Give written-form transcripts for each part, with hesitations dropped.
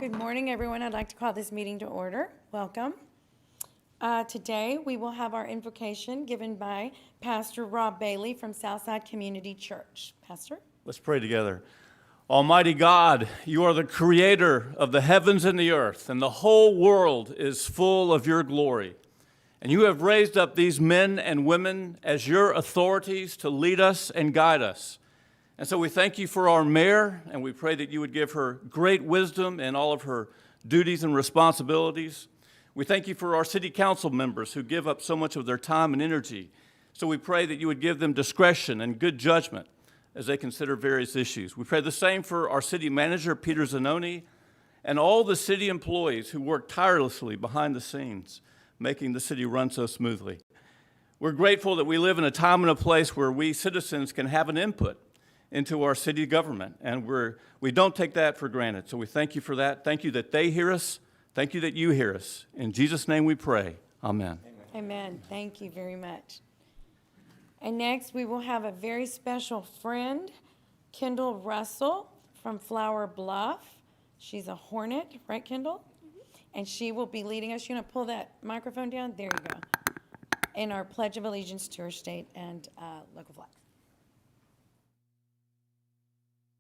Good morning, everyone. I'd like to call this meeting to order. Welcome. Today, we will have our invocation given by Pastor Rob Bailey from Southside Community Church. Pastor? Let's pray together. Almighty God, you are the creator of the heavens and the earth, and the whole world is full of your glory. And you have raised up these men and women as your authorities to lead us and guide us. And so we thank you for our mayor, and we pray that you would give her great wisdom in all of her duties and responsibilities. We thank you for our city council members who give up so much of their time and energy. So we pray that you would give them discretion and good judgment as they consider various issues. We pray the same for our city manager, Peter Zanoni, and all the city employees who work tirelessly behind the scenes, making the city run so smoothly. We're grateful that we live in a time and a place where we citizens can have an input into our city government, and we don't take that for granted. So we thank you for that. Thank you that they hear us. Thank you that you hear us. In Jesus' name we pray. Amen. Amen. Thank you very much. And next, we will have a very special friend, Kendall Russell from Flower Bluff. She's a Hornet, right, Kendall? Mm-hmm. And she will be leading us. You want to pull that microphone down? There you go. In our Pledge of Allegiance to our state and local flags.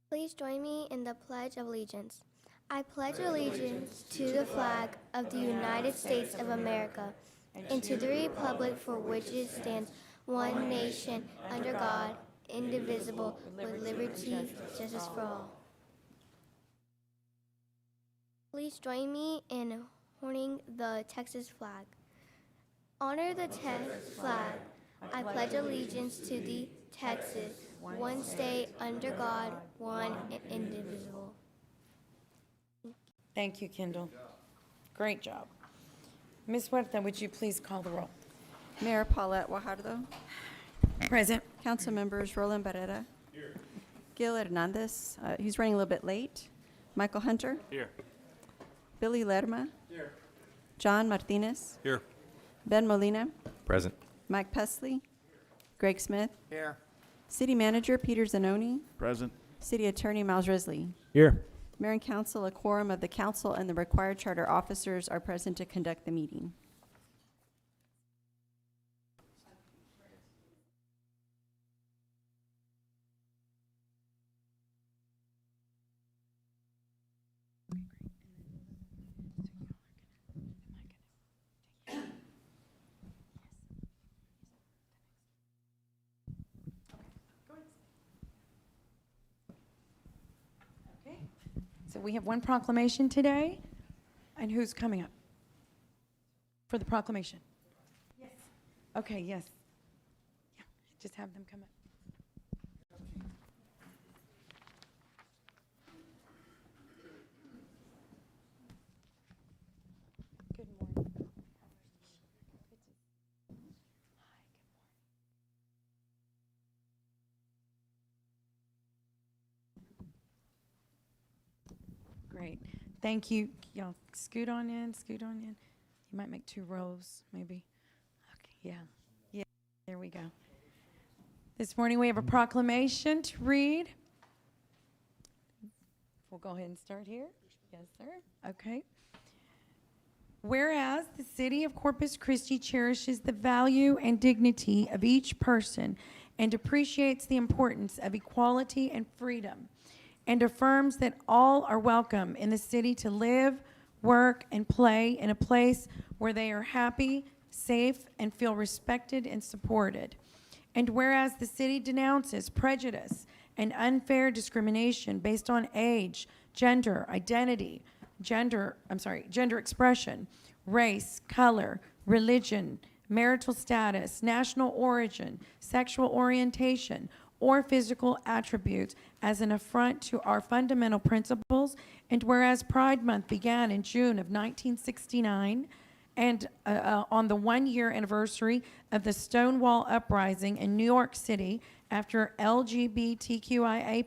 Please join me in the Pledge of Allegiance. I pledge allegiance to the flag of the United States of America and to the republic for which it stands, one nation, under God, indivisible, with liberty and justice for all. Please join me in honoring the Texas flag. Honor the Texas flag. I pledge allegiance to the Texas, one state, under God, one and indivisible. Thank you, Kendall. Great job. Ms. Huerta, would you please call the roll? Mayor Paulette Guajardo. Present. Council members Roland Barrera. Here. Gil Hernandez. He's running a little bit late. Michael Hunter. Here. Billy Lerma. Here. John Martinez. Here. Ben Molina. Present. Mike Pesley. Greg Smith. Here. City Manager Peter Zanoni. Present. City Attorney Miles Risley. Here. Mayor and Council, a quorum of the council and the required charter officers are present to conduct the meeting. So we have one proclamation today. And who's coming up for the proclamation? Yes. Okay, yes. Yeah, just have them come up. Good morning. Great. Thank you. Y'all scoot on in, scoot on in. You might make 2 rows, maybe. Okay, yeah. Yeah, there we go. This morning we have a proclamation to read. We'll go ahead and start here. Yes, sir. Okay. Whereas the city of Corpus Christi cherishes the value and dignity of each person and appreciates the importance of equality and freedom, and affirms that all are welcome in the city to live, work, and play in a place where they are happy, safe, and feel respected and supported. And whereas the city denounces prejudice and unfair discrimination based on age, gender, identity, gender expression, race, color, religion, marital status, national origin, sexual orientation, or physical attributes as an affront to our fundamental principles, and whereas Pride Month began in June of 1969 and on the 1-year anniversary of the Stonewall Uprising in New York City after LGBTQIA+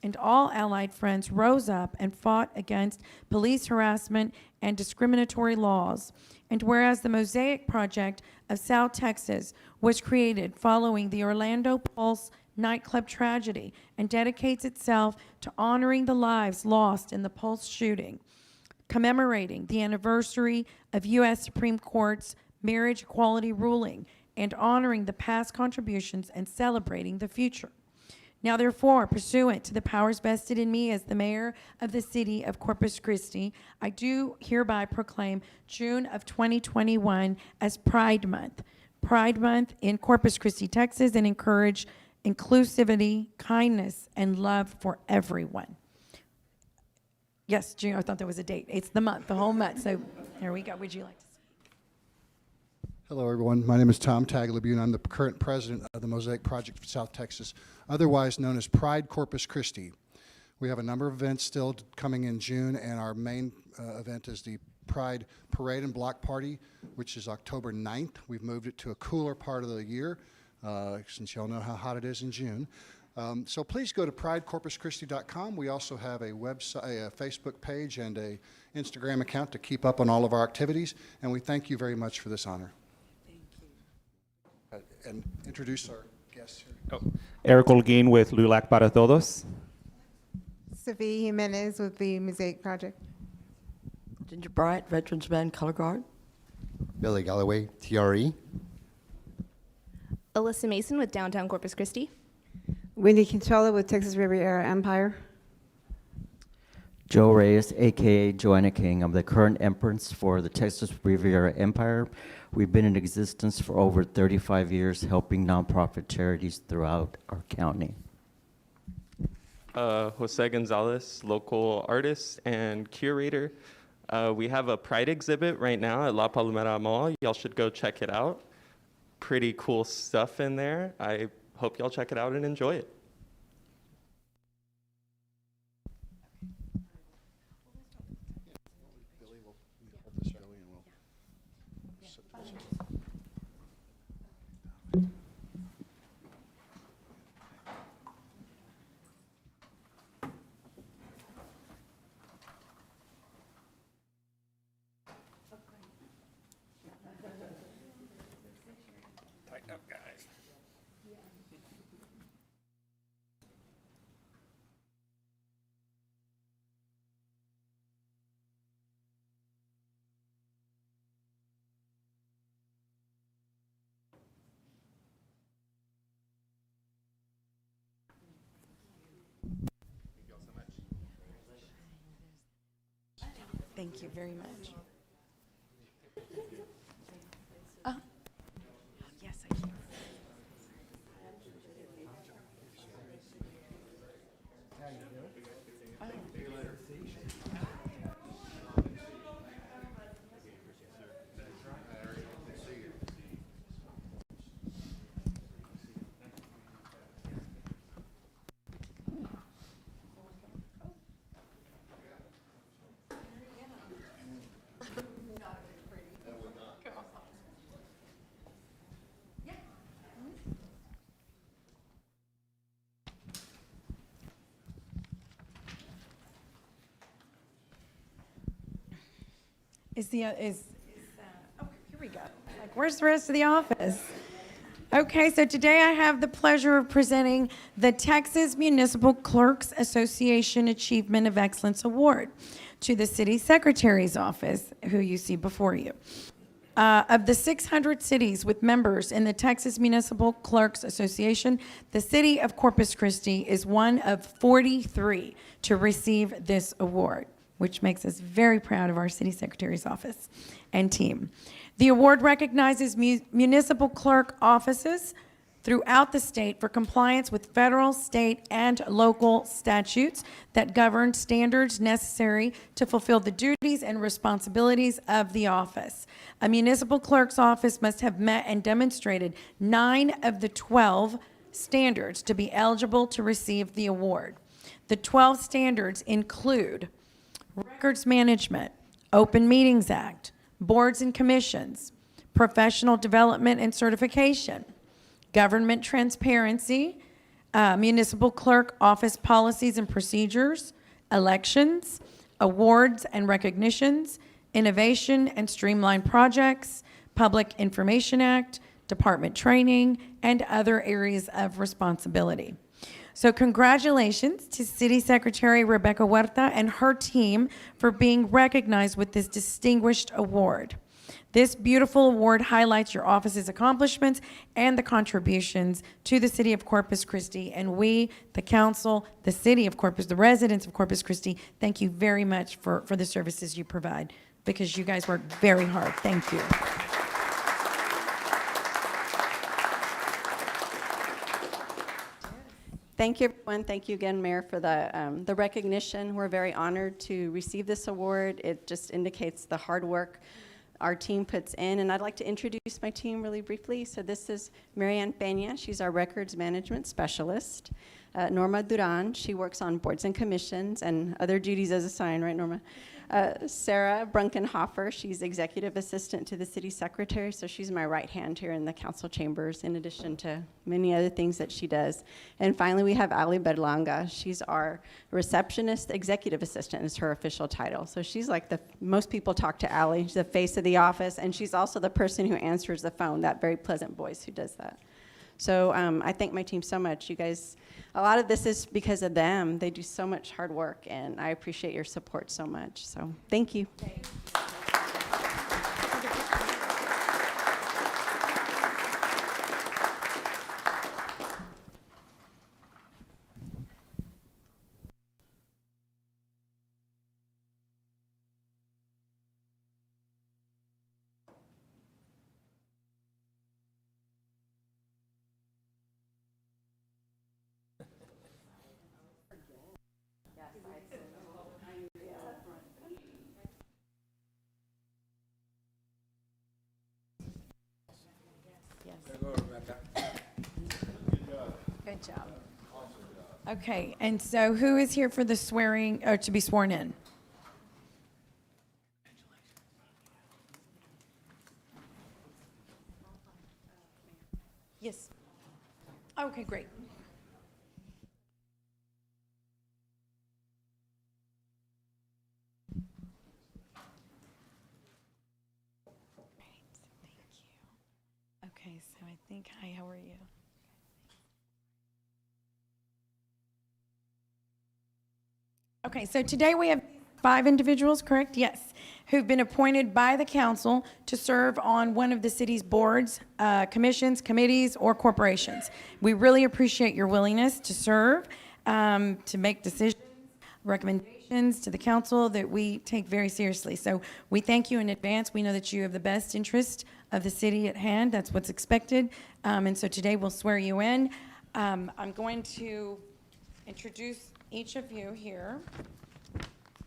and all allied friends rose up and fought against police harassment and discriminatory laws. And whereas the Mosaic Project of South Texas was created following the Orlando Pulse nightclub tragedy and dedicates itself to honoring the lives lost in the Pulse shooting. commemorating the anniversary of U.S. Supreme Court's marriage equality ruling and honoring the past contributions and celebrating the future. Now therefore, pursuant to the powers vested in me as the mayor of the city of Corpus Christi, I do hereby proclaim June of 2021 as Pride Month. Pride Month in Corpus Christi, Texas, and encourage inclusivity, kindness, and love for everyone. Yes, June, I thought there was a date. It's the month, the whole month. So there we go. Would you like to speak? Hello, everyone. My name is Tom Taglabune. I'm the current president of the Mosaic Project for South Texas, otherwise known as Pride Corpus Christi. We have a number of events still coming in June, and our main event is the Pride Parade and Block Party, which is October 9th. We've moved it to a cooler part of the year, since y'all know how hot it is in June. So please go to pridecorpuschristi.com. We also have a website, a Facebook page, and a Instagram account to keep up on all of our activities, and we thank you very much for this honor. And introduce our guests here. Eric Holguin with LULAC Para Todos. Sophie Jimenez with the Mosaic Project. Ginger Bryant, Veterans Band Color Guard. Billy Galloway, TRE. Alyssa Mason with Downtown Corpus Christi. Wendy Quinchola with Texas Riviera Empire. Joe Reyes, a.k.a. Joanna King. I'm the current empress for the Texas Riviera Empire. We've been in existence for over 35 years, helping nonprofit charities throughout our county. Jose Gonzalez, local artist and curator. We have a Pride exhibit right now at La Palomera Mall. Y'all should go check it out. Pretty cool stuff in there. I hope y'all check it out and enjoy it. Thank you very much. Yes, I can. Oh, here we go. Like, where's the rest of the office? Okay, so today I have the pleasure of presenting the Texas Municipal Clerks Association Achievement of Excellence Award to the City Secretary's Office, who you see before you. Of the 600 cities with members in the Texas Municipal Clerks Association, the city of Corpus Christi is one of 43 to receive this award, which makes us very proud of our City Secretary's Office and team. The award recognizes municipal clerk offices throughout the state for compliance with federal, state, and local statutes that govern standards necessary to fulfill the duties and responsibilities of the office. A municipal clerk's office must have met and demonstrated 9 of the 12 standards to be eligible to receive the award. The 12 standards include records management, Open Meetings Act, boards and commissions, professional development and certification, government transparency, municipal clerk office policies and procedures, elections, awards and recognitions, innovation and streamlined projects, Public Information Act, department training, and other areas of responsibility. So congratulations to City Secretary Rebecca Huerta and her team for being recognized with this distinguished award. This beautiful award highlights your office's accomplishments and the contributions to the city of Corpus Christi. And we, the council, the city of Corpus, the residents of Corpus Christi, thank you very much for the services you provide, because you guys work very hard. Thank you. Thank you, everyone. Thank you again, Mayor, for the recognition. We're very honored to receive this award. It just indicates the hard work our team puts in. And I'd like to introduce my team really briefly. So this is Marianne Peña. She's our records management specialist. Norma Duran, she works on boards and commissions and other duties as assigned, right, Norma? Sarah Brunkenhofer, she's executive assistant to the city secretary, so she's my right hand here in the council chambers, in addition to many other things that she does. And finally, we have Ali Berlanga. She's our receptionist, executive assistant is her official title. So she's like most people talk to Ali. She's the face of the office, and she's also the person who answers the phone, that very pleasant voice who does that. So I thank my team so much. You guys, a lot of this is because of them. They do so much hard work, and I appreciate your support so much. So thank you. Good job. Okay, and so who is here for the swearing, or to be sworn in? Yes. Okay, great. Great, thank you. Okay, so I think, hi, how are you? Okay, so today we have 5 individuals, correct? Yes, who've been appointed by the council to serve on one of the city's boards, commissions, committees, or corporations. We really appreciate your willingness to serve, to make decisions, recommendations to the council that we take very seriously. So we thank you in advance. We know that you have the best interest of the city at hand. That's what's expected. And so today we'll swear you in. I'm going to introduce each of you here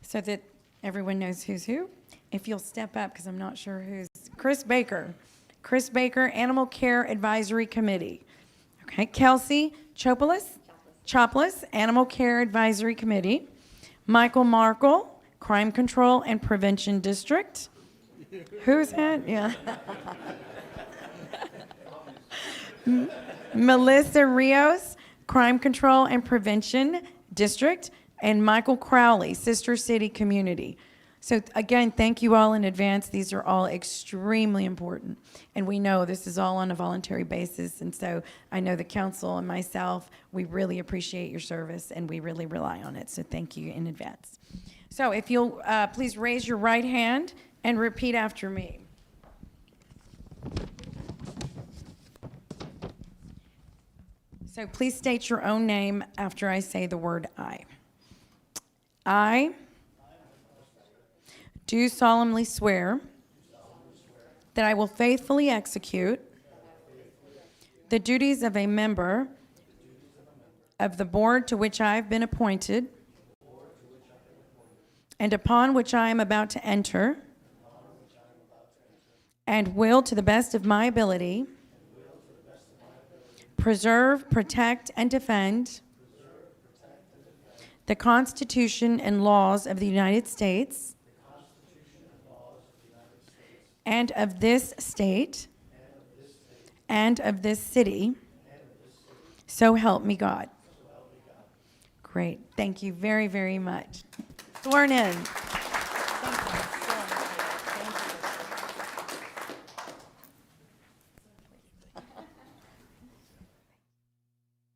so that everyone knows who's who. If you'll step up, because I'm not sure who's. Chris Baker, Animal Care Advisory Committee. Okay, Kelsey Chopolis, Animal Care Advisory Committee. Michael Markle, Crime Control and Prevention District. Who's that? Yeah. Melissa Rios, Crime Control and Prevention District, and Michael Crowley, Sister City Community. So again, thank you all in advance. These are all extremely important. And we know this is all on a voluntary basis. And so I know the council and myself, we really appreciate your service and we really rely on it. So thank you in advance. So if you'll please raise your right hand and repeat after me. So please state your own name after I say the word I. I do solemnly swear that I will faithfully execute the duties of a member of the board to which I have been appointed and upon which I am about to enter, and will, to the best of my ability, preserve, protect, and defend the Constitution and laws of the United States and of this state and of this city. So help me God. Great. Thank you very, very much. Sworn in.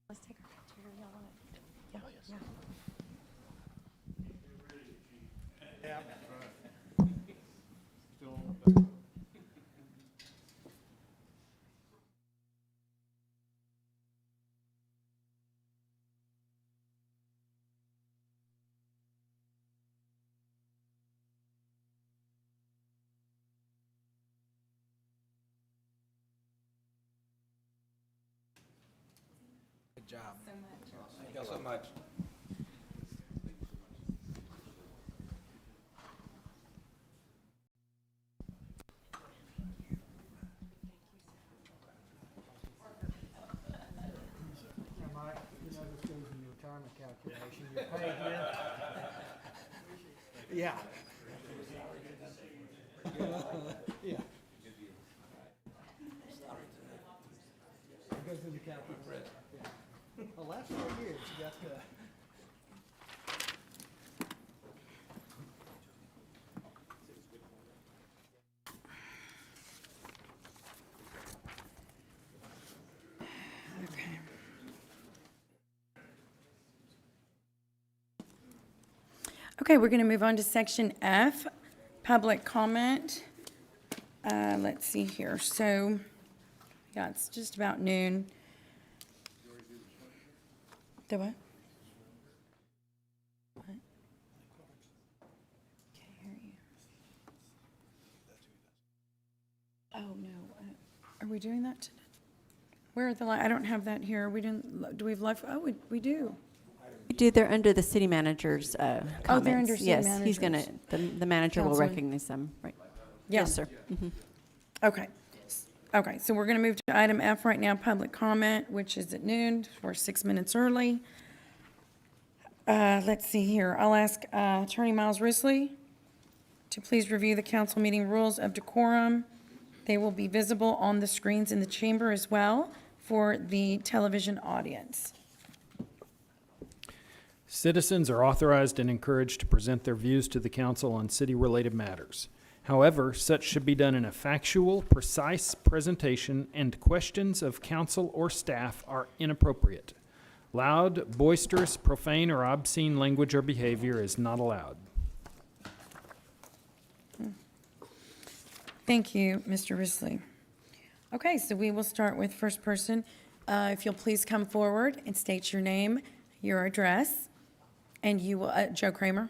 Let's take our picture. Y'all want it? Good job. Thank you so much. Mike, you know this goes in your retirement calculation. You're paid here. Yeah. Yeah. It goes in the calculation. Yeah. The last 4 years, you got the. Okay, we're going to move on to section F, public comment. Let's see here. So, yeah, it's just about noon. The what? What? Can't hear you. Oh, no. Are we doing that today? Where are the, I don't have that here. We didn't, do we have life? Oh, we do. We do, they're under the city manager's comments. Oh, they're under city Yes, he's managers. gonna, the manager will Councilman. recognize them, right? Yeah. Yes, sir. Mhm. Okay. Okay, so we're going to move to item F right now, public comment, which is at noon. We're 6 minutes early. Let's see here. I'll ask Attorney Miles Risley to please review the council meeting rules of decorum. They will be visible on the screens in the chamber as well for the television audience. Citizens are authorized and encouraged to present their views to the council on city-related matters. However, such should be done in a factual, precise presentation, and questions of council or staff are inappropriate. Loud, boisterous, profane, or obscene language or behavior is not allowed. Thank you, Mr. Risley. Okay, so we will start with first person. If you'll please come forward and state your name, your address, and you will, Joe Kramer.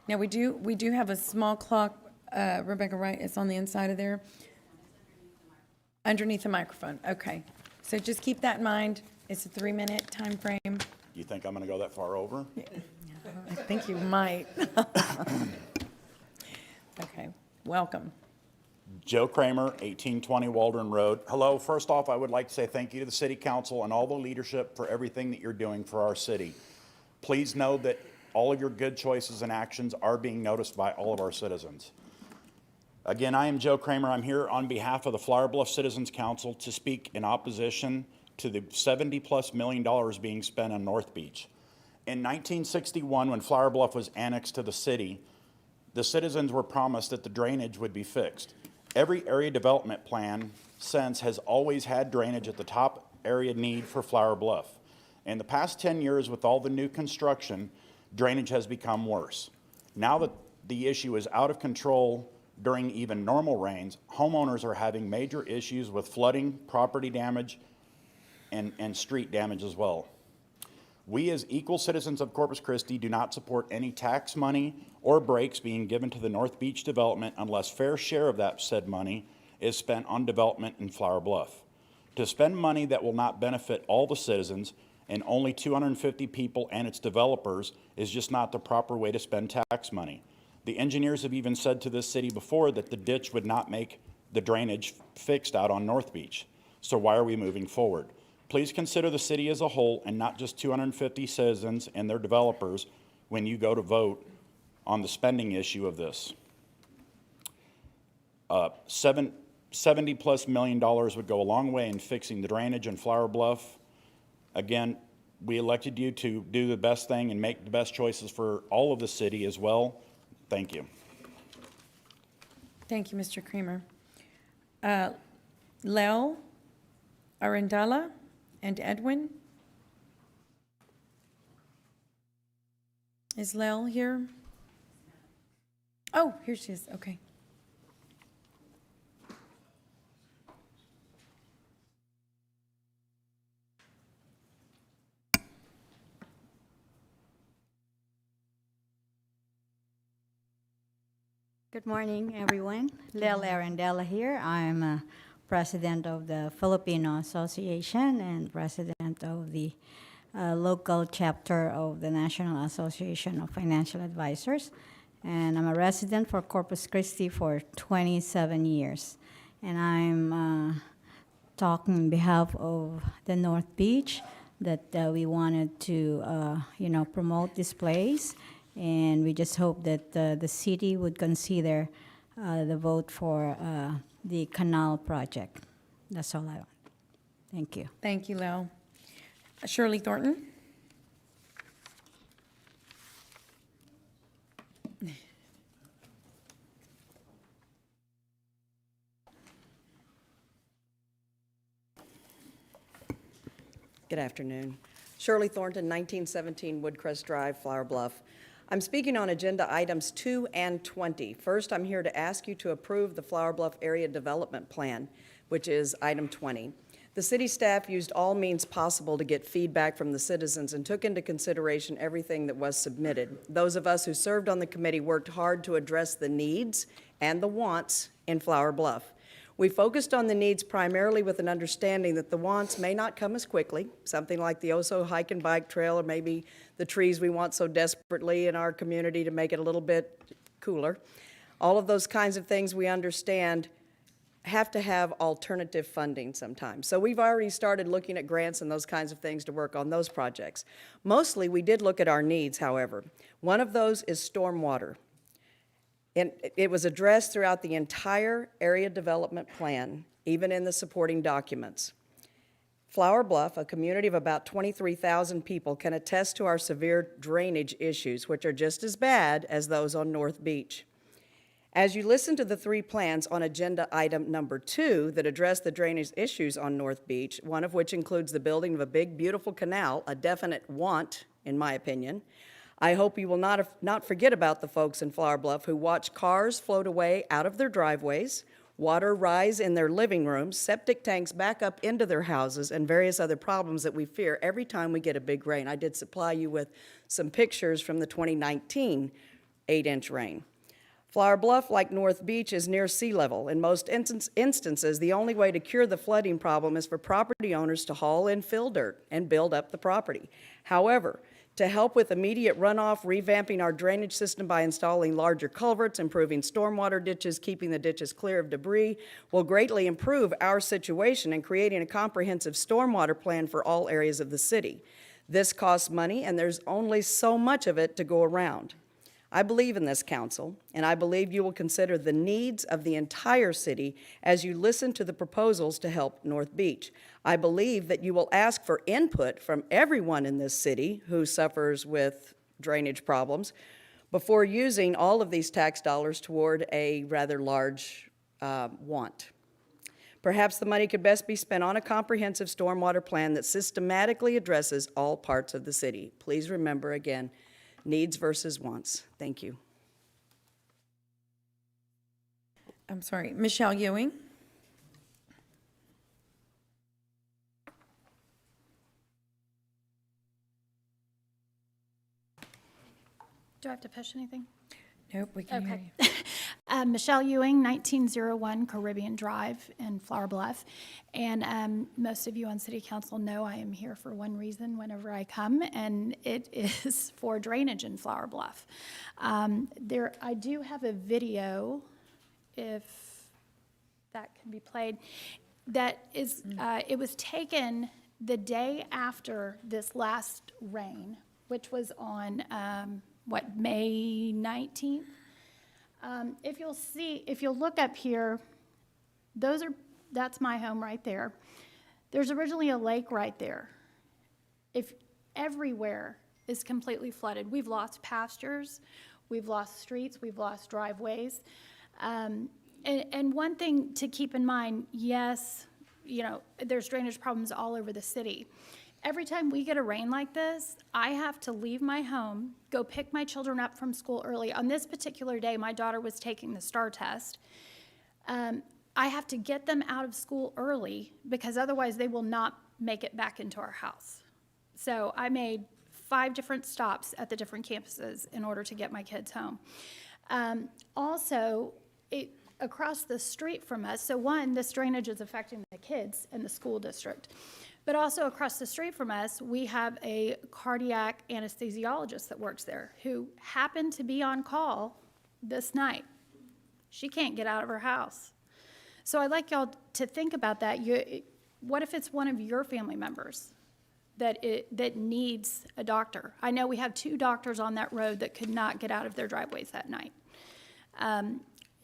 Now, we do have a small clock, Rebecca, right? It's on the inside of there. Underneath the microphone, okay. So just keep that in mind. It's a 3-minute time frame. You think I'm going to go that far over? I think you might. Okay, welcome. Joe Kramer, 1820 Waldron Road. Hello, first off, I would like to say thank you to the City Council and all the leadership for everything that you're doing for our city. Please know that all of your good choices and actions are being noticed by all of our citizens. Again, I am Joe Kramer. I'm here on behalf of the Flower Bluff Citizens Council to speak in opposition to the $70+ million being spent on North Beach. In 1961, when Flower Bluff was annexed to the city, the citizens were promised that the drainage would be fixed. Every area development plan since has always had drainage at the top area need for Flower Bluff. In the past 10 years, with all the new construction, drainage has become worse. Now that the issue is out of control during even normal rains, homeowners are having major issues with flooding, property damage, and street damage as well. We as equal citizens of Corpus Christi do not support any tax money or breaks being given to the North Beach development unless fair share of that said money is spent on development in Flower Bluff. To spend money that will not benefit all the citizens and only 250 people and its developers is just not the proper way to spend tax money. The engineers have even said to this city before that the ditch would not make the drainage fixed out on North Beach. So why are we moving forward? Please consider the city as a whole and not just 250 citizens and their developers when you go to vote on the spending issue of this. $70+ million would go a long way in fixing the drainage in Flower Bluff. Again, we elected you to do the best thing and make the best choices for all of the city as well. Thank you. Thank you, Mr. Kramer. Lel Arundela and Edwin. Is Lel here? Oh, here she is, okay. Good morning, everyone. Lel Arandela here. I'm president of the Filipino Association and president of the local chapter of the National Association of Financial Advisors. And I'm a resident for Corpus Christi for 27 years. And I'm talking on behalf of the North Beach that we wanted to, promote this place. And we just hope that the city would consider the vote for the canal project. That's all I want. Thank you. Thank you, Lel. Shirley Thornton? Good afternoon. Shirley Thornton, 1917 Woodcrest Drive, Flower Bluff. I'm speaking on agenda items 2 and 20. First, I'm here to ask you to approve the Flower Bluff Area Development Plan, which is item 20. The city staff used all means possible to get feedback from the citizens and took into consideration everything that was submitted. Those of us who served on the committee worked hard to address the needs and the wants in Flower Bluff. We focused on the needs primarily with an understanding that the wants may not come as quickly, something like the Oso hike and bike trail, or maybe the trees we want so desperately in our community to make it a little bit cooler. All of those kinds of things we understand have to have alternative funding sometimes. So we've already started looking at grants and those kinds of things to work on those projects. Mostly we did look at our needs, however. One of those is stormwater. And it was addressed throughout the entire area development plan, even in the supporting documents. Flower Bluff, a community of about 23,000 people, can attest to our severe drainage issues, which are just as bad as those on North Beach. As you listen to the 3 plans on agenda item number 2 that address the drainage issues on North Beach, one of which includes the building of a big, beautiful canal, a definite want, in my opinion, I hope you will not forget about the folks in Flower Bluff who watch cars float away out of their driveways, water rise in their living rooms, septic tanks back up into their houses, and various other problems that we fear every time we get a big rain. I did supply you with some pictures from the 2019 8-inch rain. Flower Bluff, like North Beach, is near sea level. In most instances, the only way to cure the flooding problem is for property owners to haul in fill dirt and build up the property. However, to help with immediate runoff, revamping our drainage system by installing larger culverts, improving stormwater ditches, keeping the ditches clear of debris, will greatly improve our situation in creating a comprehensive stormwater plan for all areas of the city. This costs money, and there's only so much of it to go around. I believe in this council, and I believe you will consider the needs of the entire city as you listen to the proposals to help North Beach. I believe that you will ask for input from everyone in this city who suffers with drainage problems before using all of these tax dollars toward a rather large want. Perhaps the money could best be spent on a comprehensive stormwater plan that systematically addresses all parts of the city. Please remember, again, needs versus wants. Thank you. I'm sorry, Michelle Ewing. Do I have to push anything? Nope, we can hear Okay. you. Michelle Ewing, 1901 Caribbean Drive in Flower Bluff. And most of you on City Council know I am here for one reason whenever I come, and it is for drainage in Flower Bluff. I do have a video, if that can be played, that is, it was taken the day after this last rain, which was on, May 19th? If you'll look up here, that's my home right there. There's originally a lake right there. Everywhere is completely flooded. We've lost pastures, we've lost streets, we've lost driveways. And one thing to keep in mind, yes, there's drainage problems all over the city. every time we get a rain like this, I have to leave my home, go pick my children up from school early. On this particular day, my daughter was taking the STAR test. I have to get them out of school early because otherwise they will not make it back into our house. So I made 5 different stops at the different campuses in order to get my kids home. Also, across the street from us, so one, this drainage is affecting the kids in the school district. But also across the street from us, we have a cardiac anesthesiologist that works there who happened to be on call this night. She can't get out of her house. So I'd like y'all to think about that. What if it's one of your family members that needs a doctor? I know we have 2 doctors on that road that could not get out of their driveways that night.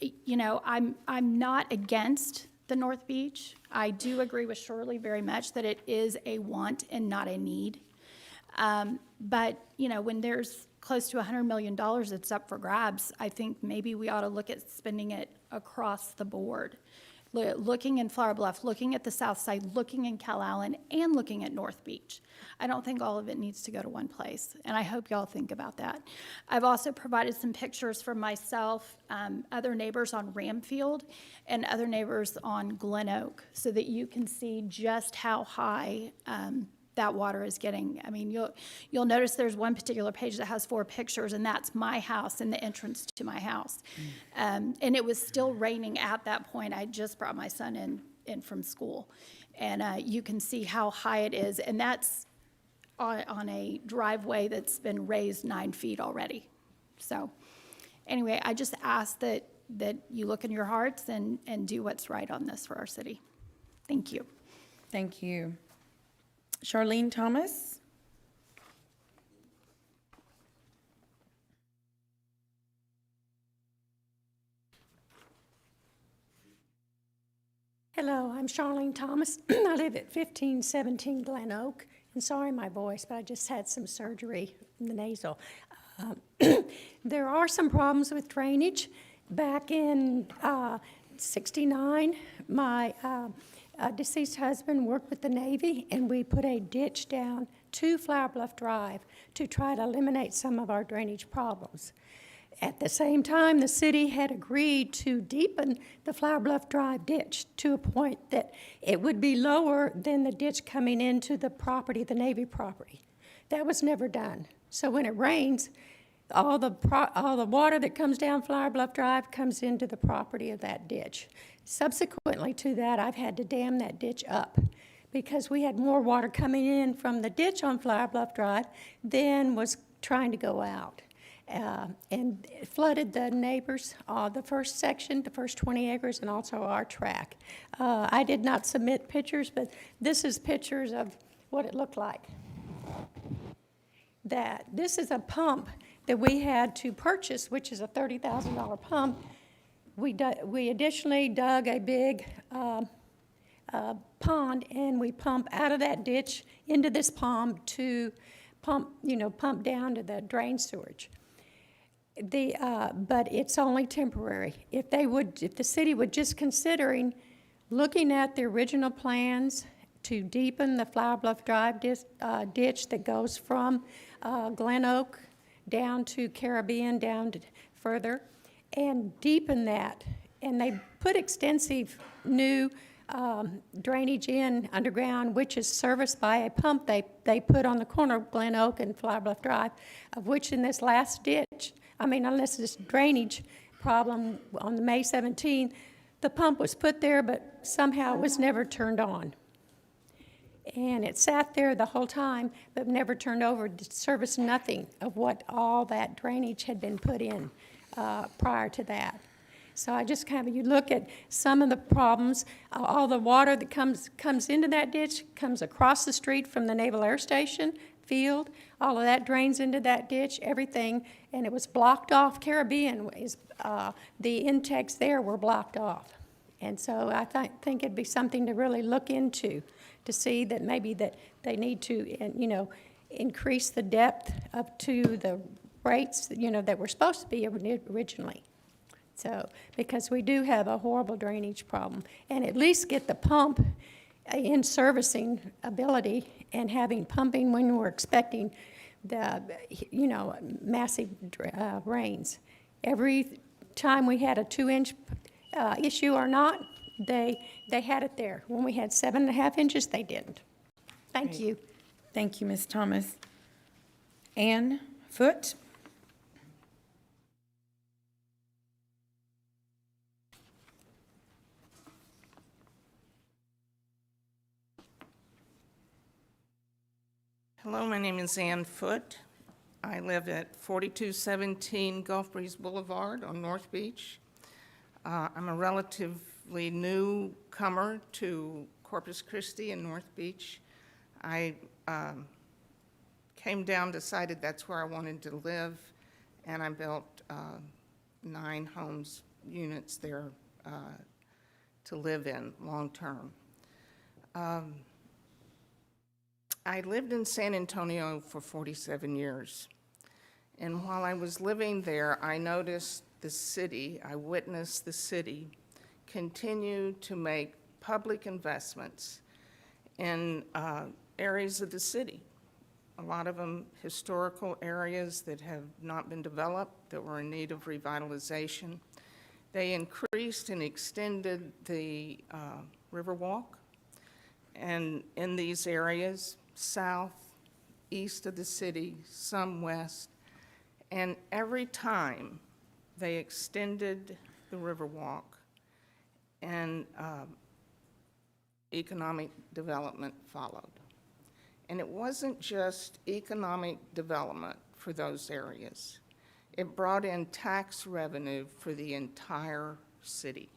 You know, I'm not against the North Beach. I do agree with Shirley very much that it is a want and not a need. But, you know, when there's close to $100 million that's up for grabs, I think maybe we ought to look at spending it across the board. Looking in Flower Bluff, looking at the south side, looking in Calallen, and looking at North Beach. I don't think all of it needs to go to one place, and I hope y'all think about that. I've also provided some pictures for myself, other neighbors on Ramfield, and other neighbors on Glen Oak, so that you can see just how high that water is getting. I mean, you'll notice there's one particular page that has 4 pictures, and that's my house and the entrance to my house. And it was still raining at that point. I just brought my son in from school, and you can see how high it is, and that's on a driveway that's been raised 9 feet already. So anyway, I just ask that you look in your hearts and do what's right on this for our city. Thank you. Thank you. Charlene Thomas. Hello, I'm Charlene Thomas. I live at 1517 Glen Oak. And sorry my voice, but I just had some surgery in the nasal. There are some problems with drainage. Back in '69, my deceased husband worked with the Navy, and we put a ditch down to Flower Bluff Drive to try to eliminate some of our drainage problems. At the same time, the city had agreed to deepen the Flower Bluff Drive ditch to a point that it would be lower than the ditch coming into the property, the Navy property. That was never done. So when it rains, all the water that comes down Flower Bluff Drive comes into the property of that ditch. Subsequently to that, I've had to dam that ditch up because we had more water coming in from the ditch on Flower Bluff Drive than was trying to go out. And it flooded the neighbors, the first section, the first 20 acres, and also our track. I did not submit pictures, but this is pictures of what it looked like. This is a pump that we had to purchase, which is a $30,000 pump. We additionally dug a big pond, and we pump out of that ditch into this pond to pump down to the drain sewage. But it's only temporary. If the city would just considering looking at the original plans to deepen the Flower Bluff Drive ditch that goes from Glen Oak down to Caribbean, down to further, and deepen that. And they put extensive new drainage in underground, which is serviced by a pump they put on the corner of Glen Oak and Flower Bluff Drive, of which in this last ditch, unless this drainage problem on May 17, the pump was put there, but somehow it was never turned on. And it sat there the whole time, but never turned over to service nothing of what all that drainage had been put in prior to that. So I just you look at some of the problems, all the water that comes into that ditch, comes across the street from the Naval Air Station field, all of that drains into that ditch, everything, and it was blocked off. Caribbean, the intakes there were blocked off. And so I think it'd be something to really look into, to see that maybe that they need to, increase the depth up to the rates, that were supposed to be originally. So, because we do have a horrible drainage problem, and at least get the pump in servicing ability and having pumping when we're expecting the, massive rains. Every time we had a 2-inch issue or not, they had it there. When we had 7.5 inches, they didn't. Thank you. Thank you, Ms. Thomas. Ann Foote. Hello, my name is Ann Foote. I live at 4217 Gulf Breeze Boulevard on North Beach. I'm a relatively newcomer to Corpus Christi and North Beach. I came down, decided that's where I wanted to live, and I built 9 homes, units there to live in long-term. I lived in San Antonio for 47 years. And while I was living there, I noticed the city, I witnessed the city continue to make public investments in areas of the city. A lot of them historical areas that have not been developed, that were in need of revitalization. They increased and extended the Riverwalk. And in these areas, south, east of the city, some west, and every time they extended the Riverwalk and economic development followed. And it wasn't just economic development for those areas. It brought in tax revenue for the entire city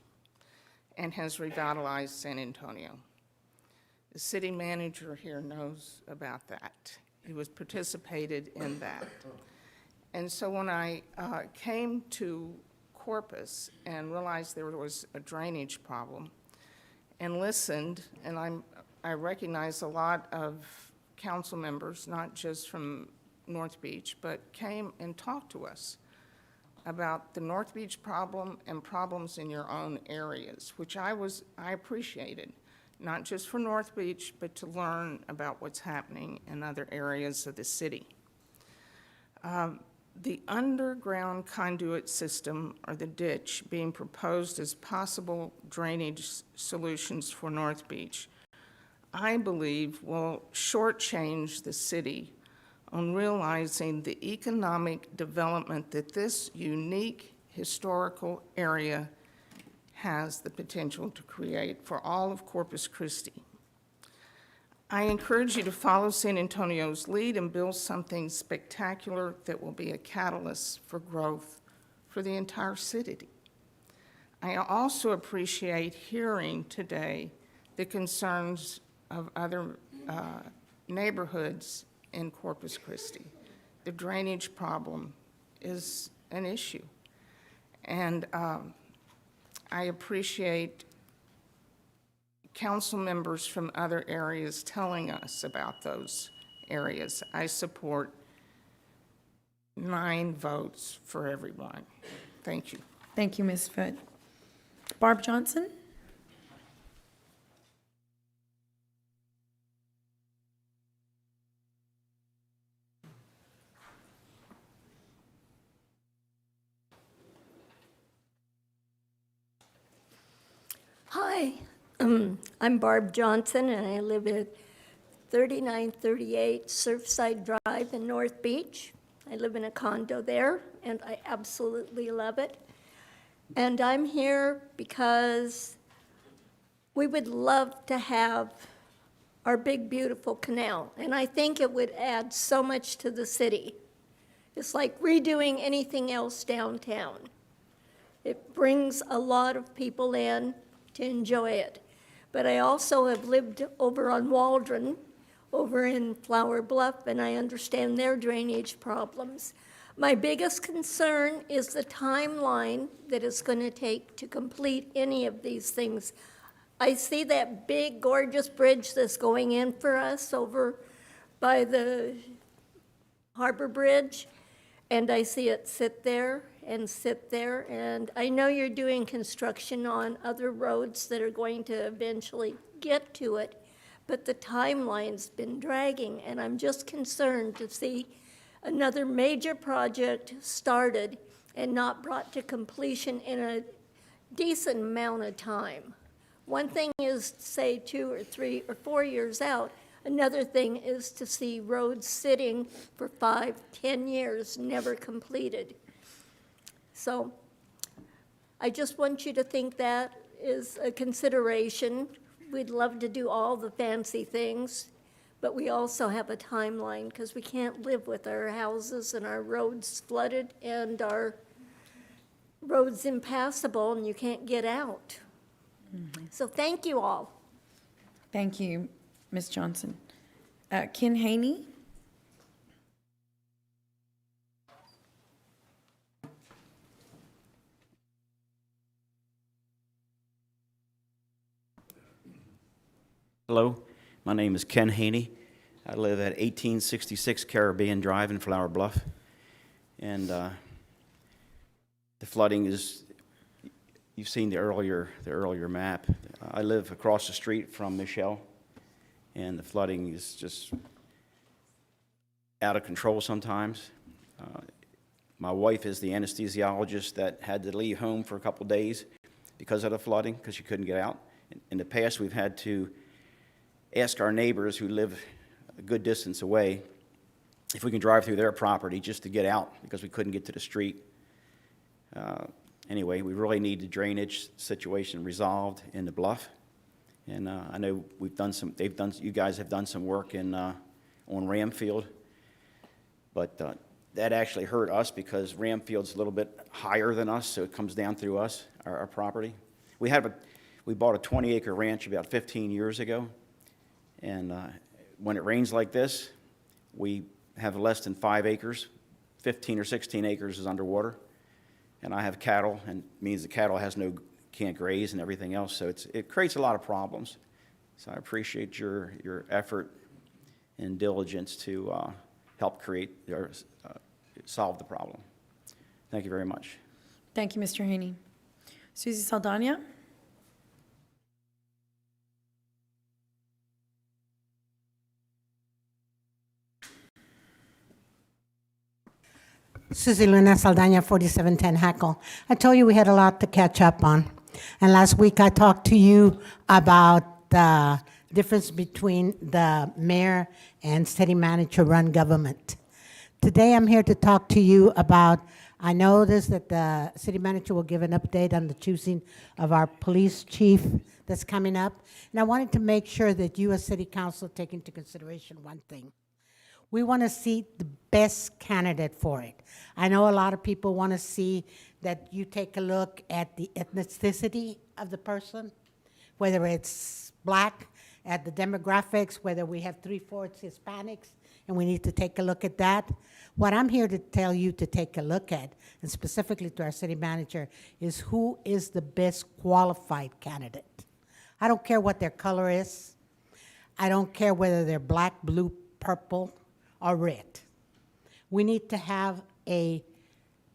and has revitalized San Antonio. The city manager here knows about that. He was participated in that. And so when I came to Corpus and realized there was a drainage problem and listened, and I recognize a lot of council members, not just from North Beach, but came and talked to us about the North Beach problem and problems in your own areas, which I appreciated. Not just for North Beach, but to learn about what's happening in other areas of the city. The underground conduit system, or the ditch, being proposed as possible drainage solutions for North Beach, I believe will shortchange the city on realizing the economic development that this unique historical area has the potential to create for all of Corpus Christi. I encourage you to follow San Antonio's lead and build something spectacular that will be a catalyst for growth for the entire city. I also appreciate hearing today the concerns of other neighborhoods in Corpus Christi. The drainage problem is an issue. And I appreciate council members from other areas telling us about those areas. I support 9 votes for everyone. Thank you. Thank you, Ms. Foote. Barb Johnson? Hi, I'm Barb Johnson, and I live at 3938 Surfside Drive in North Beach. I live in a condo there, and I absolutely love it. And I'm here because we would love to have our big, beautiful canal, and I think it would add so much to the city. It's like redoing anything else downtown. It brings a lot of people in to enjoy it. But I also have lived over on Waldron, over in Flower Bluff, and I understand their drainage problems. My biggest concern is the timeline that it's going to take to complete any of these things. I see that big, gorgeous bridge that's going in for us over by the Harbor Bridge, and I see it sit there, and I know you're doing construction on other roads that are going to eventually get to it, but the timeline's been dragging, and I'm just concerned to see another major project started and not brought to completion in a decent amount of time. One thing is to say 2 or 3 or 4 years out. Another thing is to see roads sitting for 5, 10 years, never completed. So I just want you to think that is a consideration. We'd love to do all the fancy things, but we also have a timeline because we can't live with our houses and our roads flooded and our roads impassable and you can't get out. So thank you all. Thank you, Ms. Johnson. Ken Haney? Hello, my name is Ken Haney. I live at 1866 Caribbean Drive in Flower Bluff. And the flooding is, you've seen the earlier map. I live across the street from Michelle, and the flooding is just out of control sometimes. My wife is the anesthesiologist that had to leave home for a couple days because of the flooding, because she couldn't get out. In the past, we've had to ask our neighbors who live a good distance away if we can drive through their property just to get out because we couldn't get to the street. Anyway, we really need the drainage situation resolved in the bluff. And I know we've done some, you guys have done some work in, on Ramfield, but that actually hurt us because Ramfield's a little bit higher than us, so it comes down through us, our property. We bought a 20-acre ranch about 15 years ago, and when it rains like this, we have less than 5 acres. 15 or 16 acres is underwater. And I have cattle, and it means the cattle can't graze and everything else, so it creates a lot of problems. So I appreciate your effort and diligence to help create or solve the problem. Thank you very much. Thank you, Mr. Haney. Susie Saldana? Susie Luna Saldana, 4710 Hackle. I told you we had a lot to catch up on. And last week I talked to you about the difference between the mayor and city manager run government. Today I'm here to talk to you about, I noticed that the city manager will give an update on the choosing of our police chief that's coming up. And I wanted to make sure that you as city council take into consideration one thing. We want to see the best candidate for it. I know a lot of people want to see that you take a look at the ethnicity of the person, whether it's black, at the demographics, whether we have 3/4 Hispanics, and we need to take a look at that. What I'm here to tell you to take a look at, and specifically to our city manager, is who is the best qualified candidate. I don't care what their color is. I don't care whether they're black, blue, purple, or red. We need to have a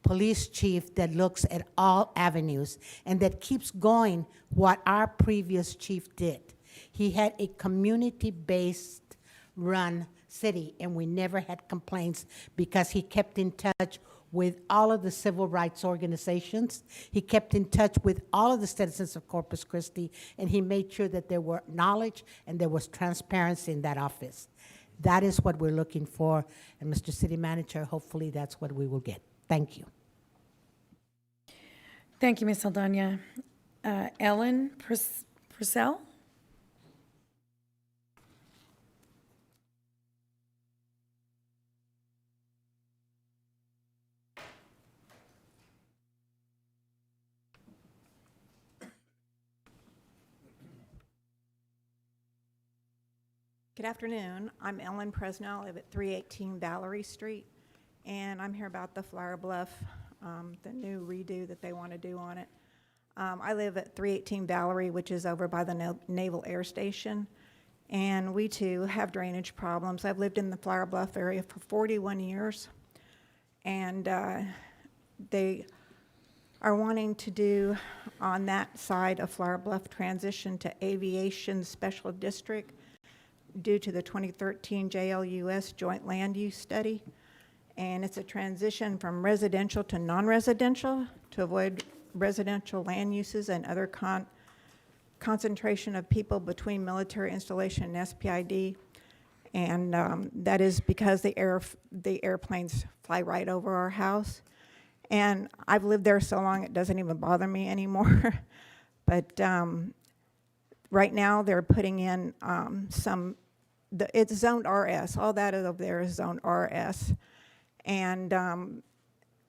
police chief that looks at all avenues and that keeps going what our previous chief did. He had a community-based run city, and we never had complaints because he kept in touch with all of the civil rights organizations. He kept in touch with all of the citizens of Corpus Christi, and he made sure that there were knowledge and there was transparency in that office. That is what we're looking for, and Mr. City Manager, hopefully that's what we will get. Thank you. Thank you, Ms. Saldana. Ellen Purcell? Good afternoon. I'm Ellen Presnell. I live at 318 Valerie Street, and I'm here about the Flower Bluff, the new redo that they want to do on it. I live at 318 Valerie, which is over by the Naval Air Station, and we too have drainage problems. I've lived in the Flower Bluff area for 41 years, and they are wanting to do on that side of Flower Bluff transition to Aviation Special District. due to the 2013 JLUS Joint Land Use Study. And it's a transition from residential to non-residential to avoid residential land uses and other concentration of people between military installation and SPID. And that is because the airplanes fly right over our house. And I've lived there so long it doesn't even bother me anymore. But right now they're putting in it's zoned RS. All that over there is zoned RS. And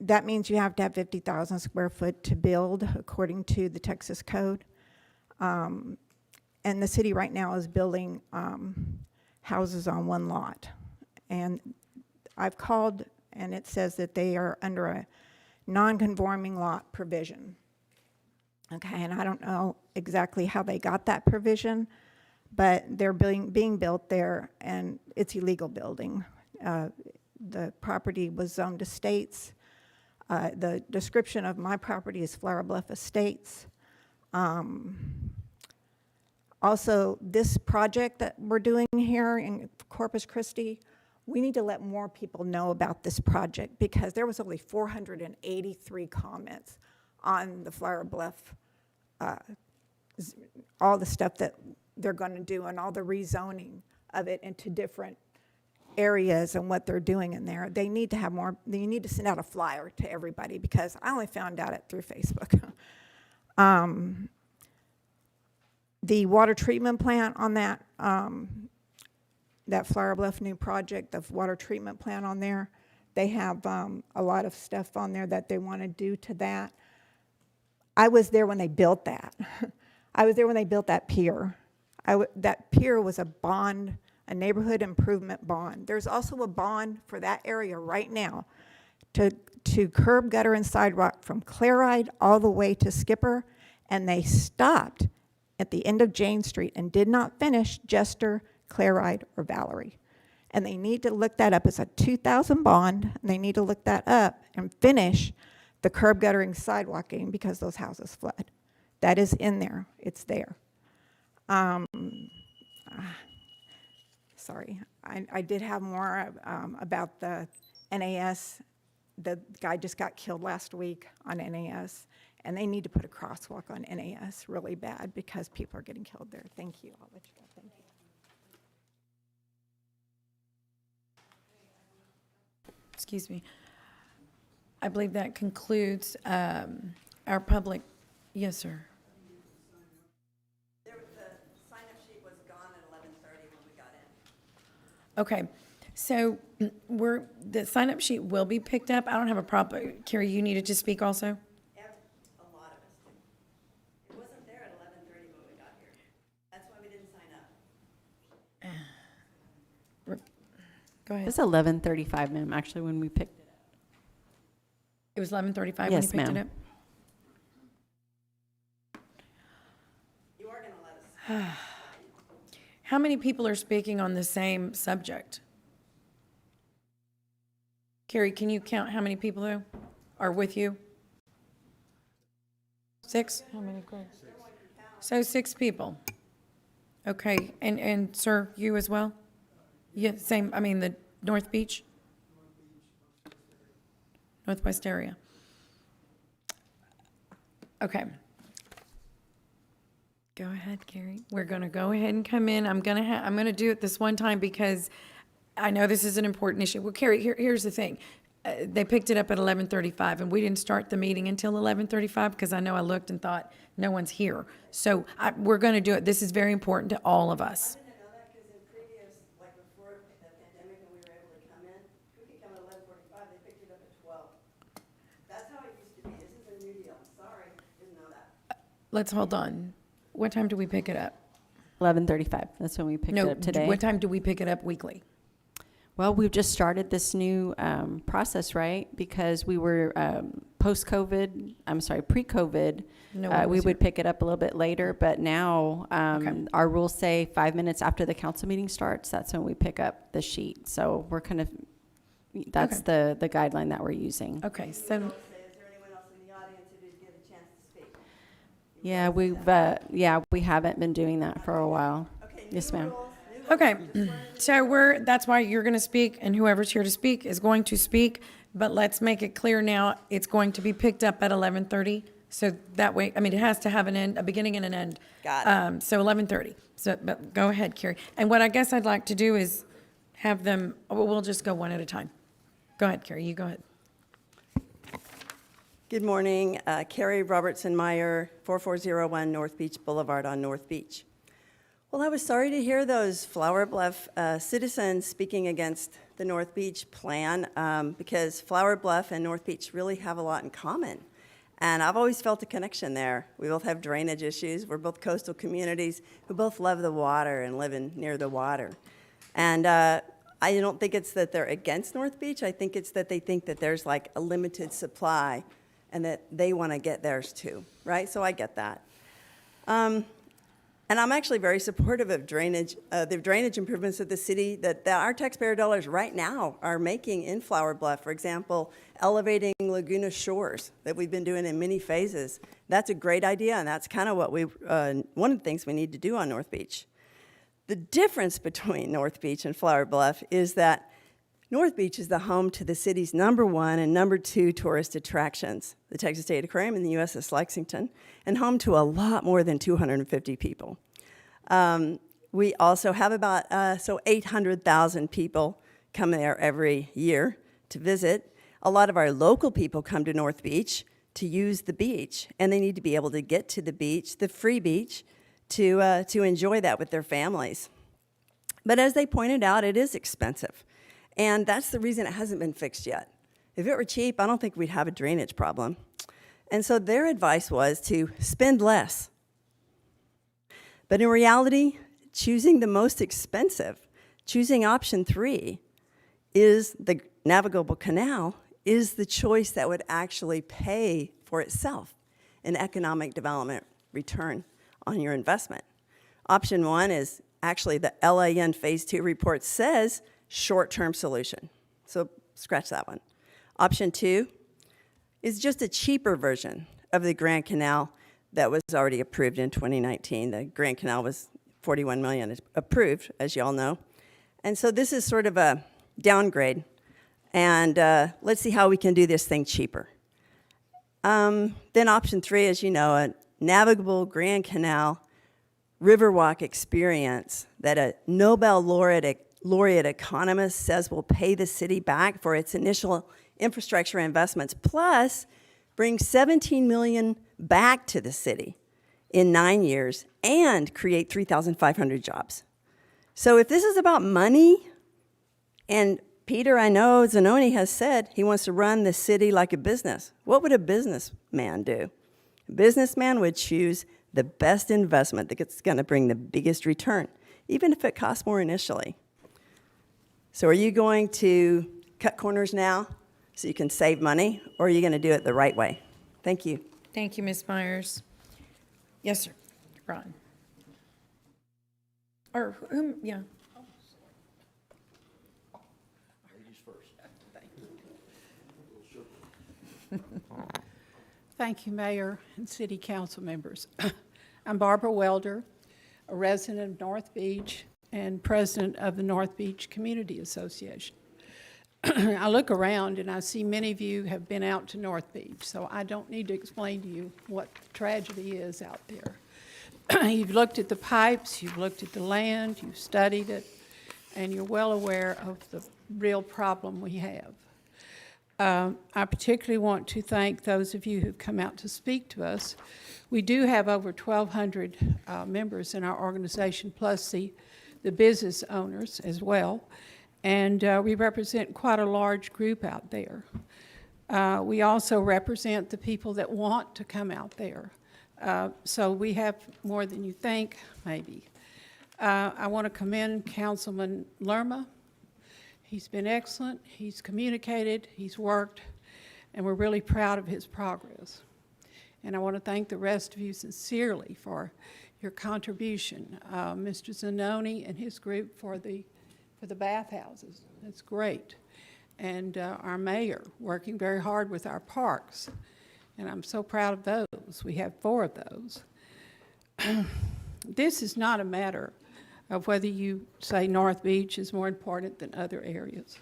that means you have to have 50,000 square foot to build according to the Texas code. And the city right now is building houses on one lot. And I've called and it says that they are under a non-conforming lot provision. Okay, and I don't know exactly how they got that provision, but they're being built there and it's illegal building. The property was zoned estates. The description of my property is Flower Bluff Estates. Also, this project that we're doing here in Corpus Christi, we need to let more people know about this project because there was only 483 comments on the Flower Bluff, all the stuff that they're going to do and all the rezoning of it into different areas and what they're doing in there. They need to have more, they need to send out a flyer to everybody because I only found out it through Facebook. The water treatment plant on that, that Flower Bluff new project, the water treatment plant on there, they have a lot of stuff on there that they want to do to that. I was there when they built that. I was there when they built that pier. That pier was a bond, a neighborhood improvement bond. There's also a bond for that area right now to curb, gutter, and sidewalk from Cleride all the way to Skipper, and they stopped at the end of Jane Street and did not finish Jester, Cleride, or Valerie. And they need to look that up. It's a 2,000 bond, and they need to look that up and finish the curb, guttering, sidewalking because those houses flood. That is in there. It's there. Sorry, I did have more about the NAS. The guy just got killed last week on NAS, and they need to put a crosswalk on NAS really bad because people are getting killed there. Thank you. I'll let you go. Thank you. Excuse me. I believe that concludes our public. Yes, sir. The sign-up sheet was gone at 11:30 when we got in. Okay, so the sign-up sheet will be picked up. I don't have a problem. Carrie, you needed to speak also? A lot of us do. It wasn't there at 11:30 when we got here. That's why we didn't sign up. Go ahead. It's 11:35, ma'am, actually, when we picked it up. It was 11:35 when Yes, you picked it ma'am. up? You are going to let us. How many people are speaking on the same subject? Carrie, can you count how many people are with you? 6? How many? So 6 people. Okay, and sir, you as well? Yeah, same, I mean, the North Beach? Northwest area. Okay. Go ahead, Carrie. We're going to go ahead and come in. I'm going to do it this one time because I know this is an important issue. Well, Carrie, here's the thing. They picked it up at 11:35, and we didn't start the meeting until 11:35 because I know I looked and thought no one's here. So we're going to do it. This is very important to all of us. Let's hold on. What time do we pick it up? 11:35. That's when we picked it up today. What time do we pick it up weekly? Well, we've just started this new process, right? Because we were pre-COVID. We would pick it up a little bit later, but now our rules say 5 minutes after the council meeting starts. That's when we pick up the sheet. So we're kind of, that's the guideline that we're using. Okay, so. Yeah, we haven't been doing that for a while. Okay, Yes, new ma'am. rules, new Okay, so that's why you're going to speak, and whoever's here to speak is going to speak, but let's make it clear now, it's going to be picked up at 11:30, so that way, I mean, it has to have an end, a beginning and an end. Got it. So 11:30, so, but go ahead, Carrie. And what I guess I'd like to do is have them, we'll just go one at a time. Go ahead, Carrie, you go ahead. Good morning, Carrie Robertson Meyer, 4401 North Beach Boulevard on North Beach. Well, I was sorry to hear those Flower Bluff citizens speaking against the North Beach plan because Flower Bluff and North Beach really have a lot in common. And I've always felt a connection there. We both have drainage issues. We're both coastal communities who both love the water and live near the water. And I don't think it's that they're against North Beach. I think it's that they think that there's like a limited supply and that they want to get theirs too, right? So I get that. And I'm actually very supportive of the drainage improvements that the city, that our taxpayer dollars right now are making in Flower Bluff. For example, elevating Laguna Shores that we've been doing in many phases. That's a great idea, and that's kind of what one of the things we need to do on North Beach. The difference between North Beach and Flower Bluff is that North Beach is the home to the city's #1 and #2 tourist attractions, the Texas State Aquarium and the USS Lexington, and home to a lot more than 250 people. We also have about 800,000 people come there every year to visit. A lot of our local people come to North Beach to use the beach, and they need to be able to get to the beach, the free beach, to enjoy that with their families. But as they pointed out, it is expensive. And that's the reason it hasn't been fixed yet. If it were cheap, I don't think we'd have a drainage problem. And so their advice was to spend less. But in reality, choosing the most expensive, choosing option 3, is the navigable canal, is the choice that would actually pay for itself an economic development return on your investment. Option 1 is actually the LAN Phase 2 report says short-term solution. So scratch that one. Option 2 is just a cheaper version of the Grand Canal that was already approved in 2019. The Grand Canal was $41 million approved, as you all know. And so this is sort of a downgrade. And let's see how we can do this thing cheaper. Then option 3, as you know, a navigable Grand Canal Riverwalk experience that a Nobel laureate economist says will pay the city back for its initial infrastructure investments, plus bring $17 million back to the city in 9 years and create 3,500 jobs. So if this is about money, and Peter, I know Zanoni has said he wants to run the city like a business, what would a businessman do? A businessman would choose the best investment that's going to bring the biggest return, even if it costs more initially. So are you going to cut corners now so you can save money, or are you going to do it the right way? Thank you. Thank you, Ms. Myers. Yes, sir. Ron. Or whom, yeah. Thank you, Mayor and City Council members. I'm Barbara Welder, a resident of North Beach and president of the North Beach Community Association. I look around and I see many of you have been out to North Beach, so I don't need to explain to you what the tragedy is out there. You've looked at the pipes, you've looked at the land, you've studied it, and you're well aware of the real problem we have. I particularly want to thank those of you who've come out to speak to us. We do have over 1,200 members in our organization, plus the business owners as well. And we represent quite a large group out there. We also represent the people that want to come out there. So we have more than you think, maybe. I want to commend Councilman Lerma. He's been excellent, he's communicated, he's worked, and we're really proud of his progress. And I want to thank the rest of you sincerely for your contribution. Mr. Zanoni and his group for the bathhouses, that's great. And our mayor working very hard with our parks, and I'm so proud of those. We have 4 of those. This is not a matter of whether you say North Beach is more important than other areas.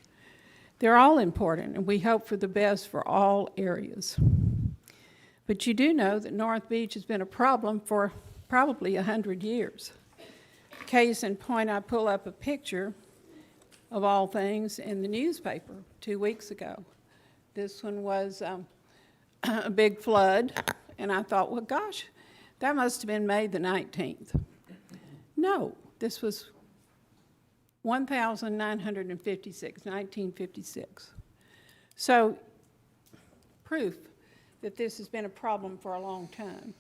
They're all important, and we hope for the best for all areas. But you do know that North Beach has been a problem for probably 100 years. Case in point, I pull up a picture of all things in the newspaper 2 weeks ago. This one was a big flood, and I thought, well, gosh, that must have been May the 19th. No, this was 1956. So, proof that this has been a problem for a long time.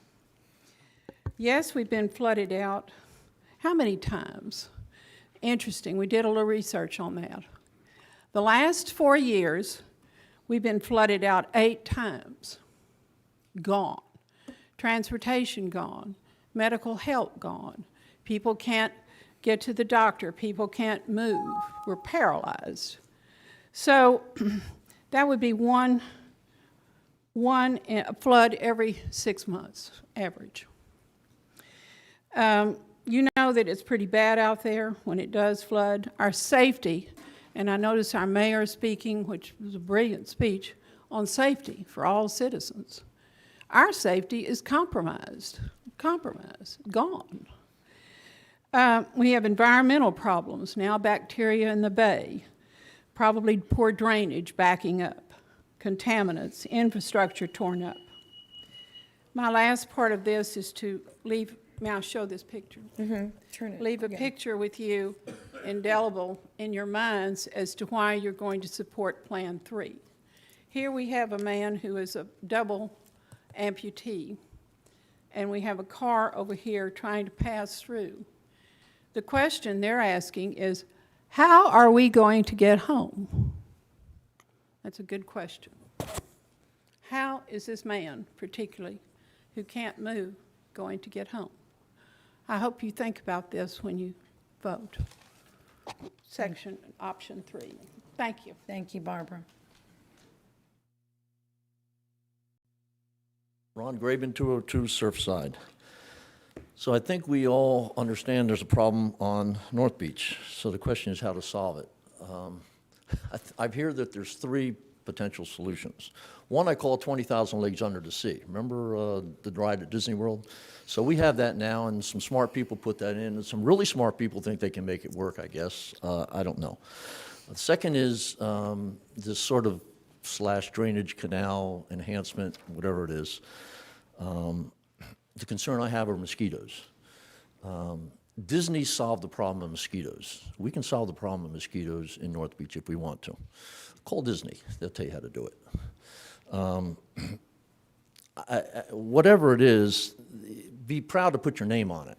Yes, we've been flooded out. How many times? Interesting, we did a little research on that. The last 4 years, we've been flooded out 8 times. Gone. Transportation gone. Medical help gone. People can't get to the doctor. People can't move. We're paralyzed. So that would be one flood every 6 months, average. You know that it's pretty bad out there when it does flood. Our safety, and I noticed our mayor speaking, which was a brilliant speech, on safety for all citizens. Our safety is compromised, gone. We have environmental problems, now bacteria in the bay, probably poor drainage backing up, contaminants, infrastructure torn up. My last part of this is to leave, may I show this picture? Turn it. Leave a picture with you, indelible in your minds as to why you're going to support Plan 3. Here we have a man who is a double amputee, and we have a car over here trying to pass through. The question they're asking is, how are we going to get home? That's a good question. How is this man, particularly, who can't move, going to get home? I hope you think about this when you vote. Option 3. Thank you. Thank you, Barbara. Ron Graben, 202 Surfside. So I think we all understand there's a problem on North Beach. So the question is how to solve it. I hear that there's 3 potential solutions. One I call 20,000 leagues under the sea. Remember the ride at Disney World? So we have that now, and some smart people put that in, and some really smart people think they can make it work, I guess. I don't know. The second is this sort of / drainage canal enhancement, whatever it is. The concern I have are mosquitoes. Disney solved the problem of mosquitoes. We can solve the problem of mosquitoes in North Beach if we want to. Call Disney. They'll tell you how to do it. Whatever it is, be proud to put your name on it.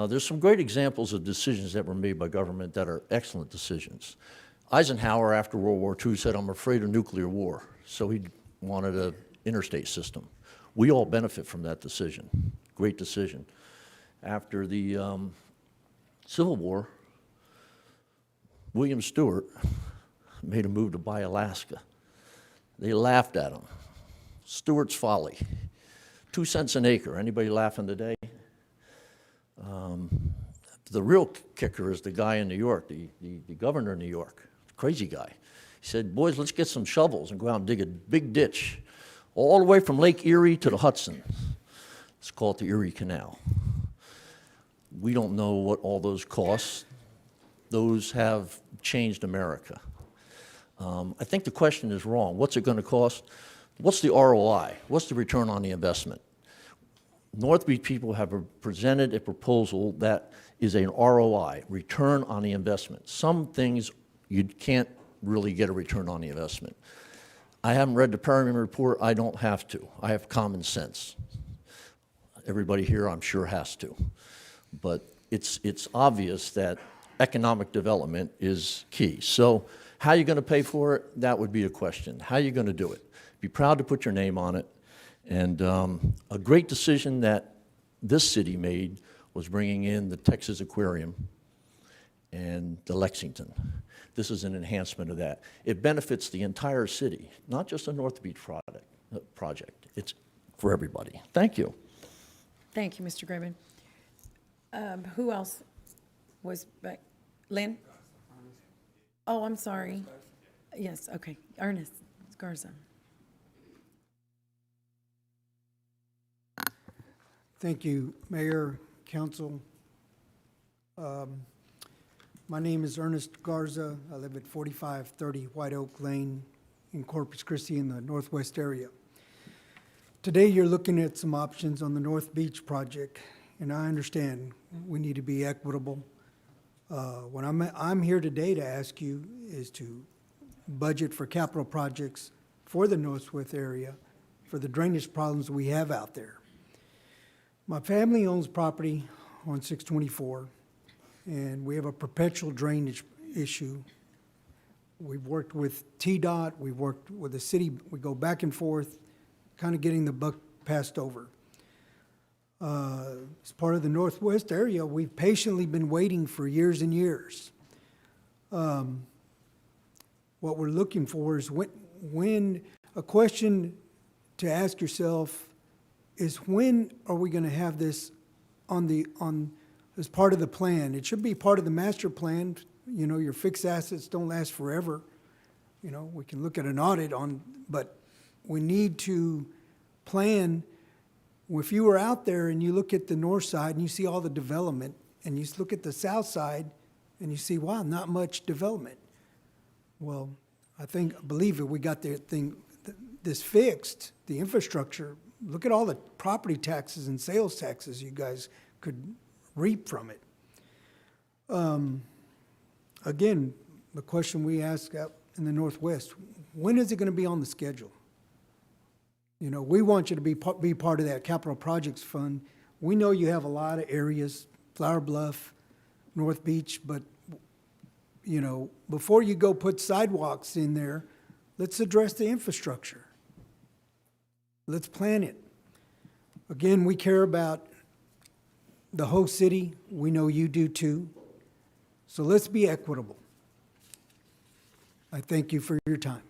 There's some great examples of decisions that were made by government that are excellent decisions. Eisenhower, after World War II, said, "I'm afraid of nuclear war," so he wanted an interstate system. We all benefit from that decision. Great decision. After the Civil War, William Stewart made a move to buy Alaska. They laughed at him. Stewart's folly. 2 cents an acre. Anybody laughing today? The real kicker is the guy in New York, the governor of New York, crazy guy. He said, "Boys, let's get some shovels and go out and dig a big ditch all the way from Lake Erie to the Hudson." Let's call it the Erie Canal. We don't know what all those cost. Those have changed America. I think the question is wrong. What's it going to cost? What's the ROI? What's the return on the investment? North Beach people have presented a proposal that is an ROI, return on the investment. Some things you can't really get a return on the investment. I haven't read the Perryman report. I don't have to. I have common sense. Everybody here, I'm sure, has to. But it's obvious that economic development is key. So how are you going to pay for it? That would be a question. How are you going to do it? Be proud to put your name on it. And a great decision that this city made was bringing in the Texas Aquarium and the Lexington. This is an enhancement of that. It benefits the entire city, not just the North Beach project. It's for everybody. Thank you. Thank you, Mr. Graben. Who else Was back. Lynn? Oh, I'm sorry. Yes, okay. Ernest Garza. Thank you, Mayor, Council. My name is Ernest Garza. I live at 4530 White Oak Lane in Corpus Christi in the northwest area. Today, you're looking at some options on the North Beach project, and I understand we need to be equitable. What I'm here today to ask you is to budget for capital projects for the northwest area for the drainage problems we have out there. My family owns property on 624, and we have a perpetual drainage issue. We've worked with TDOT, we've worked with the city, we go back and forth, kind of getting the buck passed over. As part of the northwest area, we've patiently been waiting for years and years. What we're looking for is when a question to ask yourself is, when are we going to have this as part of the plan? It should be part of the master plan. You know, your fixed assets don't last forever. You know, we can look at an audit but we need to plan. If you were out there and you look at the north side and you see all the development, and you look at the south side and you see, wow, not much development. Well, believe it, we got this fixed, the infrastructure. Look at all the property taxes and sales taxes you guys could reap from it. Again, the question we ask out in the Northwest, when is it going to be on the schedule? You know, we want you to be part of that capital projects fund. We know you have a lot of areas, Flower Bluff, North Beach, but, you know, before you go put sidewalks in there, let's address the infrastructure. Let's plan it. Again, we care about the whole city. We know you do too. So let's be equitable. I thank you for your time.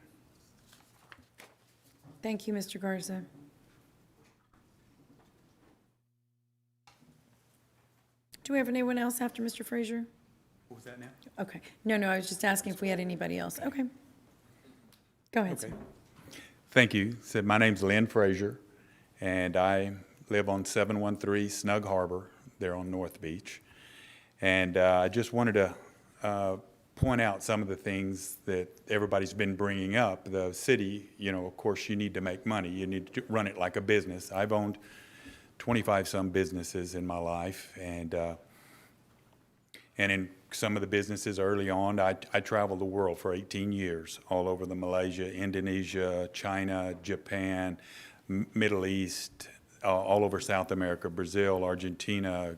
Thank you, Mr. Garza. Do we have anyone else after Mr. Frazier? What was that now? Okay. No, I was just asking if we had anybody else. Okay. Go ahead, sir. Thank you. So my name's Lynn Frazier, and I live on 713 Snug Harbor there on North Beach. And I just wanted to point out some of the things that everybody's been bringing up. The city, you know, of course, you need to make money. You need to run it like a business. I've owned 25-some businesses in my life, and in some of the businesses early on, I traveled the world for 18 years, all over the Malaysia, Indonesia, China, Japan, Middle East, all over South America, Brazil, Argentina,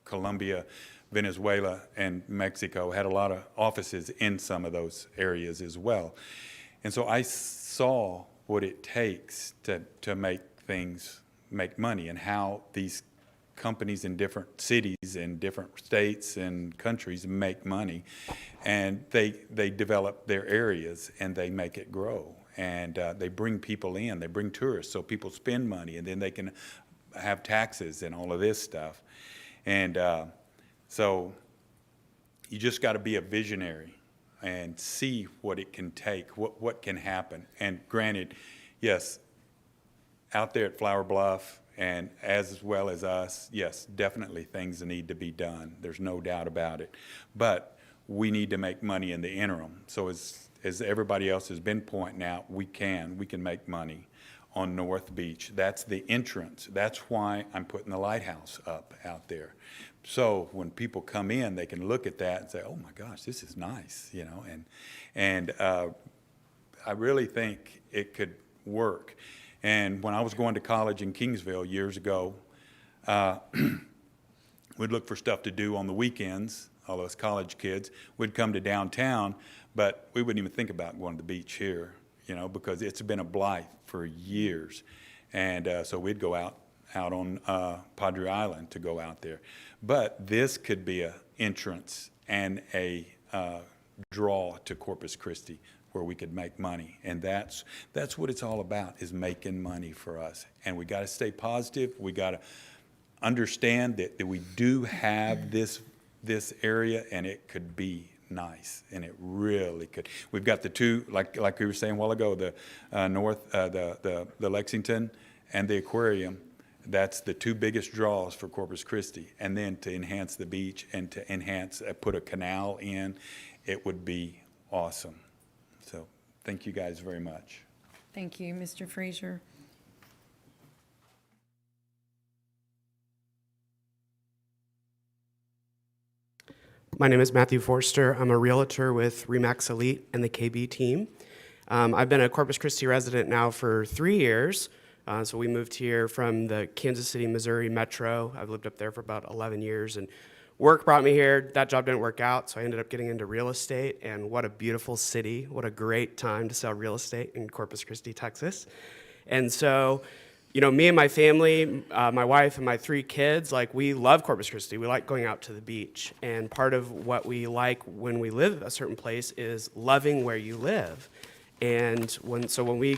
Colombia, Venezuela, and Mexico. Had a lot of offices in some of those areas as well. And so I saw what it takes to make money, and how these companies in different cities and different states and countries make money, and they develop their areas and they make it grow, and they bring people in, they bring tourists, so people spend money, and then they can have taxes and all of this stuff. And so you just got to be a visionary and see what it can take, what can happen. And granted, yes, out there at Flower Bluff, and as well as us, yes, definitely things need to be done. There's no doubt about it. But we need to make money in the interim. So as everybody else has been pointing out, we can make money on North Beach. That's the entrance. That's why I'm putting the lighthouse up out there. So when people come in, they can look at that and say, oh my gosh, this is nice, you know, and I really think it could work. And when I was going to college in Kingsville years ago, we'd look for stuff to do on the weekends, all us college kids. We'd come to downtown, but we wouldn't even think about going to the beach here, you know, because it's been a blight for years. And so we'd go out on Padre Island to go out there. But this could be an entrance and a draw to Corpus Christi, where we could make money. And that's what it's all about, is making money for us. And we got to stay positive. We got to understand that we do have this this area, and it could be nice, and it really could. We've got the two, like we were saying a while ago, the the Lexington and the aquarium. That's the two biggest draws for Corpus Christi. And then to enhance the beach and to enhance, put a canal in, it would be awesome. So thank you guys very much. Thank you, Mr. Frazier. My name is Matthew Forster. I'm a realtor with Remax Elite and the KB team. I've been a Corpus Christi resident now for 3 years. So we moved here from the Kansas City, Missouri metro. I've lived up there for about 11 years, and work brought me here. That job didn't work out, so I ended up getting into real estate, and what a beautiful city. What a great time to sell real estate in Corpus Christi, Texas. And so, you know, me and my family, my wife and my 3 kids, like, we love Corpus Christi. We like going out to the beach. And part of what we like when we live a certain place is loving where you live. And when we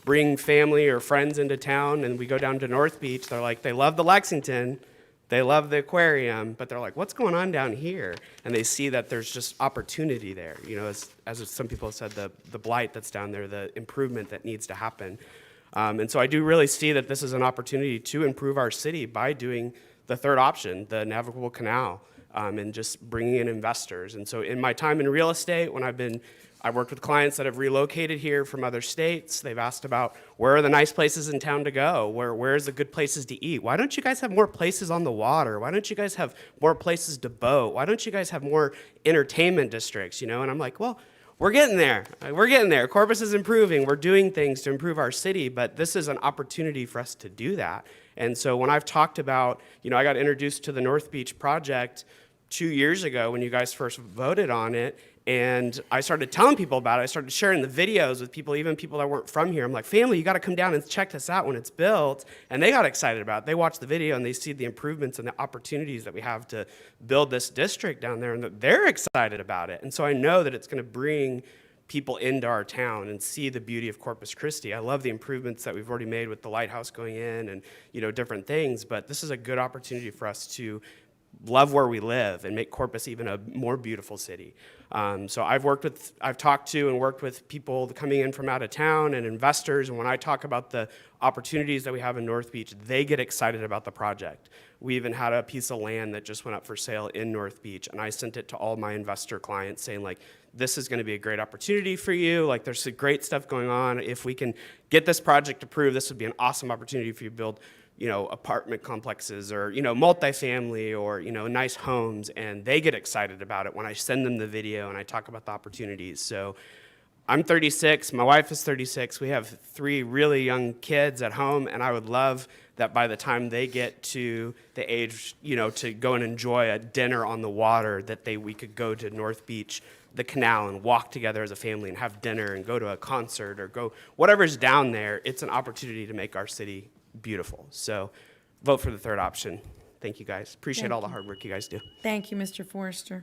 bring family or friends into town and we go down to North Beach, they're like, they love the Lexington, they love the aquarium, but they're like, what's going on down here? And they see that there's just opportunity there. You know, as some people have said, the blight that's down there, the improvement that needs to happen. And so I do really see that this is an opportunity to improve our city by doing the third option, the navigable canal, and just bringing in investors. And so in my time in real estate, when I've worked with clients that have relocated here from other states. They've asked about where are the nice places in town to go? Where's the good places to eat? Why don't you guys have more places on the water? Why don't you guys have more places to boat? Why don't you guys have more entertainment districts? You know, and I'm like, well, we're getting there. We're getting there. Corpus is improving. We're doing things to improve our city, but this is an opportunity for us to do that. And so when I've talked about, you know, I got introduced to the North Beach project 2 years ago when you guys first voted on it. And I started telling people about it. I started sharing the videos with people, even people that weren't from here. I'm like, family, you got to come down and check this out when it's built. And they got excited about it. They watched the video and they see the improvements and the opportunities that we have to build this district down there, and they're excited about it. And so I know that it's going to bring people into our town and see the beauty of Corpus Christi. I love the improvements that we've already made with the lighthouse going in and, you know, different things. But this is a good opportunity for us to love where we live and make Corpus even a more beautiful city. So I've talked to and worked with people coming in from out of town and investors, and when I talk about the opportunities that we have in North Beach, they get excited about the project. We even had a piece of land that just went up for sale in North Beach, and I sent it to all my investor clients saying, like, this is going to be a great opportunity for you. Like, there's some great stuff going on. If we can get this project approved, this would be an awesome opportunity for you to build, you know, apartment complexes or, you know, multifamily or, you know, nice homes. And they get excited about it when I send them the video and I talk about the opportunities. So I'm 36, my wife is 36. We have 3 really young kids at home, and I would love that by the time they get to the age, you know, to go and enjoy a dinner on the water, that we could go to North Beach, the canal, and walk together as a family and have dinner and go to a concert or go whatever's down there. It's an opportunity to make our city beautiful. So vote for the third option. Thank you guys. Appreciate all the hard work you guys do. Thank you, Mr. Forrester.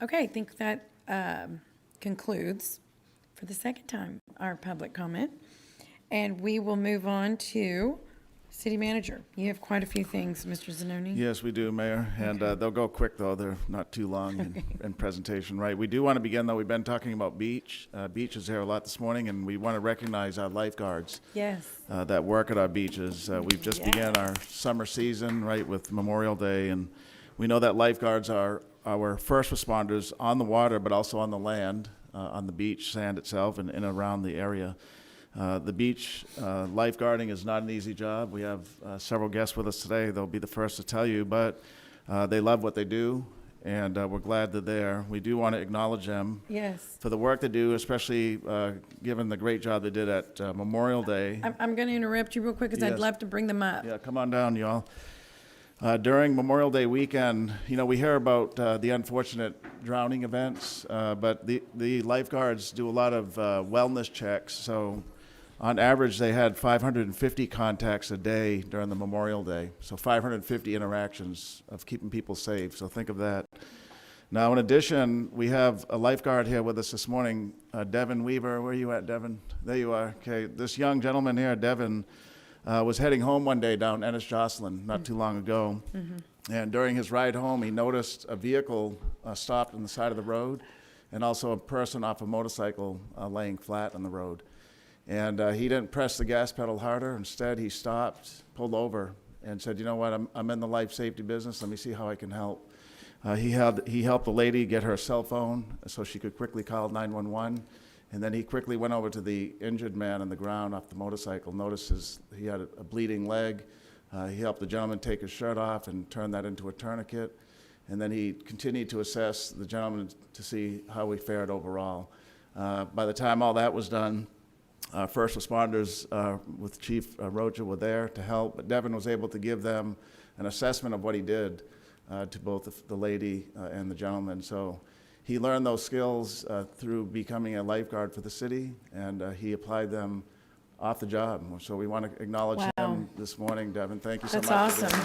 Okay, I think that concludes, for the second time, our public comment. And we will move on to City Manager. You have quite a few things, Mr. Zanoni. Yes, we do, Mayor. And they'll go quick, though. They're not too long in presentation, right? We do want to begin, though. We've been talking about beach. Beach is there a lot this morning, and we want to recognize our lifeguards. Yes. That work at our beaches. We've just began our summer season, right, with Memorial Day, and we know that lifeguards are our first responders on the water, but also on the land, on the beach, sand itself, and in and around the area. The beach lifeguarding is not an easy job. We have several guests with us today. They'll be the first to tell you, but they love what they do, and we're glad they're there. We do want to acknowledge them for the work they do, especially given the great job they did at Memorial Day. I'm going to interrupt you real quick because I'd love to bring them up. Yeah, come on down, y'all. During Memorial Day weekend, you know, we hear about the unfortunate drowning events, but the lifeguards do a lot of wellness checks. So on average, they had 550 contacts a day during the Memorial Day. So 550 interactions of keeping people safe. So think of that. Now, in addition, we have a lifeguard here with us this morning, Devin Weaver. Where are you at, Devin? There you are. Okay, this young gentleman here, Devin, was heading home one day down Ennis Jocelyn not too long ago. And during his ride home, he noticed a vehicle stopped on the side of the road, and also a person off a motorcycle laying flat on the road. And he didn't press the gas pedal harder. Instead, he stopped, pulled over, and said, "You know what, I'm in the life safety business. Let me see how I can help." He helped the lady get her cell phone so she could quickly call 911. And then he quickly went over to the injured man on the ground off the motorcycle, noticed he had a bleeding leg. He helped the gentleman take his shirt off and turn that into a tourniquet. And then he continued to assess the gentleman to see how he fared overall. By the time all that was done, first responders with Chief Rocha were there to help, but Devin was able to give them an assessment of what he did to both the lady and the gentleman. So he learned those skills through becoming a lifeguard for the city, and he applied them off the job. So we want to acknowledge him this morning, Devin. Thank you so much. That's awesome.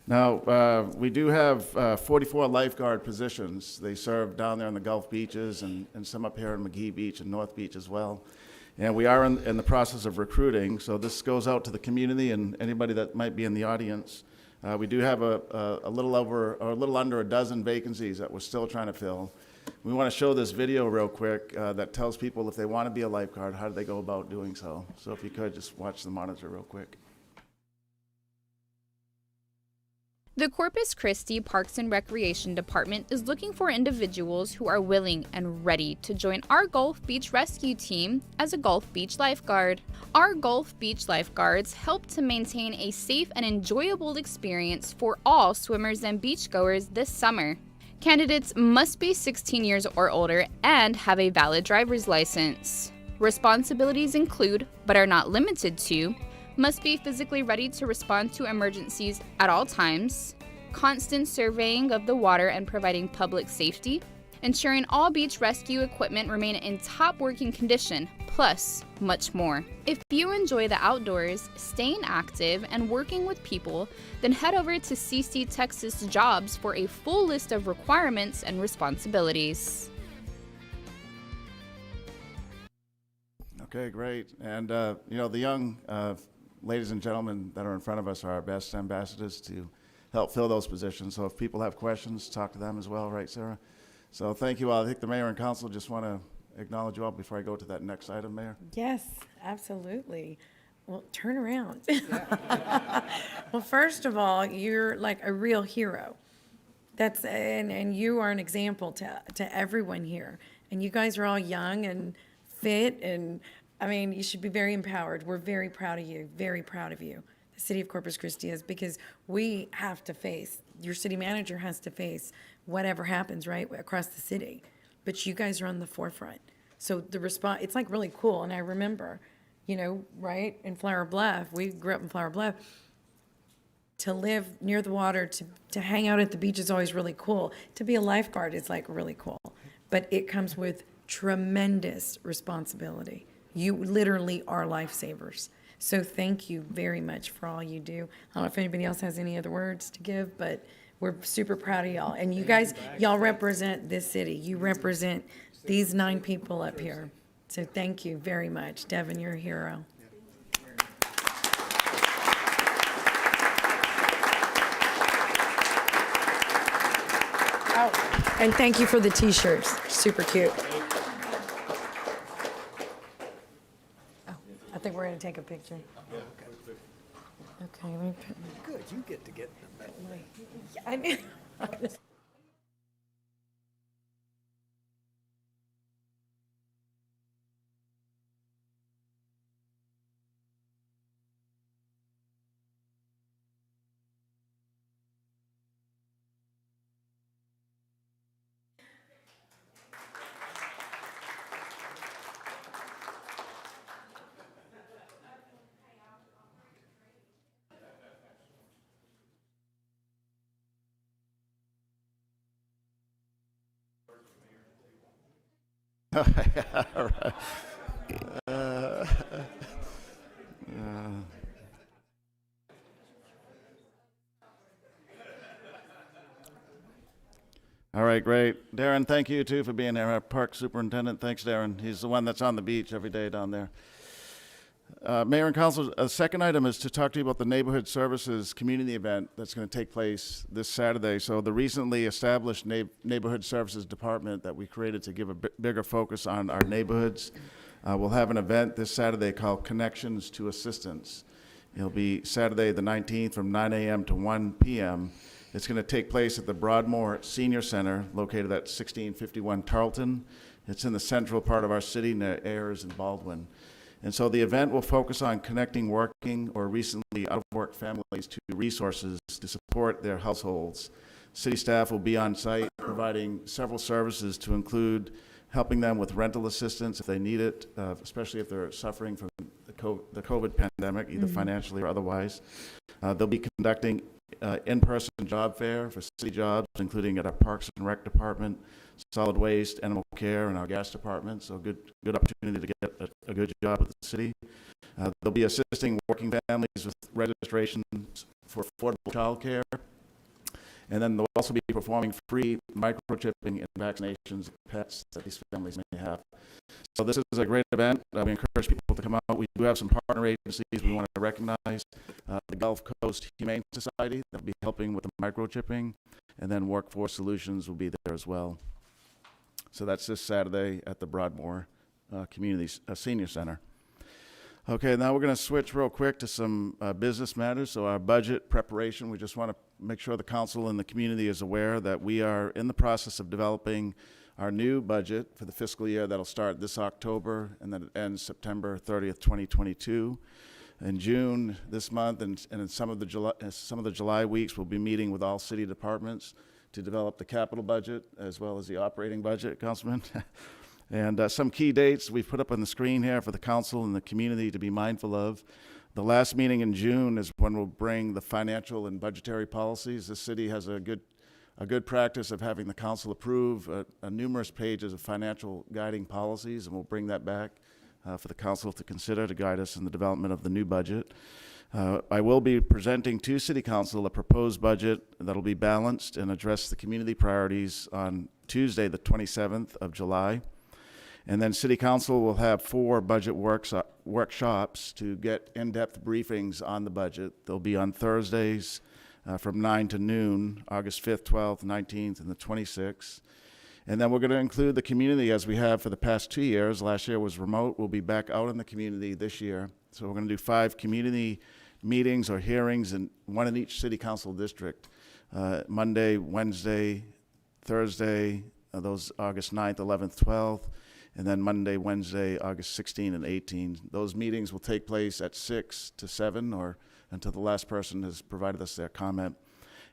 Now, we do have 44 lifeguard positions. They serve down there in the Gulf beaches and some up here in McGee Beach and North Beach as well. And we are in the process of recruiting, so this goes out to the community and anybody that might be in the audience. We do have a little under a dozen vacancies that we're still trying to fill. We want to show this video real quick that tells people if they want to be a lifeguard, how do they go about doing so. So if you could, just watch the monitor real quick. The Corpus Christi Parks and Recreation Department is looking for individuals who are willing and ready to join our Gulf Beach Rescue Team as a Gulf Beach lifeguard. Our Gulf Beach lifeguards help to maintain a safe and enjoyable experience for all swimmers and beachgoers this summer. Candidates must be 16 years or older and have a valid driver's license. Responsibilities include, but are not limited to, must be physically ready to respond to emergencies at all times, constant surveying of the water and providing public safety, ensuring all beach rescue equipment remain in top working condition, plus much more. If you enjoy the outdoors, staying active, and working with people, then head over to CC Texas Jobs for a full list of requirements and responsibilities. Okay, great. And, you know, the young ladies and gentlemen that are in front of us are our best ambassadors to help fill those positions. So if people have questions, talk to them as well, right, Sarah? So thank you all. I think the mayor and council just want to acknowledge you all before I go to that next item, Mayor. Yes, absolutely. Well, turn around. Well, first of all, you're like a real hero. And you are an example to everyone here. And you guys are all young and fit, and I mean, you should be very empowered. We're very proud of you, very proud of you. The city of Corpus Christi is, because we have to face, your city manager has to face whatever happens, right, across the city. But you guys are on the forefront. So the response, it's like really cool. And I remember, you know, right, in Flower Bluff, we grew up in Flower Bluff. To live near the water, to hang out at the beach is always really cool. To be a lifeguard is like really cool. But it comes with tremendous responsibility. You literally are lifesavers. So thank you very much for all you do. I don't know if anybody else has any other words to give, but we're super proud of y'all. And you guys, y'all represent this city. You represent these 9 people up here. So thank you very much. Devin, you're a hero. Oh, and thank you for the t-shirts. Super cute. I think we're going to take a picture. Okay, let me put. Good, you get to get them. I mean. All right. All right, great. Darren, thank you too for being here. Our park superintendent, thanks, Darren. He's the one that's on the beach every day down there. Mayor and Council, a second item is to talk to you about the Neighborhood Services Community Event that's going to take place this Saturday. So the recently established Neighborhood Services Department that we created to give a bigger focus on our neighborhoods will have an event this Saturday called Connections to Assistance. It'll be Saturday the 19th from 9 a.m. to 1 p.m. It's going to take place at the Broadmoor Senior Center located at 1651 Tarleton. It's in the central part of our city near Ayers and Baldwin. And so the event will focus on connecting working or recently out-of-work families to resources to support their households. City staff will be on site providing several services to include helping them with rental assistance if they need it, especially if they're suffering from the COVID pandemic, either financially or otherwise. They'll be conducting in-person job fair for city jobs, including at our Parks and Rec Department, Solid Waste, Animal Care, and our Gas Department, so good opportunity to get a good job with the city. They'll be assisting working families with registrations for affordable child care, and then they'll also be performing free microchipping and vaccinations of pets that these families may have. So this is a great event. We encourage people to come out. We do have some partner agencies we want to recognize. The Gulf Coast Humane Society that will be helping with the microchipping, and then Workforce Solutions will be there as well. So that's this Saturday at the Broadmoor Community Senior Center. Okay, now we're going to switch real quick to some business matters. So our budget preparation, we just want to make sure the council and the community is aware that we are in the process of developing our new budget for the fiscal year that'll start this October and then it ends September 30th, 2022. In June this month and in some of the July weeks, we'll be meeting with all city departments to develop the capital budget as well as the operating budget, Councilman. And some key dates we've put up on the screen here for the council and the community to be mindful of. The last meeting in June is when we'll bring the financial and budgetary policies. The city has a good practice of having the council approve numerous pages of financial guiding policies, and we'll bring that back for the council to consider to guide us in the development of the new budget. I will be presenting to City Council a proposed budget that'll be balanced and address the community priorities on Tuesday, the 27th of July. And then City Council will have 4 budget workshops to get in-depth briefings on the budget. They'll be on Thursdays from 9 to noon, August 5th, 12th, 19th, and the 26th. And then we're going to include the community as we have for the past 2 years. Last year was remote. We'll be back out in the community this year. So we're going to do 5 community meetings or hearings, and 1 in each City Council district. Monday, Wednesday, Thursday, those August 9th, 11th, 12th, and then Monday, Wednesday, August 16 and 18. Those meetings will take place at 6 to 7 or until the last person has provided us their comment.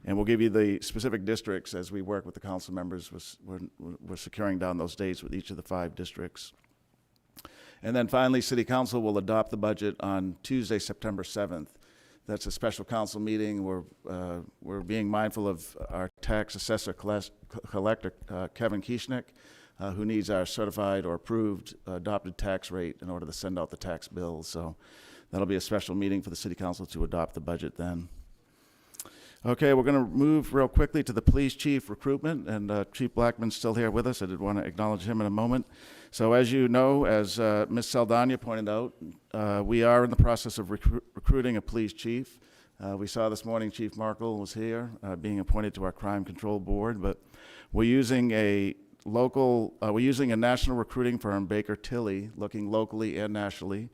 And we'll give you the specific districts as we work with the council members. We're securing down those dates with each of the 5 districts. And then finally, City Council will adopt the budget on Tuesday, September 7th. That's a special council meeting. We're being mindful of our tax assessor collector, Kevin Kieschnick, who needs our certified or approved adopted tax rate in order to send out the tax bills. So that'll be a special meeting for the City Council to adopt the budget then. Okay, we're going to move real quickly to the police chief recruitment, and Chief Blackman's still here with us. I did want to acknowledge him in a moment. So as you know, as Ms. Saldana pointed out, we are in the process of recruiting a police chief. We saw this morning Chief Markle was here, being appointed to our crime control board, but we're using a national recruiting firm, Baker Tilly, looking locally and nationally.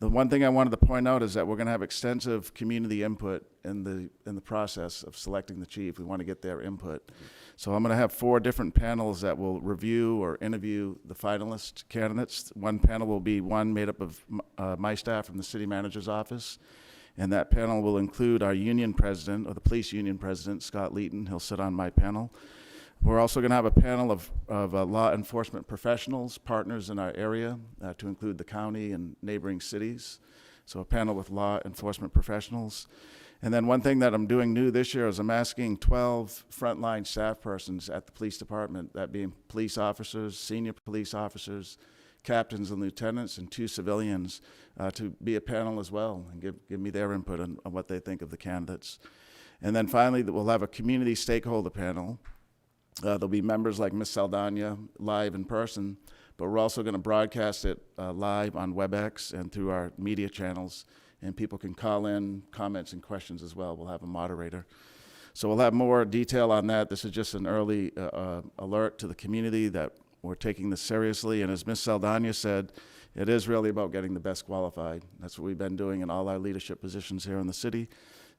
The one thing I wanted to point out is that we're going to have extensive community input in the process of selecting the chief. We want to get their input. So I'm going to have 4 different panels that will review or interview the finalist candidates. One panel will be made up of my staff from the city manager's office, and that panel will include our union president, or the police union president, Scott Leeton. He'll sit on my panel. We're also going to have a panel of law enforcement professionals, partners in our area, to include the county and neighboring cities. So a panel with law enforcement professionals. And then one thing that I'm doing new this year is I'm asking 12 frontline staff persons at the police department, that being police officers, senior police officers, captains and lieutenants, and 2 civilians, to be a panel as well and give me their input on what they think of the candidates. And then finally, we'll have a community stakeholder panel. There'll be members like Ms. Saldana live in person, but we're also going to broadcast it live on WebEx and through our media channels, and people can call in comments and questions as well. We'll have a moderator. So we'll have more detail on that. This is just an early alert to the community that we're taking this seriously. And as Ms. Saldana said, it is really about getting the best qualified. That's what we've been doing in all our leadership positions here in the city.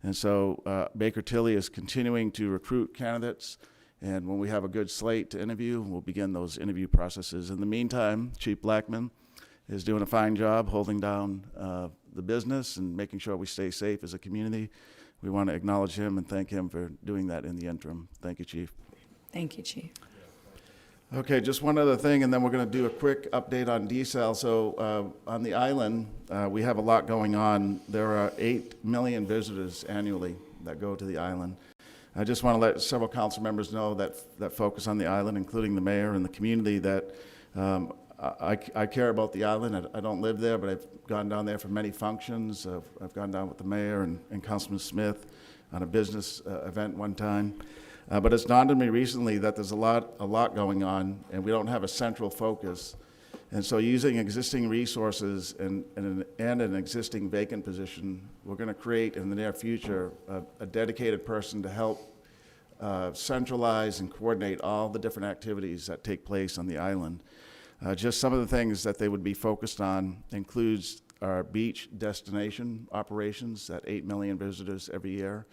And so Baker Tilly is continuing to recruit candidates. And when we have a good slate to interview, we'll begin those interview processes. In the meantime, Chief Blackman is doing a fine job holding down the business and making sure we stay safe as a community. We want to acknowledge him and thank him for doing that in the interim. Thank you, Chief. Thank you, Chief. Okay, just one other thing, and then we're going to do a quick update on desal. So on the island, we have a lot going on. There are 8 million visitors annually that go to the island. I just want to let several council members know that focus on the island, including the mayor and the community, that I care about the island. I don't live there, but I've gone down there for many functions. I've gone down with the mayor and Councilman Smith on a business event one time. But it's dawned on me recently that there's a lot going on, and we don't have a central focus. And so using existing resources and an existing vacant position, we're going to create in the near future a dedicated person to help centralize and coordinate all the different activities that take place on the island. Just some of the things that they would be focused on includes our beach destination operations, that 8 million visitors every year.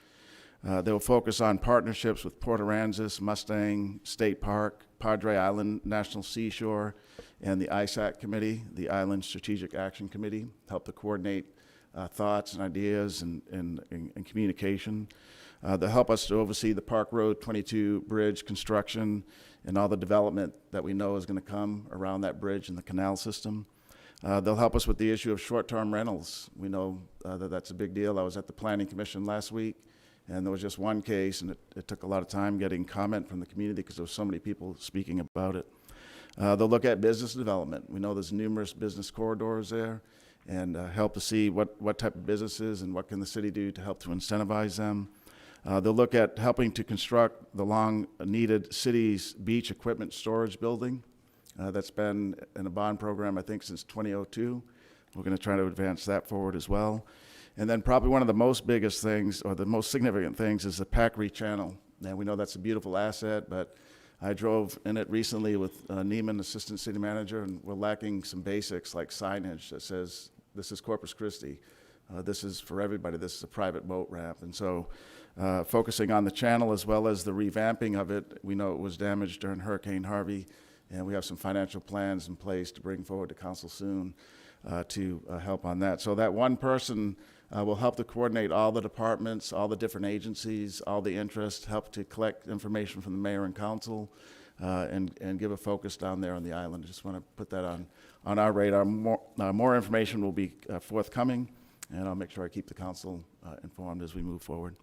They'll focus on partnerships with Port Aransas, Mustang State Park, Padre Island National Seashore, and the ISAC Committee, the Island Strategic Action Committee, help to coordinate thoughts and ideas and communication. They'll help us to oversee the Park Road 22 bridge construction and all the development that we know is going to come around that bridge and the canal system. They'll help us with the issue of short-term rentals. We know that that's a big deal. I was at the Planning Commission last week, and there was just one case, and it took a lot of time getting comment from the community because there were so many people speaking about it. They'll look at business development. We know there's numerous business corridors there, and help to see what type of businesses and what can the city do to help to incentivize them. They'll look at helping to construct the long-needed city's beach equipment storage building that's been in a bond program, I think, since 2002. We're going to try to advance that forward as well. And then probably one of the most biggest things, or the most significant things, is the Packery Channel. Now, we know that's a beautiful asset, but I drove in it recently with Neiman, Assistant City Manager, and we're lacking some basics like signage that says, this is Corpus Christi. This is for everybody. This is a private boat ramp. And so focusing on the channel as well as the revamping of it, we know it was damaged during Hurricane Harvey, and we have some financial plans in place to bring forward to council soon to help on that. So that one person will help to coordinate all the departments, all the different agencies, all the interests, help to collect information from the mayor and council, and give a focus down there on the island. I just want to put that on our radar. More information will be forthcoming, and I'll make sure I keep the council informed as we move forward.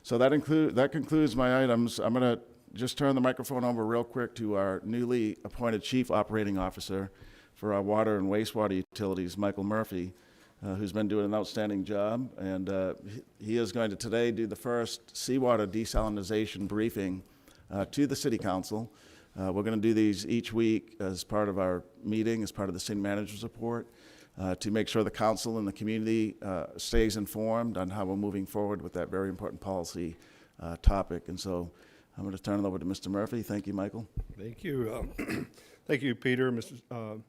So that concludes my items. I'm going to just turn the microphone over real quick to our newly appointed Chief Operating Officer for our water and wastewater utilities, Michael Murphy, who's been doing an outstanding job. And he is going to today do the first seawater desalination briefing to the City Council. We're going to do these each week as part of our meeting, as part of the City Manager's report, to make sure the council and the community stays informed on how we're moving forward with that very important policy topic. And so I'm going to turn it over to Mr. Murphy. Thank you, Michael. Thank you. Thank you, Peter. Mr.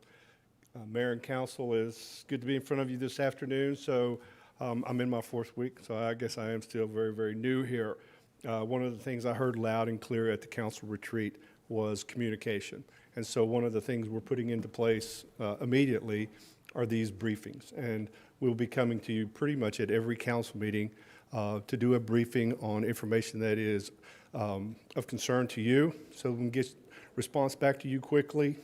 Mayor and Council, it's good to be in front of you this afternoon. So I'm in my 4th week, so I guess I am still very, very new here. One of the things I heard loud and clear at the council retreat was communication. And so one of the things we're putting into place immediately are these briefings. And we'll be coming to you pretty much at every council meeting to do a briefing on information that is of concern to you, so we can get response back to you quickly,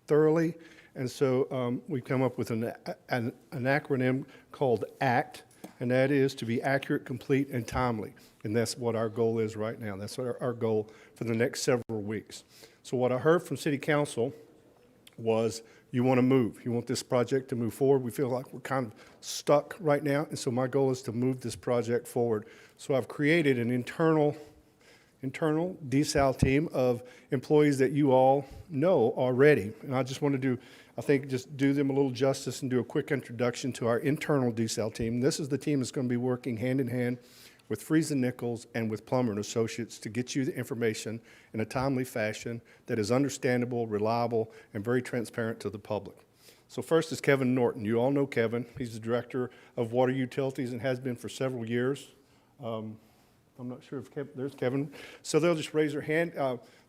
thoroughly. And so we've come up with an acronym called ACT, and that is to be accurate, complete, and timely. And that's what our goal is right now. That's our goal for the next several weeks. So what I heard from City Council was, you want to move. You want this project to move forward. We feel like we're kind of stuck right now, and so my goal is to move this project forward. So I've created an internal internal desal team of employees that you all know already. And I just want to do, I think, just do them a little justice and do a quick introduction to our internal desal team. This is the team that's going to be working hand in hand with Freeze and Nichols and with Plummer and Associates to get you the information in a timely fashion that is understandable, reliable, and very transparent to the public. So first is Kevin Norton. You all know Kevin. He's the Director of Water Utilities and has been for several years. I'm not sure if there's Kevin. So they'll just raise their hand.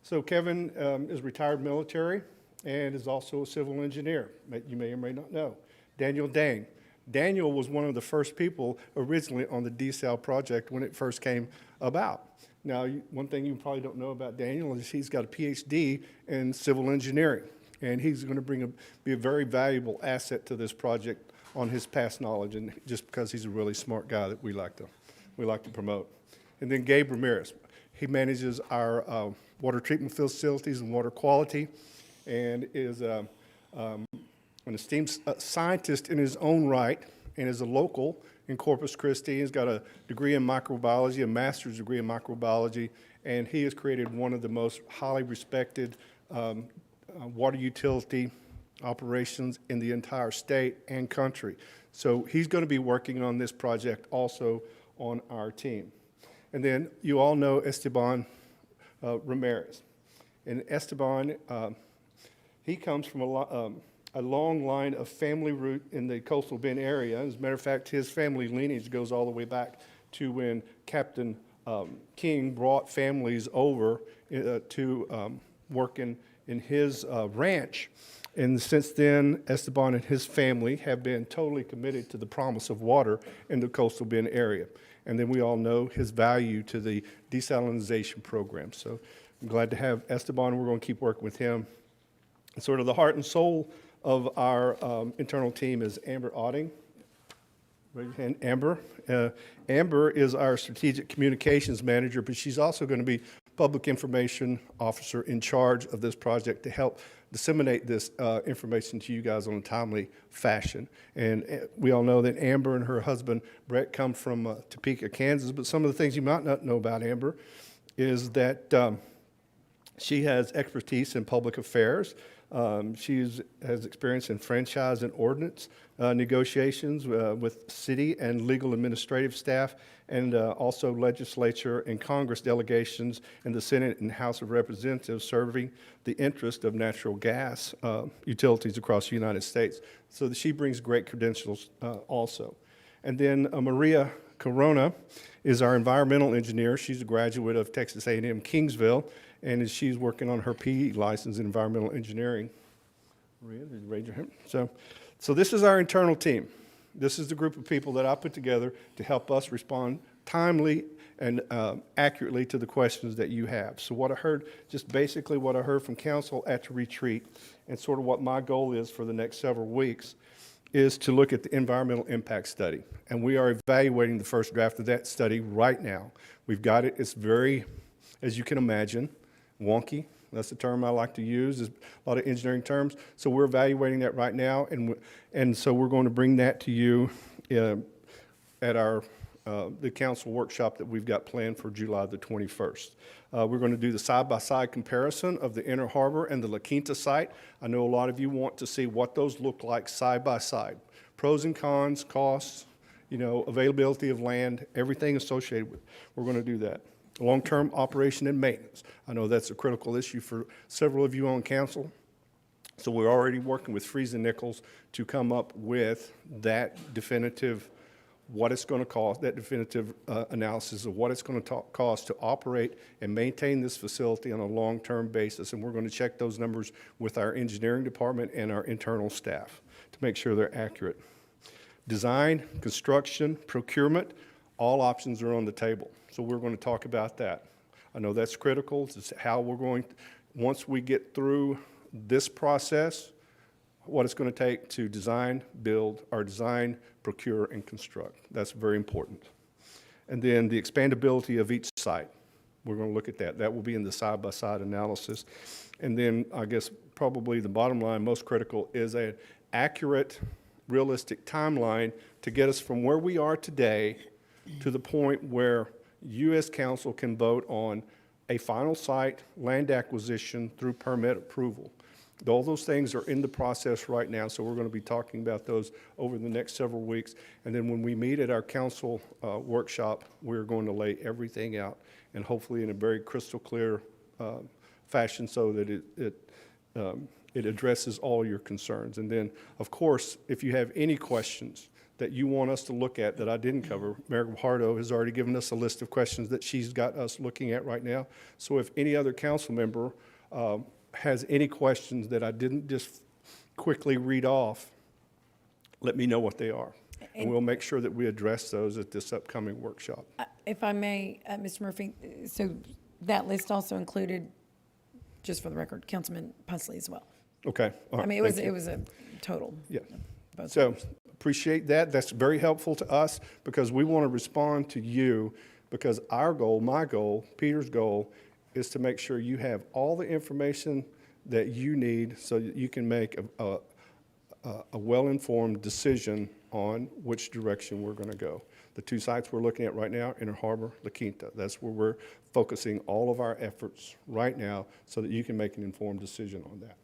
So Kevin is retired military and is also a civil engineer. You may or may not know. Daniel Dang. Daniel was one of the first people originally on the desal project when it first came about. Now, one thing you probably don't know about Daniel is he's got a PhD in civil engineering, and he's going to be a very valuable asset to this project on his past knowledge, and just because he's a really smart guy that we like to promote. And then Gabe Ramirez. He manages our water treatment facilities and water quality, and is an esteemed scientist in his own right, and is a local in Corpus Christi. He's got a degree in microbiology, a master's degree in microbiology, and he has created one of the most highly respected water utility operations in the entire state and country. So he's going to be working on this project also on our team. And then you all know Esteban Ramirez. And Esteban, he comes from a long line of family root in the coastal Bend area. As a matter of fact, his family lineage goes all the way back to when Captain King brought families over to work in his ranch. And since then, Esteban and his family have been totally committed to the promise of water in the coastal Bend area. And then we all know his value to the desalination program. So I'm glad to have Esteban. We're going to keep working with him. And sort of the heart and soul of our internal team is Amber Otting. Raise your hand, Amber. Amber is our strategic communications manager, but she's also going to be public information officer in charge of this project to help disseminate this information to you guys on a timely fashion. And we all know that Amber and her husband, Brett, come from Topeka, Kansas, but some of the things you might not know about Amber is that she has expertise in public affairs. She has experience in franchise and ordinance negotiations with city and legal administrative staff, and also legislature and Congress delegations in the Senate and House of Representatives serving the interest of natural gas utilities across the United States. So she brings great credentials also. And then Maria Corona is our environmental engineer. She's a graduate of Texas A&M Kingsville, and she's working on her PE license in environmental engineering. Maria, did you raise your hand? So this is our internal team. This is the group of people that I put together to help us respond timely and accurately to the questions that you have. So what I heard, just basically what I heard from council at the retreat, and sort of what my goal is for the next several weeks, is to look at the environmental impact study. And we are evaluating the first draft of that study right now. We've got it. It's very, as you can imagine, wonky. That's the term I like to use. There's a lot of engineering terms. So we're evaluating that right now, and so we're going to bring that to you at our the council workshop that we've got planned for July the 21st. We're going to do the side-by-side comparison of the Inner Harbor and the La Quinta site. I know a lot of you want to see what those look like side-by-side. Pros and cons, costs, availability of land, everything associated with it. We're going to do that. Long-term operation and maintenance. I know that's a critical issue for several of you on council. So we're already working with Freeze and Nichols to come up with that definitive, what it's going to cost, that definitive analysis of what it's going to cost to operate and maintain this facility on a long-term basis. And we're going to check those numbers with our engineering department and our internal staff to make sure they're accurate. Design, construction, procurement, all options are on the table. So we're going to talk about that. I know that's critical. It's how we're going, once we get through this process, what it's going to take to design, build, or design, procure, and construct. That's very important. And then the expandability of each site. We're going to look at that. That will be in the side-by-side analysis. And then I guess probably the bottom line, most critical, is an accurate, realistic timeline to get us from where we are today to the point where you as council can vote on the a final site, land acquisition through permit approval. All those things are in the process right now, so we're going to be talking about those over the next several weeks. And then when we meet at our council workshop, we're going to lay everything out, and hopefully in a very crystal clear fashion so that it addresses all your concerns. And then, of course, if you have any questions that you want us to look at that I didn't cover, Mayor Guajardo has already given us a list of questions that she's got us looking at right now. So if any other council member has any questions that I didn't just quickly read off, let me know what they are. And we'll make sure that we address those at this upcoming workshop. If I may, Mr. Murphy, so that list also included, just for the record, Councilman Pusley as well. Okay. All right. I mean, it was a total. Yeah. Both So sides. appreciate that. That's very helpful to us because we want to respond to you, because our goal, my goal, Peter's goal, is to make sure you have all the information that you need so that you can make a well-informed decision on which direction we're going to go. The two sites we're looking at right now, Inner Harbor, La Quinta, that's where we're focusing all of our efforts right now so that you can make an informed decision on that.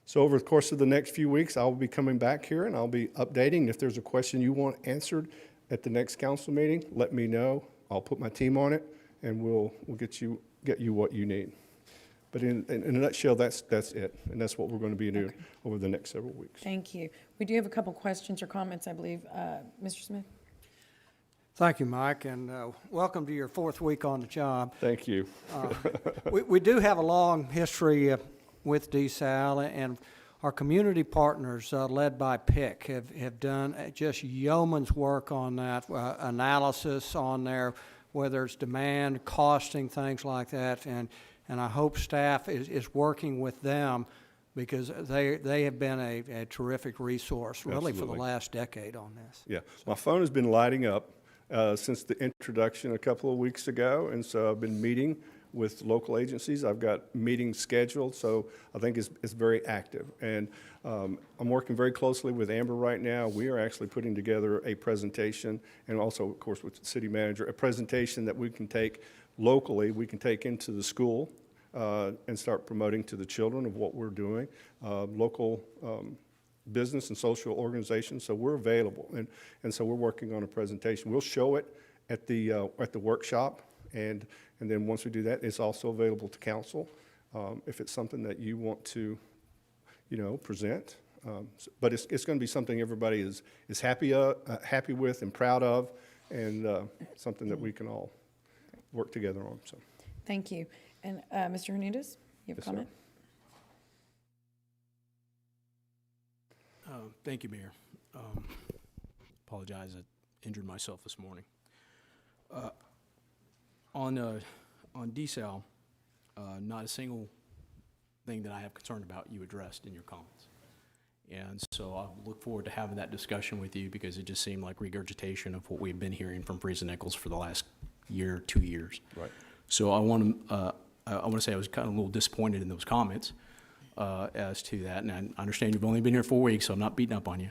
So over the course of the next few weeks, I'll be coming back here and I'll be updating. If there's a question you want answered at the next council meeting, let me know. I'll put my team on it and we'll get you what you need. But in a nutshell, that's it. And that's what we're going to be doing over the next several weeks. Thank you. We do have a couple questions or comments, I believe. Mr. Smith? Thank you, Mike, and welcome to your 4th week on the job. Thank you. We do have a long history with Desal, and our community partners, led by PIC, have done just yeoman's work on that, analysis on there, whether it's demand, costing, things like that, and I hope staff is working with them because they have been a terrific resource, really, for the last decade on this. Yeah, my phone has been lighting up since the introduction a couple of weeks ago, and so I've been meeting with local agencies. I've got meetings scheduled, so I think it's very active. And I'm working very closely with Amber right now. We are actually putting together a presentation, and also, of course, with the city manager, a presentation that we can take locally, we can take into the school and start promoting to the children of what we're doing. Local business and social organizations, so we're available. And so we're working on a presentation. We'll show it at the workshop, and then once we do that, it's also available to council if it's something that you want to, present. But it's going to be something everybody is happy with and proud of, and something that we can all work together on. So, Thank you. And Mr. Hernandez, you have a comment? Thank you, Mayor. Apologize, I injured myself this morning. On Desal, not a single thing that I have concern about you addressed in your comments. And so I look forward to having that discussion with you because it just seemed like regurgitation of what we've been hearing from Freeze and Nichols for the last year, 2 years. Right. So I want to say I was kind of a little disappointed in those comments as to that. And I understand you've only been here 4 weeks, so I'm not beating up on you.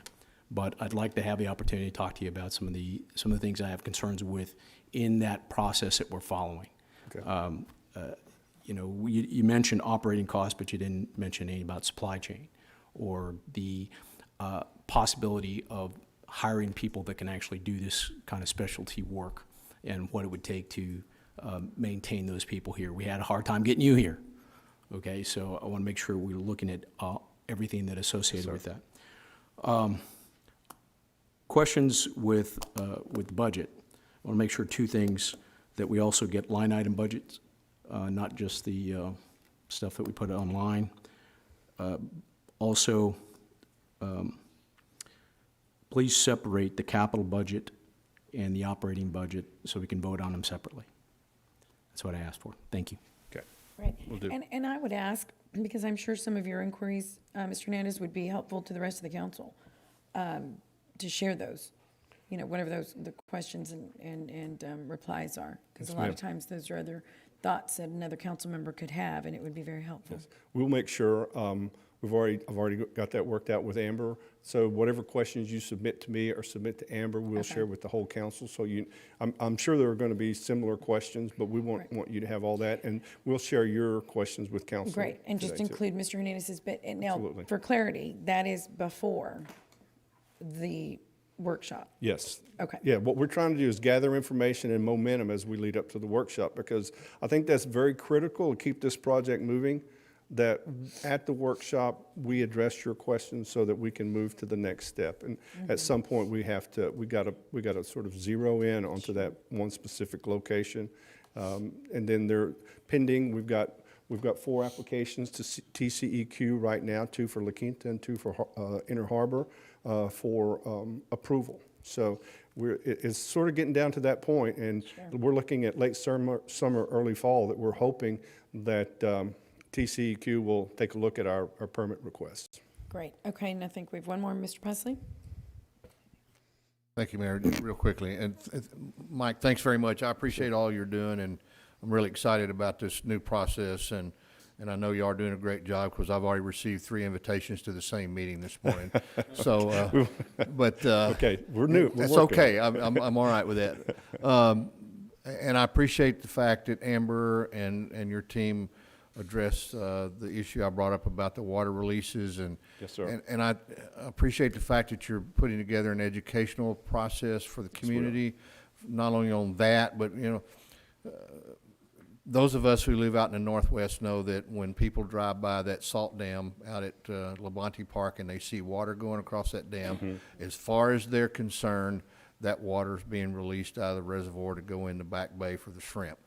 But I'd like to have the opportunity to talk to you about some of the things I have concerns with in that process that we're following. Okay. You mentioned operating costs, but you didn't mention anything about supply chain or the possibility of hiring people that can actually do this kind of specialty work and what it would take to maintain those people here. We had a hard time getting you here. Okay, so I want to make sure we're looking at everything that is associated with that. Questions with the budget. I want to make sure 2 things, that we also get line item budgets, not just the stuff that we put online. Also, please separate the capital budget and the operating budget so we can vote on them separately. That's what I asked for. Thank you. Okay. Right. Will do. And I would ask, because I'm sure some of your inquiries, Mr. Hernandez, would be helpful to the rest of the council, to share those, whatever the questions and replies are. Because Yes, a lot of ma'am. times those are other thoughts that another council member could have, and it would be very helpful. Yes. We'll make sure I've already got that worked out with Amber. So whatever questions you submit to me or submit to Amber, we'll share with the whole council. So I'm sure there are going to be similar questions, but we want you to have all that, and we'll share your questions with council. Great, and just today, too. include Mr. Hernandez's, but now, Absolutely. for clarity, that is before the workshop. Yes. Okay. Yeah, what we're trying to do is gather information and momentum as we lead up to the workshop, because I think that's very critical to keep this project moving, that at the workshop, we address your questions so that we can move to the next step. And at some point, we gotta sort of zero in onto that one specific location. And then they're pending, we've got 4 applications to TCEQ right now, 2 for La Quinta and 2 for Inner Harbor for approval. So it's sort of getting down to that point, and we're looking at late summer, early fall, that we're hoping that TCEQ will take a look at our permit requests. Great. Okay, and I think we have one more, Mr. Presley. Thank you, Mayor. Real quickly, and Mike, thanks very much. I appreciate all you're doing, and I'm really excited about this new process, and I know you are doing a great job, because I've already received 3 invitations to the same meeting this morning. So, but okay, we're new. That's okay. I'm all right with that. And I appreciate the fact that Amber and your team addressed the issue I brought up about the water releases, and yes, sir. And I appreciate the fact that you're putting together an educational process for the community, not only on that, but those of us who live out in the Northwest know that when people drive by that salt dam out at Labonte Park and they see water going across that dam, as far as they're concerned, that water is being released out of the reservoir to go in the back bay for the shrimp.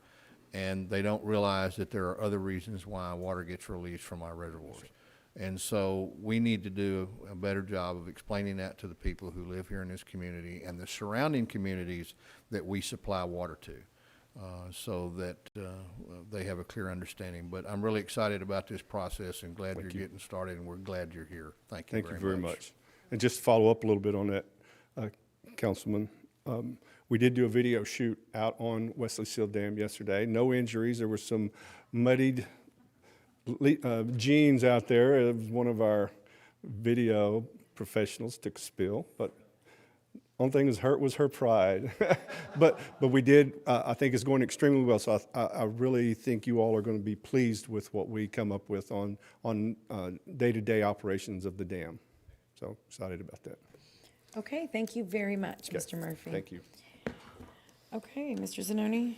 And they don't realize that there are other reasons why water gets released from our reservoirs. And so we need to do a better job of explaining that to the people who live here in this community and the surrounding communities that we supply water to, so that they have a clear understanding. But I'm really excited about this process and glad you're getting started, and we're glad you're here. Thank you very much. And just to follow up a little bit on that, Councilman, we did do a video shoot out on Wesley Seal Dam yesterday. No injuries. There were some muddied jeans out there. One of our video professionals took a spill, but only thing that was hurt was her pride. but we did, I think it's going extremely well. So I really think you all are going to be pleased with what we come up with on day-to-day operations of the dam. So excited about that. Okay, thank you very much, Mr. Murphy. Thank you. Okay, Mr. Zanoni,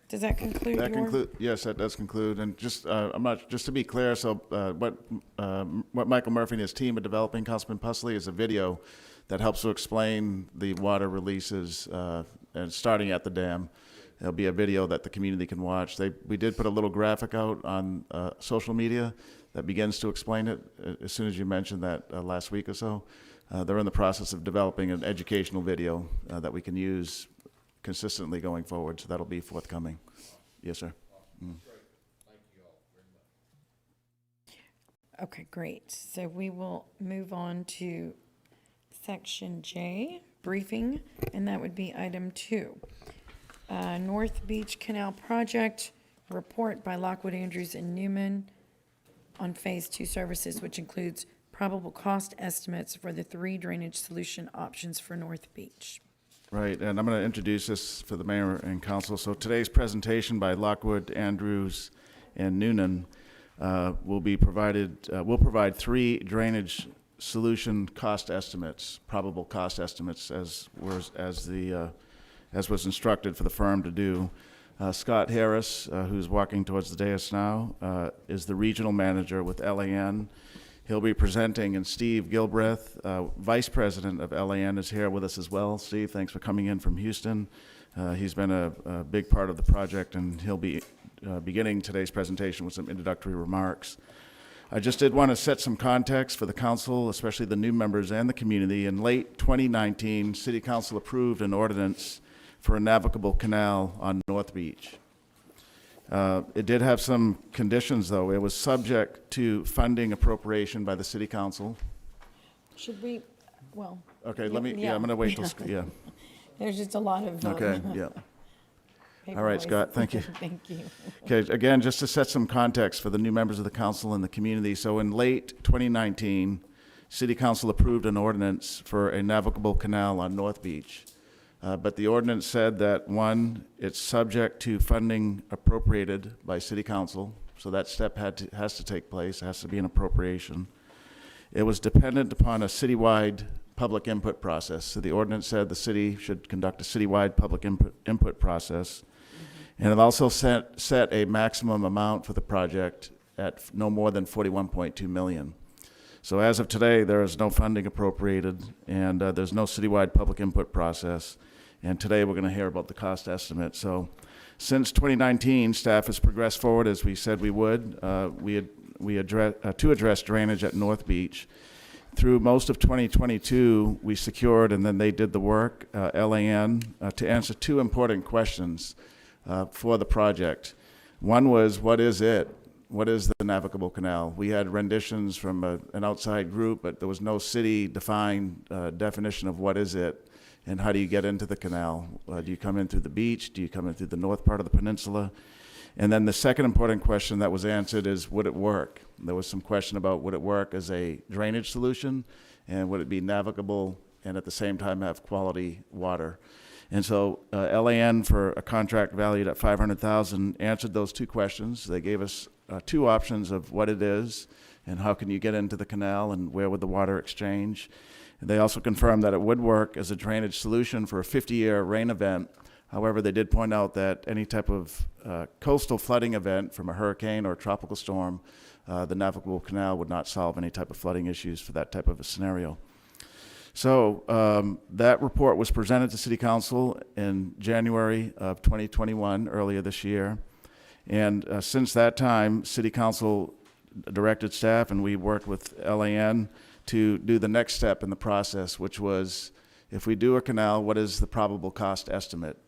does that conclude Yes, that does conclude. And just, just to be clear, so what Michael Murphy and his team are developing, Councilman Pusley, is a video that helps to explain the water releases and starting at the dam. There'll be a video that the community can watch. We did put a little graphic out on social media that begins to explain it as soon as you mentioned that last week or so. They're in the process of developing an educational video that we can use consistently going forward, so that'll be forthcoming. Yes, sir. Okay, great. So we will move on to Section J, briefing, and that would be item 2. North Beach Canal Project, report by Lockwood, Andrews, and Newman on Phase 2 services, which includes probable cost estimates for the 3 drainage solution options for North Beach. Right, and I'm going to introduce this for the mayor and council. So today's presentation by Lockwood, Andrews, and Noonan will provide 3 drainage solution cost estimates, probable cost estimates, as was instructed for the firm to do. Scott Harris, who's walking towards the dais now, is the regional manager with LAN. He'll be presenting, and Steve Gilbreth, Vice President of LAN, is here with us as well. Steve, thanks for coming in from Houston. He's been a big part of the project, and he'll be beginning today's presentation with some introductory remarks. I just did want to set some context for the council, especially the new members and the community. In late 2019, City Council approved an ordinance for a navigable canal on North Beach. It did have some conditions, though. It was subject to funding appropriation by the City Council. Should we, well. Okay, I'm going to wait till, yeah. There's just a lot of. Okay, yeah. All right, Scott, thank you. Thank you. Okay, again, just to set some context for the new members of the council and the community. So in late 2019, City Council approved an ordinance for a navigable canal on North Beach. But the ordinance said that, one, it's subject to funding appropriated by City Council. So that step has to take place, it has to be an appropriation. It was dependent upon a citywide public input process. So the ordinance said the city should conduct a citywide public input process. And it also set a maximum amount for the project at no more than $41.2 million. So as of today, there is no funding appropriated, and there's no citywide public input process. And today, we're going to hear about the cost estimate. So since 2019, staff has progressed forward as we said we would. To address drainage at North Beach. Through most of 2022, we secured, and then they did the work, LAN, to answer two important questions for the project. One was, what is it? What is the navigable canal? We had renditions from an outside group, but there was no city-defined definition of what is it and how do you get into the canal. Do you come in through the beach? Do you come in through the north part of the peninsula? And then the second important question that was answered is, would it work? There was some question about, would it work as a drainage solution, and would it be navigable and at the same time have quality water? And so LAN, for a contract valued at $500,000, answered those two questions. They gave us two options of what it is and how can you get into the canal and where would the water exchange. And they also confirmed that it would work as a drainage solution for a 50-year rain event. However, they did point out that any type of coastal flooding event from a hurricane or a tropical storm, the navigable canal would not solve any type of flooding issues for that type of a scenario. So that report was presented to City Council in January of 2021, earlier this year. And since that time, City Council directed staff, and we worked with LAN to do the next step in the process, which was, if we do a canal, what is the probable cost estimate?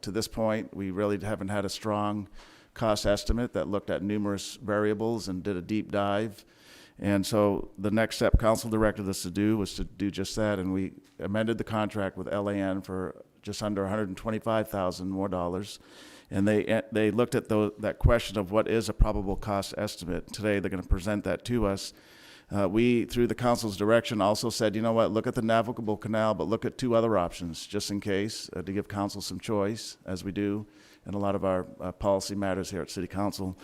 To this point, we really haven't had a strong cost estimate that looked at numerous variables and did a deep dive. And so the next step council directed us to do was to do just that, and we amended the contract with LAN for just under $125,000 more dollars. And they looked at that question of what is a probable cost estimate. Today, they're going to present that to us. We, through the council's direction, also said, you know what, look at the navigable canal, but look at two other options, just in case, to give council some choice, as we do in a lot of our policy matters here at City Council.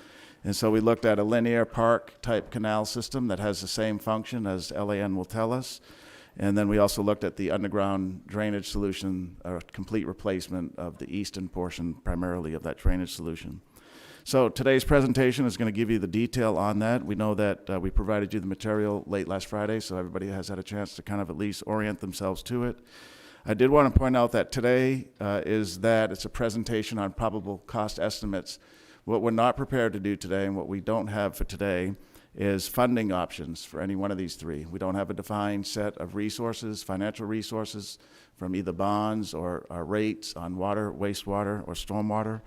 And so we looked at a linear park-type canal system that has the same function as LAN will tell us. And then we also looked at the underground drainage solution, a complete replacement of the eastern portion, primarily, of that drainage solution. So today's presentation is going to give you the detail on that. We know that we provided you the material late last Friday, so everybody has had a chance to kind of at least orient themselves to it. I did want to point out that today it's a presentation on probable cost estimates. What we're not prepared to do today, and what we don't have for today, is funding options for any one of these three. We don't have a defined set of resources, financial resources, from either bonds or rates on water, wastewater, or stormwater.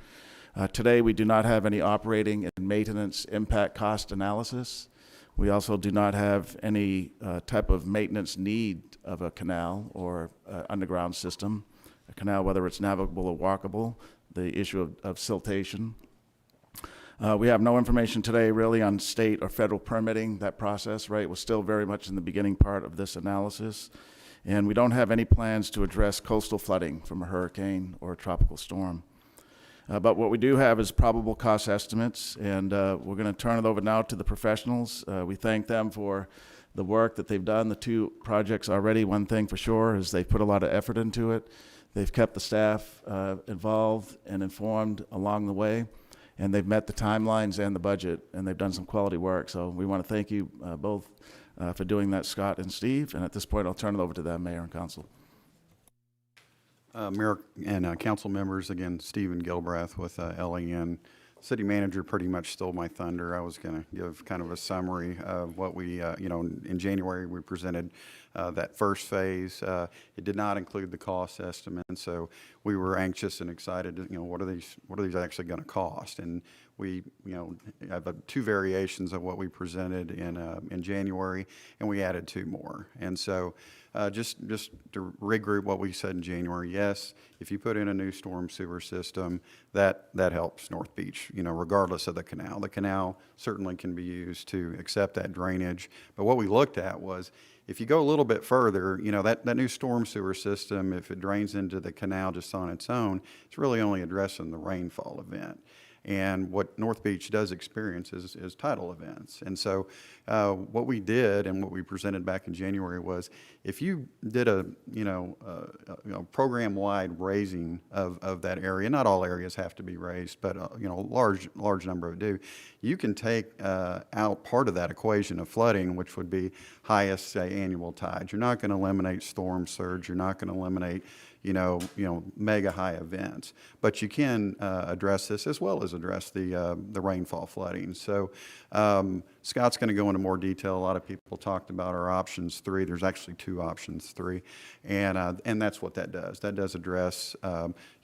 Today, we do not have any operating and maintenance impact cost analysis. We also do not have any type of maintenance need of a canal or underground system. A canal, whether it's navigable or walkable, the issue of siltation. We have no information today really on state or federal permitting, that process, right? We're still very much in the beginning part of this analysis. And we don't have any plans to address coastal flooding from a hurricane or a tropical storm. But what we do have is probable cost estimates, and we're going to turn it over now to the professionals. We thank them for the work that they've done, the two projects already. One thing for sure is they've put a lot of effort into it. They've kept the staff involved and informed along the way, and they've met the timelines and the budget, and they've done some quality work. So we want to thank you both for doing that, Scott and Steve. And at this point, I'll turn it over to them, Mayor and Council. Mayor and council members, again, Stephen Gilbrath with LAN. City manager pretty much stole my thunder. I was going to give kind of a summary of what we, in January we presented that first phase. It did not include the cost estimate, so we were anxious and excited. What are these actually going to cost? And We, have two variations of what we presented in January, and we added 2 more. And so just to regroup what we said in January, yes, if you put in a new storm sewer system, that helps North Beach, regardless of the canal. The canal certainly can be used to accept that drainage. But what we looked at was, if you go a little bit further, that new storm sewer system, if it drains into the canal just on its own, it's really only addressing the rainfall event. And what North Beach does experience is tidal events. And so what we did and what we presented back in January was, if you did a program-wide raising of that area, not all areas have to be raised, but large number of do, you can take out part of that equation of flooding, which would be highest, say, annual tides. You're not going to eliminate storm surge. You're not going to eliminate mega high events, but you can address this as well as address the rainfall flooding. So Scott's going to go into more detail. A lot of people talked about our options 3. There's actually 2 options 3, and that's what that does. That does address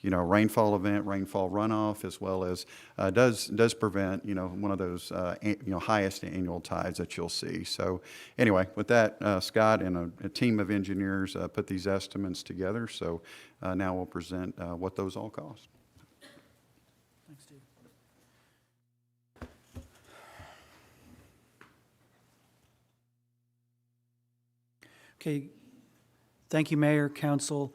rainfall event, rainfall runoff, as well as does prevent one of those highest annual tides that you'll see. So anyway, with that, Scott and a team of engineers put these estimates together. So now we'll present what those all cost. Thanks, Steve. Okay, thank you, Mayor, Council.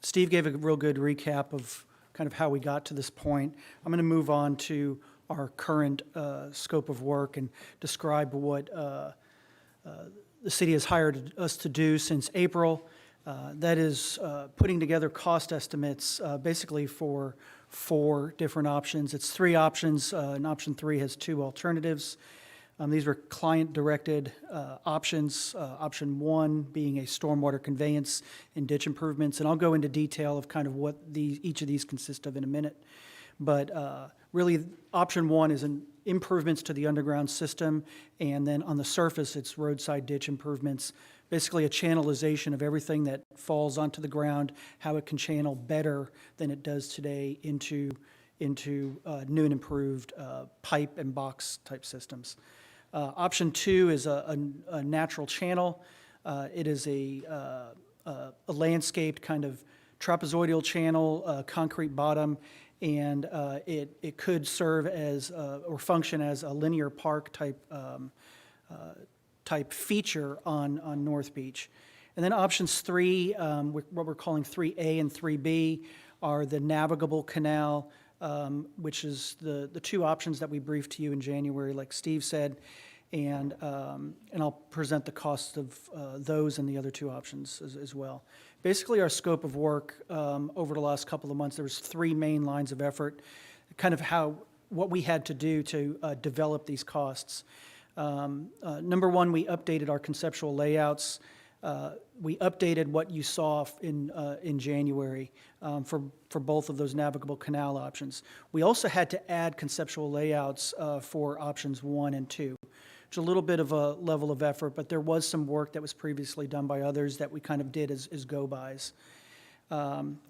Steve gave a real good recap of kind of how we got to this point. I'm going to move on to our current scope of work and describe what the city has hired us to do since April. That is putting together cost estimates basically for 4 different options. It's 3 options, and option 3 has 2 alternatives. These were client-directed options, option 1 being a stormwater conveyance and ditch improvements, and I'll go into detail of kind of what each of these consist of in a minute. But really, option 1 is improvements to the underground system, and then on the surface, it's roadside ditch improvements, basically a channelization of everything that falls onto the ground, how it can channel better than it does today into new and improved pipe and box type systems. Option 2 is a natural channel. It is a landscaped kind of trapezoidal channel, concrete bottom, and it could serve as or function as a linear park type feature on North Beach. And then options 3, what we're calling 3A and 3B, are the navigable canal, which is the 2 options that we briefed to you in January, like Steve said, and I'll present the cost of those and the other 2 options as well. Basically, our scope of work over the last couple of months, there was 3 main lines of effort, kind of what we had to do to develop these costs. Number 1, we updated our conceptual layouts. We updated what you saw in January for both of those navigable canal options. We also had to add conceptual layouts for options 1 and 2. It's a little bit of a level of effort, but there was some work that was previously done by others that we kind of did as go-bys.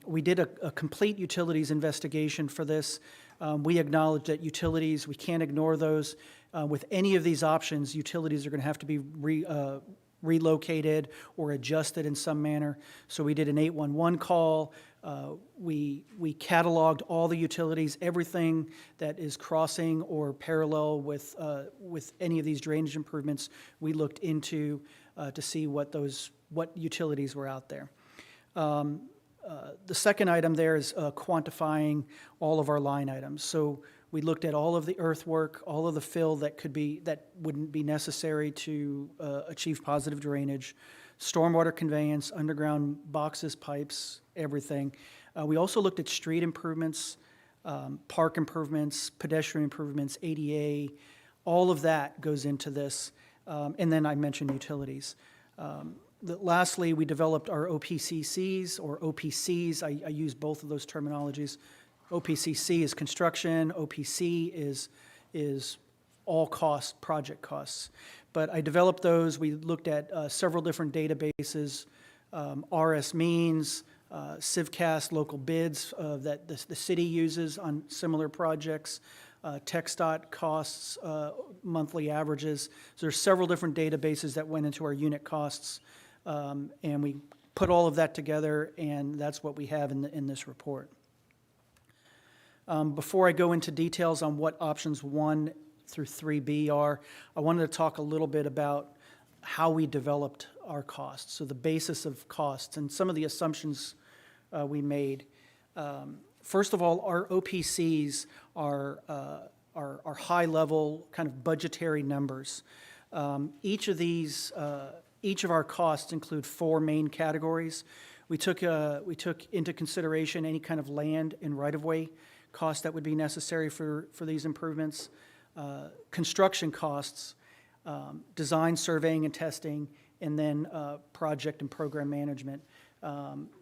We did a complete utilities investigation for this. We acknowledge that utilities, we can't ignore those. With any of these options, utilities are going to have to be relocated or adjusted in some manner. So we did an 811 call. We cataloged all the utilities, everything that is crossing or parallel with any of these drainage improvements. We looked into to see what utilities were out there. The second item there is quantifying all of our line items. So we looked at all of the earthwork, all of the fill that wouldn't be necessary to achieve positive drainage, stormwater conveyance, underground boxes, pipes, everything. We also looked at street improvements, park improvements, pedestrian improvements, ADA. All of that goes into this. And then I mentioned utilities. Lastly, we developed our OPCCs or OPCs. I use both of those terminologies. OPCC is construction. OPC is all costs, project costs. But I developed those. We looked at several different databases, RS Means, Civcast local bids that the city uses on similar projects, TxDOT costs, monthly averages. So there's several different databases that went into our unit costs, and we put all of that together, and that's what we have in this report. Before I go into details on what options 1 through 3B are, I wanted to talk a little bit about how we developed our costs, so the basis of costs and some of the assumptions we made. First of all, our OPCs are high-level kind of budgetary numbers. Each of our costs include 4 main categories. We took into consideration any kind of land and right-of-way costs that would be necessary for these improvements, construction costs, design, surveying, and testing, and then project and program management.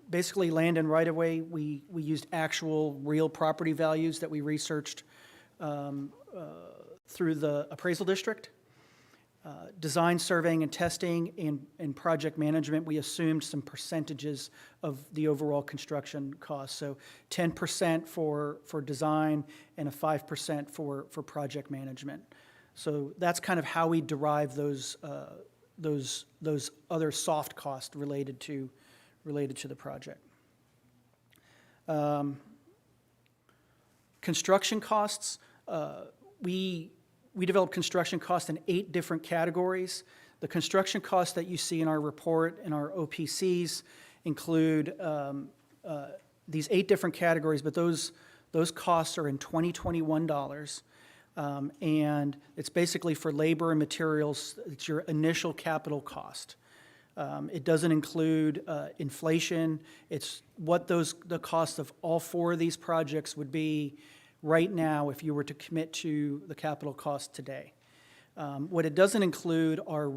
Basically, land and right-of-way, we used actual real property values that we researched through the appraisal district. Design, surveying, and testing, and project management, we assumed some percentages of the overall construction cost. So 10% for design and a 5% for project management. So that's kind of how we derive those other soft costs related to the project. Construction costs, we developed construction costs in 8 different categories. The construction costs that you see in our report and our OPCs include these 8 different categories, but those costs are in 2021 dollars. And it's basically for labor and materials. It's your initial capital cost. It doesn't include inflation. It's what the cost of all 4 of these projects would be right now if you were to commit to the capital cost today. What it doesn't include are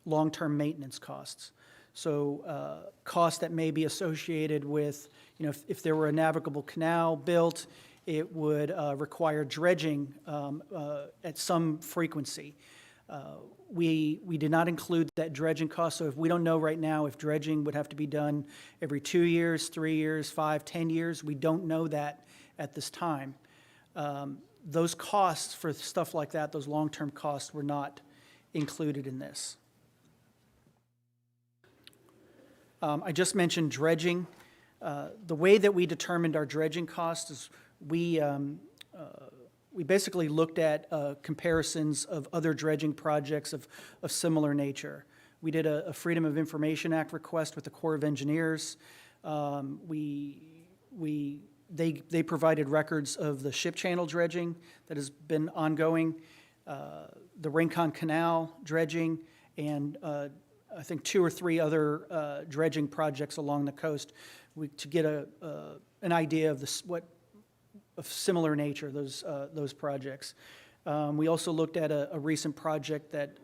long-term maintenance costs. So costs that may be associated with, if there were a navigable canal built, it would require dredging at some frequency. We did not include that dredging cost, so if we don't know right now if dredging would have to be done every 2 years, 3 years, 5, 10 years, we don't know that at this time. Those costs for stuff like that, those long-term costs, were not included in this. I just mentioned dredging. The way that we determined our dredging cost is we basically looked at comparisons of other dredging projects of similar nature. We did a Freedom of Information Act request with the Corps of Engineers. They provided records of the ship channel dredging that has been ongoing, the Rincon Canal dredging, and I think 2 or 3 other dredging projects along the coast to get an idea of of similar nature, those projects. We also looked at a recent project that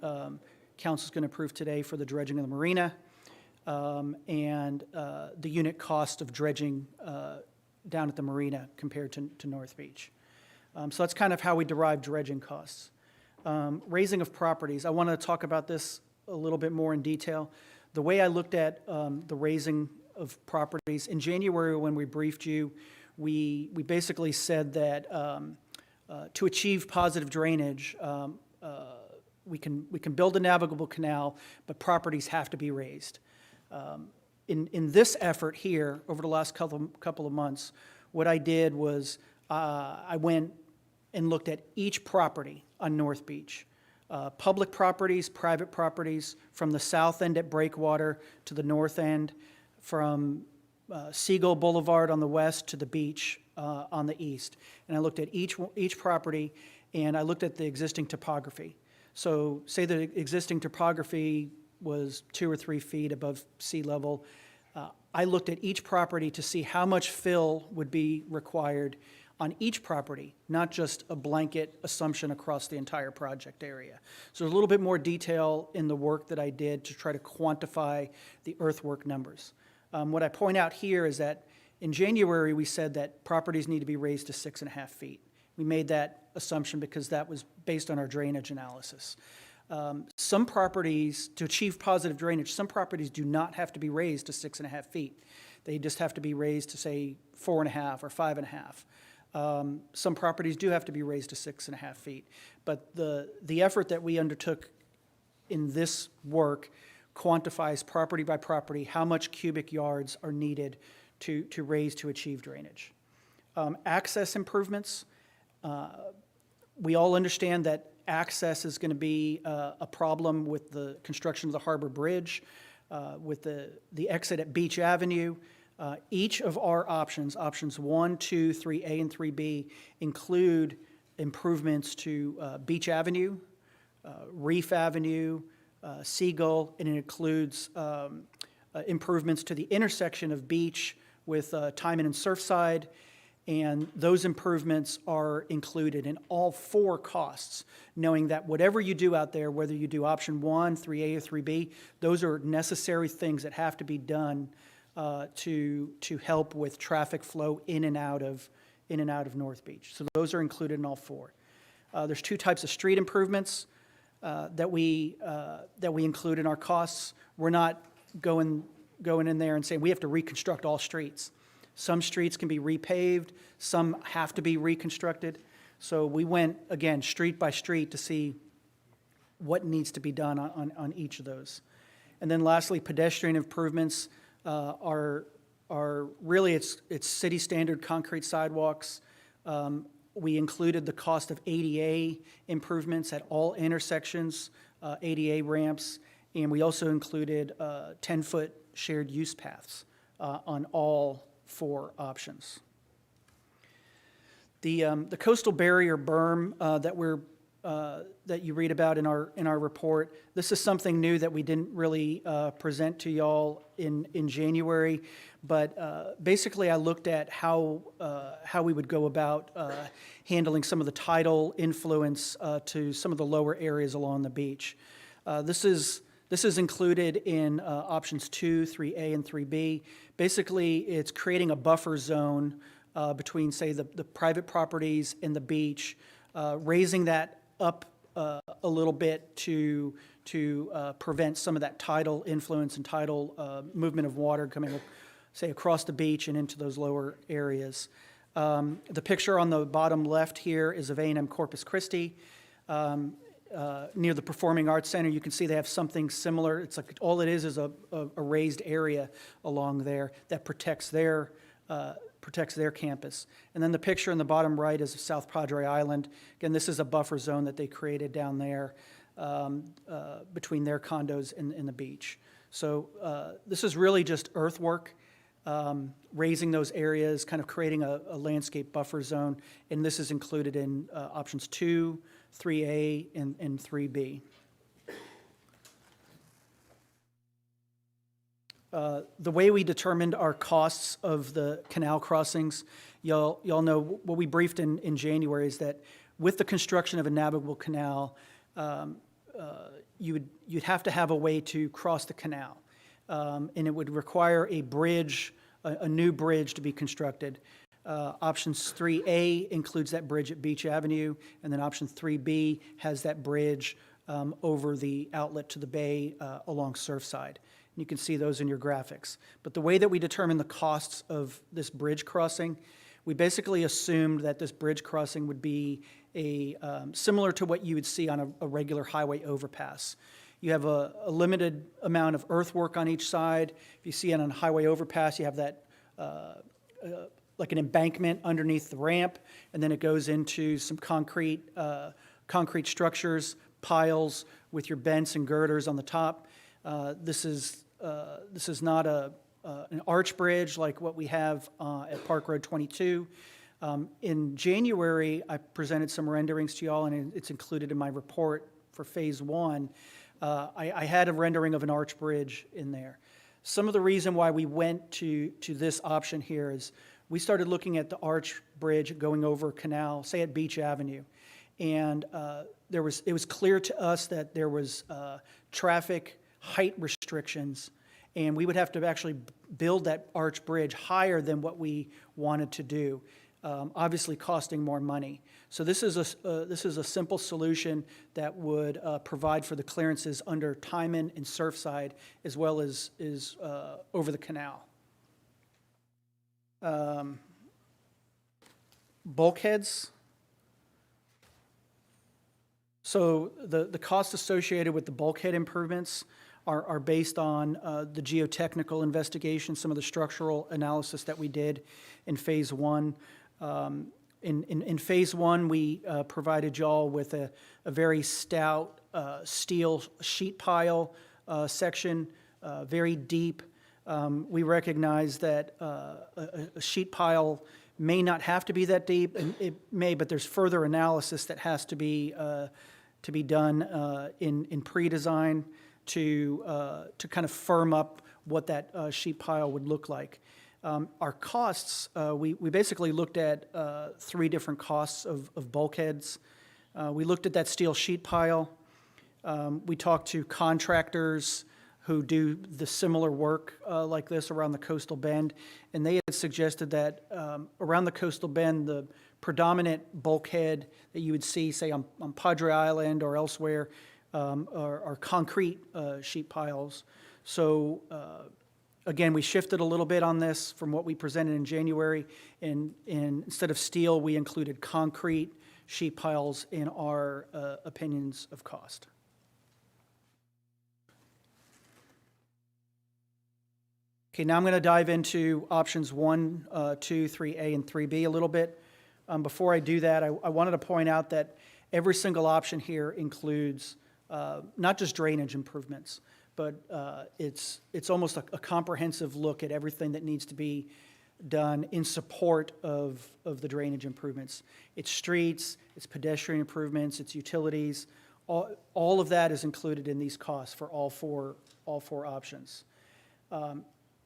Council's going to approve today for the dredging of the Marina, and the unit cost of dredging down at the Marina compared to North Beach. So that's kind of how we derive dredging costs. Raising of properties, I want to talk about this a little bit more in detail. The way I looked at the raising of properties, in January when we briefed you, we basically said that to achieve positive drainage, we can build a navigable canal, but properties have to be raised. In this effort here, over the last couple of months, what I did was I went and looked at each property on North Beach. Public properties, private properties, from the south end at Breakwater to the north end, from Seagull Boulevard on the west to the beach on the east. And I looked at each property, and I looked at the existing topography. So say the existing topography was 2 or 3 feet above sea level. I looked at each property to see how much fill would be required on each property, not just a blanket assumption across the entire project area. So there's a little bit more detail in the work that I did to try to quantify the earthwork numbers. What I point out here is that in January, we said that properties need to be raised to 6.5 feet. We made that assumption because that was based on our drainage analysis. Some properties, to achieve positive drainage, some properties do not have to be raised to 6.5 feet. They just have to be raised to, say, 4.5 or 5.5. Some properties do have to be raised to 6.5 feet. But the effort that we undertook in this work quantifies property by property how much cubic yards are needed to raise to achieve drainage. Access improvements, we all understand that access is going to be a problem with the construction of the Harbor Bridge, with the exit at Beach Avenue. Each of our options, options 1, 2, 3A, and 3B, include improvements to Beach Avenue, Reef Avenue, Seagull, and it includes improvements to the intersection of Beach with Timon and Surfside, and those improvements are included in all 4 costs, knowing that whatever you do out there, whether you do option 1, 3A, or 3B, those are necessary things that have to be done to help with traffic flow in and out of North Beach. So those are included in all 4. There's 2 types of street improvements that we include in our costs. We're not going in there and saying we have to reconstruct all streets. Some streets can be repaved, some have to be reconstructed. So we went, again, street by street to see what needs to be done on each of those. And then lastly, pedestrian improvements are really, it's city standard concrete sidewalks. We included the cost of ADA improvements at all intersections, ADA ramps, and we also included 10-foot shared use paths on all 4 options. The coastal barrier berm that you read about in our report, this is something new that we didn't really present to y'all in January, but basically I looked at how we would go about handling some of the tidal influence to some of the lower areas along the beach. This is included in options 2, 3A, and 3B. Basically, it's creating a buffer zone between, say, the private properties and the beach, raising that up a little bit to prevent some of that tidal influence and tidal movement of water coming, say, across the beach and into those lower areas. The picture on the bottom left here is of A&M Corpus Christi. Near the Performing Arts Center, you can see they have something similar. It's like all it is a raised area along there that protects their campus. And then the picture in the bottom right is of South Padre Island. Again, this is a buffer zone that they created down there between their condos and the beach. So this is really just earthwork, raising those areas, kind of creating a landscape buffer zone, and this is included in options 2, 3A, and 3B. The way we determined our costs of the canal crossings, y'all know what we briefed in January is that with the construction of a navigable canal, you'd have to have a way to cross the canal, and it would require a bridge, a new bridge to be constructed. Options 3A includes that bridge at Beach Avenue, and then option 3B has that bridge over the outlet to the bay along Surfside. And you can see those in your graphics. But the way that we determine the costs of this bridge crossing, we basically assumed that this bridge crossing would be similar to what you would see on a regular highway overpass. You have a limited amount of earthwork on each side. If you see on a highway overpass, you have that like an embankment underneath the ramp, and then it goes into some concrete structures, piles with your bents and girders on the top. This is not an arch bridge like what we have at Park Road 22. In January, I presented some renderings to y'all, and it's included in my report for Phase 1. I had a rendering of an arch bridge in there. Some of the reason why we went to this option here is we started looking at the arch bridge going over a canal, say at Beach Avenue, and it was clear to us that there was traffic height restrictions, and we would have to actually build that arch bridge higher than what we wanted to do, obviously costing more money. So this is a simple solution that would provide for the clearances under Timon and Surfside, as well as over the canal. bulkheads. So the costs associated with the bulkhead improvements are based on the geotechnical investigation, some of the structural analysis that we did in Phase 1. In Phase 1, we provided y'all with a very stout steel sheet pile section, very deep. We recognize that a sheet pile may not have to be that deep, and it may, but there's further analysis that has to be done in pre-design to kind of firm up what that sheet pile would look like. Our costs, we basically looked at 3 different costs of bulkheads. We looked at that steel sheet pile. We talked to contractors who do the similar work like this around the coastal bend, and they had suggested that around the coastal bend, the predominant bulkhead that you would see, say, on Padre Island or elsewhere, are concrete sheet piles. So again, we shifted a little bit on this from what we presented in January, and instead of steel, we included concrete sheet piles in our opinions of cost. Okay, now I'm going to dive into options 1, 2, 3A, and 3B a little bit. Before I do that, I wanted to point out that every single option here includes not just drainage improvements, but it's almost a comprehensive look at everything that needs to be done in support of the drainage improvements. It's streets, it's pedestrian improvements, it's utilities. All of that is included in these costs for all four options.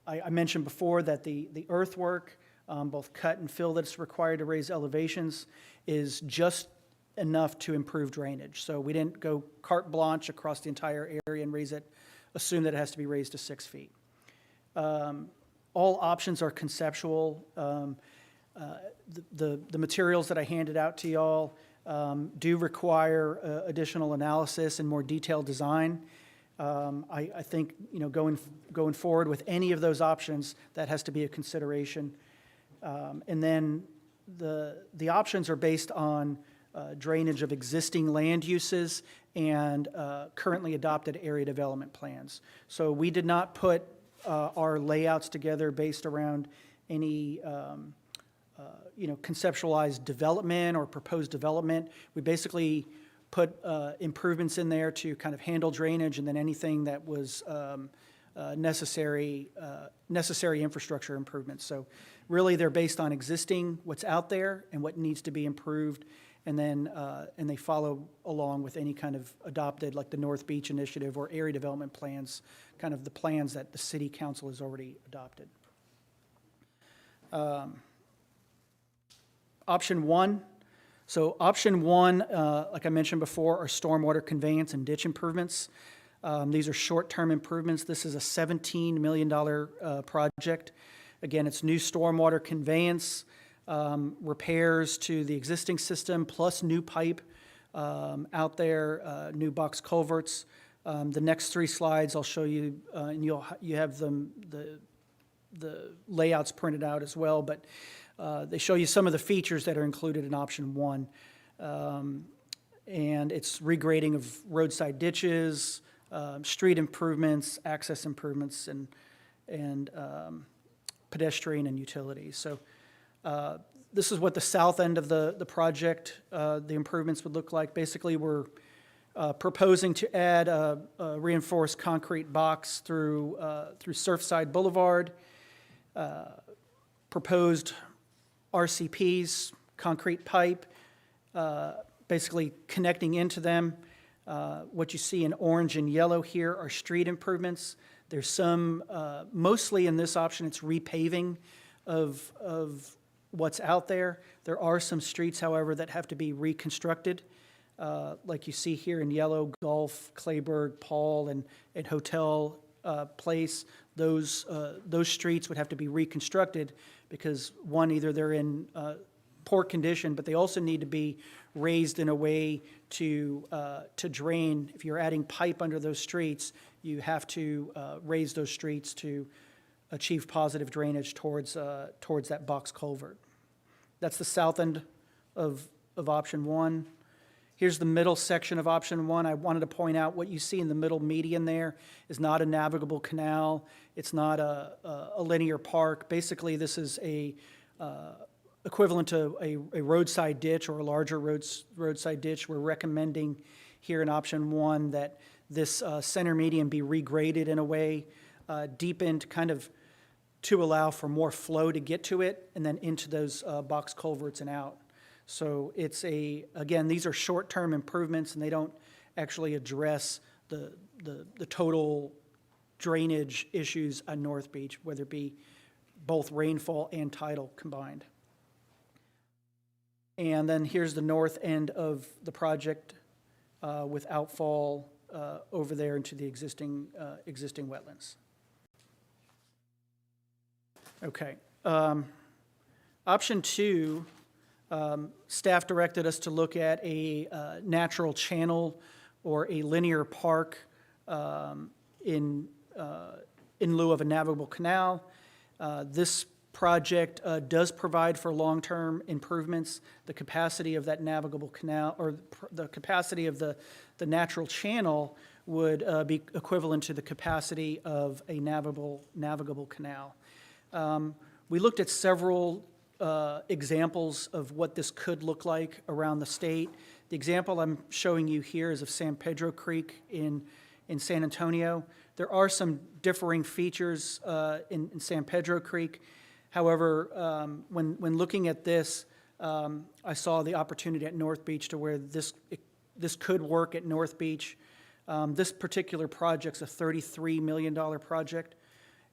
I mentioned before that the earthwork, both cut and fill that's required to raise elevations, is just enough to improve drainage. So we didn't go carte blanche across the entire area and assume that it has to be raised to 6 feet. All options are conceptual. The materials that I handed out to y'all do require additional analysis and more detailed design. I think, going forward with any of those options, that has to be a consideration. And then the options are based on drainage of existing land uses and currently adopted area development plans. So we did not put our layouts together based around any conceptualized development or proposed development. We basically put improvements in there to kind of handle drainage, and then anything that was necessary infrastructure improvements. So really, they're based on what's out there and what needs to be improved, and then and they follow along with any kind of adopted, like the North Beach Initiative or area development plans, kind of the plans that the city council has already adopted. Option 1. So option 1, like I mentioned before, are stormwater conveyance and ditch improvements. These are short-term improvements. This is a $17 million project. Again, it's new stormwater conveyance, repairs to the existing system, plus new pipe out there, new box culverts. The next 3 slides I'll show you, and you have the layouts printed out as well, but they show you some of the features that are included in option 1. And it's regrading of roadside ditches, street improvements, access improvements, and pedestrian and utilities. So this is what the south end of the project, the improvements would look like. Basically, we're proposing to add a reinforced concrete box through Surfside Boulevard, proposed RCPs, concrete pipe, basically connecting into them. What you see in orange and yellow here are street improvements. There's some, mostly in this option, it's repaving of what's out there. There are some streets, however, that have to be reconstructed. Like you see here in yellow, Gulf, Clayburgh, Paul, and Hotel Place. Those streets would have to be reconstructed because, one, either they're in poor condition, but they also need to be raised in a way to drain. If you're adding pipe under those streets, you have to raise those streets to achieve positive drainage towards that box culvert. That's the south end of option one. Here's the middle section of option one. I wanted to point out what you see in the middle median there is not a navigable canal. It's not a linear park. Basically, this is equivalent to a roadside ditch or a larger roadside ditch. We're recommending here in option one that this center median be regraded in a way, deepened kind of to allow for more flow to get to it and then into those box culverts and out. So it's again, these are short-term improvements and they don't actually address the total drainage issues on North Beach, whether it be both rainfall and tidal combined. And then here's the north end of the project with outfall over there into the existing wetlands. Okay. Option two, staff directed us to look at a natural channel or a linear park in lieu of a navigable canal. This project does provide for long-term improvements. The capacity of that navigable canal, or the capacity of the natural channel would be equivalent to the capacity of a navigable canal. We looked at several examples of what this could look like around the state. The example I'm showing you here is of San Pedro Creek in San Antonio. There are some differing features in San Pedro Creek. However, when looking at this, I saw the opportunity at North Beach to where this could work at North Beach. This particular project's a $33 million project.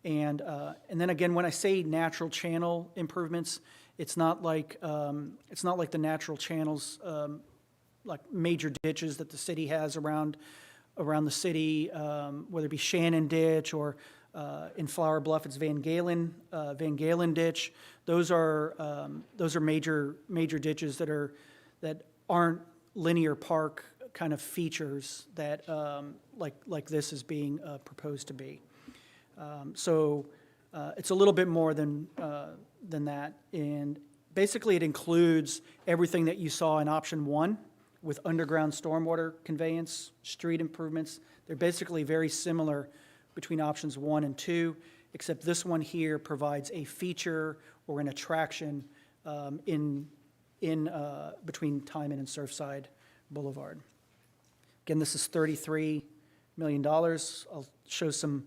And then again, when I say natural channel improvements, it's not like the natural channels, like major ditches that the city has around the city, whether it be Shannon Ditch or in Flower Bluff, it's Van Galen Ditch. Those are major ditches that aren't linear park kind of features that like this is being proposed to be. So it's a little bit more than that, and basically it includes everything that you saw in option one with underground stormwater conveyance, street improvements. They're basically very similar between options one and two, except this one here provides a feature or an attraction in between Timon and Surfside Boulevard. Again, this is $33 million. I'll show some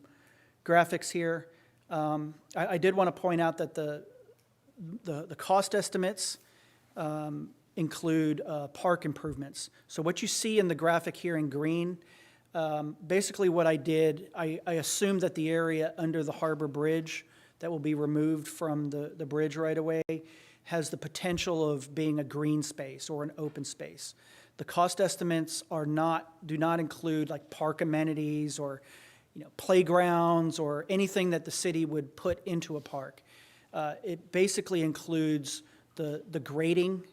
graphics here. I did want to point out that the cost estimates include park improvements. So what you see in the graphic here in green, basically what I did, I assumed that the area under the Harbor Bridge that will be removed from the bridge right away has the potential of being a green space or an open space. The cost estimates do not include like park amenities or playgrounds or anything that the city would put into a park. It basically includes the grading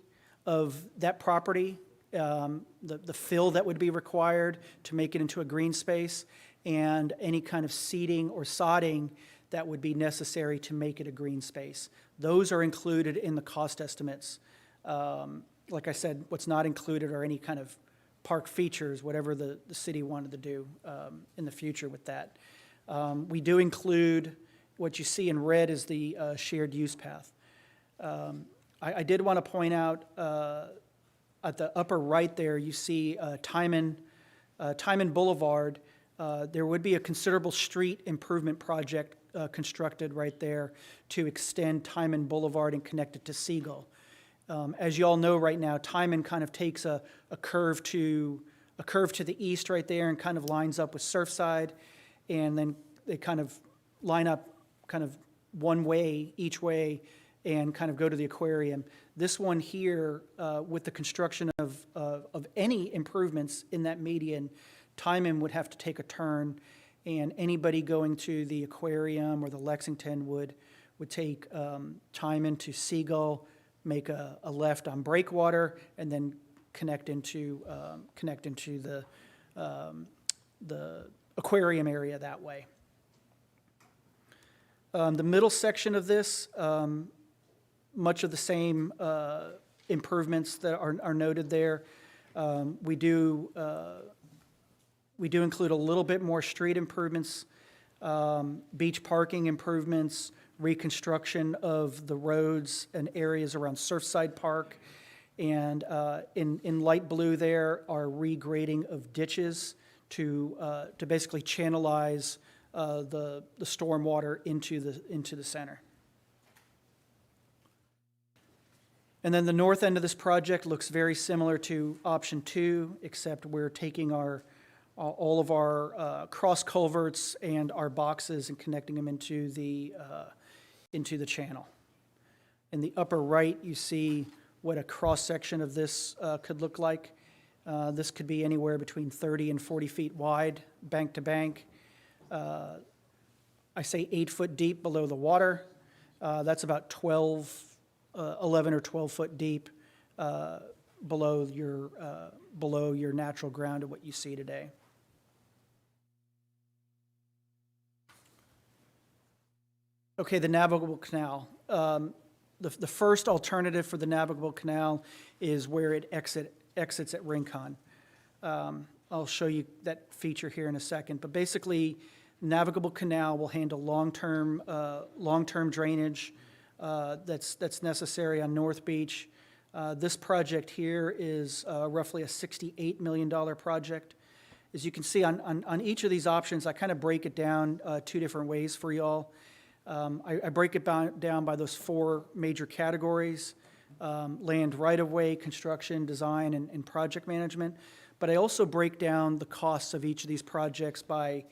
of that property, the fill that would be required to make it into a green space, and any kind of seeding or sodding that would be necessary to make it a green space. Those are included in the cost estimates. Like I said, what's not included are any kind of park features, whatever the city wanted to do in the future with that. We do include, what you see in red is the shared use path. I did want to point out at the upper right there, you see Timon Boulevard. There would be a considerable street improvement project constructed right there to extend Timon Boulevard and connect it to Seagull. As you all know right now, Timon kind of takes a curve to the east right there and kind of lines up with Surfside, and then they kind of line up kind of one way, each way, and kind of go to the aquarium. This one here, with the construction of any improvements in that median, Timon would have to take a turn, and anybody going to the aquarium or the Lexington would take Timon to Seagull, make a left on Breakwater, and then connect into the aquarium area that way. The middle section of this, much of the same improvements that are noted there. We do include a little bit more street improvements, beach parking improvements, reconstruction of the roads and areas around Surfside Park. And in light blue there are regrading of ditches to basically channelize the stormwater into the center. And then the north end of this project looks very similar to option 2, except we're taking all of our cross culverts and our boxes and connecting them into the channel. In the upper right, you see what a cross-section of this could look like. This could be anywhere between 30 and 40 feet wide, bank to bank. I say 8 foot deep below the water. That's about 11 or 12 foot deep below your natural ground of what you see today. Okay, the navigable canal. The first alternative for the navigable canal is where it exits at Rincon. I'll show you that feature here in a second, but basically, navigable canal will handle long-term drainage that's necessary on North Beach. This project here is roughly a $68 million project. As you can see on each of these options, I kind of break it down 2 different ways for y'all. I break it down by those 4 major categories: land right-of-way, construction, design, and project management. But I also break down the costs of each of these projects by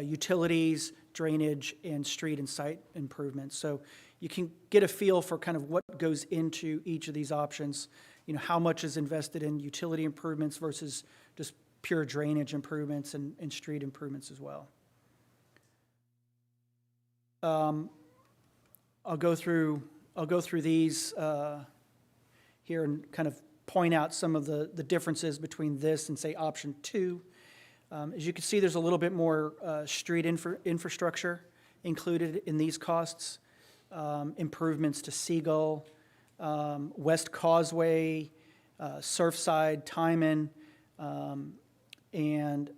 utilities, drainage, and street and site improvements. So you can get a feel for kind of what goes into each of these options. You know, how much is invested in utility improvements versus just pure drainage improvements and street improvements as well. I'll go through these here and kind of point out some of the differences between this and, say, option 2. As you can see, there's a little bit more street infrastructure included in these costs. Improvements to Seagull, West Causeway, Surfside, Timon, and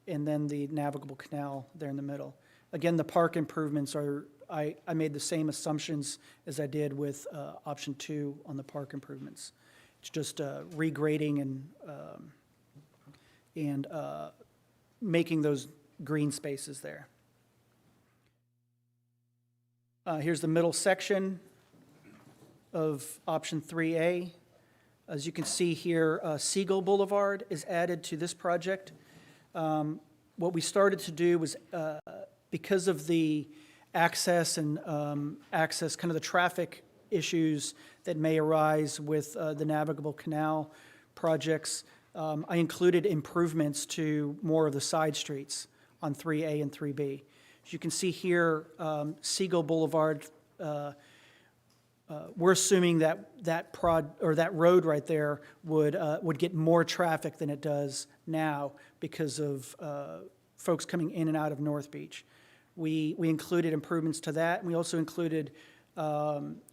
then the navigable canal there in the middle. Again, the park improvements are, I made the same assumptions as I did with option 2 on the park improvements. It's just regrading and making those green spaces there. Here's the middle section of option 3A. As you can see here, Seagull Boulevard is added to this project. What we started to do was, because of the access and kind of the traffic issues that may arise with the navigable canal projects, I included improvements to more of the side streets on 3A and 3B. As you can see here, Seagull Boulevard, we're assuming that road right there would get more traffic than it does now because of folks coming in and out of North Beach. We included improvements to that, and we also included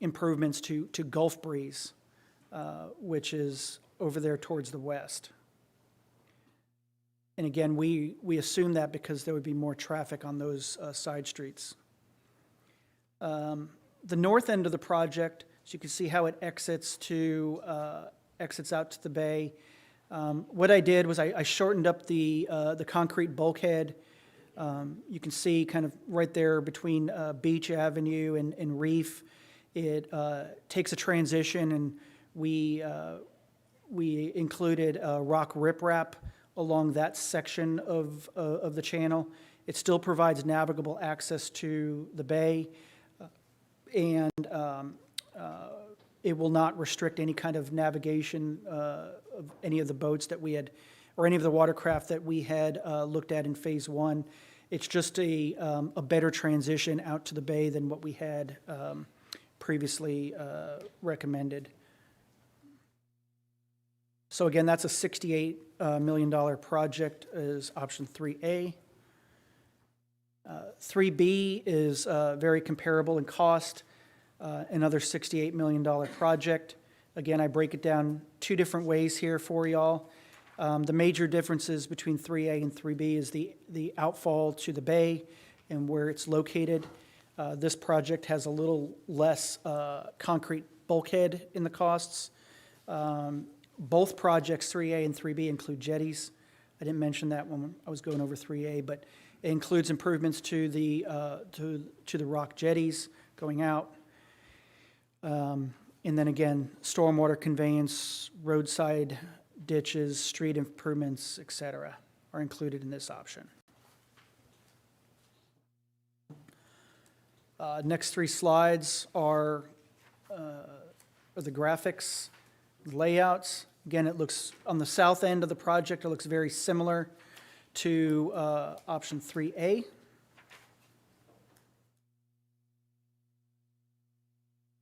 improvements to Gulf Breeze, which is over there towards the west. And again, we assume that because there would be more traffic on those side streets. The north end of the project, so you can see how it exits out to the bay. What I did was I shortened up the concrete bulkhead. You can see kind of right there between Beach Avenue and Reef. It takes a transition, and we included rock riprap along that section of the channel. It still provides navigable access to the bay, and it will not restrict any kind of navigation of any of the boats that we had, or any of the watercraft that we had looked at in phase 1. It's just a better transition out to the bay than what we had previously recommended. So again, that's a $68 million project is option 3A. 3B is very comparable in cost. another $68 million project. Again, I break it down two different ways here for y'all. The major differences between 3A and 3B is the outfall to the bay and where it's located. This project has a little less concrete bulkhead in the costs. Both projects, 3A and 3B, include jetties. I didn't mention that when I was going over 3A, but it includes improvements to the rock jetties going out. And then again, stormwater conveyance, roadside ditches, street improvements, et cetera, are included in this option. Next three slides are the graphics, layouts. Again, it looks, on the south end of the project, it looks very similar to option 3A.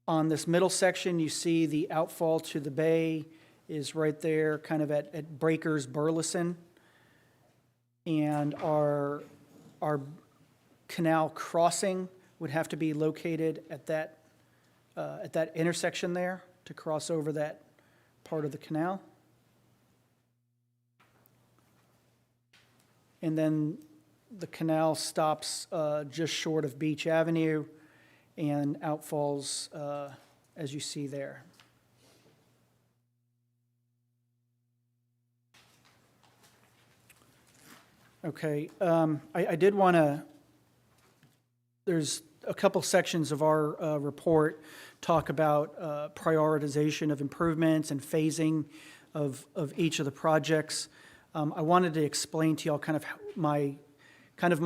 On this middle section, you see the outfall to the bay is right there, kind of at Breakers, Burleson. And our canal crossing would have to be located at that intersection there to cross over that part of the canal. And then the canal stops just short of Beach Avenue and outfalls as you see there. Okay, I did want to, there's a couple sections of our report talk about prioritization of improvements and phasing of each of the projects. I wanted to explain to y'all kind of my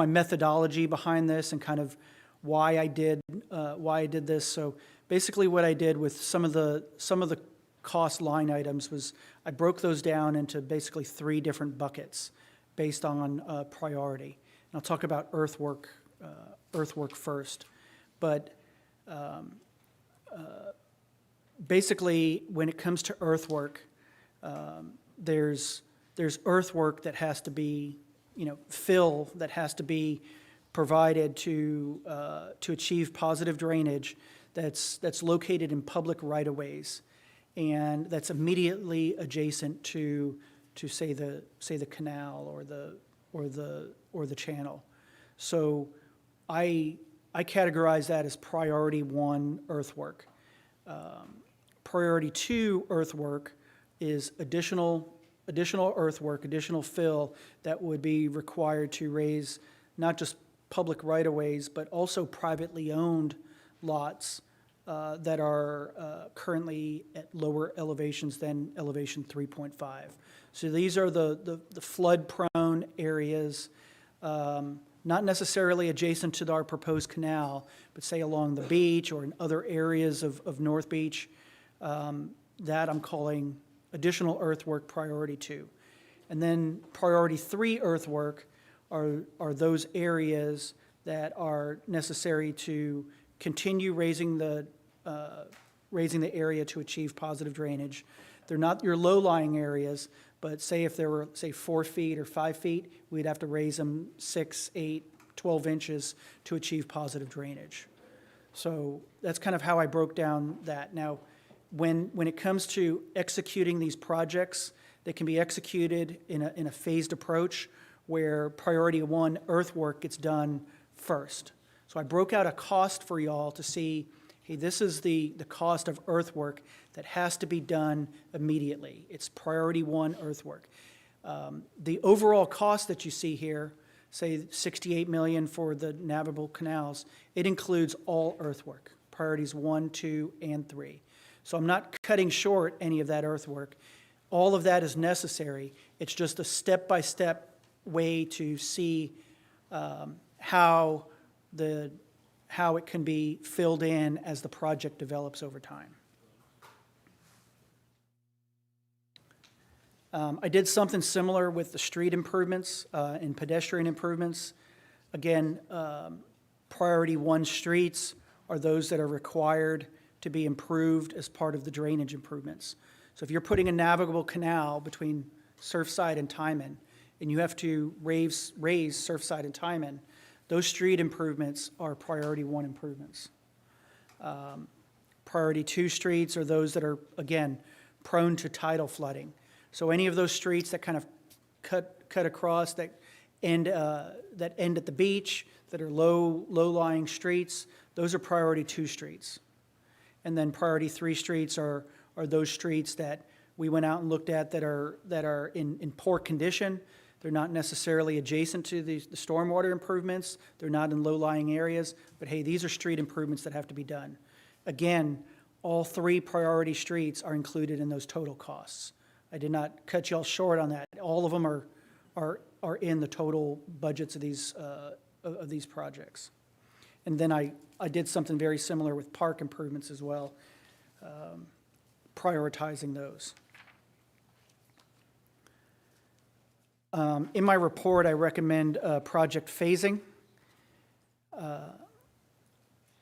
methodology behind this and kind of why I did this. So basically, what I did with some of the cost line items was I broke those down into basically three different buckets based on priority. And I'll talk about earthwork first, but basically, when it comes to earthwork, there's earthwork that has to be, fill that has to be provided to achieve positive drainage that's located in public right-of-ways, and that's immediately adjacent to say the canal or the channel. So I categorize that as priority 1 earthwork. Priority 2 earthwork is additional earthwork, additional fill that would be required to raise not just public right-of-ways, but also privately owned lots that are currently at lower elevations than elevation 3.5. So these are the flood-prone areas, not necessarily adjacent to our proposed canal, but say along the beach or in other areas of North Beach. That I'm calling additional earthwork priority 2. And then priority 3 earthwork are those areas that are necessary to continue raising the area to achieve positive drainage. They're not your low-lying areas, but say if there were, say, 4 feet or 5 feet, we'd have to raise them 6, 8, 12 inches to achieve positive drainage. So that's kind of how I broke down that. Now, when it comes to executing these projects, they can be executed in a phased approach where priority 1 earthwork gets done first. So I broke out a cost for y'all to see, hey, this is the cost of earthwork that has to be done immediately. It's priority 1 earthwork. The overall cost that you see here, say $68 million for the navigable canals, it includes all earthwork, priorities 1, 2, and 3. So I'm not cutting short any of that earthwork. All of that is necessary. It's just a step-by-step way to see how it can be filled in as the project develops over time. I did something similar with the street improvements and pedestrian improvements. Again, priority 1 streets are those that are required to be improved as part of the drainage improvements. So if you're putting a navigable canal between Surfside and Timon, and you have to raise Surfside and Timon, those street improvements are priority 1 improvements. Priority 2 streets are those that are, again, prone to tidal flooding. So any of those streets that kind of cut across, that end at the beach, that are low-lying streets, those are Priority 2 streets. And then Priority 3 streets are those streets that we went out and looked at that are in poor condition. They're not necessarily adjacent to the stormwater improvements. They're not in low-lying areas. But hey, these are street improvements that have to be done. Again, all 3 priority streets are included in those total costs. I did not cut y'all short on that. All of them are in the total budgets of these projects. And then I did something very similar with park improvements as well, prioritizing those. In my report, I recommend project phasing.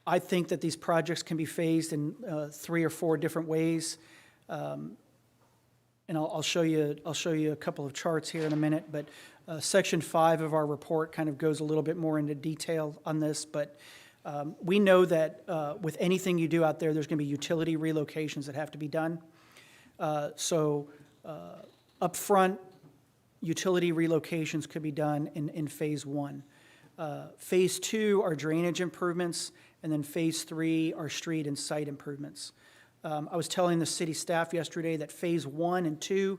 I think that these projects can be phased in 3 or 4 different ways. And I'll show you a couple of charts here in a minute, but Section 5 of our report kind of goes a little bit more into detail on this, but we know that with anything you do out there, there's going to be utility relocations that have to be done. So upfront, utility relocations could be done in Phase 1. Phase 2 are drainage improvements, and then Phase 3 are street and site improvements. I was telling the city staff yesterday that Phase 1 and 2,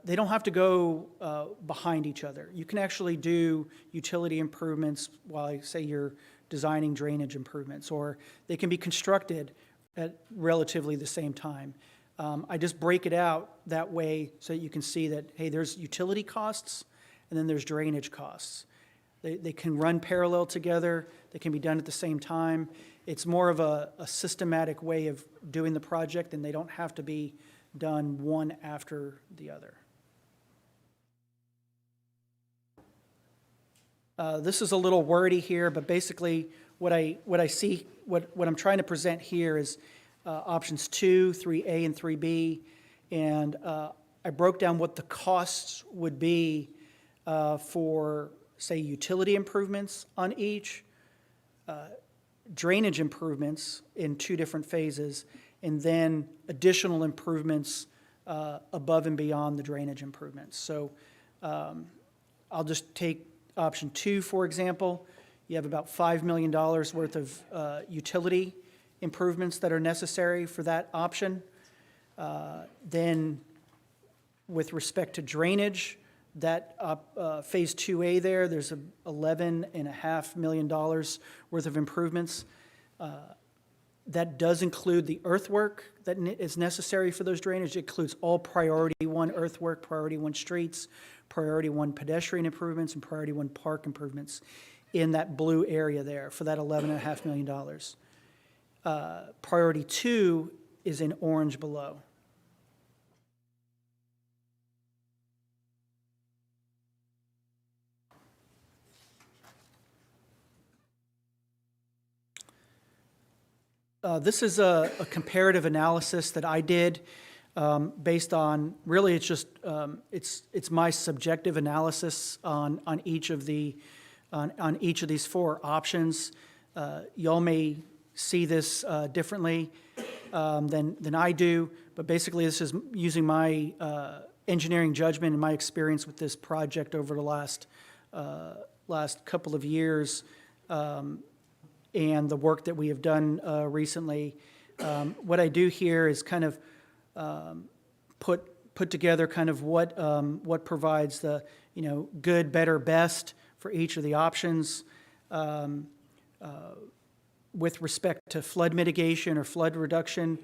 they don't have to go behind each other. You can actually do utility improvements while, say, you're designing drainage improvements, or they can be constructed at relatively the same time. I just break it out that way so that you can see that, hey, there's utility costs and then there's drainage costs. They can run parallel together. They can be done at the same time. It's more of a systematic way of doing the project, and they don't have to be done one after the other. This is a little wordy here, but basically what I'm trying to present here is options 2, 3A, and 3B, and I broke down what the costs would be for, say, utility improvements on each, drainage improvements in 2 different phases, and then additional improvements above and beyond the drainage improvements. So I'll just take option 2, for example. You have about $5 million worth of utility improvements that are necessary for that option. Then with respect to drainage, that Phase 2A there's $11.5 million worth of improvements. That does include the earthwork that is necessary for those drainage. It includes all Priority 1 earthwork, Priority 1 streets, Priority 1 pedestrian improvements, and Priority 1 park improvements in that blue area there for that $11.5 million. Priority 2 is in orange below. This is a comparative analysis that I did based on, really it's just, it's my subjective analysis on each of these 4 options. Y'all may see this differently than I do, but basically this is using my engineering judgment and my experience with this project over the last couple of years, and the work that we have done recently. What I do here is kind of put together kind of what provides the good, better, best for each of the options. With respect to flood mitigation or flood reduction,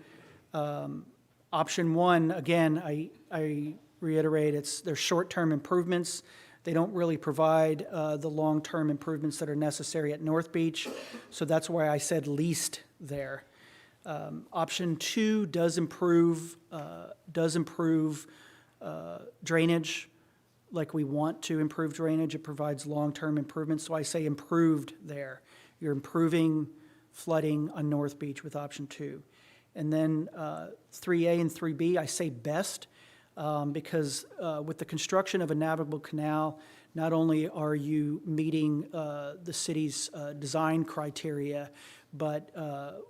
option 1, again, I reiterate, they're short-term improvements. They don't really provide the long-term improvements that are necessary at North Beach, so that's why I said least there. Option 2 does improve drainage like we want to improve drainage. It provides long-term improvements, so I say improved there. You're improving flooding on North Beach with option 2. And then 3A and 3B, I say best, because with the construction of a navigable canal, not only are you meeting the city's design criteria, but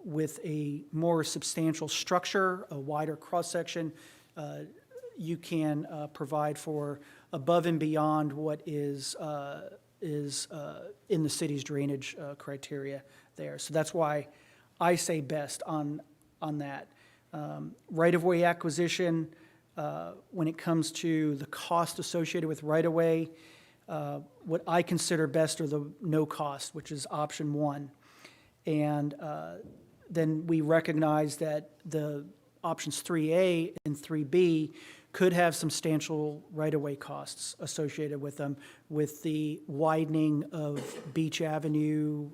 with a more substantial structure, a wider cross-section, you can provide for above and beyond what is in the city's drainage criteria there. So that's why I say best on that. Right-of-way acquisition, when it comes to the cost associated with right-of-way, what I consider best are the no cost, which is option 1. And then we recognize that the options 3A and 3B could have substantial right-of-way costs associated with them, with the widening of Beach Avenue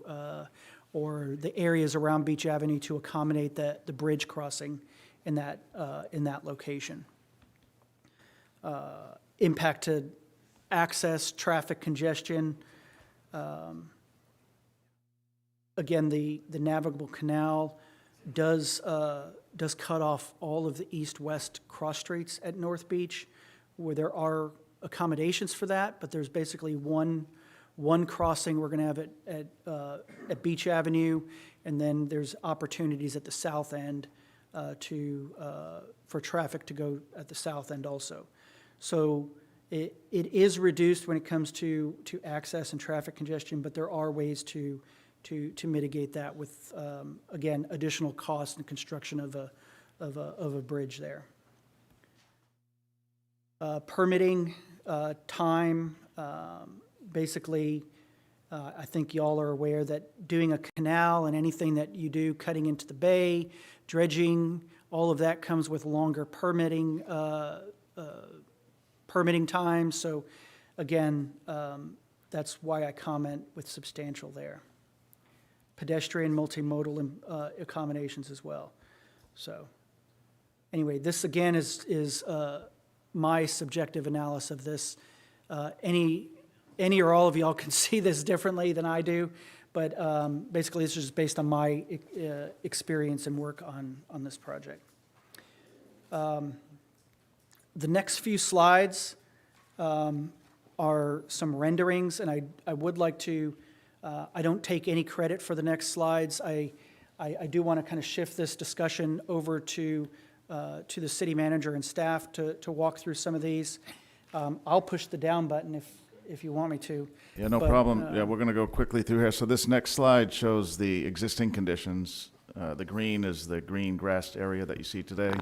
or the areas around Beach Avenue to accommodate the bridge crossing in that location. Impact to access, traffic congestion. Again, the navigable canal does cut off all of the east-west cross streets at North Beach, where there are accommodations for that, but there's basically one crossing we're going to have at Beach Avenue, and then there's opportunities at the south end for traffic to go at the south end also. So it is reduced when it comes to access and traffic congestion, but there are ways to mitigate that with, again, additional costs and construction of a bridge there. Permitting time, basically, I think y'all are aware that doing a canal and anything that you do cutting into the bay, dredging, all of that comes with longer permitting time. So again, that's why I comment with substantial there. Pedestrian multimodal accommodations as well. So anyway, this again is my subjective analysis of this. Any or all of y'all can see this differently than I do, but basically it's just based on my experience and work on this project. The next few slides are some renderings, and I would like to, I don't take any credit for the next slides. I do want to kind of shift this discussion over to the city manager and staff to walk through some of these. I'll push the down button if you want me to. Yeah, no problem. Yeah, we're going to go quickly through here. So this next slide shows the existing conditions. The green is the green grassed area that you see today.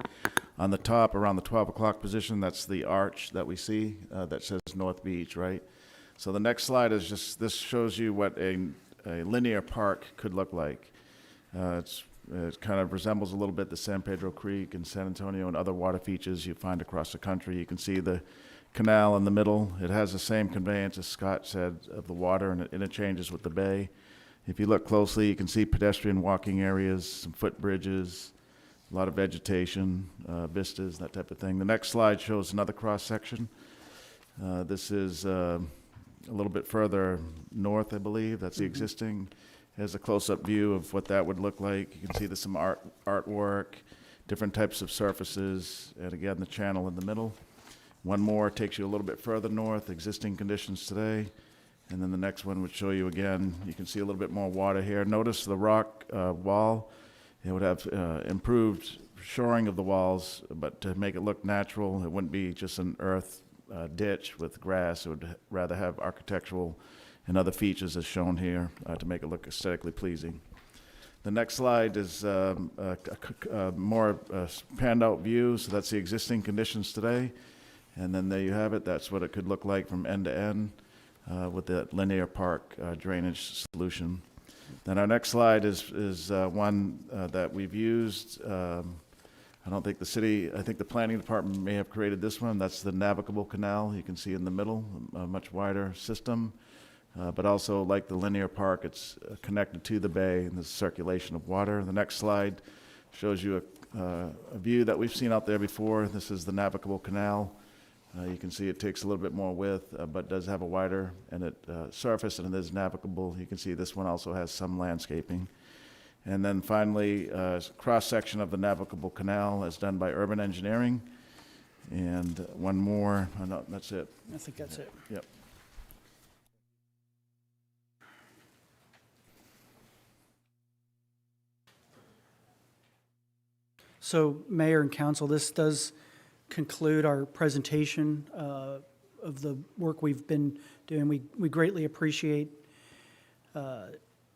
On the top, around the 12 o'clock position, that's the arch that we see that says North Beach, right? So the next slide is just, this shows you what a linear park could look like. It kind of resembles a little bit the San Pedro Creek and San Antonio and other water features you find across the country. You can see the canal in the middle. It has the same conveyance, as Scott said, of the water, and it interchanges with the bay. If you look closely, you can see pedestrian walking areas, some footbridges, a lot of vegetation, vistas, that type of thing. The next slide shows another cross-section. This is a little bit further north, I believe. That's the existing. Here's a close-up view of what that would look like. You can see there's some artwork, different types of surfaces, and again, the channel in the middle. One more takes you a little bit further north, existing conditions today. And then the next one would show you again, you can see a little bit more water here. Notice the rock wall. It would have improved shoring of the walls, but to make it look natural, it wouldn't be just an earth ditch with grass. It would rather have architectural and other features as shown here to make it look aesthetically pleasing. The next slide is a more panned out view. So that's the existing conditions today. And then there you have it. That's what it could look like from end to end with the linear park drainage solution. Then our next slide is one that we've used. I don't think the city, I think the planning department may have created this one. That's the navigable canal. You can see in the middle, a much wider system. But also, like the linear park, it's connected to the bay and there's circulation of water. The next slide shows you a view that we've seen out there before. This is the navigable canal. You can see it takes a little bit more width, but does have a wider surface, and it is navigable. You can see this one also has some landscaping. And then finally, cross-section of the navigable canal as done by urban engineering. And one more, no, that's it. I think that's it. Yep. So, Mayor and Council, this does conclude our presentation of the work we've been doing. We greatly appreciate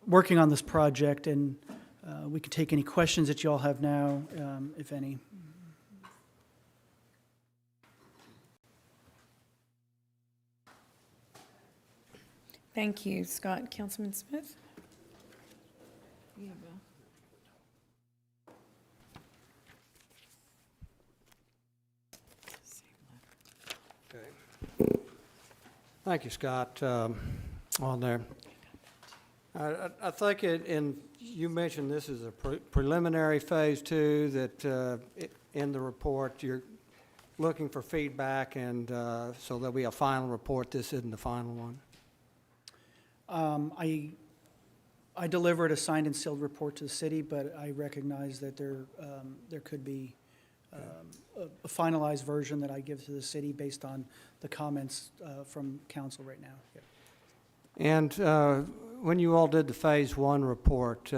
working on this project, and we can take any questions that you all have now, if any. Thank you, Scott. Councilman Smith? Thank you, Scott, on there. I think you mentioned this is a preliminary phase two, that in the report, you're looking for feedback, and so there'll be a final report. This isn't the final one. I delivered a signed and sealed report to the city, but I recognize that there could be a finalized version that I give to the city based on the comments from council right now. And when you all did the phase one report,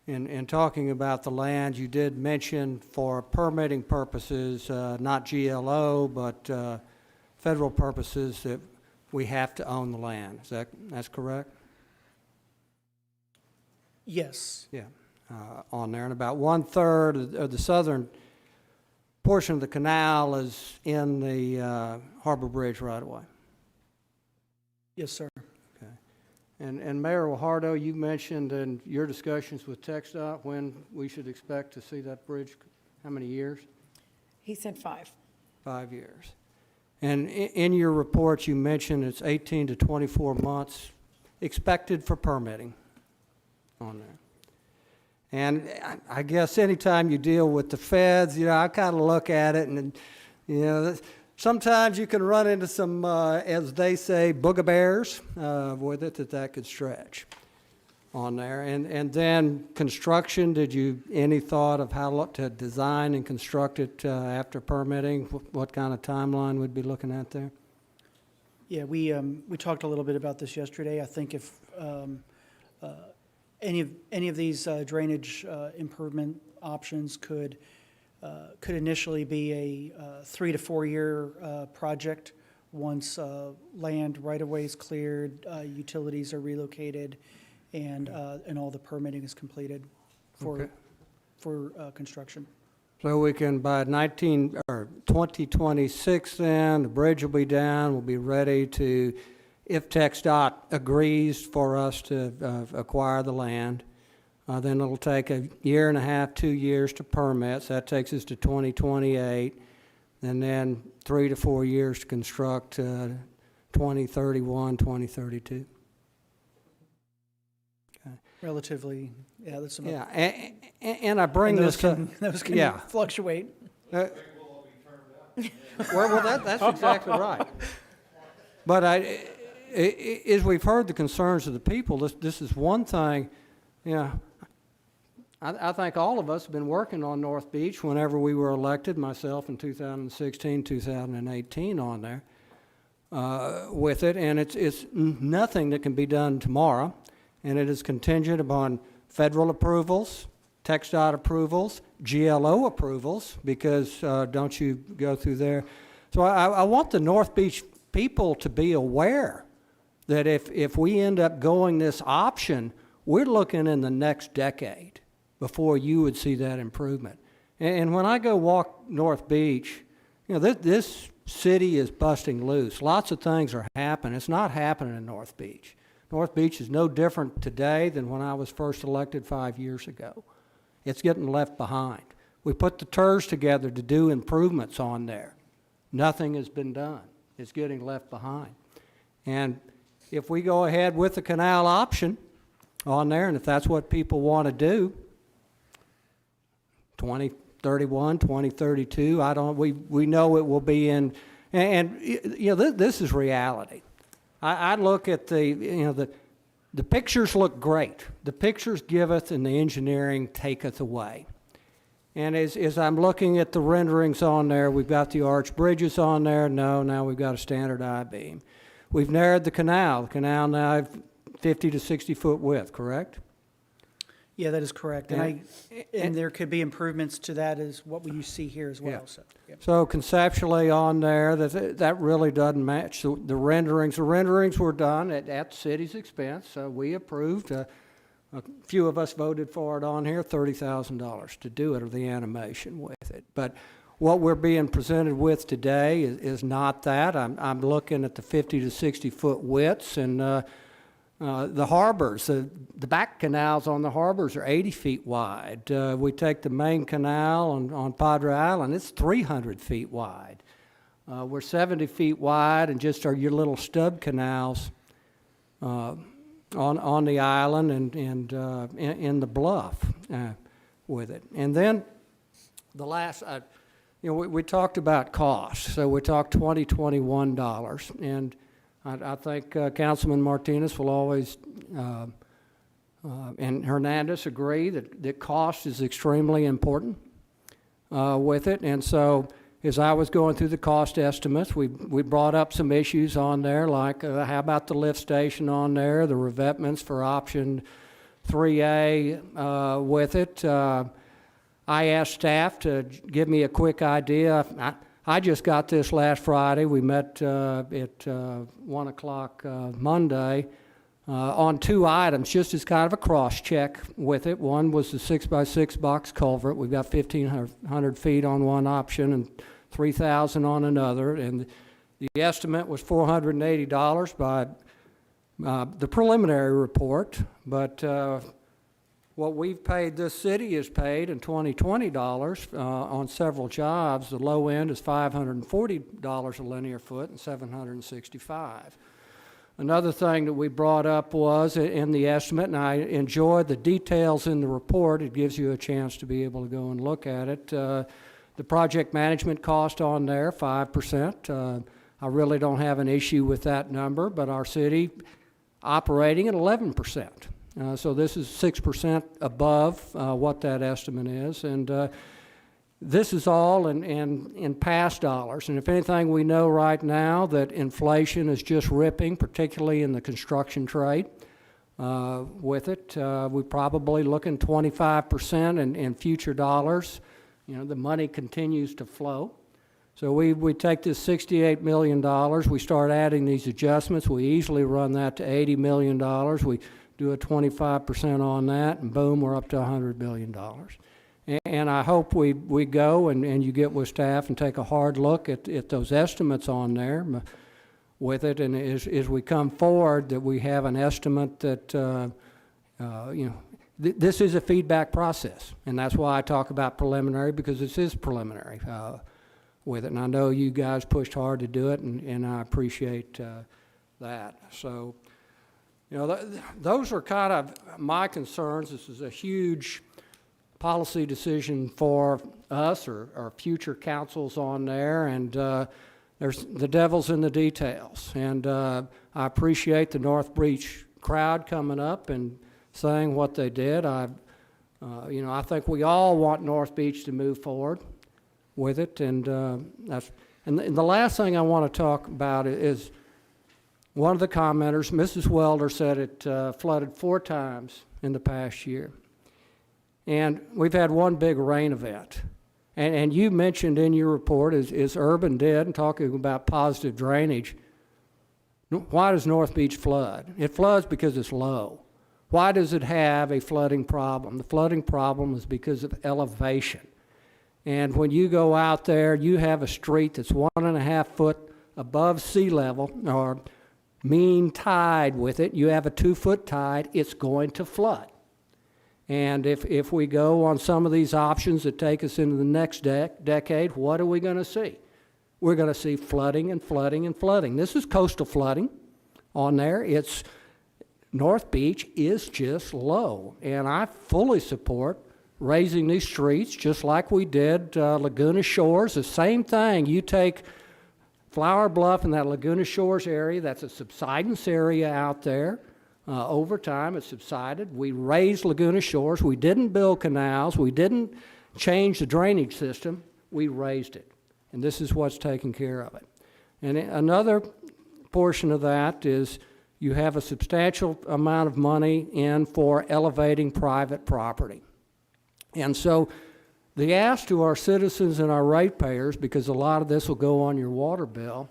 in talking about the land, you did mention for permitting purposes, not GLO, but federal purposes, that we have to own the land. That's correct? Yes. Yeah, on there. And about 1/3 of the southern portion of the canal is in the Harbor Bridge right away. Yes, sir. Okay. And Mayor Guajardo, you mentioned in your discussions with TxDOT when we should expect to see that bridge, how many years? He said 5. 5 years. And in your report, you mentioned it's 18 to 24 months expected for permitting on there. And I guess anytime you deal with the feds, I kind of look at it and, sometimes you can run into some, as they say, boogabears with it that could stretch on there. And then construction, did you any thought of how to design and construct it after permitting? What kind of timeline we'd be looking at there? Yeah, we talked a little bit about this yesterday. I think if any of these drainage improvement options could initially be a 3 to 4 year project once land right-of-way is cleared, utilities are relocated, and all the permitting is completed for construction. So we can, by 2026 then, the bridge will be down, we'll be ready to, if TxDOT agrees for us to acquire the land, then it'll take 1.5 years, 2 years to permit, so that takes us to 2028, and then 3 to 4 years to construct 2031, 2032. Relatively, yeah, that's about. Yeah, and I bring this up. Those can fluctuate. Well, that's exactly right. But as we've heard the concerns of the people, this is one thing, I think all of us have been working on North Beach whenever we were elected, myself in 2016, 2018 on there with it, and it's nothing that can be done tomorrow, and it is contingent upon federal approvals, TxDOT approvals, GLO approvals, because don't you go through there. So I want the North Beach people to be aware that if we end up going this option, we're looking in the next decade before you would see that improvement. And when I go walk North Beach, this city is busting loose. Lots of things are happening. It's not happening in North Beach. North Beach is no different today than when I was first elected 5 years ago. It's getting left behind. We put the TERS together to do improvements on there. Nothing has been done. It's getting left behind. And if we go ahead with the canal option on there, and if that's what people want to do, 2031, 2032, we know it will be in, and this is reality. I look at the pictures look great. The pictures giveth and the engineering taketh away. And as I'm looking at the renderings on there, we've got the arch bridges on there. No, now we've got a standard I-beam. We've narrowed the canal. The canal now 50 to 60 foot width, correct? Yeah, that is correct. And there could be improvements to that as what you see here as well, so. Yep. So conceptually on there, that really doesn't match the renderings. The renderings were done at the city's expense, so we approved. A few of us voted for it on here, $30,000 to do it, or the animation with it. But what we're being presented with today is not that. I'm looking at the 50 to 60 foot widths, and the harbors, the back canals on the harbors are 80 feet wide. We take the main canal on Padre Island, it's 300 feet wide. We're 70 feet wide, and just your little stub canals on the island and in the bluff with it. And then the last, we talked about cost. So we talked $21, and I think Councilman Martinez will always, and Hernandez agree that cost is extremely important with it. And so as I was going through the cost estimates, we brought up some issues on there, like how about the lift station on there, the revetments for option 3A with it. I asked staff to give me a quick idea. I just got this last Friday. We met at 1 o'clock Monday on 2 items, just as kind of a cross-check with it. One was the 6x6 box culvert. We've got 1,500 feet on one option and 3,000 on another. And the estimate was $480 by the preliminary report. But what we've paid, this city has paid in 2020 on several jobs. The low end is $540 a linear foot and $765. Another thing that we brought up was in the estimate, and I enjoyed the details in the report. It gives you a chance to be able to go and look at it. The project management cost on there, 5%. I really don't have an issue with that number, but our city operating at 11%. So this is 6% above what that estimate is, and this is all in past dollars. And if anything, we know right now that inflation is just ripping, particularly in the construction trade. With it, we're probably looking 25% in future dollars. The money continues to flow. So we take this $68 million, we start adding these adjustments, we easily run that to $80 million. We do a 25% on that, and boom, we're up to $100 million. And I hope we go and you get with staff and take a hard look at those estimates on there with it, and as we come forward, that we have an estimate that, this is a feedback process, and that's why I talk about preliminary, because this is preliminary with it. And I know you guys pushed hard to do it, and I appreciate that. So, those are kind of my concerns. This is a huge policy decision for us or future councils on there, and there's the devil's in the details. And I appreciate the North Beach crowd coming up and saying what they did. I think we all want North Beach to move forward with it, and the last thing I want to talk about is one of the commenters, Mrs. Welder, said it flooded 4 times in the past year. And we've had one big rain event. And you mentioned in your report, as Urban did, and talking about positive drainage, why does North Beach flood? It floods because it's low. Why does it have a flooding problem? The flooding problem is because of elevation. And when you go out there, you have a street that's 1.5 foot above sea level, or mean tide with it. You have a 2-foot tide, it's going to flood. And if we go on some of these options that take us into the next decade, what are we going to see? We're going to see flooding and flooding and flooding. This is coastal flooding on there. It's North Beach is just low, and I fully support raising these streets just like we did Laguna Shores. The same thing. You take Flower Bluff and that Laguna Shores area, that's a subsidence area out there. Over time, it subsided. We raised Laguna Shores. We didn't build canals. We didn't change the drainage system. We raised it, and this is what's taking care of it. And another portion of that is you have a substantial amount of money in for elevating private property. And so the ask to our citizens and our ratepayers, because a lot of this will go on your water bill,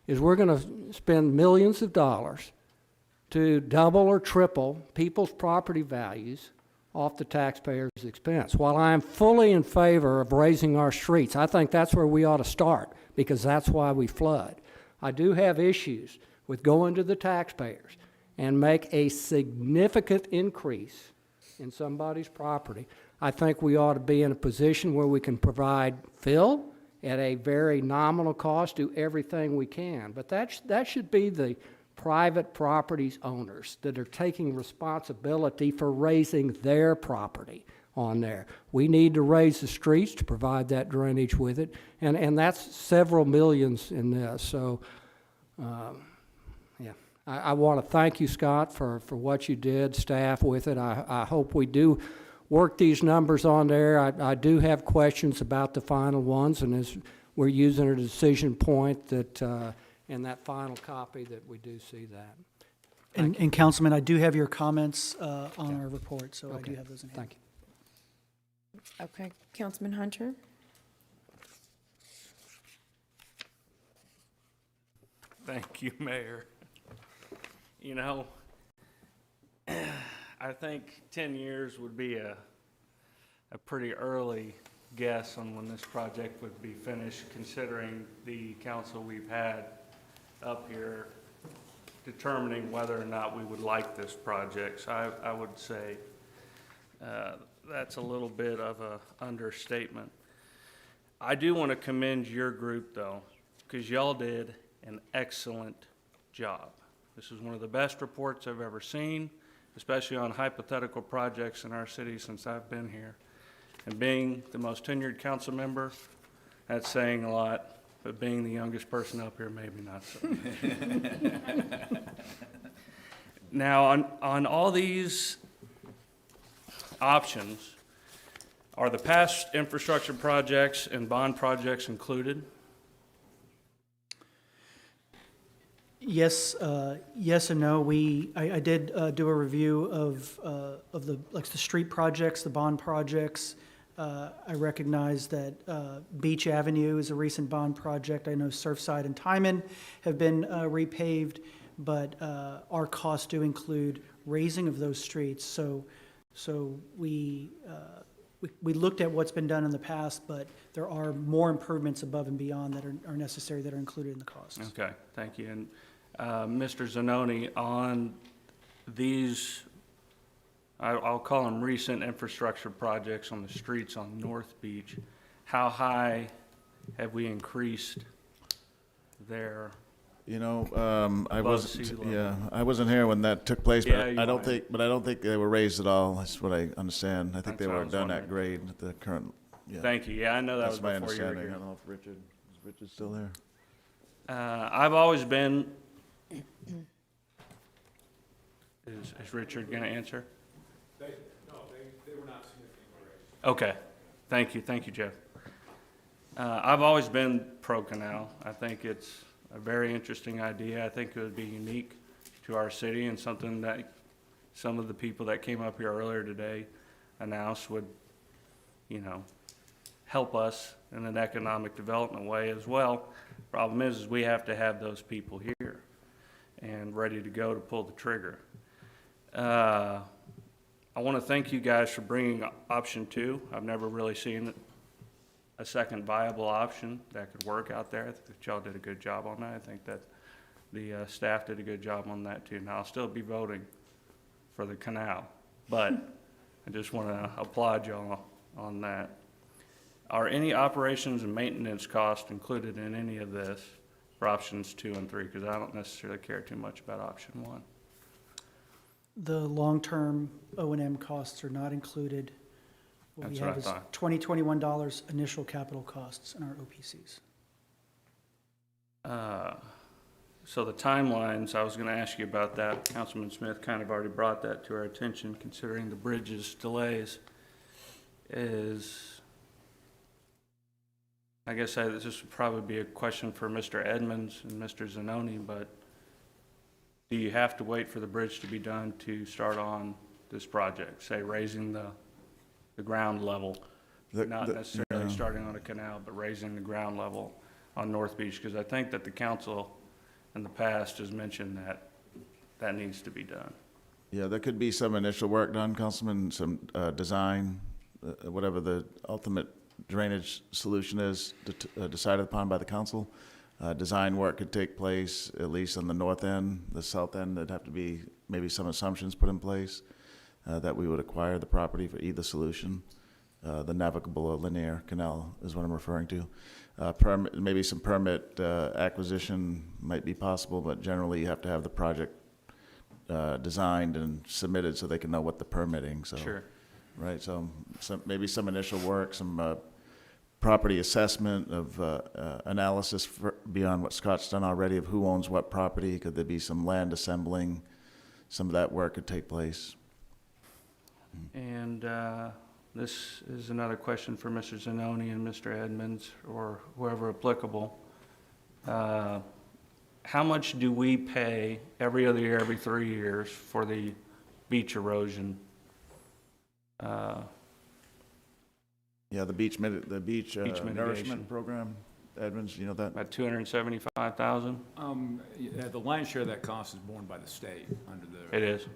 is we're going to spend millions of dollars to double or triple people's property values off the taxpayers' expense. While I am fully in favor of raising our streets, I think that's where we ought to start, because that's why we flood. I do have issues with going to the taxpayers and make a significant increase in somebody's property. I think we ought to be in a position where we can provide fill at a very nominal cost, do everything we can. But that should be the private properties owners that are taking responsibility for raising their property on there. We need to raise the streets to provide that drainage with it, and that's several millions in this. So, yeah, I want to thank you, Scott, for what you did, staff with it. I hope we do work these numbers on there. I do have questions about the final ones, and as we're using a decision point that in that final copy that we do see that. And Councilman, I do have your comments on our report, so I do have those in hand. Thank you. Okay, Councilman Hunter? Thank you, Mayor. You know, I think 10 years would be a pretty early guess on when this project would be finished, considering the council we've had up here determining whether or not we would like this project. So I would say that's a little bit of an understatement. I do want to commend your group, though, because y'all did an excellent job. This is one of the best reports I've ever seen, especially on hypothetical projects in our city since I've been here. And being the most tenured council member, that's saying a lot, but being the youngest person up here, maybe not so. Now, on all these options, are the past infrastructure projects and bond projects included? Yes, yes and no. I did do a review of the street projects, the bond projects. I recognize that Beach Avenue is a recent bond project. I know Surfside and Timon have been repaved, but our costs do include raising of those streets. So we looked at what's been done in the past, but there are more improvements above and beyond that are necessary that are included in the costs. Okay, thank you. And Mr. Zanoni, on these, I'll call them recent infrastructure projects on the streets on North Beach, how high have we increased their? You know, I wasn't. sea level? Yeah, I wasn't here when that took place, Yeah, but you I don't weren't. think. But I don't think they were raised at all. That's what I understand. I think That's they what I were was done at wondering. grade at the current. Yeah. Thank you. Yeah, I know that That's was my before you were understanding. here. I don't know if Richard is still there. I've always been. Is Richard going to answer? No, they were not significantly raised. Okay, thank you, Jeff. I've always been pro-canal. I think it's a very interesting idea. I think it would be unique to our city and something that some of the people that came up here earlier today announced would, help us in an economic development way as well. Problem is we have to have those people here and ready to go to pull the trigger. I want to thank you guys for bringing option 2. I've never really seen a second viable option that could work out there. I think that y'all did a good job on that. I think that the staff did a good job on that too. Now, I'll still be voting for the canal, but I just want to applaud y'all on that. Are any operations and maintenance costs included in any of this for options 2 and 3? Because I don't necessarily care too much about option 1. The long-term O&M costs are not included. What we That's what have I is thought. $2021 initial capital costs in our OPCs. So the timelines, I was going to ask you about that. Councilman Smith kind of already brought that to our attention, considering the bridge's delays. I guess this would probably be a question for Mr. Edmonds and Mr. Zanoni, but do you have to wait for the bridge to be done to start on this project? Say raising the ground level, not necessarily starting on a canal, but raising the ground level on North Beach? Because I think that the council in the past has mentioned that that needs to be done. Yeah, there could be some initial work done, Councilman, some design, whatever the ultimate drainage solution is decided upon by the council. Design work could take place, at least on the north end. The south end, there'd have to be maybe some assumptions put in place that we would acquire the property for either solution. The navigable or linear canal is what I'm referring to. Maybe some permit acquisition might be possible, but generally you have to have the project designed and submitted so they can know what the permitting. So, Sure. Right. So maybe some initial work, some property assessment of analysis beyond what Scott's done already of who owns what property. Could there be some land assembling? Some of that work could take place. And this is another question for Mr. Zanoni and Mr. Edmonds, or whoever applicable. How much do we pay every other year, every 3 years, for the beach erosion? Yeah, the beach mitigation nourishment program, Edmonds, you know that? About $275,000? Yeah, the lion's share of that cost is borne by the state under the It is.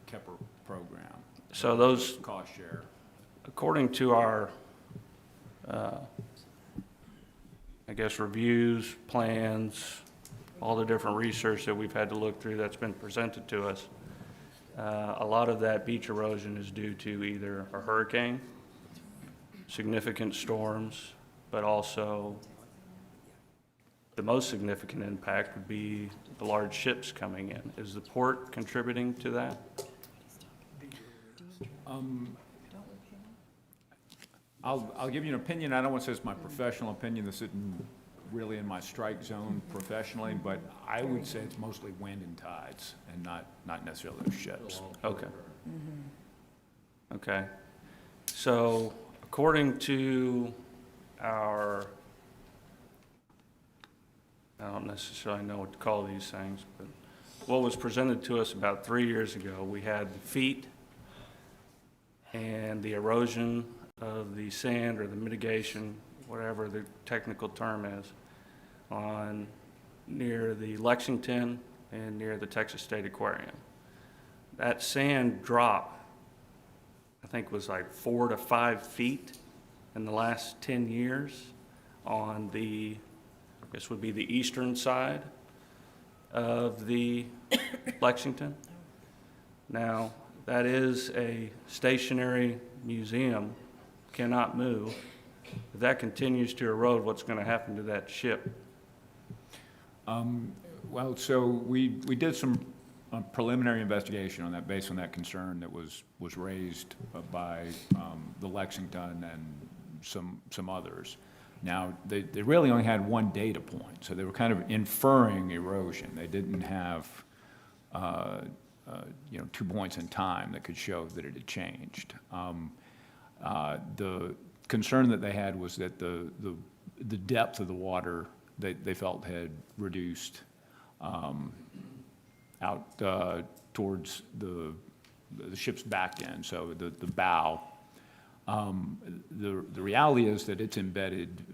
KEPR program. So those, Cost share. according to our, I guess, reviews, plans, all the different research that we've had to look through that's been presented to us, a lot of that beach erosion is due to either a hurricane, significant storms, but also the most significant impact would be the large ships coming in. Is the port contributing to that? I'll give you an opinion. I don't want to say it's my professional opinion. This isn't really in my strike zone professionally, but I would say it's mostly wind and tides and not necessarily those ships. Okay. Okay. So according to our, I don't necessarily know what to call these things, but what was presented to us about 3 years ago, we had the feet and the erosion of the sand or the mitigation, whatever the technical term is, on near the Lexington and near the Texas State Aquarium. That sand drop, I think, was like 4 to 5 feet in the last 10 years on the, I guess would be the eastern side of the Lexington. Now, that is a stationary museum, cannot move. If that continues to erode, what's going to happen to that ship? Well, so we did some preliminary investigation on that, based on that concern that was raised by the Lexington and some others. Now, they really only had one data point, so they were kind of inferring erosion. They didn't have 2 points in time that could show that it had changed. The concern that they had was that the depth of the water they felt had reduced out towards the ship's back end, so the bow. The reality is that it's embedded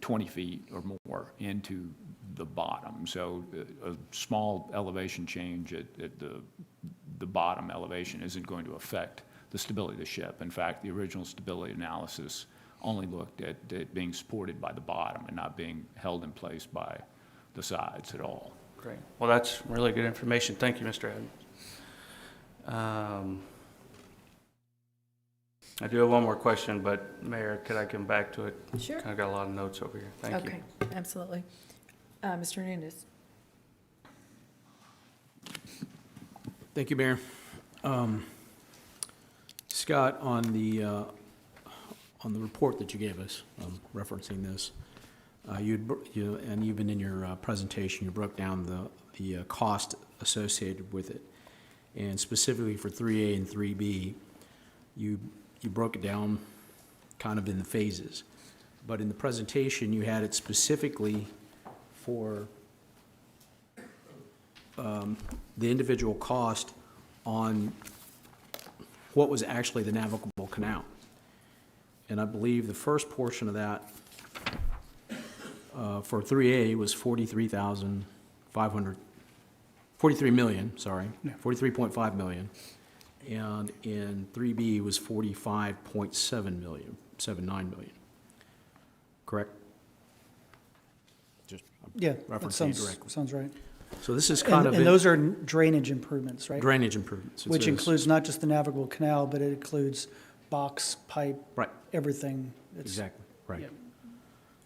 20 feet or more into the bottom, so a small elevation change at the bottom elevation isn't going to affect the stability of the ship. In fact, the original stability analysis only looked at it being supported by the bottom and not being held in place by the sides at all. Great. Well, that's really good information. Thank you, Mr. Edmonds. I do have one more question, but Mayor, could I come back to it? Sure. I've got a lot of notes over here. Thank you. Okay, absolutely. Mr. Hernandez. Thank you, Mayor. Scott, on the report that you gave us, referencing this, and even in your presentation, you broke down the cost associated with it, and specifically for 3A and 3B, you broke it down kind of in the phases, but in the presentation, you had it specifically for the individual cost on what was actually the navigable canal. And I believe the first portion of that for 3A was 43 million, sorry, 43.5 million. And in 3B was 45.7 million, 79 million. Correct? Just Yeah, that referencing it directly. sounds right. So this is kind of. And those are drainage improvements, right? Drainage improvements. Which includes not just the navigable canal, but it includes box, pipe. Right. Everything. Exactly, right. Yeah.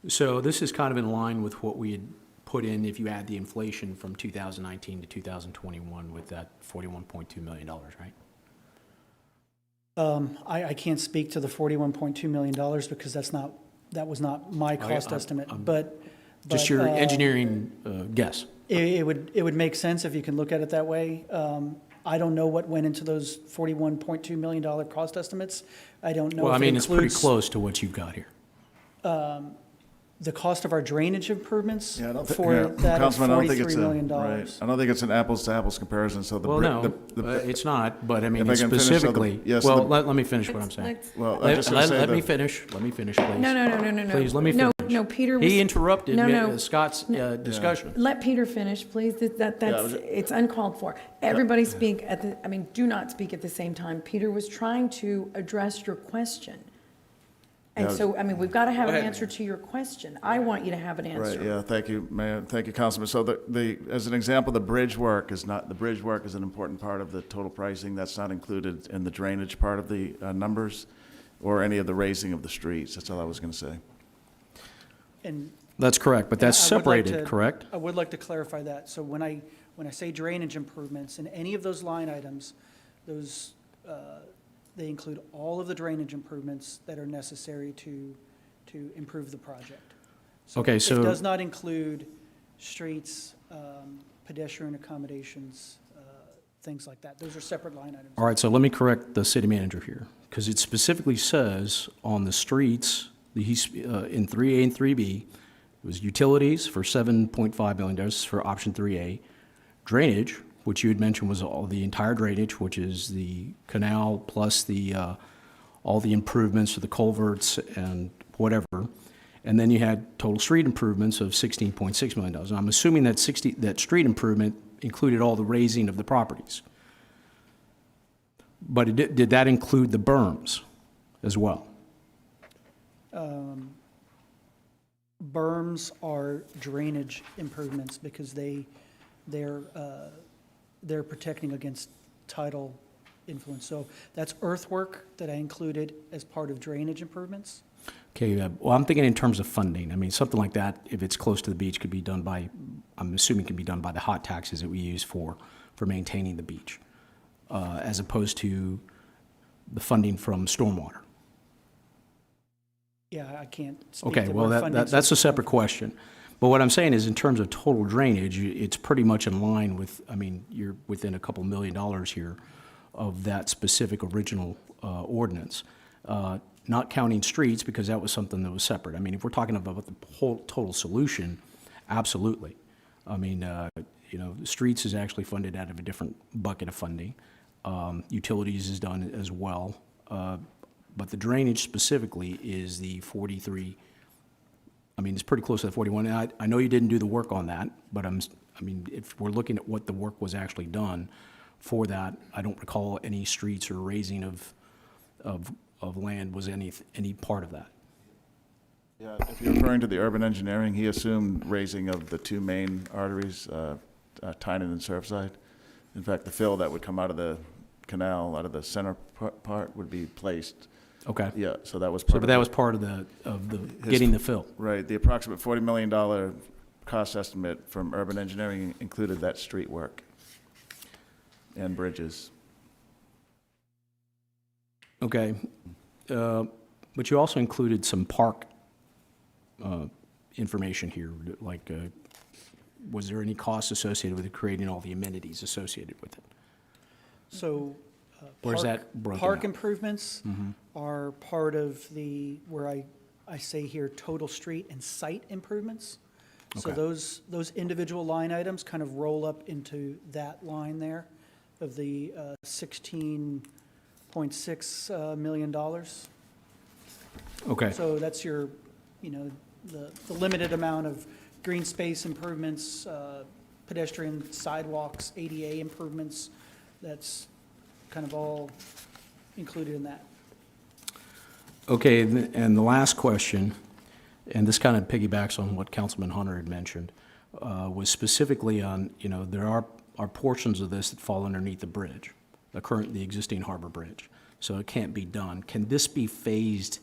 So this is kind of in line with what we had put in if you add the inflation from 2019 to 2021 with that $41.2 million, right? I can't speak to the $41.2 million because that was not my cost estimate, but. Just your engineering guess. It would make sense if you can look at it that way. I don't know what went into those $41.2 million cost estimates. I don't know Well, if I mean, it it's pretty includes, close to what you've got here. the cost of our drainage improvements Yeah, I don't for that is Councilman, I don't think it's $43 million. right. I don't think it's an apples-to-apples comparison, so the. Well, bri- no, the- it's not, but I mean, If I can finish, so the- specifically, yes, well, the- let me finish what I'm saying. Well, I'm just gonna say Let me the- finish, please. No. Please, let me No, finish. no, Peter was. He interrupted No. Scott's discussion. Let Peter finish, please. It's uncalled for. Everybody speak do not speak at the same time. Peter was trying to address your question. And Yeah. so, we've got to have Go an ahead. answer to your question. I want you to have an answer. Right, yeah, thank you, Mayor, thank you, Councilman. So as an example, the bridge work is an important part of the total pricing. That's not included in the drainage part of the numbers or any of the raising of the streets. That's all I was going to say. And That's correct, but that's I would like separated, to- correct? I would like to clarify that. So when I say drainage improvements, in any of those line items, those, they include all of the drainage improvements that are necessary to improve the project. Okay, It so- does not include streets, pedestrian accommodations, things like that. Those are separate line items. All right, so let me correct the city manager here, because it specifically says on the streets, in 3A and 3B, it was utilities for $7.5 million, this is for option 3A. Drainage, which you had mentioned was all the entire drainage, which is the canal plus all the improvements to the culverts and whatever. And then you had total street improvements of $16.6 million. And I'm assuming that street improvement included all the raising of the properties. But did that include the berms as well? Berms are drainage improvements because they're protecting against tidal influence. So that's earthwork that I included as part of drainage improvements. Okay, well, I'm thinking in terms of funding. I mean, something like that, if it's close to the beach, could be done by, I'm assuming can be done by the hot taxes that we use for maintaining the beach, as opposed to the funding from stormwater. Yeah, I can't speak Okay, to well, where funding that's a sources separate question. But what I'm saying is, in terms of total drainage, it's pretty much in line with, you're within a couple $1 million here of that specific original ordinance. Not counting streets, because that was something that was separate. I mean, if we're talking about the whole total solution, absolutely. Streets is actually funded out of a different bucket of funding. Utilities is done as well. But the drainage specifically is the 43, it's pretty close to the 41. And I know you didn't do the work on that, but if we're looking at what the work was actually done for that, I don't recall any streets or raising of land was any part of that. Yeah, if you're referring to the urban engineering, he assumed raising of the two main arteries, Tynan and Surfside. In fact, the fill that would come out of the canal, out of the center part, would be placed. Okay. Yeah, so that was part of But that was part of the getting the fill. Right, the approximate $40 million cost estimate from urban engineering included that street work and bridges. Okay. But you also included some park information here, like was there any cost associated with creating all the amenities associated with it? So, Where's that broken park out? improvements Mhm. are part of where I say here, total street and site improvements. So Okay. those individual line items kind of roll up into that line there of the $16.6 million. Okay. So that's your, the limited amount of green space improvements, pedestrian sidewalks, ADA improvements, that's kind of all included in that. Okay, and the last question, and this kind of piggybacks on what Councilman Hunter had mentioned, was specifically on, there are portions of this that fall underneath the bridge, the existing harbor bridge, so it can't be done. Can this be phased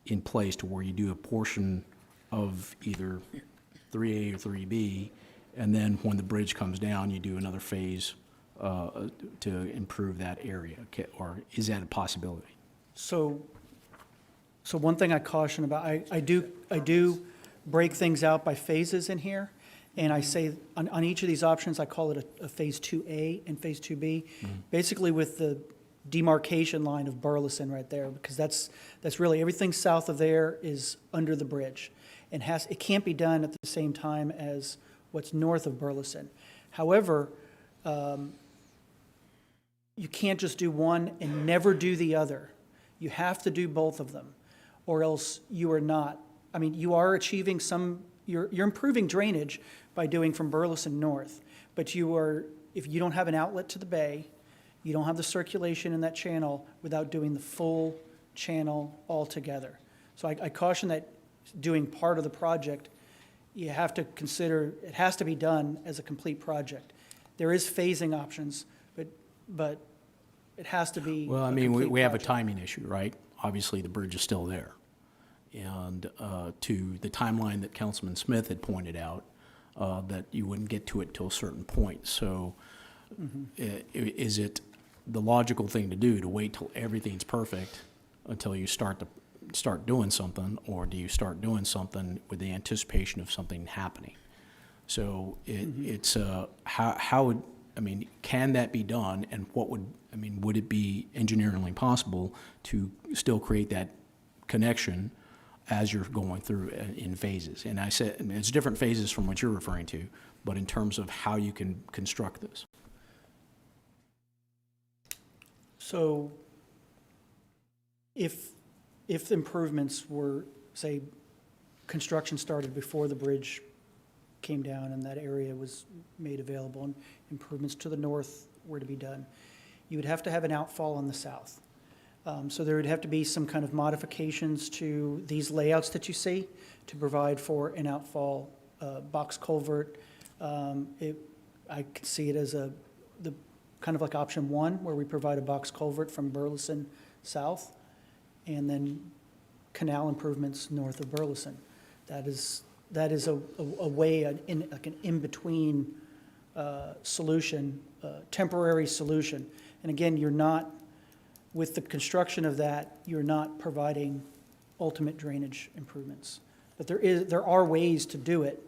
in place to where you do a portion of either 3A or 3B, and then when the bridge comes down, you do another phase to improve that area, or is that a possibility? So one thing I caution about, I do break things out by phases in here, and I say, on each of these options, I call it a Phase 2A and Phase 2B, basically with the demarcation line of Burleson right there, because that's really, everything south of there is under the bridge, and it can't be done at the same time as what's north of Burleson. However, you can't just do one and never do the other. You have to do both of them, or else you are not. I mean, you are achieving you're improving drainage by doing from Burleson north, but if you don't have an outlet to the bay, you don't have the circulation in that channel without doing the full channel altogether. So I caution that doing part of the project, you have to consider, it has to be done as a complete project. There is phasing options, but it has to be. Well, I mean, we have a timing issue, right? Obviously, the bridge is still there. And to the timeline that Councilman Smith had pointed out, that you wouldn't get to it till a certain point. So is it the logical thing to do to wait till everything's perfect until you start doing something, or do you start doing something with the anticipation of something happening? So it's how would, I mean, can that be done, and would it be engineeringly possible to still create that connection as you're going through in phases? And I said, it's different phases from what you're referring to, but in terms of how you can construct this. So if improvements were, say, construction started before the bridge came down and that area was made available, and improvements to the north were to be done, you would have to have an outfall on the south. So there would have to be some kind of modifications to these layouts that you see to provide for an outfall box culvert. I could see it as the kind of like option one, where we provide a box culvert from Burleson south, and then canal improvements north of Burleson. That is a way, like an in-between solution, temporary solution. And again, you're not, with the construction of that, you're not providing ultimate drainage improvements. But there are ways to do it,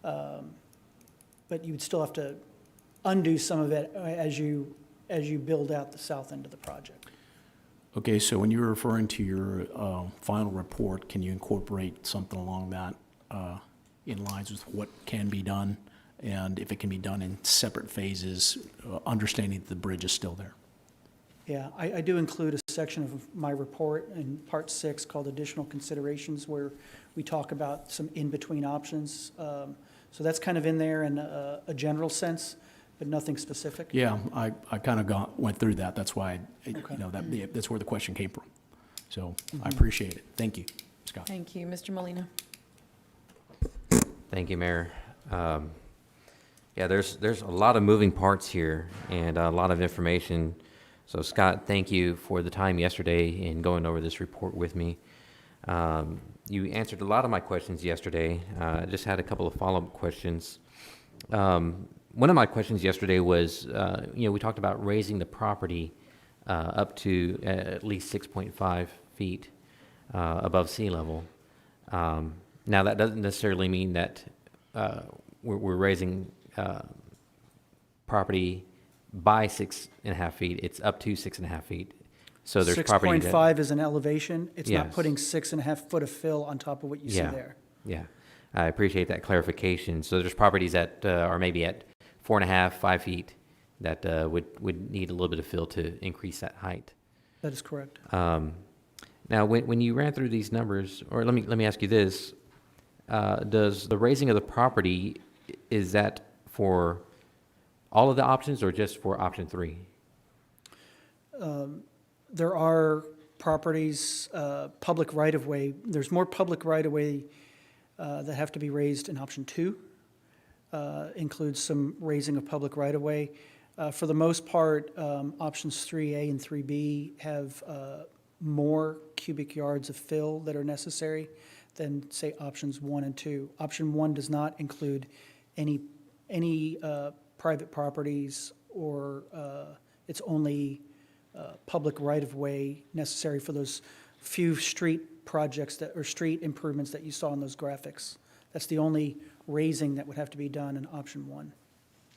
but you would still have to undo some of it as you build out the south end of the project. Okay, so when you're referring to your final report, can you incorporate something along that in lines with what can be done, and if it can be done in separate phases, understanding that the bridge is still there? Yeah, I do include a section of my report in Part 6 called Additional Considerations, where we talk about some in-between options. So that's kind of in there in a general sense, but nothing specific. Yeah, I kind of went through that. That's why, that's where the question came from. So I appreciate it. Thank you, Scott. Thank you. Mr. Molina. Thank you, Mayor. Yeah, there's a lot of moving parts here and a lot of information. So Scott, thank you for the time yesterday in going over this report with me. You answered a lot of my questions yesterday. I just had a couple of follow-up questions. One of my questions yesterday was, we talked about raising the property up to at least 6.5 feet above sea level. Now, that doesn't necessarily mean that we're raising property by 6.5 feet. It's up to 6.5 feet. So there's property that 6.5 is an elevation. It's not Yes. putting 6.5 foot of fill on top of what you see there. Yeah. I appreciate that clarification. So there's properties that are maybe at 4.5, 5 feet that would need a little bit of fill to increase that height. That is correct. Now, when you ran through these numbers, or let me ask you this: does the raising of the property, is that for all of the options or just for option 3? There are properties, public right-of-way. There's more public right-of-way that have to be raised in option 2. Includes some raising of public right-of-way. For the most part, options 3A and 3B have more cubic yards of fill that are necessary than, say, options 1 and 2. Option 1 does not include any private properties, or it's only public right-of-way necessary for those few street projects or street improvements that you saw in those graphics. That's the only raising that would have to be done in option 1.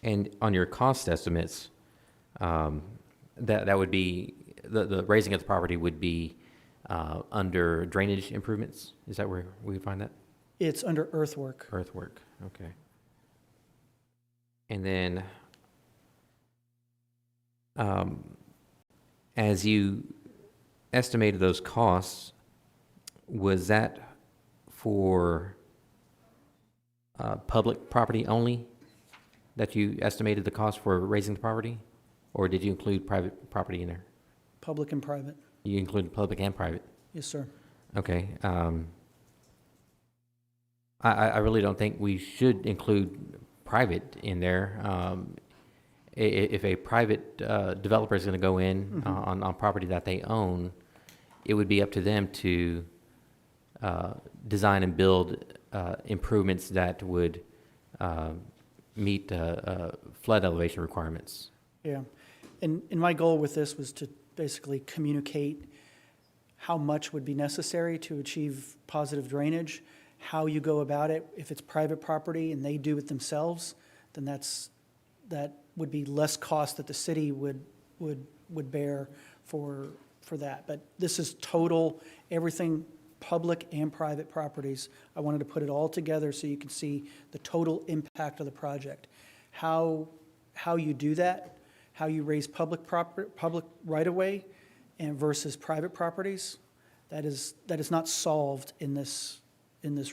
And on your cost estimates, that would be, the raising of the property would be under drainage improvements? Is that where we would find that? It's under earthwork. Earthwork, okay. And then, as you estimated those costs, was that for public property only that you estimated the cost for raising the property? Or did you include private property in there? Public and private. You included public and private? Yes, sir. Okay. I really don't think we should include private in there. If a private developer is going to go in on property that they own, it would be up to them to design and build improvements that would meet flood elevation requirements. Yeah. And my goal with this was to basically communicate how much would be necessary to achieve positive drainage, how you go about it. If it's private property and they do it themselves, then that would be less cost that the city would bear for that. But this is total, everything, public and private properties. I wanted to put it all together so you can see the total impact of the project. How you do that, how you raise public right-of-way and versus private properties, that is not solved in this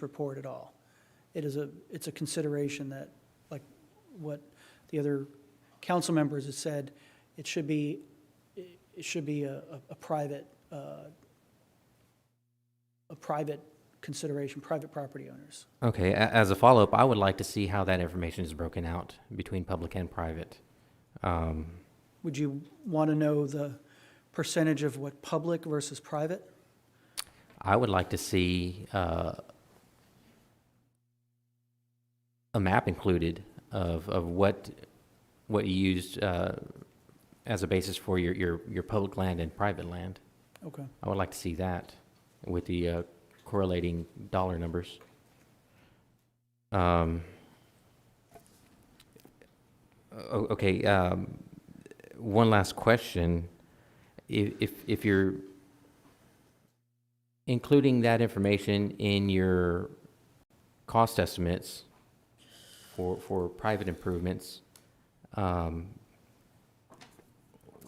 report at all. It's a consideration that, like what the other council members have said, it should be a private consideration, private property owners. Okay, as a follow-up, I would like to see how that information is broken out between public and private. Would you want to know the percentage of what public versus private? I would like to see a map included of what you used as a basis for your public land and private land. Okay. I would like to see that with the correlating dollar numbers. Okay, one last question. If you're including that information in your cost estimates for private improvements,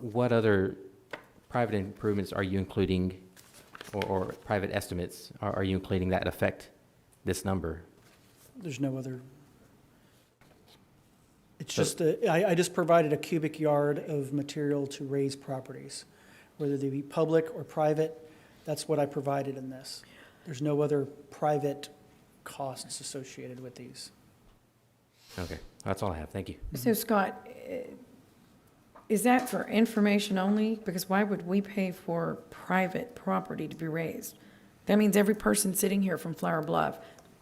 what other private improvements are you including, or private estimates are you including that affect this number? There's no other. It's just, I just provided a cubic yard of material to raise properties, whether they be public or private. That's what I provided in this. There's no other private costs associated with these. Okay, that's all I have. Thank you. So Scott, is that for information only? Because why would we pay for private property to be raised? That means every person sitting here from Flower Bluff,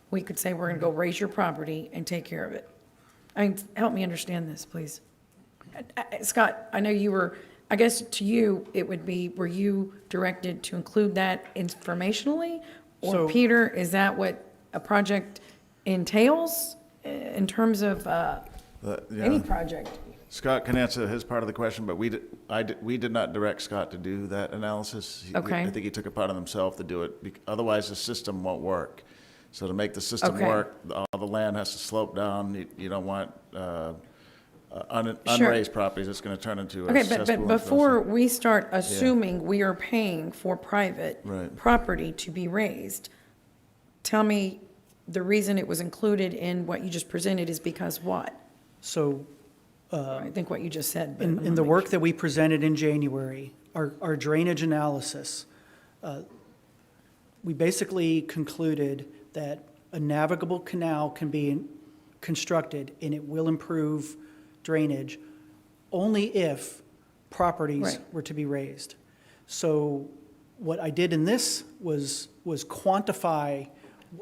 we could say, we're going to go raise your property and take care of it. I mean, help me understand this, please. Scott, I know you were, I guess to you, it would be, were you directed to include that informationally? Or So- Peter, is that what a project entails in terms of any project? Scott can answer his part of the question, but we did not direct Scott to do that analysis. Okay. I think he took it upon himself to do it. Otherwise, the system won't work. So to make the system Okay. work, all the land has to slope down. You don't want Sure. unraised properties. It's going to turn into a Okay, cesspool. but and before filth. we start assuming we are paying for private Right. property to be raised, tell me the reason it was included in what you just presented is because what? So I think what you just said. but I in wanna the make work sure. that we presented in January, our drainage analysis, we basically concluded that a navigable canal can be constructed and it will improve drainage only if properties Right. were to be raised. So what I did in this was quantify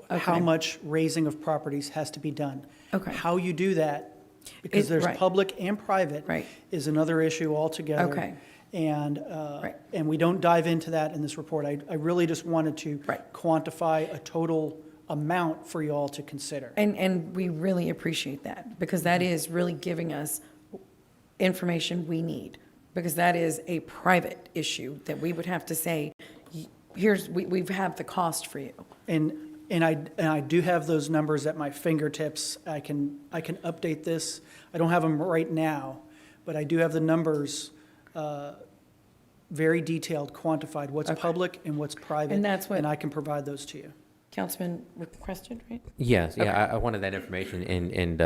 how Okay. much raising of properties has to be done. Okay. How you do that, because there's right. public and private, Right. is another issue altogether. Okay. And, Right. and we don't dive into that in this report. I really just wanted to Right. quantify a total amount for you all to consider. And we really appreciate that, because that is really giving us information we need, because that is a private issue that we would have to say, here's, we have the cost for you. And I do have those numbers at my fingertips. I can update this. I don't have them right now, but I do have the numbers, very detailed, quantified, what's Okay. public and what's private. And that's what- And I can provide those to you. Councilman requested, right? Yes, Okay. yeah, I wanted that information, and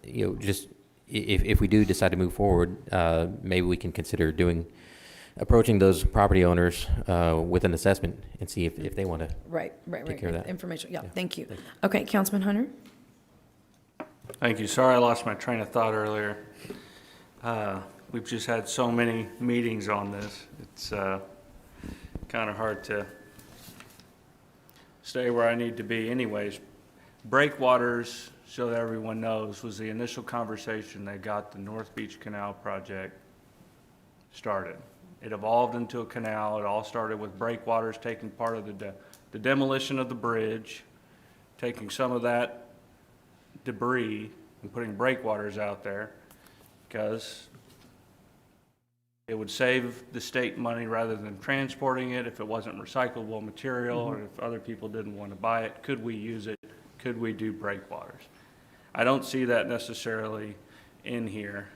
you know, just if we do decide to move forward, maybe we can consider approaching those property owners with an assessment and see if they want to. Right. Take care of that. Information, yeah, Yeah. thank you. Okay, Councilman Hunter? Thank you. Sorry I lost my train of thought earlier. We've just had so many meetings on this. It's kind of hard to stay where I need to be. Anyways, breakwaters, so that everyone knows, was the initial conversation that got the North Beach Canal project started. It evolved into a canal. It all started with breakwaters taking part of the demolition of the bridge, taking some of that debris and putting breakwaters out there because it would save the state money rather than transporting it if it wasn't recyclable material or if other people didn't want to buy it. Could we use it? Could we do breakwaters? I don't see that necessarily in here,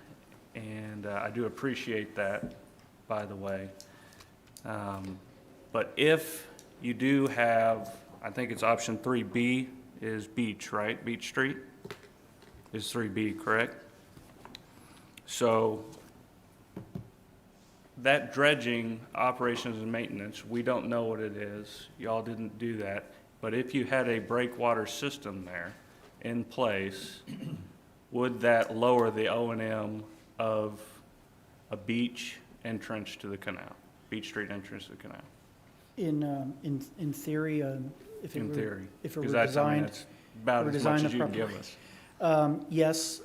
and I do appreciate that, by the way. But if you do have, I think it's option 3B is beach, right? Beach Street is 3B, correct? So that dredging, operations and maintenance, we don't know what it is. Y'all didn't do that. But if you had a breakwater system there in place, would that lower the O&M of a beach entrance to the canal, Beach Street entrance to the canal? In theory, if it In were, theory. if it were 'Cause that's, I mean, designed. that's about or as much designed as you can appropriately. give us. Yes,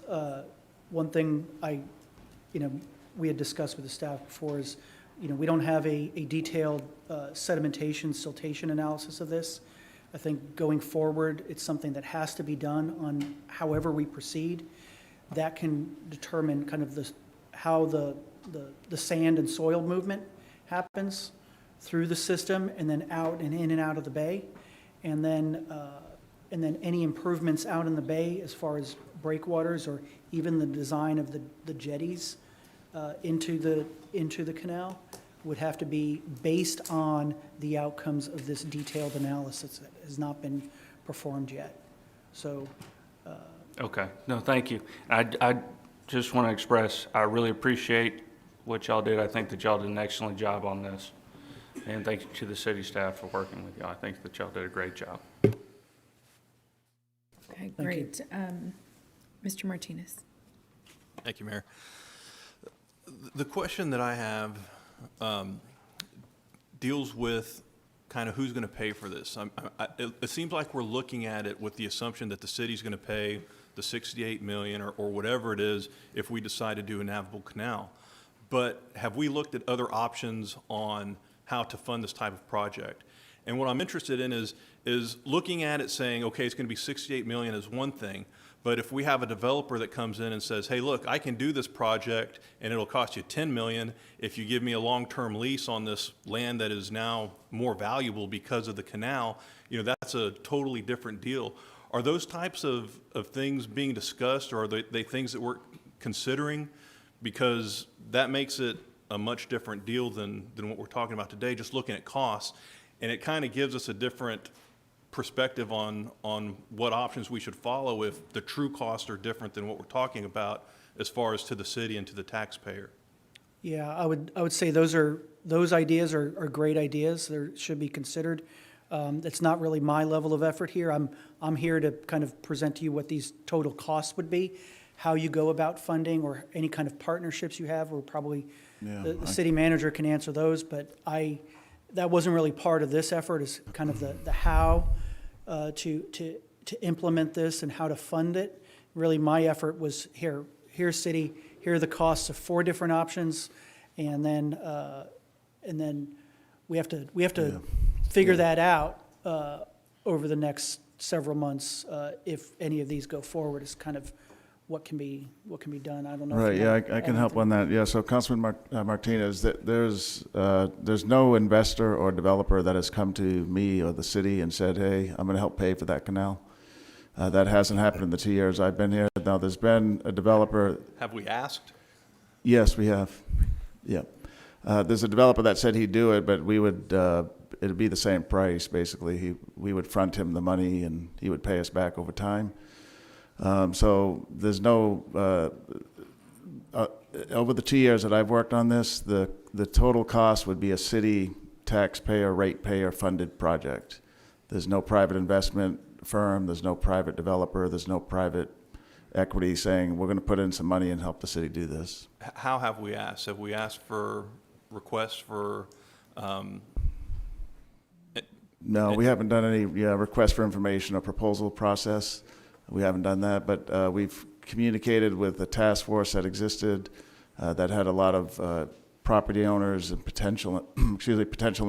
one thing we had discussed with the staff before is, we don't have a detailed sedimentation, siltation analysis of this. I think going forward, it's something that has to be done on however we proceed. That can determine kind of how the sand and soil movement happens through the system and then out and in and out of the bay. And then any improvements out in the bay as far as breakwaters or even the design of the jetties into the canal would have to be based on the outcomes of this detailed analysis that has not been performed yet. So, Okay, no, thank you. I just want to express, I really appreciate what y'all did. I think that y'all did an excellent job on this. And thank you to the city staff for working with y'all. I think that y'all did a great job. Okay, great. Mr. Martinez? Thank you, Mayor. The question that I have deals with kind of who's going to pay for this. It seems like we're looking at it with the assumption that the city's going to pay the $68 million or whatever it is if we decide to do a navigable canal. But have we looked at other options on how to fund this type of project? And what I'm interested in is looking at it saying, okay, it's going to be $68 million is one thing, But if we have a developer that comes in and says, hey, look, I can do this project and it'll cost you $10 million if you give me a long-term lease on this land that is now more valuable because of the canal, that's a totally different deal. Are those types of things being discussed, or are they things that we're considering? Because that makes it a much different deal than what we're talking about today, just looking at costs. And it kind of gives us a different perspective on what options we should follow if the true costs are different than what we're talking about as far as to the city and to the taxpayer. Yeah, I would say those ideas are great ideas. They should be considered. It's not really my level of effort here. I'm here to kind of present to you what these total costs would be, how you go about funding, or any kind of partnerships you have, or probably the city manager can answer those. But that wasn't really part of this effort. Is kind of the how to implement this and how to fund it. Really, my effort was here's city, here are the costs of 4 different options, and then we have to figure that out over the next several months if any of these go forward. Is kind of what can be done. I don't know. Right, yeah, I can help on that. Yeah, so Councilman Martinez, there's no investor or developer that has come to me or the city and said, hey, I'm gonna help pay for that canal. That hasn't happened in the 2 years I've been here. Now, there's been a developer. Have we asked? Yes, we have, yeah. There's a developer that said he'd do it, but we would, it'd be the same price, basically. We would front him the money and he would pay us back over time. So there's no, over the 2 years that I've worked on this, the total cost would be a city taxpayer, ratepayer funded project. There's no private investment firm, there's no private developer, there's no private equity saying, we're going to put in some money and help the city do this. How have we asked? Have we asked for requests for? No, we haven't done any request for information or proposal process. We haven't done that, but we've communicated with the task force that existed that had a lot of property owners and potential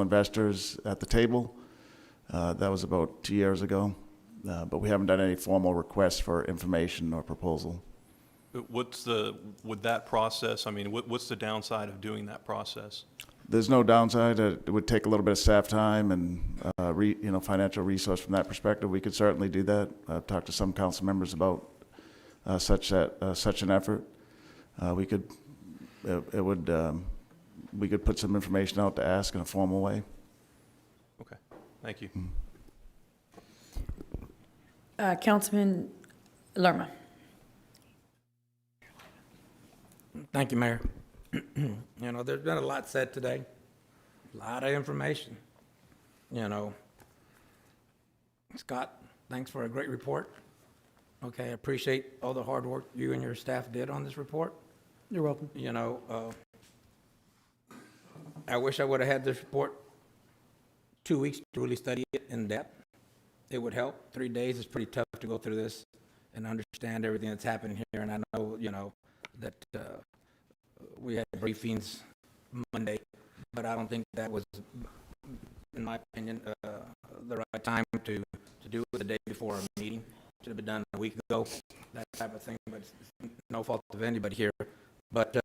investors at the table. That was about 2 years ago, but we haven't done any formal requests for information or proposal. With that process, I mean, what's the downside of doing that process? There's no downside. It would take a little bit of staff time and financial resource from that perspective. We could certainly do that. I've talked to some council members about such an effort. We could put some information out to ask in a formal way. Okay, thank you. Councilman Lerma. Thank you, Mayor. There's been a lot said today, a lot of information. Scott, thanks for a great report. Okay, I appreciate all the hard work you and your staff did on this report. You're welcome. I wish I would have had this report 2 weeks to really study it in depth. It would help. 3 days is pretty tough to go through this and understand everything that's happening here. And I know, that we had briefings Monday, but I don't think that was, in my opinion, the right time to do it the day before our meeting. Should have been done a week ago, that type of thing, but it's no fault of anybody here. But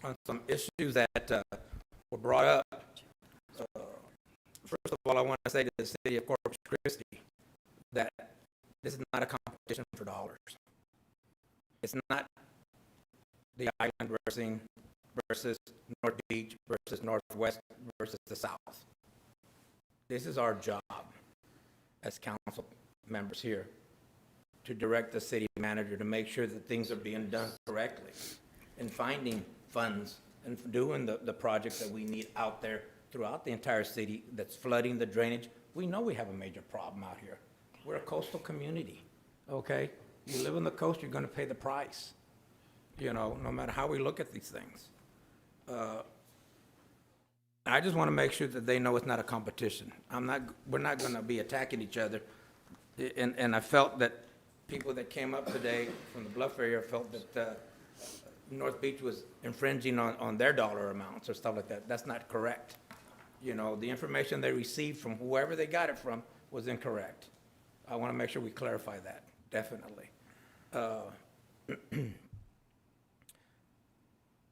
on some issues that were brought up, first of all, I want to say to the city of Corpus Christi that this is not a competition for dollars. It's not the island versus North Beach versus Northwest versus the South. This is our job as council members here to direct the city manager to make sure that things are being done correctly and finding funds and doing the projects that we need out there throughout the entire city that's flooding the drainage. We know we have a major problem out here. We're a coastal community, okay? You live on the coast, you're gonna pay the price, no matter how we look at these things. I just wanna make sure that they know it's not a competition. We're not gonna be attacking each other. And I felt that people that came up today from the Bluff area felt that North Beach was infringing on their dollar amounts or stuff like that. That's not correct. The information they received from whoever they got it from was incorrect. I want to make sure we clarify that. definitely.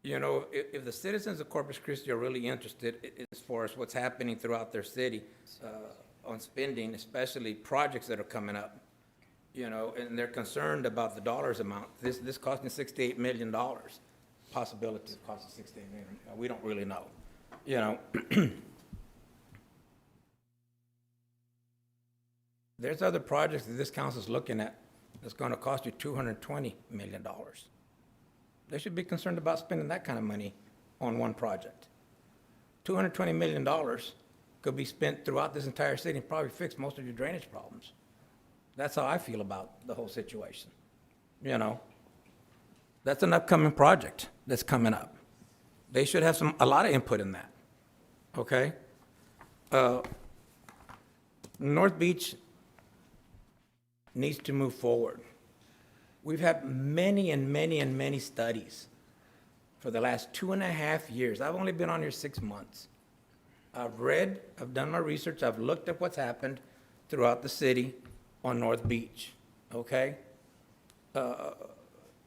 You know, if the citizens of Corpus Christi are really interested as far as what's happening throughout their city on spending, especially projects that are coming up, you know, and they're concerned about the dollars amount, this costing $68 million, possibility of costing $68 million, we don't really know, you know. There's other projects that this council's looking at that's gonna cost you $220 million. They should be concerned about spending that kind of money on one project. $220 million could be spent throughout this entire city and probably fix most of your drainage problems. That's how I feel about the whole situation. You know, that's an upcoming project that's coming up. They should have a lot of input in that, okay? North Beach needs to move forward. We've had many studies for the last 2.5 years. I've only been on here 6 months. I've read, I've done my research, I've looked at what's happened throughout the city on North Beach, okay?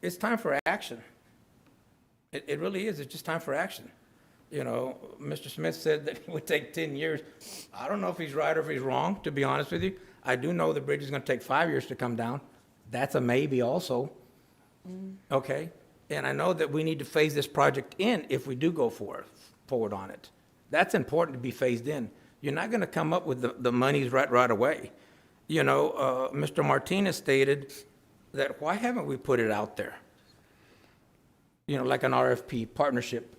It's time for action. It really is, it's just time for action. You know, Mr. Smith said that it would take 10 years. I don't know if he's right or if he's wrong, to be honest with you. I do know the bridge is gonna take 5 years to come down. That's a maybe also, okay? And I know that we need to phase this project in if we do go forward on it. That's important to be phased in. You're not gonna come up with the monies right away. You know, Mr. Martinez stated that why haven't we put it out there? You know, like an RFP partnership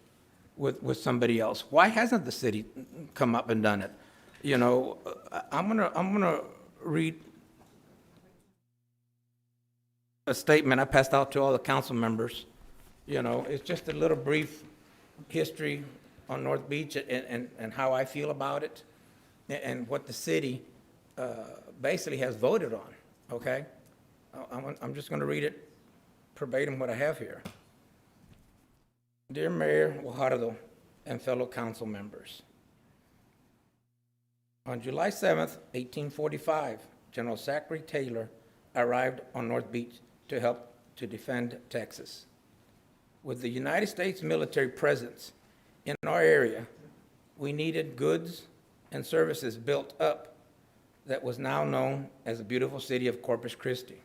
with somebody else. Why hasn't the city come up and done it? You know, I'm gonna read a statement I passed out to all the council members. You know, it's just a little brief history on North Beach and how I feel about it and what the city basically has voted on, okay? I'm just gonna read it verbatim what I have here. Dear Mayor Guajardo and fellow council members, on July 7th, 1845, General Zachary Taylor arrived on North Beach to help to defend Texas. With the United States military presence in our area, we needed goods and services built up that was now known as the beautiful city of Corpus Christi.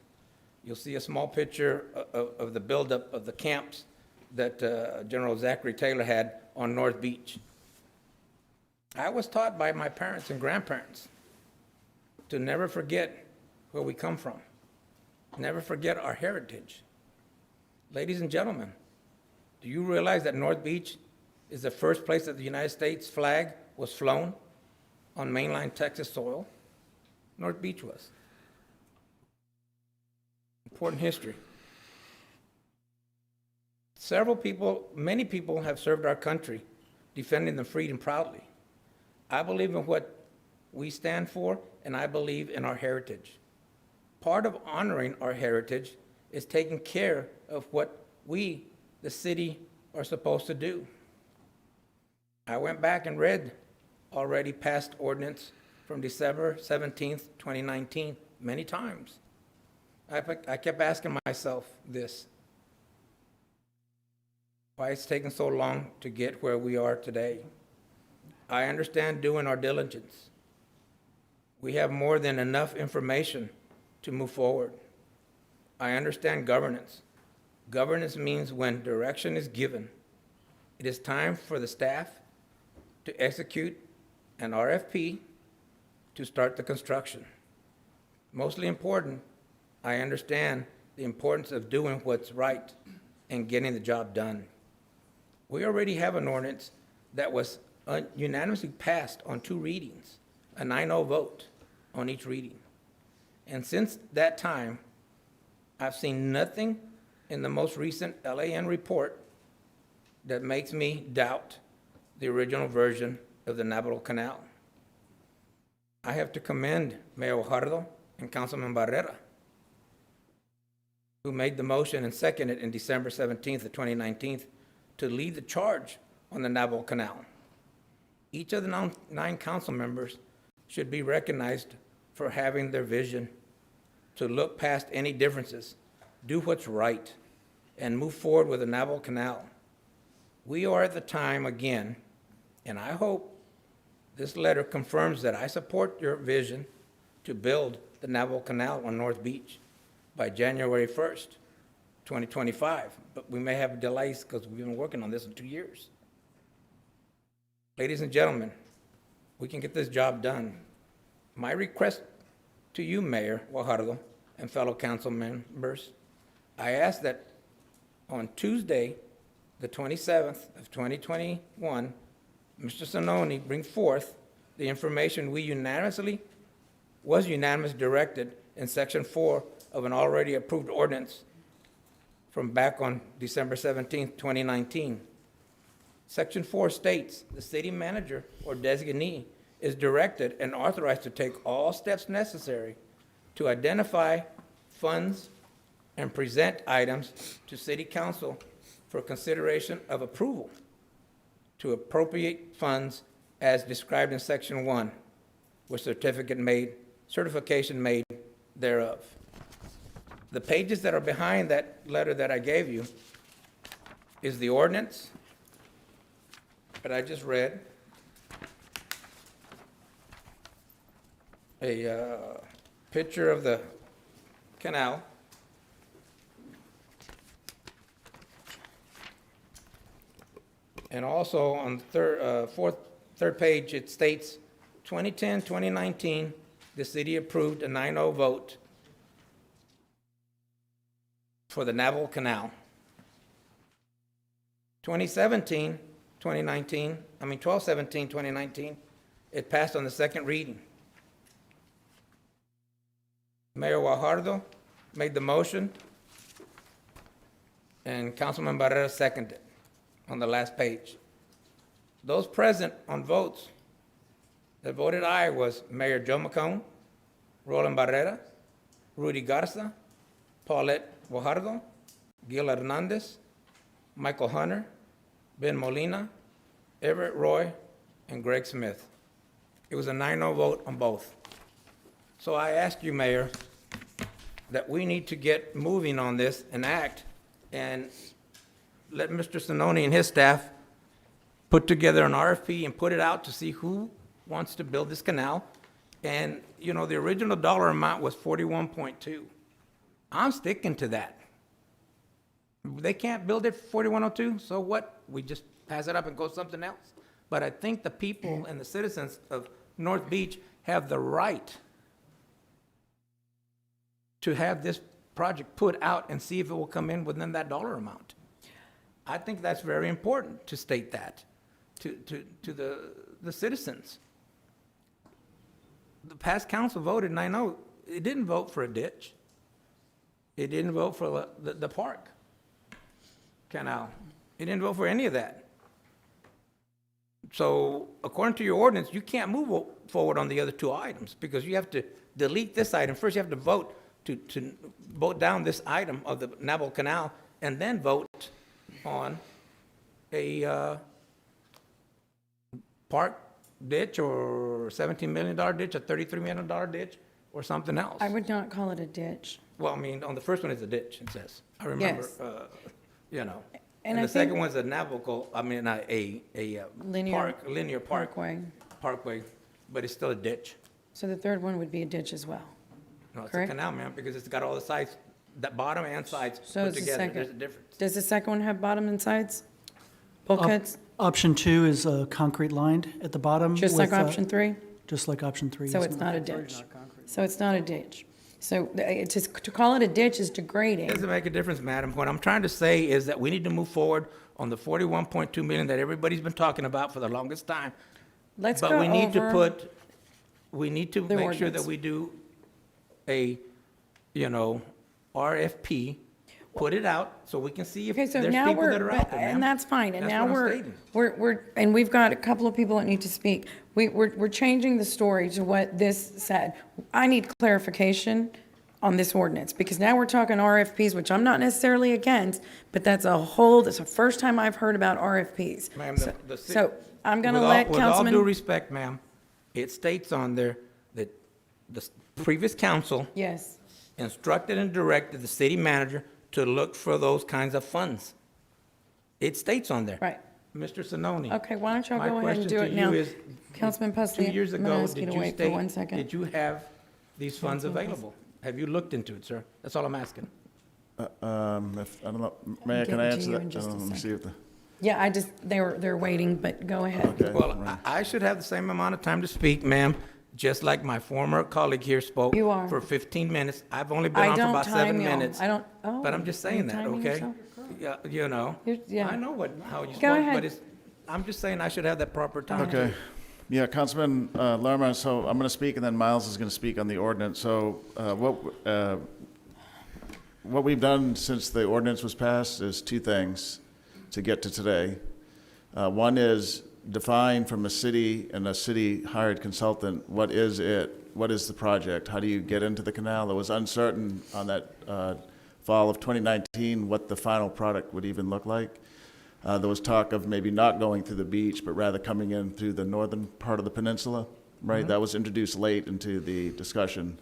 You'll see a small picture of the buildup of the camps that General Zachary Taylor had on North Beach. I was taught by my parents and grandparents to never forget where we come from, never forget our heritage. Ladies and gentlemen, do you realize that North Beach is the first place that the United States flag was flown on mainline Texas soil? North Beach was. Important history. Many people have served our country, defending the freedom proudly. I believe in what we stand for, and I believe in our heritage. Part of honoring our heritage is taking care of what we, the city, are supposed to do. I went back and read already passed ordinance from December 17th, 2019, many times. I kept asking myself this: why it's taken so long to get where we are today? I understand doing our diligence. We have more than enough information to move forward. I understand governance. Governance means when direction is given, it is time for the staff to execute an RFP to start the construction. Mostly important, I understand the importance of doing what's right and getting the job done. We already have an ordinance that was unanimously passed on 2 readings, a 9-0 vote on each reading. And since that time, I've seen nothing in the most recent LAN report that makes me doubt the original version of the Navajo Canal. I have to commend Mayor Guajardo and Councilman Barrera, who made the motion and seconded in December 17th of 2019 to lead the charge on the Navajo Canal. Each of the 9 council members should be recognized for having their vision to look past any differences, do what's right, and move forward with the Navajo Canal. We are at the time again, and I hope this letter confirms that I support your vision to build the Navajo Canal on North Beach by January 1st, 2025. But we may have delays because we've been working on this in 2 years. Ladies and gentlemen, we can get this job done. My request to you, Mayor Guajardo, and fellow council members, I ask that on Tuesday, the 27th of 2021, Mr. Zanoni bring forth the information was unanimously directed in Section 4 of an already approved ordinance from back on December 17th, 2019. Section 4 states, the city manager or designee is directed and authorized to take all steps necessary to identify funds and present items to city council for consideration of approval to appropriate funds as described in Section 1, with certification made thereof. The pages that are behind that letter that I gave you is the ordinance that I just read, a picture of the canal, and also on the third page, it states 2010, 2019, the city approved a 9-0 vote for the Navajo Canal. 12/17, 2019, it passed on the second reading. Mayor Guajardo made the motion, and Councilman Barrera seconded on the last page. Those present on votes that voted aye was Mayor Joe McCone, Roland Barrera, Rudy Garza, Paulette Guajardo, Gil Hernandez, Michael Hunter, Ben Molina, Everett Roy, and Greg Smith. It was a 9-0 vote on both. So I ask you, Mayor, that we need to get moving on this and act, and let Mr. Zanoni and his staff put together an RFP and put it out to see who wants to build this canal. And, you know, the original dollar amount was 41.2. I'm sticking to that. They can't build it for 4102, so what? We just pass it up and go something else? But I think the people and the citizens of North Beach have the right to have this project put out and see if it will come in within that dollar amount. I think that's very important to state that to the citizens. The past council voted 9-0. It didn't vote for a ditch. It didn't vote for the park canal. It didn't vote for any of that. So according to your ordinance, you can't move forward on the other two items because you have to delete this item. First, you have to vote to vote down this item of the Navajo Canal and then vote on a park ditch or $17 million ditch, a $33 million ditch, or something else. I would not call it a ditch. Well, I mean, on the first one is a ditch, it says. I remember, Yes. you know. And And I the second think- one's a Navajo, I mean, linear Parkway. parkway, but it's still a ditch. So the third one would be a ditch as well. No, it's a Correct. canal, man, because it's got all the sides, the bottom and sides So put is the together. second. There's a difference. Does the second one have bottom and sides? Bulkheads? Option 2 is concrete lined at the bottom. Just like with, option 3? Just like option 3. So yes, it's ma'am. not a ditch? So it's not a ditch. So to call it a ditch is degrading. Doesn't make a difference, madam. What I'm trying to say is that we need to move forward on the 41.2 million that everybody's been talking about for the longest time. Let's But go we need to over make sure that ordinance. we do a, RFP, put it out so we can see if Okay, there's so now people that are out there, and ma'am. that's fine, and That's now what I'm stating. we're, and we've got a couple of people that need to speak. We're changing the story to what this said. I need clarification on this ordinance, because now we're talking RFPs, which I'm not necessarily against, but that's the first time I've heard about RFPs. Ma'am, So I'm gonna with let all due Councilman, respect, ma'am, it states on there that the previous council yes, instructed and directed the city manager to look for those kinds of funds. It states on there. Right. Mr. Sinoni. Okay, why don't y'all my go ahead and question do to it you now? is, Councilman Pusley, 2 years I'm gonna ago, ask you did to you wait for state, 1 second. did you have these funds Councilman available? Have you looked into it, sir? That's all I'm asking. If, I don't know, Mayor, can getting I to answer you that? in just a Let me see if the, Yeah, they're waiting, but go ahead. okay. Well, I should have the same amount of time to speak, ma'am, just like my former colleague here spoke. You are. For 15 minutes. I've only been I on for don't about time 7 y'all. minutes. I don't, oh. But I'm just are you saying that, timing okay? yourself? Yeah, you know, Yeah. I know how you Go spoke, ahead. but I'm just saying I should have that proper time. Okay. Yeah, Councilman Lerma, so I'm going to speak, and then Miles is going to speak on the ordinance. So what we've done since the ordinance was passed is two things to get to today. One is define from a city and a city-hired consultant, what is it? What is the project? How do you get into the canal? It was uncertain on that fall of 2019 what the final product would even look like. There was talk of maybe not going through the beach, but rather coming in through the northern part of the peninsula, right? Mm-hmm. That was introduced late into the discussion.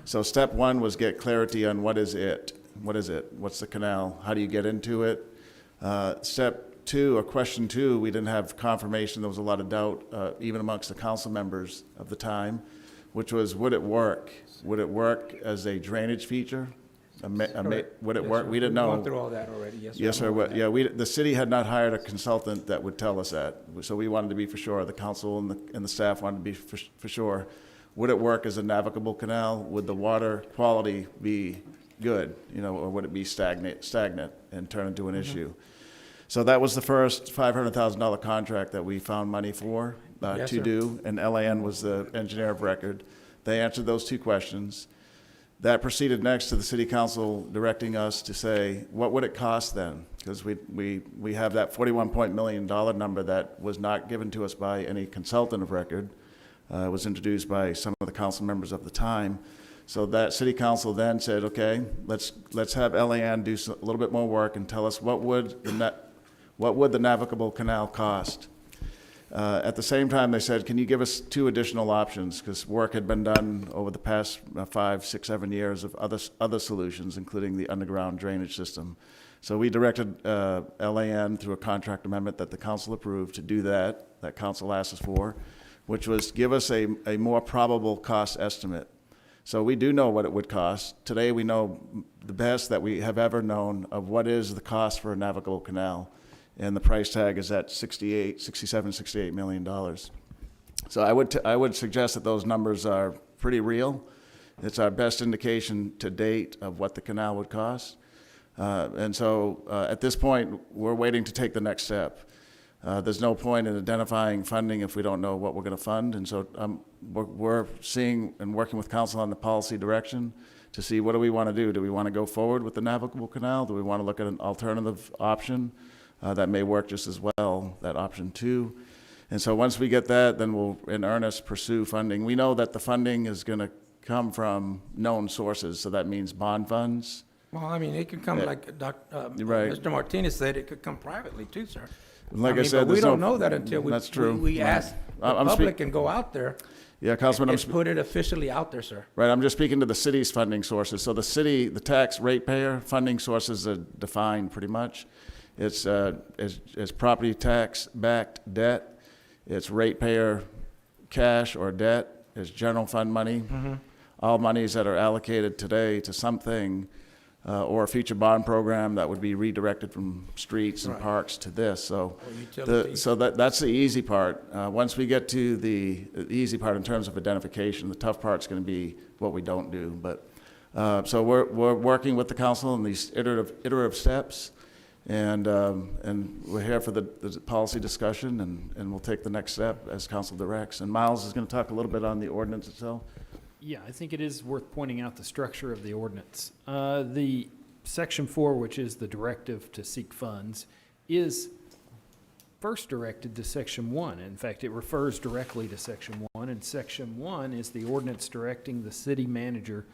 So step one was get clarity on what is it? What is it? What's the canal? How do you get into it? Step two, or question two, we didn't have confirmation. There was a lot of doubt, even amongst the council members of the time, which was, would it work? Would it work as a drainage feature? Would it Yes, work? sir. We didn't We've know. gone through all that already, yes, sir. Yes, I'm sir. aware of that. Yeah, the city had not hired a consultant that would tell us that. So we wanted to be for sure, the council and the staff wanted to be for sure. Would it work as a navigable canal? Would the water quality be good, or would it be stagnant and turn into an issue? So that was the first $500,000 contract that we found money for Yes, to sir. do, and LAN was the engineer of record. They answered those two questions. That proceeded next to the city council directing us to say, what would it cost then? Because we have that $41 million number that was not given to us by any consultant of record. It was introduced by some of the council members of the time. So that city council then said, okay, let's have LAN do a little bit more work and tell us what would the navigable canal cost? At the same time, they said, can you give us two additional options? Because work had been done over the past 5, 6, 7 years of other solutions, including the underground drainage system. So we directed LAN through a contract amendment that the council approved to do that council asked us for, which was give us a more probable cost estimate. So we do know what it would cost. Today we know the best that we have ever known of what is the cost for a navigable canal. And the price tag is at $68 million. So I would suggest that those numbers are pretty real. It's our best indication to date of what the canal would cost. And so at this point, we're waiting to take the next step. There's no point in identifying funding if we don't know what we're going to fund. And so we're seeing and working with council on the policy direction to see what do we want to do. Do we want to go forward with the navigable canal? Do we want to look at an alternative option that may work just as well, that option 2? And so once we get that, then we'll in earnest pursue funding. We know that the funding is going to come from known sources, so that means bond funds. Well, I mean, it could come like Right. Mr. Martinez said, it could come privately too, sir. Like I mean, said, but we there's don't no- know that until That's true. we Right. ask the I'm public and go out there. Yeah, Councilman, and put it officially out there, sir. Right, I'm just speaking to the city's funding sources. So the city, the tax ratepayer funding sources are defined pretty much. It's property tax backed debt. It's ratepayer cash or debt. It's general fund money. Mm-hmm. All monies that are allocated today to something or a future bond program that would be redirected from streets and Right. parks to this. So, Or utilities. that's the easy part. Once we get to the easy part in terms of identification, the tough part's going to be what we don't do. But so we're working with the council on these iterative steps, and we're here for the policy discussion, and we'll take the next step as council directs. And Miles is going to talk a little bit on the ordinance itself. Yeah, I think it is worth pointing out the structure of the ordinance. The section 4, which is the directive to seek funds, is first directed to section 1. In fact, it refers directly to section 1, and section 1 is the ordinance directing the city manager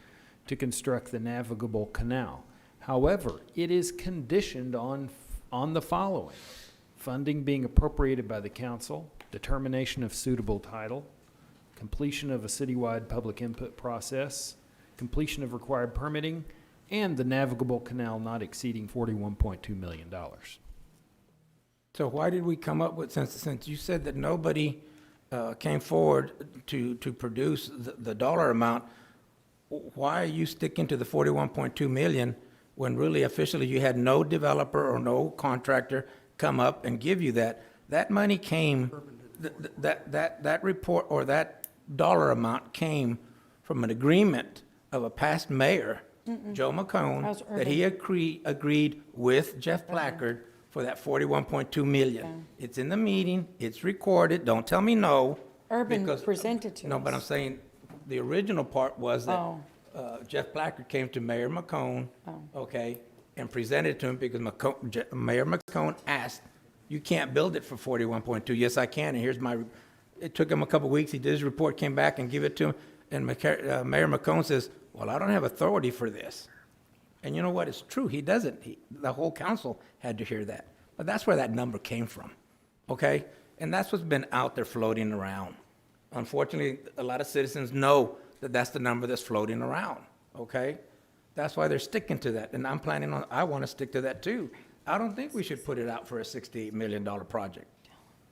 to construct the navigable canal. However, it is conditioned on the following: funding being appropriated by the council, determination of suitable title, completion of a citywide public input process, completion of required permitting, and the navigable canal not exceeding $41.2 million. So why did we come up with, since you said that nobody came forward to produce the dollar amount, why are you sticking to the 41.2 million when really officially you had no developer or no contractor come up and give you that? That money came, that report or that dollar amount came from an agreement of a past mayor, Joe McCone, that he agreed with Jeff Placard for that 41.2 million. It's in the meeting, it's recorded, don't tell me no. Urban because- presented to us. No, but I'm saying, the original part was that Oh. Jeff Placard came to Mayor McCone, okay, and presented it to him because Mayor McCone asked, you can't build it for 41.2. Yes, I can, and here's it took him a couple weeks, he did his report, came back and give it to him, and Mayor McCone says, well, I don't have authority for this. And you know what, it's true, he doesn't. The whole council had to hear that. But that's where that number came from, okay? And that's what's been out there floating around. Unfortunately, a lot of citizens know that that's the number that's floating around, okay? That's why they're sticking to that, and I want to stick to that too. I don't think we should put it out for a $68 million project.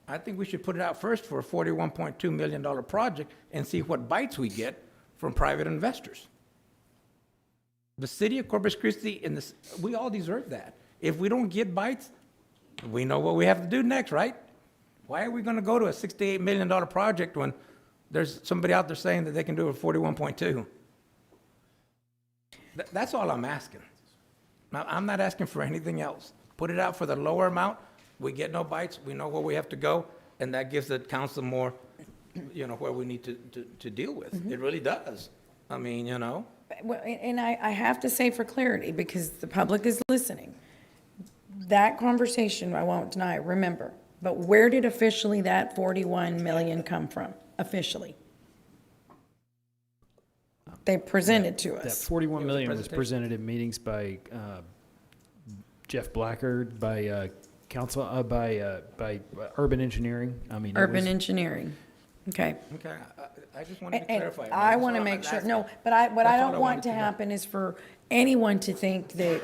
I think we should put it out first for a $41.2 million project and see what bites we get from private investors. The city of Corpus Christi, we all deserve that. If we don't get bites, we know what we have to do next, right? Why are we going to go to a $68 million project when there's somebody out there saying that they can do it for 41.2? That's all I'm asking. Now, I'm not asking for anything else. Put it out for the lower amount. We get no bites. We know where we have to go, and that gives the council more, where we need to deal with. It really does. I mean, Well, and I have to say for clarity, because the public is listening, that conversation, I won't deny, remember, but where did officially that 41 million come from, officially? They presented to That us. 41 million was presented in meetings by Jeff Blackard, by council, by urban engineering. I mean, Urban engineering, okay. Okay, I just wanted to And clarify. I want to make sure, no, but what I don't want to happen is for anyone to think that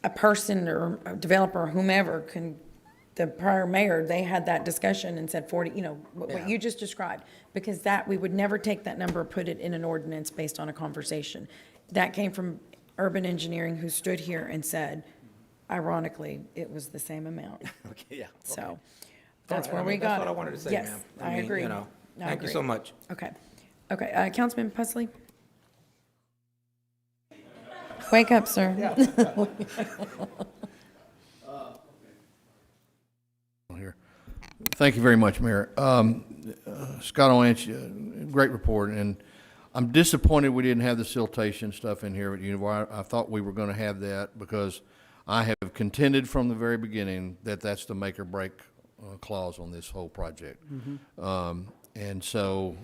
a person or a developer or whomever the prior mayor, they had that discussion and said 40, what you just described, because we would never take that number and put it in an ordinance based on a conversation. That came from urban engineering, who stood here and said, ironically, it was the same amount. Okay, yeah. So that's All right, where I we mean, got it. that's what I wanted to say, Yes, ma'am. I mean, agree. I agree. Thank you so much. Okay. Okay, Councilman Pusley? Wake up, sir. Here. Thank you very much, Mayor. Scott Olanch, great report, and I'm disappointed we didn't have the siltation stuff in here. I thought we were going to have that because I have contended from the very beginning that that's the make or break clause on this whole project. And so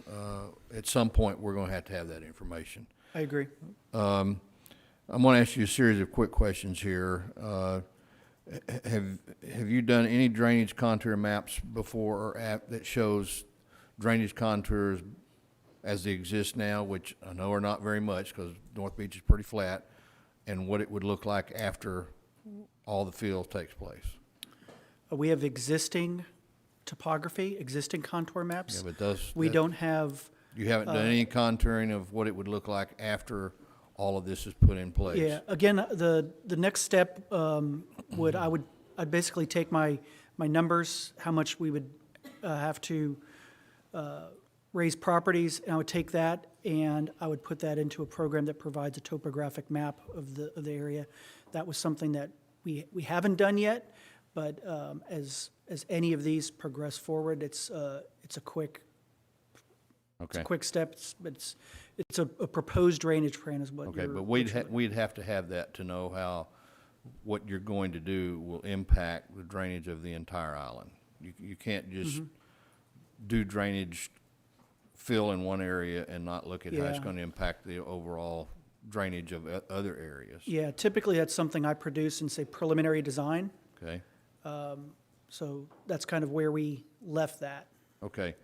at some point, we're going to have that information. I agree. I'm going to ask you a series of quick questions here. Have you done any drainage contour maps before or that shows drainage contours as they exist now, which I know are not very much because North Beach is pretty flat, and what it would look like after all the fill takes place? We have existing topography, existing contour maps. Yeah, but We don't have. You haven't done any contouring of what it would look like after all of this is put in place? Yeah, again, the next step I'd basically take my numbers, how much we would have to raise properties, and I would take that and I would put that into a program that provides a topographic map of the area. That was something that we haven't done yet, but as any of these progress forward, it's a quick. It's a quick step. It's a proposed drainage plan is what. Okay, but we'd have to have that to know how what you're going to do will impact the drainage of the entire island. You can't just do drainage fill in one area and not look at how it's going to impact the overall drainage of other areas. Yeah, typically that's something I produce in, say, preliminary design. Okay. So that's kind of where we left that. Okay.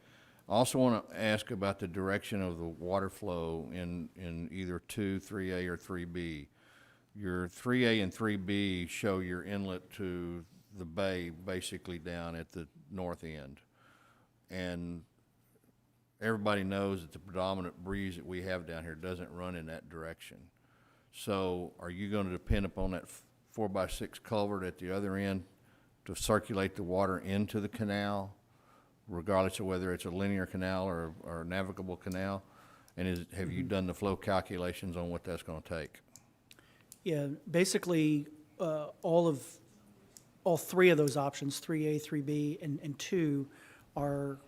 I also want to ask about the direction of the water flow in either 2, 3A, or 3B. Your 3A and 3B show your inlet to the bay basically down at the north end. And everybody knows that the predominant breeze that we have down here doesn't run in that direction. So are you going to depend upon that 4x6 culvert at the other end to circulate the water into the canal, regardless of whether it's a linear canal or a navigable canal? And have you done the flow calculations on what that's going to take? Yeah, basically, all three of those options, 3A, 3B, and 2, are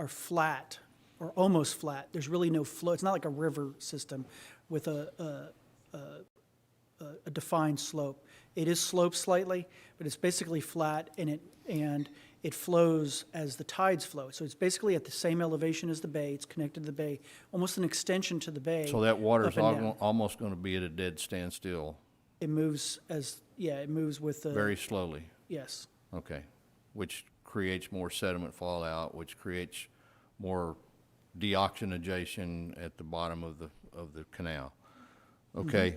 flat, or almost flat. There's really no flow. It's not like a river system with a defined slope. It is sloped slightly, but it's basically flat, and it flows as the tides flow. So it's basically at the same elevation as the bay. It's connected to the bay, almost an extension to the bay. So that water up is and down. almost going to be at a dead standstill. It moves it moves with the. Very slowly. Yes. Okay, which creates more sediment fallout, which creates more deoxygenation at the bottom of the canal. Okay,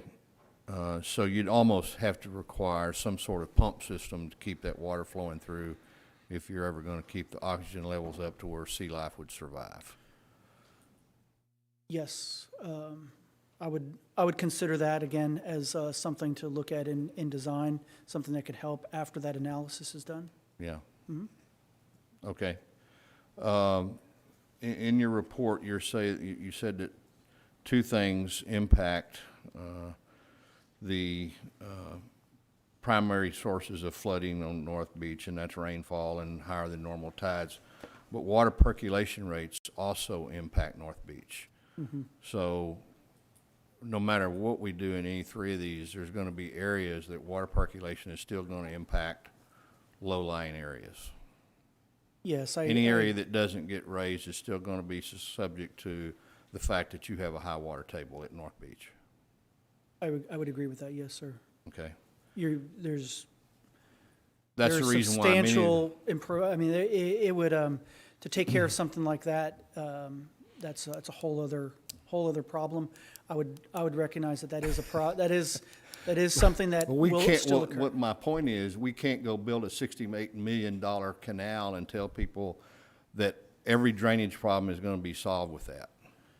so you'd almost have to require some sort of pump system to keep that water flowing through if you're ever going to keep the oxygen levels up to where sea life would survive. Yes, I would consider that again as something to look at in design, something that could help after that analysis is done. Yeah. Okay. In your report, you said that two things impact the primary sources of flooding on North Beach, and that's rainfall and higher than normal tides. But water percolation rates also impact North Beach. So no matter what we do in any three of these, there's going to be areas that water percolation is still going to impact low-lying areas. Yes, Any area that doesn't get raised is still going to be subject to the fact that you have a high water table at North Beach. I would agree with that. Yes, sir. Okay. There's That's the reason why many. Substantial I mean, it would to take care of something like that. That's a whole other problem. I would recognize that is something that Well, we will can't, still what, occur. what my point is, we can't go build a $68 million canal and tell people that every drainage problem is going to be solved with that,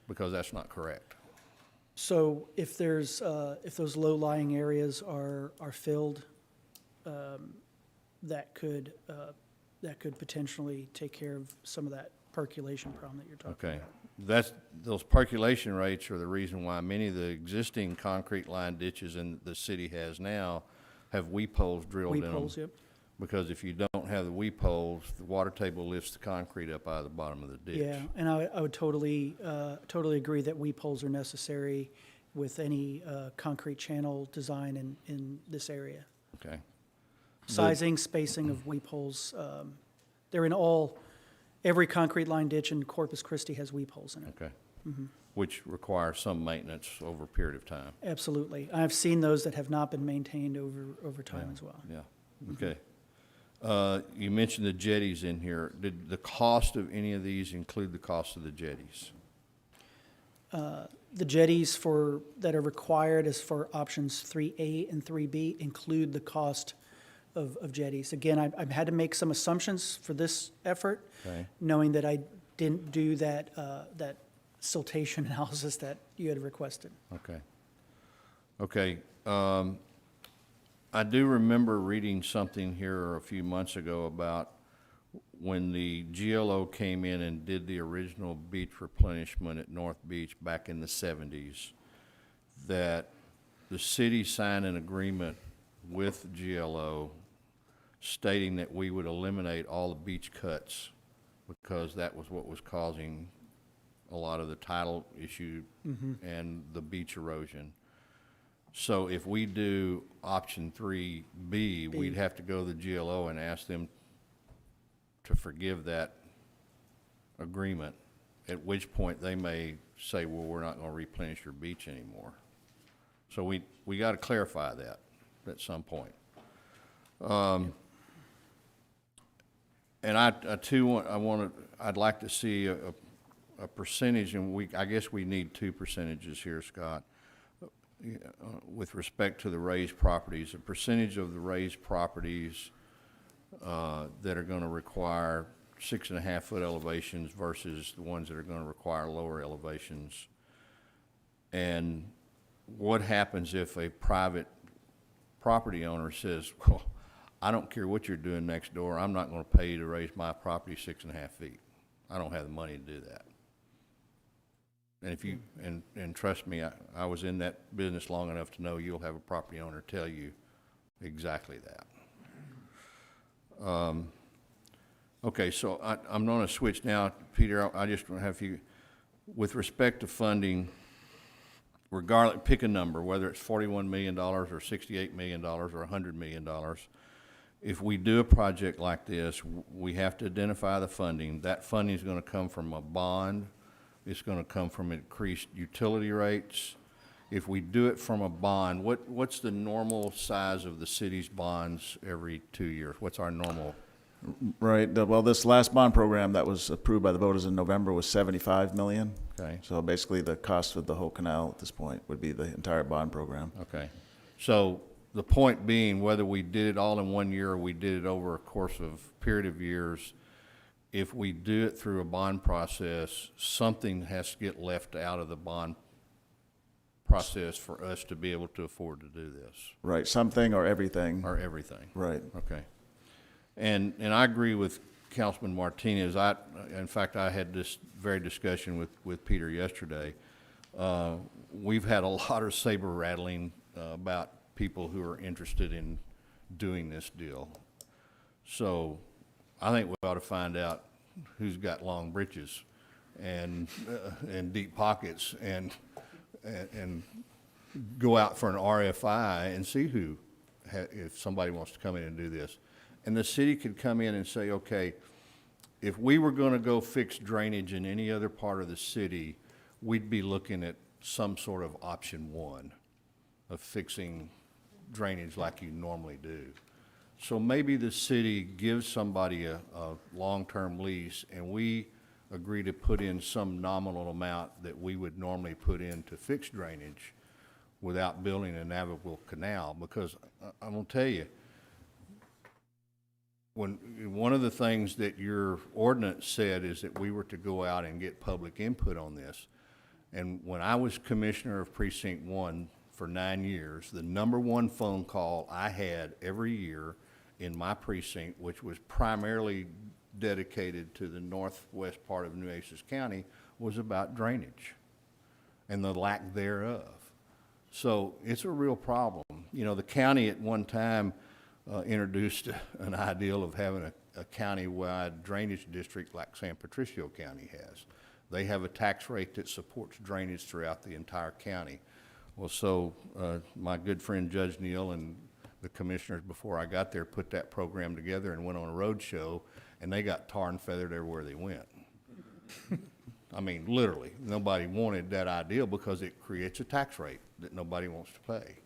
because that's not correct. So if those low-lying areas are filled, that could potentially take care of some of that percolation problem that you're talking Okay. about. Those percolation rates are the reason why many of the existing concrete line ditches in the city has now have weep holes drilled in them. Weep holes, yep. Because if you don't have the weep holes, the water table lifts the concrete up out of the bottom of the ditch. Yeah, and I would totally agree that weep holes are necessary with any concrete channel design in this area. Okay. Sizing, spacing of weep holes, they're in every concrete line ditch in Corpus Christi has weep holes in it. Okay. Which requires some maintenance over a period of time. Absolutely. I've seen those that have not been maintained over time as well. Yeah, okay. You mentioned the jetties in here. Did the cost of any of these include the cost of the jetties? The jetties that are required as for options 3A and 3B include the cost of jetties. Again, I've had to make some assumptions for this effort, Okay. knowing that I didn't do that siltation analysis that you had requested. Okay. Okay. I do remember reading something here a few months ago about when the GLO came in and did the original beach replenishment at North Beach back in the 70s, that the city signed an agreement with GLO stating that we would eliminate all the beach cuts because that was what was causing a lot of the tidal issue and the beach erosion. So if we do option 3B, we'd have to go to the GLO and ask them to forgive that agreement, at which point they may say, well, we're not going to replenish your beach anymore. So we got to clarify that at some point. And I too I'd like to see a percentage, and I guess we need 2 percentages here, Scott, with respect to the raised properties. A percentage of the raised properties that are gonna require 6.5-foot elevations versus the ones that are gonna require lower elevations. And what happens if a private property owner says, well, I don't care what you're doing next door, I'm not gonna pay you to raise my property 6.5 feet. I don't have the money to do that. And if you, and trust me, I was in that business long enough to know you'll have a property owner tell you exactly that. Okay, so I'm gonna switch now, Peter, I just want to have you, with respect to funding, regardless, pick a number, whether it's $41 million or $68 million or $100 million. If we do a project like this, we have to identify the funding. That funding is going to come from a bond. It's going to come from increased utility rates. If we do it from a bond, what's the normal size of the city's bonds every 2 years? What's our normal? Right. Well, this last bond program that was approved by the voters in November was $75 million. Okay. So basically the cost of the whole canal at this point would be the entire bond program. Okay. So the point being, whether we did it all in 1 year or we did it over a course of period of years, if we do it through a bond process, something has to get left out of the bond process for us to be able to afford to do this. Right. Something or everything. Or everything. Right. Okay. And I agree with Councilman Martinez. In fact, I had this very discussion with Peter yesterday. We've had a lot of saber rattling about people who are interested in doing this deal. So I think we ought to find out who's got long britches and deep pockets and go out for an RFI and see who, if somebody wants to come in and do this. And the city could come in and say, okay, if we were going to go fix drainage in any other part of the city, we'd be looking at some sort of option 1 of fixing drainage like you normally do. So maybe the city gives somebody a long-term lease and we agree to put in some nominal amount that we would normally put in to fix drainage without building a navigable canal. Because I'm going to tell you, one of the things that your ordinance said is that we were to go out and get public input on this. And when I was commissioner of Precinct 1 for 9 years, the #1 phone call I had every year in my precinct, which was primarily dedicated to the northwest part of Nueces County, was about drainage and the lack thereof. So it's a real problem. You know, the county at one time introduced an ideal of having a county-wide drainage district like San Patricio County has. They have a tax rate that supports drainage throughout the entire county. Well, so my good friend Judge Neal and the commissioners before I got there put that program together and went on a road show, and they got tar and feathered everywhere they went. I mean, literally, nobody wanted that ideal because it creates a tax rate that nobody wants to pay.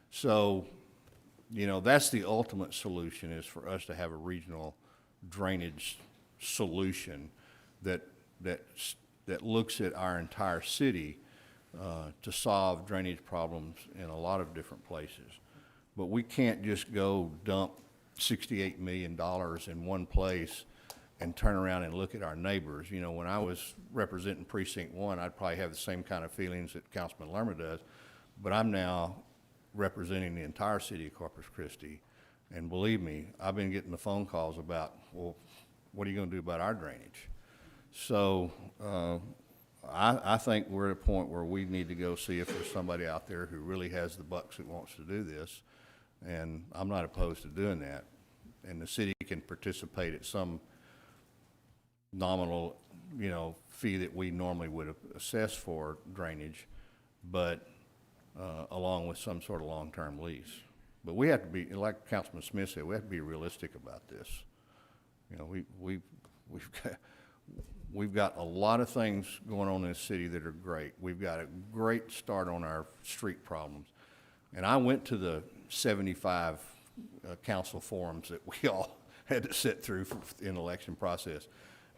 So, you know, that's the ultimate solution, is for us to have a regional drainage solution that looks at our entire city to solve drainage problems in a lot of different places. But we can't just go dump $68 million in one place and turn around and look at our neighbors. You know, when I was representing Precinct 1, I'd probably have the same kind of feelings that Councilman Lerma does, but I'm now representing the entire city of Corpus Christi. And believe me, I've been getting the phone calls about, well, what are you going to do about our drainage? So I think we're at a point where we need to go see if there's somebody out there who really has the bucks that wants to do this. And I'm not opposed to doing that. And the city can participate at some nominal, you know, fee that we normally would assess for drainage, but along with some sort of long-term lease. But we have to be, like Councilman Smith said, we have to be realistic about this. You know, we've got a lot of things going on in this city that are great. We've got a great start on our street problems. And I went to the 75 council forums that we all had to sit through in election process.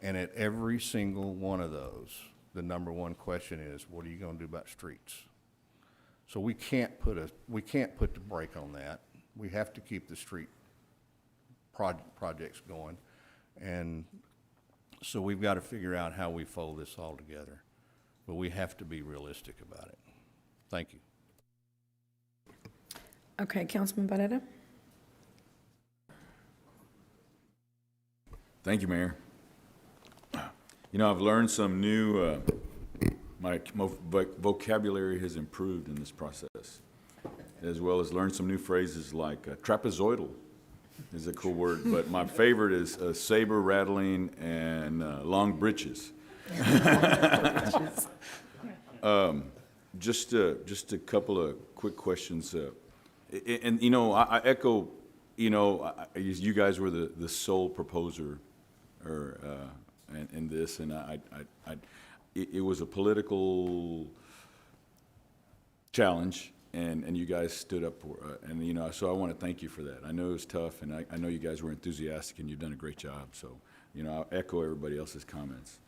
And at every single one of those, the number one question is, what are you going to do about streets? So we can't put the brake on that. We have to keep the street projects going. And so we've got to figure out how we fold this all together. But we have to be realistic about it. Thank you. Okay, Councilman Barrera? Thank you, Mayor. You know, I've learned some new, my vocabulary has improved in this process, as well as learned some new phrases like trapezoidal is a cool word, but my favorite is saber rattling and long britches. Just a couple of quick questions. And you know, I echo, you know, you guys were the sole proposer or in this, and it was a political challenge, and you guys stood up for, and you know, so I want to thank you for that. I know it was tough, and I know you guys were enthusiastic, and you've done a great job. So, you know, I'll echo everybody else's comments.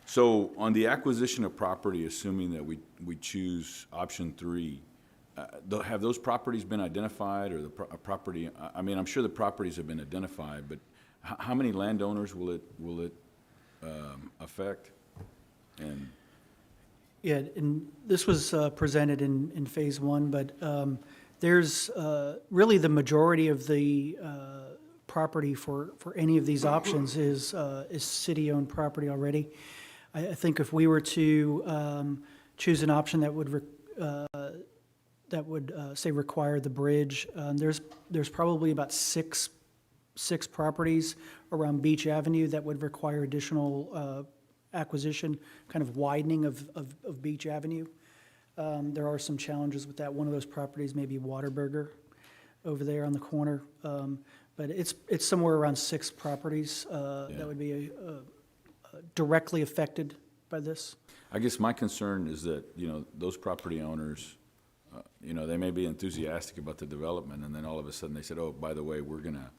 So on the acquisition of property, assuming that we choose option 3, have those properties been identified, or the property? I mean, I'm sure the properties have been identified, but how many landowners will it affect? And yeah, and this was presented in phase 1, but there's really the majority of the property for any of these options is city-owned property already. I think if we were to choose an option that would say require the bridge, there's probably about six properties around Beach Avenue that would require additional acquisition, kind of widening of Beach Avenue. There are some challenges with that. One of those properties may be Waterburger over there on the corner. But it's somewhere around 6 properties that would be directly affected by this. I guess my concern is that, you know, those property owners, you know, they may be enthusiastic about the development, and then all of a sudden they said, oh, by the way, we're going to,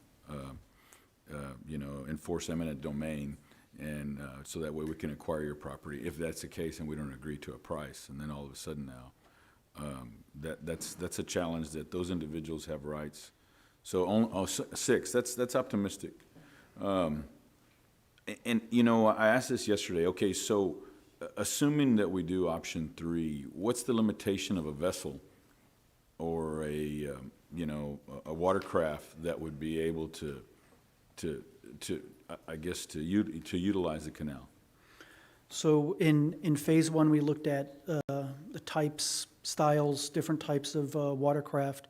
you know, enforce eminent domain, and so that way we can acquire your property. If that's the case and we don't agree to a price, and then all of a sudden now, that's a challenge that those individuals have rights. So 6, that's optimistic. And you know, I asked this yesterday. Okay, so assuming that we do option 3, what's the limitation of a vessel or a you know, a watercraft that would be able to I guess to utilize the canal? So in phase 1, we looked at the types, styles, different types of watercraft,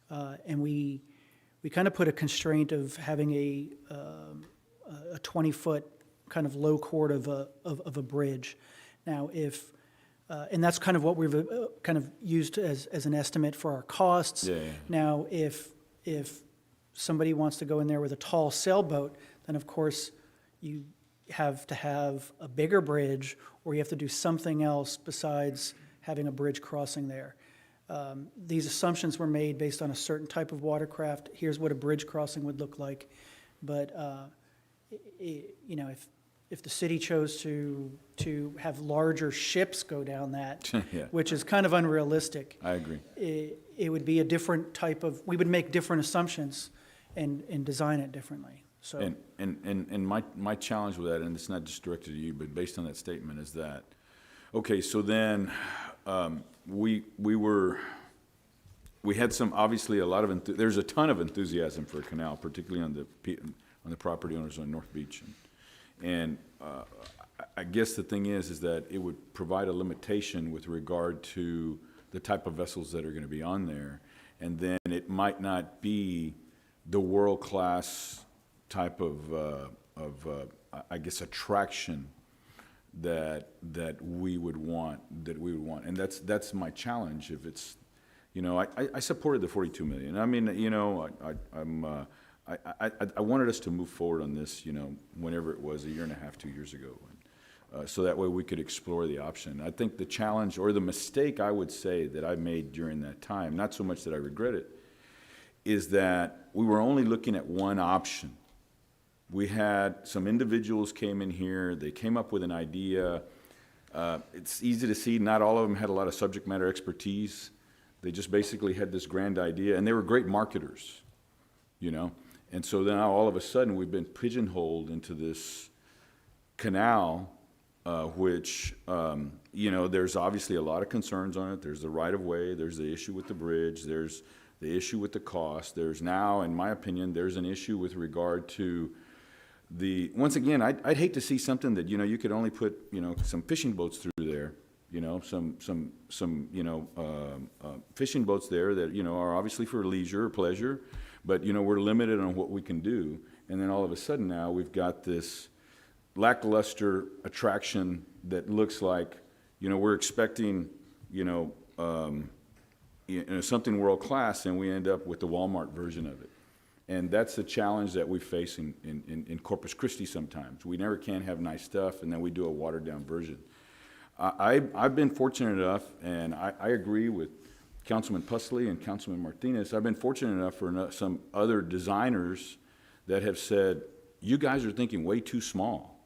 and we kind of put a constraint of having a 20-foot kind of low chord of a bridge. Now, and that's kind of what we've kind of used as an estimate for our costs. Yeah. Now, if somebody wants to go in there with a tall sailboat, then of course you have to have a bigger bridge, or you have to do something else besides having a bridge crossing there. These assumptions were made based on a certain type of watercraft. Here's what a bridge crossing would look like. But you know, if the city chose to have larger ships go down that, Yeah. which is kind of unrealistic. I agree. It would be a different type of, we would make different assumptions and design it differently. So And my challenge with that, and it's not just directed to you, but based on that statement, is that, okay, so then we had some, obviously a lot of, there's a ton of enthusiasm for a canal, particularly on the property owners on North Beach. And I guess the thing is that it would provide a limitation with regard to the type of vessels that are going to be on there. And then it might not be the world-class type of I guess, attraction that we would want, and that's my challenge. If it's, you know, I supported the 42 million. I mean, you know, I wanted us to move forward on this, you know, whenever it was, 1.5 years, 2 years ago, and, so that way we could explore the option. I think the challenge, or the mistake I would say that I made during that time, not so much that I regret it, is that we were only looking at one option. We had some individuals came in here, they came up with an idea. It's easy to see not all of them had a lot of subject matter expertise. They just basically had this grand idea, and they were great marketers, you know? And so then all of a sudden, we've been pigeonholed into this canal, which, you know, there's obviously a lot of concerns on it. There's the right-of-way, there's the issue with the bridge, there's the issue with the cost. There's now, in my opinion, there's an issue with regard to once again, I'd hate to see something that, you know, you could only put, you know, some fishing boats through there, you know, some you know, fishing boats there that, you know, are obviously for leisure or pleasure, but, you know, we're limited on what we can do. And then all of a sudden now we've got this lackluster attraction that looks like, you know, we're expecting, you know, something world-class, and we end up with the Walmart version of it. And that's the challenge that we face in Corpus Christi sometimes. We never can have nice stuff, and then we do a watered-down version. I've been fortunate enough, and I agree with Councilman Pusley and Councilman Martinez, I've been fortunate enough for some other designers that have said, you guys are thinking way too small.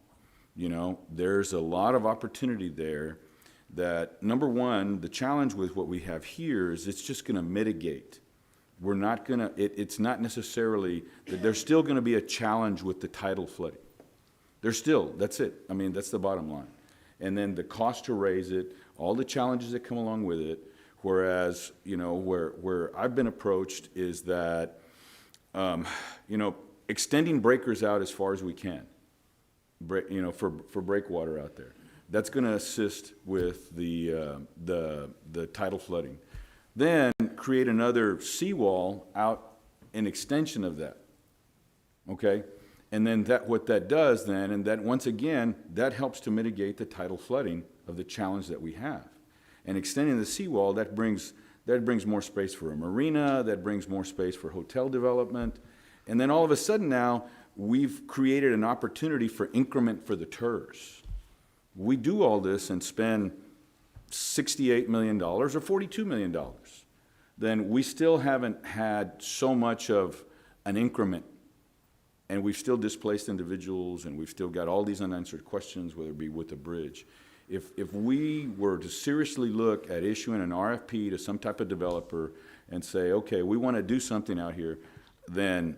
You know, there's a lot of opportunity there that, number one, the challenge with what we have here is it's just gonna mitigate. We're not gonna, it's not necessarily, there's still gonna be a challenge with the tidal flooding. There's still, that's it. I mean, that's the bottom line. And then the cost to raise it, all the challenges that come along with it, whereas, you know, where I've been approached is that, you know, extending breakers out as far as we can, you know, for breakwater out there. That's gonna assist with the tidal flooding. Then create another seawall out in extension of that, okay? And then what that does then, and that once again, that helps to mitigate the tidal flooding of the challenge that we have. And extending the seawall, that brings more space for a marina, that brings more space for hotel development. And then all of a sudden now, we've created an opportunity for increment for the TERS. We do all this and spend $68 million or $42 million, then we still haven't had so much of an increment, and we've still displaced individuals, and we've still got all these unanswered questions, whether it be with the bridge. If we were to seriously look at issuing an RFP to some type of developer and say, okay, we want to do something out here, then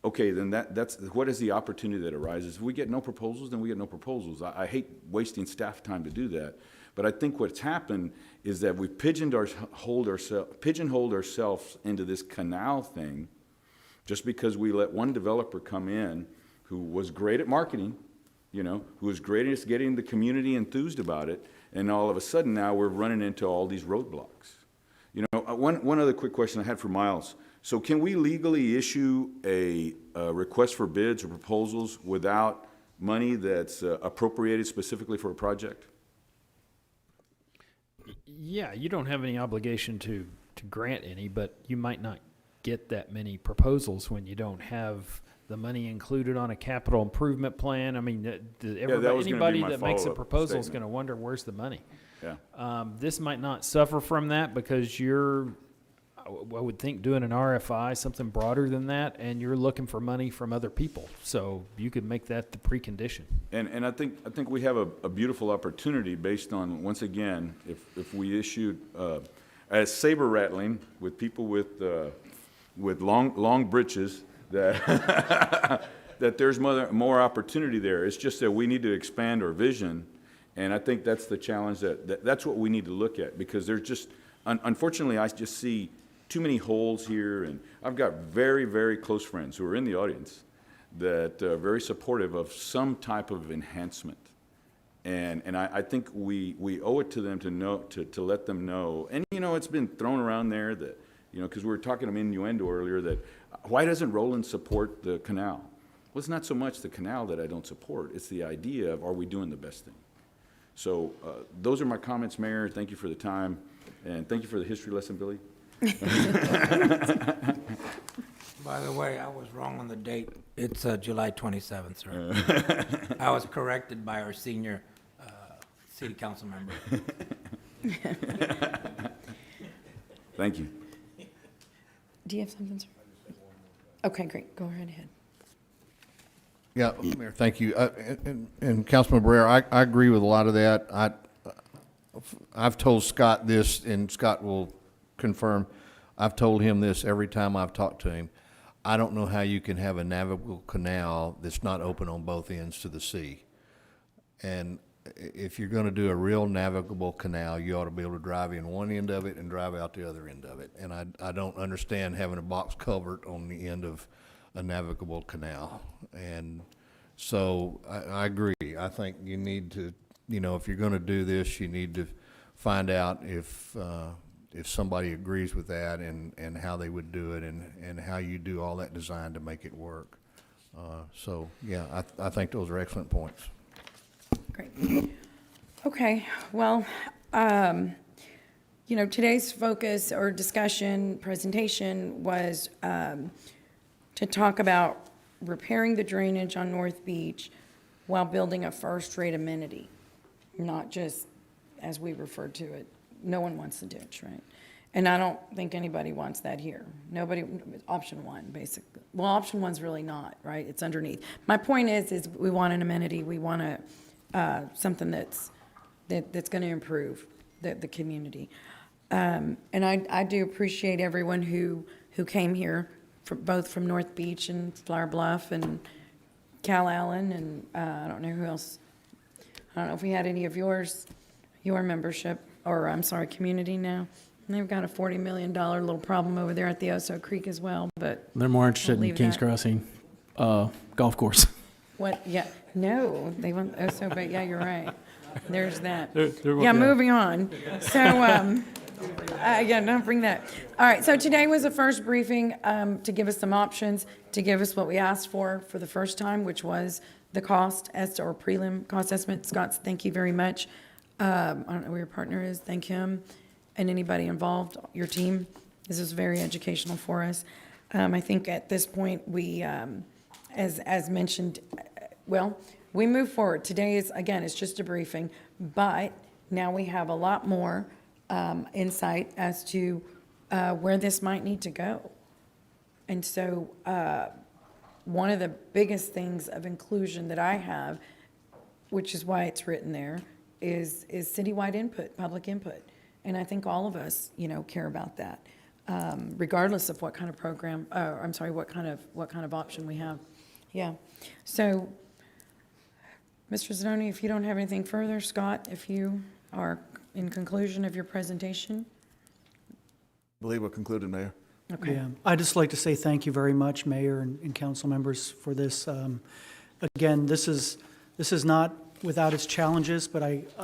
okay, then that's what is the opportunity that arises? If we get no proposals, then we get no proposals. I hate wasting staff time to do that. But I think what's happened is that we've pigeonholed ourselves into this canal thing just because we let one developer come in who was great at marketing, you know, who was great at getting the community enthused about it, and all of a sudden now we're running into all these roadblocks. You know, one other quick question I had for Miles. So can we legally issue a request for bids or proposals without money that's appropriated specifically for a project? Yeah, you don't have any obligation to grant any, but you might not get that many proposals when you don't have the money included on a capital improvement plan. I mean, anybody that makes a proposal is going to wonder, where's the money? Yeah. This might not suffer from that because you're, I would think, doing an RFI, something broader than that, and you're looking for money from other people. So you could make that the precondition. And I think we have a beautiful opportunity based on, once again, if we issued as saber rattling with people with long britches, that that there's more opportunity there. It's just that we need to expand our vision, and I think that's the challenge that's what we need to look at, because there's just unfortunately I just see too many holes here, and I've got very, very close friends who are in the audience that are very supportive of some type of enhancement. And I think we owe it to them to let them know. And, you know, it's been thrown around there that, you know, because we were talking to innuendo earlier that why doesn't Roland support the canal? Well, it's not so much the canal that I don't support. It's the idea of, are we doing the best thing? So those are my comments, Mayor. Thank you for the time. And thank you for the history lesson, Billy. By the way, I was wrong on the date. It's July 27th, sir. I was corrected by our senior city council member. Thank you. Do you have something, sir? Okay, great, go right ahead. Yeah, Mayor, thank you. And Councilman Brawner, I agree with a lot of that. I've told Scott this, and Scott will confirm, I've told him this every time I've talked to him. I don't know how you can have a navigable canal that's not open on both ends to the sea. And if you're gonna do a real navigable canal, you ought to be able to drive in one end of it and drive out the other end of it. And I don't understand having a box culvert on the end of a navigable canal. And so I agree. I think you need to, if you're gonna do this, you need to find out if somebody agrees with that and how they would do it and how you do all that design to make it work. So, yeah, I think those are excellent points. Great. Okay, well, today's focus or discussion, presentation was to talk about repairing the drainage on North Beach while building a first-rate amenity, not just as we referred to it. No one wants the ditch, right? And I don't think anybody wants that here. Nobody, option one, basically. Well, option one's really not, right? It's underneath. My point is we want an amenity. We want something that's going to improve the community. And I do appreciate everyone who came here, both from North Beach and Flower Bluff and Cal Allen, and I don't know who else. I don't know if we had any of your membership, or I'm sorry, community now. And they've got a $40 million little problem over there at the Oso Creek as well, but. They're more interested we'll in Kings that. Crossing golf course. What, yeah, no, they want Oso, but yeah, you're right. There's that. They're- Yeah, moving on. So, yeah, don't bring that. All right, so today was the first briefing to give us some options, to give us what we asked for the first time, which was the cost or prelim cost estimate. Scott, thank you very much. I don't know who your partner is, thank him, and anybody involved, your team. This is very educational for us. I think at this point, we, as mentioned, well, we move forward. Today is, again, it's just a briefing, but now we have a lot more insight as to where this might need to go. And so one of the biggest things of inclusion that I have, which is why it's written there, is citywide input, public input. And I think all of us, care about that, regardless of what kind of program, what kind of option we have. Yeah. So, Mr. Zanoni, if you don't have anything further, Scott, if you are in conclusion of your presentation. I believe we're concluded, Mayor. Okay. Yeah, I'd just like to say thank you very much, Mayor and council members, for this. Again, this is not without its challenges, but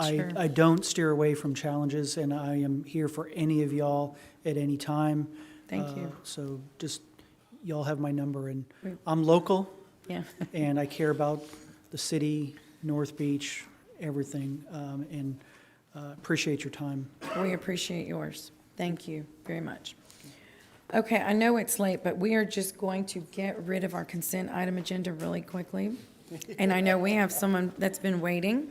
Sure. I don't steer away from challenges, and I am here for any of y'all at any time. Thank you. So just, y'all have my number, and I'm local. Yeah. And I care about the city, North Beach, everything, and appreciate your time. We appreciate yours. Thank you very much. Okay, I know it's late, but we are just going to get rid of our consent item agenda really quickly. And I know we have someone that's been waiting.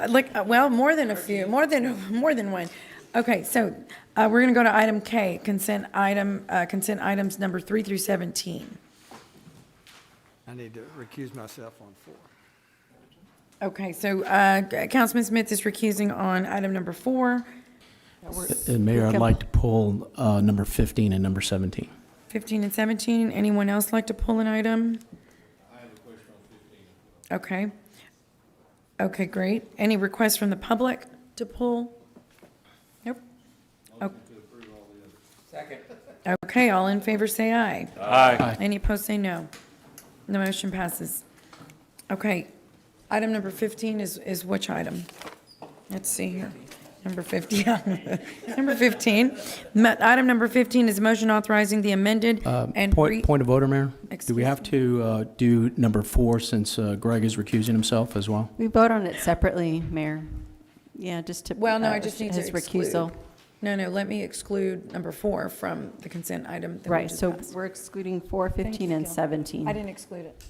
More than a few, more than one. Okay, so we're going to go to item K, consent items number 3 through 17. I need to recuse myself on 4. Okay, so Councilman Smith is recusing on item number 4. And Mayor, I'd like to pull number 15 and number 17. 15 and 17. Anyone else like to pull an item? I have a question on 15. Okay. Okay, great. Any requests from the public to pull? Nope. Oh. Second. Okay, all in favor say aye. Aye. Any opposed say no. The motion passes. Okay, item number 15 is which item? Let's see here. Number 50, number 15. Item number 15 is a motion authorizing the amended and Point of order, Mayor? Do Excuse we have to do number 4 since Greg is recusing himself as well? We vote on it separately, Mayor. Yeah, just to. Well, no, I just need to his exclude. recusal. No, let me exclude number 4 from the consent item that we Right, just so passed. we're excluding 4, Thank 15, you, and Gil. 17. I didn't exclude it.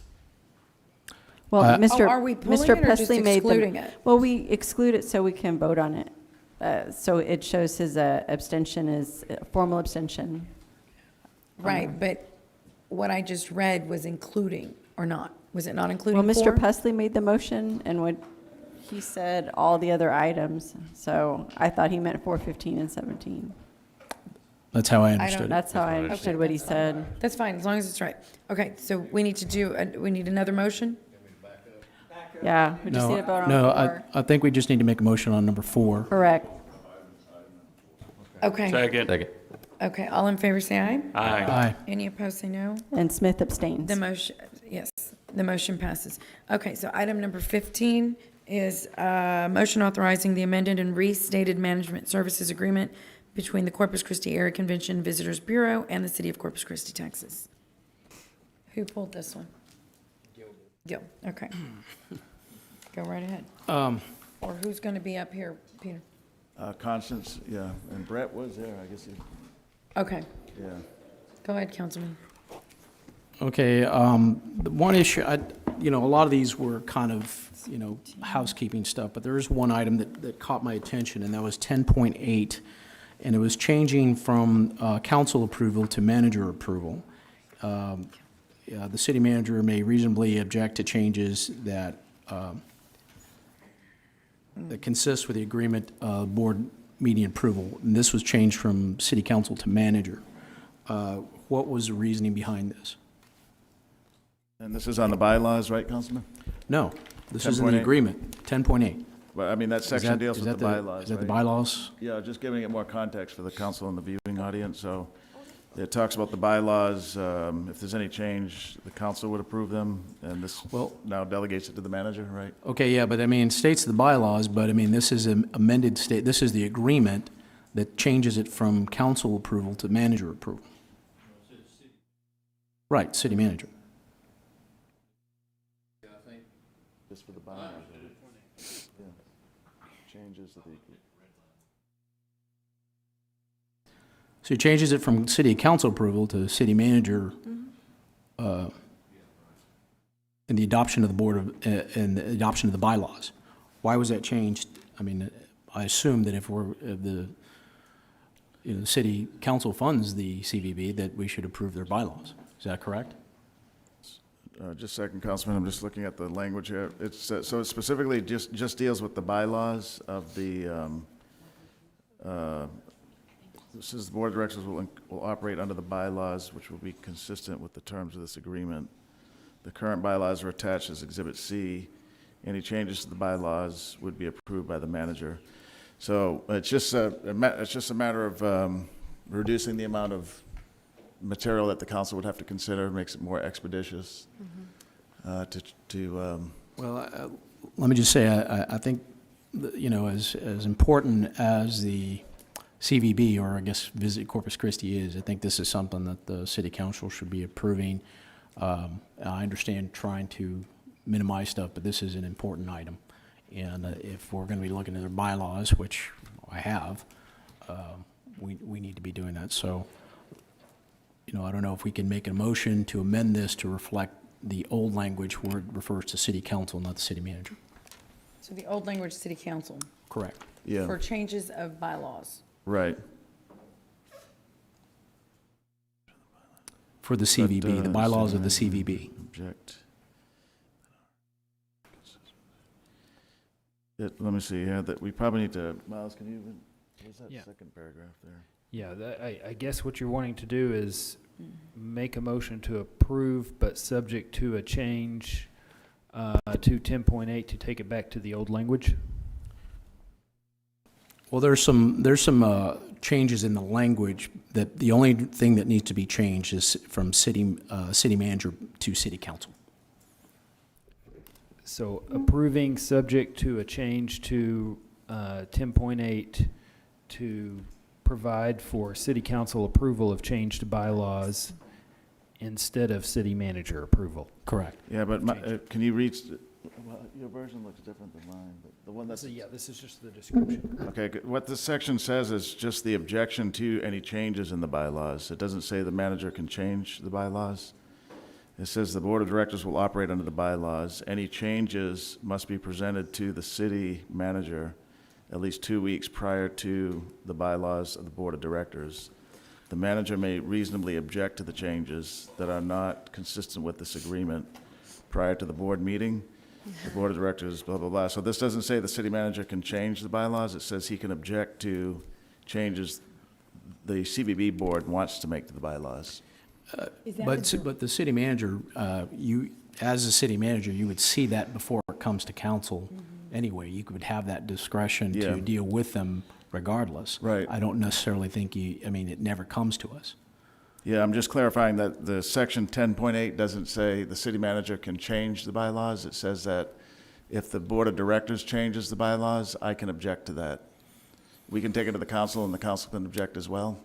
Well, Mr. are we pulling Mr. it or just Presley made excluding them. it? Well, we exclude it so we can vote on it. So it shows his abstention is a formal abstention. Right, but what I just read was including or not. Was it not including Well, Mr. four? Pesley made the motion, and what he said, all the other items. So I thought he meant 415 and 17. That's how I I don't- understood it. That's how I understood what he said. That's fine, as long as it's right. Okay, so we need to do, we need another motion? Yeah, we just need to vote on No, 4. I think we just need to make a motion on number 4. Correct. Okay. Second. Okay, all in favor say aye. Aye. Any opposed say no. And Smith abstains. The motion, yes, the motion passes. Okay, so item number 15 is motion authorizing the amended and restated management services agreement between the Corpus Christi Area Convention Visitors Bureau and the City of Corpus Christi, Texas. Who pulled this one? Gil, okay. Go right ahead. Or who's going to be up here, Peter? Constance, yeah, and Brett was there, I guess he, Okay, yeah. go ahead, Councilman. Okay, the one issue, a lot of these were kind of, housekeeping stuff, but there is one item that caught my attention, and that was 10.8, and it was changing from council approval to manager approval. The city manager may reasonably object to changes that consist with the agreement board meeting approval, and this was changed from city council to manager. What was the reasoning behind this? And this is on the bylaws, right, Councilman? No, this is in the 10.8? agreement, 10.8. Well, I mean, that section deals with the bylaws, Is that the right? bylaws? Yeah, just giving it more context for the council and the viewing audience, so it talks about the bylaws, if there's any change, the council would approve them, and this now delegates it to the manager, right? Okay, yeah, but states the bylaws, but this is an amended state, this is the agreement that changes it from council approval to manager approval. Right, city manager. Just for the bylaws. Yeah. Changes of the. So he changes it from city council approval to city manager, in the adoption of the board of, in the adoption of the bylaws. Why was that changed? I assume that if the city council funds the CVB, that we should approve their bylaws. Is that correct? Just a second, Councilman, I'm just looking at the language here. It's, so it specifically just deals with the bylaws of the, this is the board of directors will operate under the bylaws, which will be consistent with the terms of this agreement. The current bylaws are attached as Exhibit C. Any changes to the bylaws would be approved by the manager. So it's just a matter of reducing the amount of material that the council would have to consider, makes it more expeditious. Well, let me just say, I think, as important as the CVB, or I guess Visit Corpus Christi is, I think this is something that the city council should be approving. I understand trying to minimize stuff, but this is an important item. And if we're going to be looking at their bylaws, which I have, we need to be doing that. So, I don't know if we can make a motion to amend this to reflect the old language where it refers to city council, not the city manager. So the old language, city council, Correct. Yeah, for changes of bylaws. right. For the CVB, the bylaws of the CVB. Object. Yeah, let me see, yeah, that we probably need to, Miles, can you, what's that Yeah. second paragraph there? Yeah, I guess what you're wanting to do is make a motion to approve, but subject to a change to 10.8 to take it back to the old language? Well, there's some changes in the language that the only thing that needs to be changed is from city manager to city council. So approving subject to a change to 10.8 to provide for city council approval of changed bylaws instead of city manager approval. Correct. Yeah, but can you read, well, your version looks different than mine, but the one that's. Yeah, this is just the description. Okay, what this section says is just the objection to any changes in the bylaws. It doesn't say the manager can change the bylaws. It says the board of directors will operate under the bylaws. Any changes must be presented to the city manager at least 2 weeks prior to the bylaws of the board of directors. the manager may reasonably object to the changes that are not consistent with this agreement prior to the board meeting. The board of directors, blah, blah, blah. So this doesn't say the city manager can change the bylaws. It says he can object to changes the CBB board wants to make to the bylaws. But the city manager, you, as a city manager, you would see that before it comes to council anyway. You could have that discretion Yeah. to deal with them regardless. Right. I don't necessarily think it never comes to us. Yeah, I'm just clarifying that the section 10.8 doesn't say the city manager can change the bylaws. It says that if the board of directors changes the bylaws, I can object to that. We can take it to the council, and the council can object as well.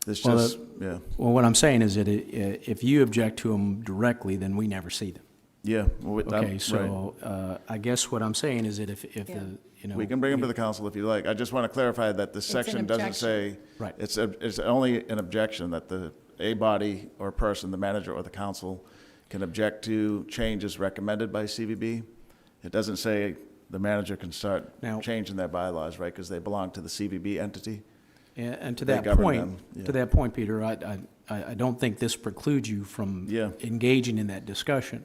It's Well, just, yeah. Well, what I'm saying is that if you object to them directly, then we never see them. Yeah. Well, Okay, so I guess what I'm saying is that if we can bring them to the council if you like. I just want to clarify that the section doesn't say. Right. It's only an objection that a body or person, the manager or the council, can object to changes recommended by CVB. It doesn't say the manager can start changing their bylaws, right? Because they belong to the CVB entity. And to They that govern point, them, yeah. to that point, Peter, I don't think this precludes you from engaging in that discussion.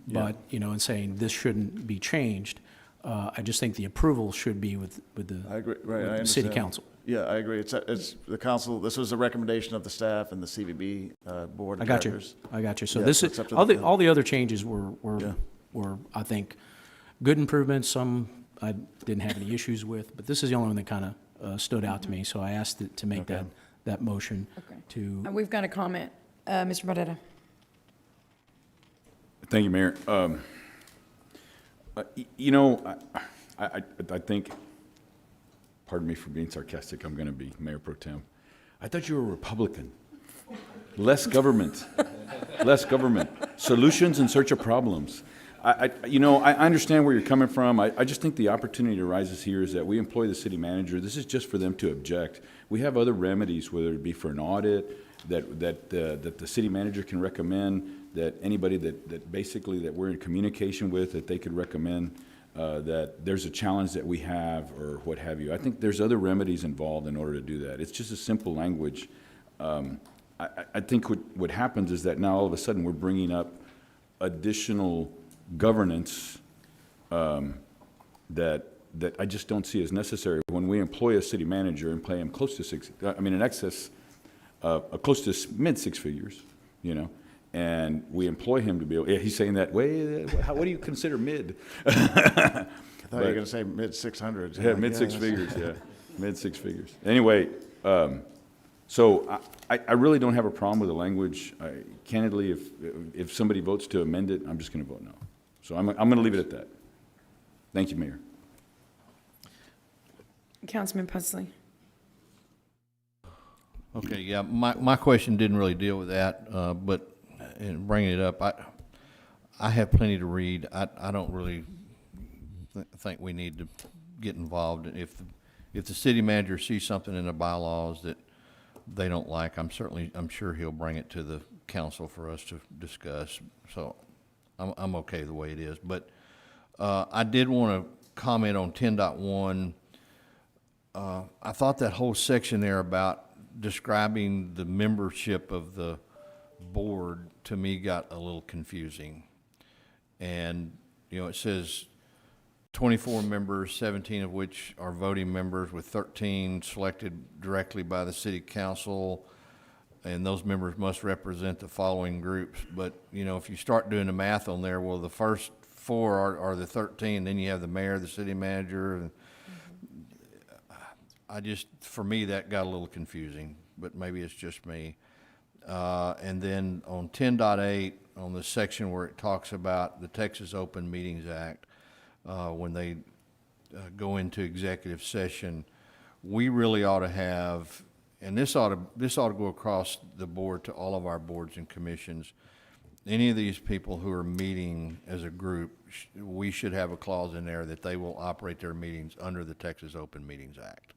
But, and saying this shouldn't be changed. I just think the approval should be with the, I agree, right, with I the city understand. council. Yeah, I agree. It's the council, this was a recommendation of the staff and the CVB board I of got you. directors. I got you. So Yeah, this it's is, up to all the other changes were, Yeah. I think, good improvements. Some I didn't have any issues with, but this is the only one that kind of stood out to me. So I asked to make that motion to. We've got a comment. Mr. Barrera. Thank you, Mayor. I think, pardon me for being sarcastic, I'm going to be Mayor Pro Tem. I thought you were a Republican. Less government, less government. Solutions in search of problems. I understand where you're coming from. I just think the opportunity arises here is that we employ the city manager. This is just for them to object. We have other remedies, whether it be for an audit, that the city manager can recommend, that anybody that basically that we're in communication with, that they could recommend that there's a challenge that we have or what have you. I think there's other remedies involved in order to do that. It's just a simple language. I think what happens is that now all of a sudden we're bringing up additional governance that I just don't see as necessary when we employ a city manager and pay him close to in excess, close to mid six figures, and we employ him to be, he's saying that, what do you consider mid? I thought you were going to say mid 600s. Yeah, mid six figures, yeah, mid six figures. Anyway, so I really don't have a problem with the language. Candidly, if somebody votes to amend it, I'm just going to vote no. So I'm going to leave it at that. Thank you, Mayor. Councilman Pusley. Okay, yeah, my question didn't really deal with that, but in bringing it up, I have plenty to read. I don't really think we need to get involved. If the city manager sees something in the bylaws that they don't like, I'm sure he'll bring it to the council for us to discuss. So I'm okay the way it is. But I did want to comment on 10.1. I thought that whole section there about describing the membership of the board, to me, got a little confusing. And, it says 24 members, 17 of which are voting members, with 13 selected directly by the city council, and those members must represent the following groups. But, if you start doing the math on there, well, the first 4 are the 13, then you have the mayor, the city manager, and for me, that got a little confusing, but maybe it's just me. And then on 10.8, on the section where it talks about the Texas Open Meetings Act, when they go into executive session, we really ought to have, and this ought to go across the board to all of our boards and commissions. Any of these people who are meeting as a group, we should have a clause in there that they will operate their meetings under the Texas Open Meetings Act.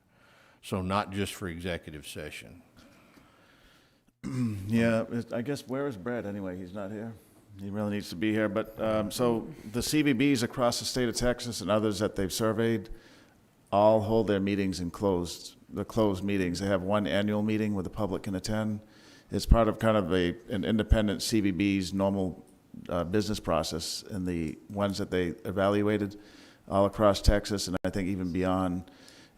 So not just for executive session. Yeah, I guess, where is Brett anyway? He's not here. He really needs to be here. But so the CVBs across the state of Texas and others that they've surveyed all hold their meetings in closed meetings. They have one annual meeting where the public can attend. It's part of kind of an independent CVB's normal business process, and the ones that they evaluated all across Texas and I think even beyond.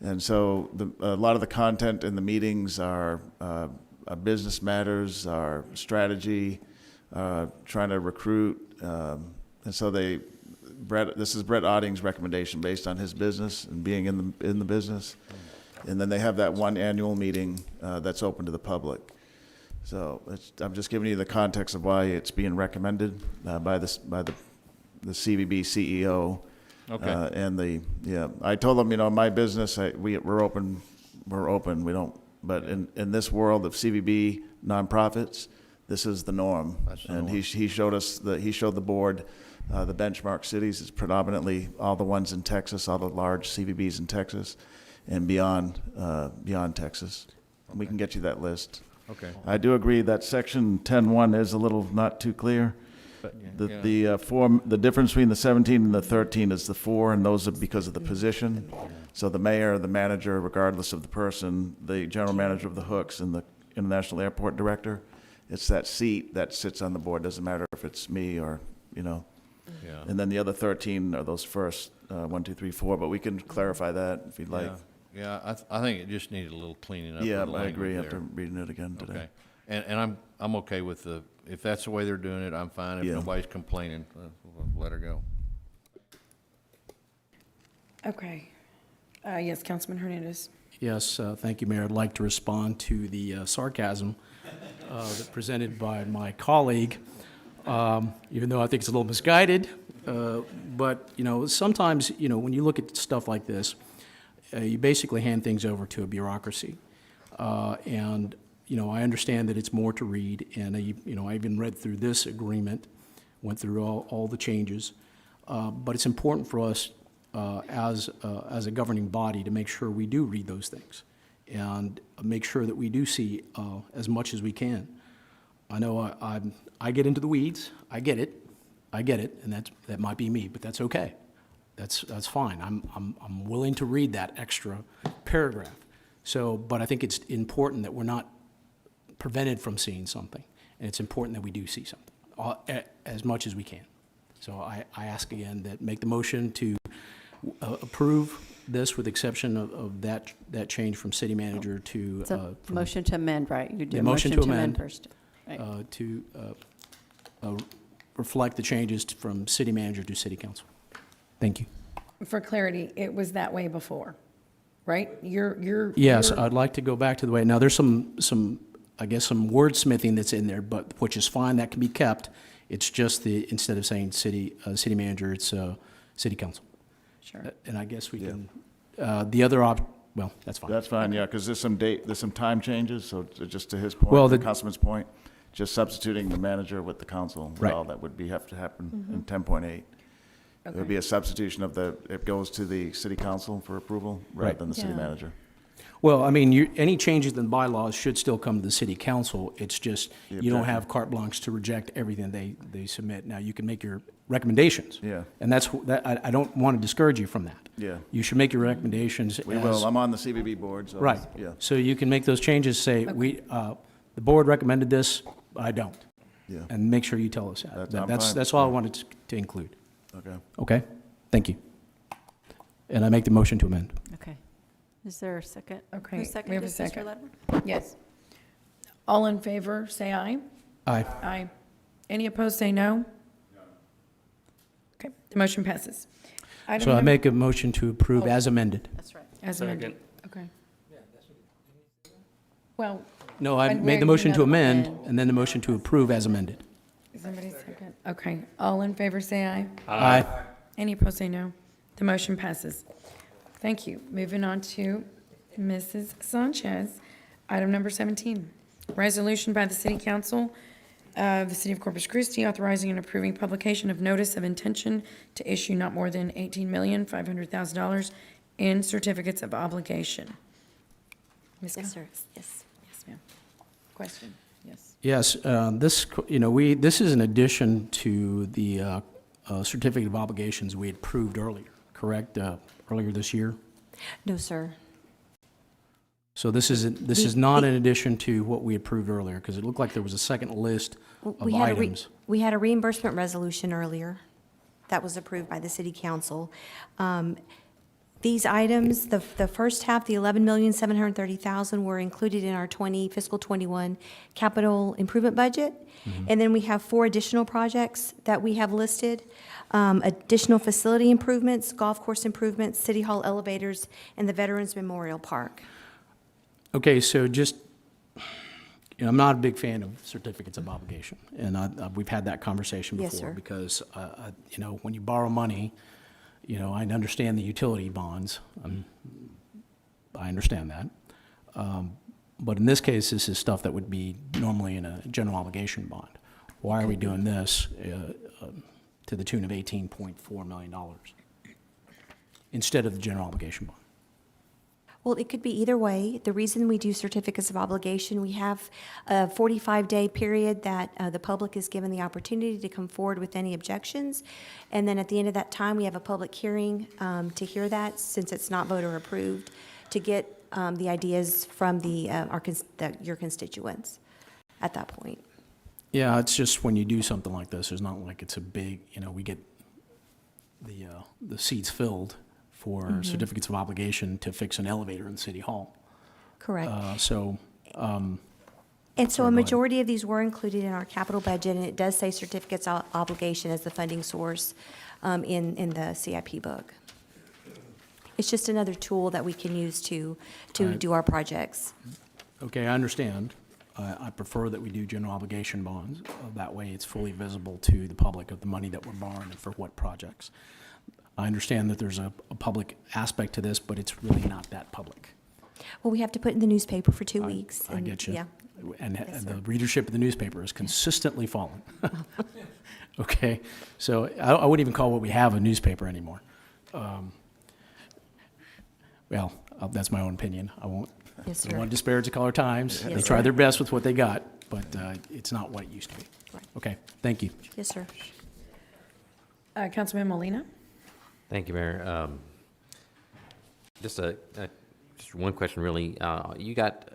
And so a lot of the content in the meetings are business matters, our strategy, trying to recruit. And so this is Brett Otting's recommendation based on his business and being in the business. And then they have that one annual meeting that's open to the public. So I'm just giving you the context of why it's being recommended by the CVB CEO. Okay. I told them, my business, we're open. We don't, but in this world of CVB nonprofits, this is the norm. And he showed the board the benchmark cities. It's predominantly all the ones in Texas, all the large CVBs in Texas, and beyond Texas. And we can get you that list. Okay. I do agree that section 10.1 is a little not too clear. The difference between the 17 and the 13 is the 4, and those are because of the position. So the mayor, the manager, regardless of the person, the general manager of the hooks and the international airport director, it's that seat that sits on the board. Doesn't matter if it's me or, Yeah. And then the other 13 are those first 1, 2, 3, 4, but we can clarify that if you'd like. Yeah, I think it just needed a little cleaning up. Yeah, of the I agree language after there. reading it again today. Okay. And I'm okay with if that's the way they're doing it, I'm fine. If Yeah. nobody's complaining, we'll let her go. Okay. Yes, Councilman Hernandez. Yes, thank you, Mayor. I'd like to respond to the sarcasm that presented by my colleague, even though I think it's a little misguided. But, sometimes, when you look at stuff like this, you basically hand things over to a bureaucracy. And, I understand that it's more to read, and, I even read through this agreement, went through all the changes. But it's important for us as a governing body to make sure we do read those things and make sure that we do see as much as we can. I know I get into the weeds. I get it, and that might be me, but that's okay. That's fine. I'm willing to read that extra paragraph. So, but I think it's important that we're not prevented from seeing something, and it's important that we do see something as much as we can. So I ask again that make the motion to approve this with exception of that change from city manager to. It's a motion to amend, right? You do The a motion to amend first. Right. to reflect the changes from city manager to city council. Thank you. For clarity, it was that way before, right? Yes, I'd like to go back to the way, now there's some I guess some wordsmithing that's in there, but which is fine, that can be kept. It's just instead of saying city manager, it's city council. Sure. And I guess we Yeah. can, the other well, that's fine. That's fine, yeah, because there's some time changes, so just to his point, Well, the Councilman's point, just substituting the manager with the council. Right. All that would have to happen in 10.8. It would be a substitution it goes to the city council for approval rather Right. than the city Yeah. manager. Well, I mean, any changes in the bylaws should still come to the city council. It's just, The you don't objection. have carte blanche to reject everything they submit. Now, you can make your recommendations. Yeah. And I don't want to discourage you from that. Yeah. You should make your recommendations We will, I'm on the CBB board, so. Right. Yeah. So you can make those changes, say, the board recommended this, but I don't. Yeah. And make sure you tell us that. I'm That's fine. that's all I wanted to include. Okay. Okay? Thank you. And I make the motion to amend. Okay. Is there a second? Okay, Who we seconded have a this, Mr. second. Ledbetter? Yes. All in favor, say aye. Aye. Aye. Any opposed, say no. Okay, the motion passes. Item So I number- make a motion to approve as amended. That's right. As amended. Okay. Well, No, I And made the where motion you to know- amend, and then the motion to approve as amended. somebody second. Okay, all in favor, say aye. Aye. Any opposed, say no. The motion passes. Thank you. Moving on to Mrs. Sanchez. Item number 17, resolution by the City Council of the City of Corpus Christi authorizing and approving publication of notice of intention to issue not more than $18,500,000 in certificates of obligation. Ms. Yes, Scott? sir. Yes. Yes, ma'am. Question? Yes. Yes, this is in addition to the certificate of obligations we had approved earlier, correct? Earlier this year? No, sir. So this is not in addition to what we approved earlier, because it looked like there was a second list of items. We had a reimbursement resolution earlier that was approved by the city council. These items, the first half, the $11,730,000 were included in our fiscal 21 capital improvement budget. And then we have 4 additional projects that we have listed. Additional facility improvements, golf course improvements, city hall elevators, and the Veterans Memorial Park. Okay, so just, I'm not a big fan of certificates of obligation, and we've had that conversation before. Yes, sir. Because, when you borrow money, I understand the utility bonds. I understand that. But in this case, this is stuff that would be normally in a general obligation bond. Why are we doing this to the tune of $18.4 million instead of the general obligation bond? Well, it could be either way. The reason we do certificates of obligation, we have a 45-day period that the public is given the opportunity to come forward with any objections. And then at the end of that time, we have a public hearing to hear that, since it's not voter approved, to get the ideas from your constituents at that point. Yeah, it's just when you do something like this, it's not like it's a big, we get the seats filled for certificates of obligation to fix an elevator in City Hall. Correct. And so a majority of these were included in our capital budget, and it does say certificates of obligation as the funding source in the CIP book. It's just another tool that we can use to do our projects. Okay, I understand. I prefer that we do general obligation bonds. That way it's fully visible to the public of the money that we're borrowing and for what projects. I understand that there's a public aspect to this, but it's really not that public. Well, we have to put it in the newspaper for 2 weeks. I get you. Yeah. And Yes, the sir. readership of the newspaper has consistently fallen. Okay, so I wouldn't even call what we have a newspaper anymore. That's my own opinion. I won't. Yes, I don't sir. want to disparage the Color Times. Yes, They try sir. their best with what they got, but it's not what it used to be. Right. Okay, thank you. Yes, sir. Councilman Molina? Thank you, Mayor. Just one question, really. You got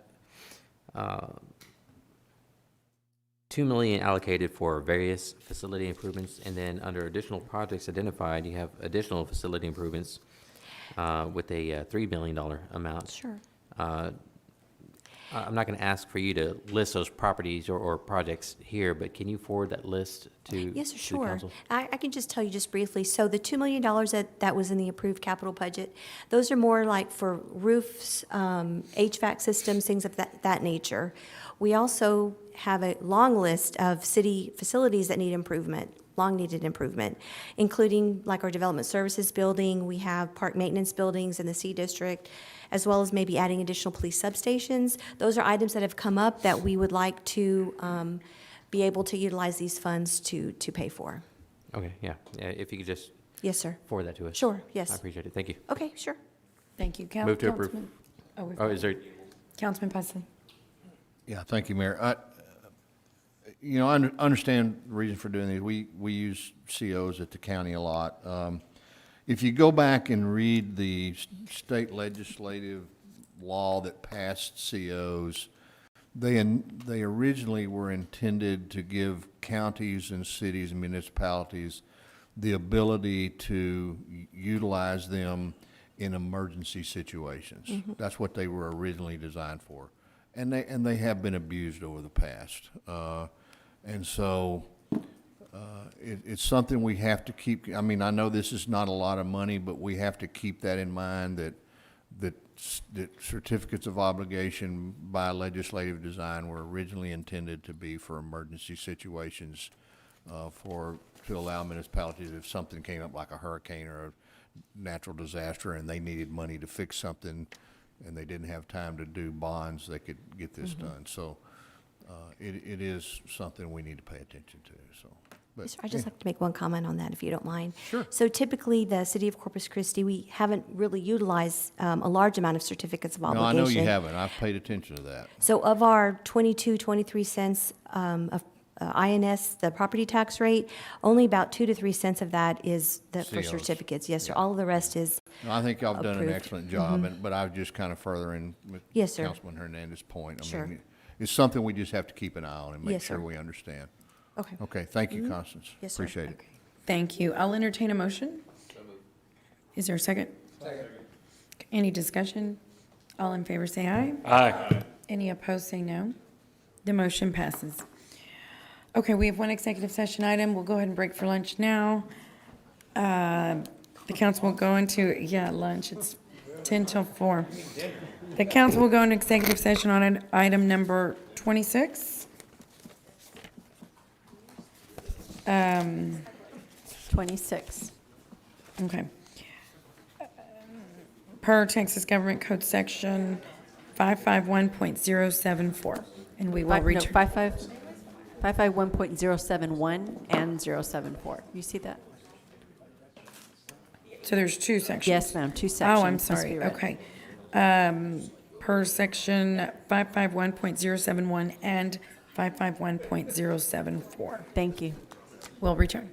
$2 million allocated for various facility improvements, and then under additional projects identified, you have additional facility improvements with a $3 million amount. Sure. I'm not going to ask for you to list those properties or projects here, but can you forward that list to Yes, to the sure. council? I can just tell you just briefly. So the $2 million that was in the approved capital budget, those are more like for roofs, HVAC systems, things of that nature. We also have a long list of city facilities that need improvement, long-needed improvement, including like our development services building. We have park maintenance buildings in the C district, as well as maybe adding additional police substations. Those are items that have come up that we would like to be able to utilize these funds to pay for. Okay, yeah. If you could just Yes, sir. forward that to us. Sure, yes. I appreciate it. Thank you. Okay, sure. Thank you. Move to approve. Councilman- Oh, is there? Councilman Pusley? Yeah, thank you, Mayor. I understand the reason for doing these. We use COs at the county a lot. If you go back and read the state legislative law that passed COs, they originally were intended to give counties and cities and municipalities the ability to utilize them in emergency situations. Mm-hmm. That's what they were originally designed for. And they have been abused over the past. And so it's something we have to keep. I mean, I know this is not a lot of money, but we have to keep that in mind, that certificates of obligation by legislative design were originally intended to be for emergency situations, to allow municipalities, if something came up like a hurricane or a natural disaster and they needed money to fix something and they didn't have time to do bonds, they could get this done. So it is something we need to pay attention to. So, but, Yes, sir. I'd just like to make one comment on that, if you don't mind. Sure. So typically, the city of Corpus Christi, we haven't really utilized a large amount of certificates of no, obligation. I know you haven't. I've paid attention to that. So of our 23 cents of INS, the property tax rate, only about 2 to 3 cents of that is for COs. certificates. Yes, sir. All of the rest is No, I think y'all have done an approved. excellent job, but I was just kind of furthering with Yes, sir. Councilman Hernandez's point. I Sure. mean, it's something we just have to keep an eye on and make Yes, sir. sure we understand. Okay. Okay, thank you, Constance. Yes, sir. Appreciate it. Thank you. I'll entertain a motion. Is there a second? Second. Any discussion? All in favor say aye. Aye. Any opposed say no. The motion passes. Okay, we have one executive session item. We'll go ahead and break for lunch now. The council will go into, lunch. It's 10 till 4. The council will go into executive session on item number 26. 26. Okay. Per Texas Government Code Section 551.074, and we will No, return. 551.071 and 074. You see that? So there's two sections? Yes, ma'am, two sections. Oh, I'm Must be sorry, read. okay. Per Section 551.071 and 551.074. Thank you. We'll return.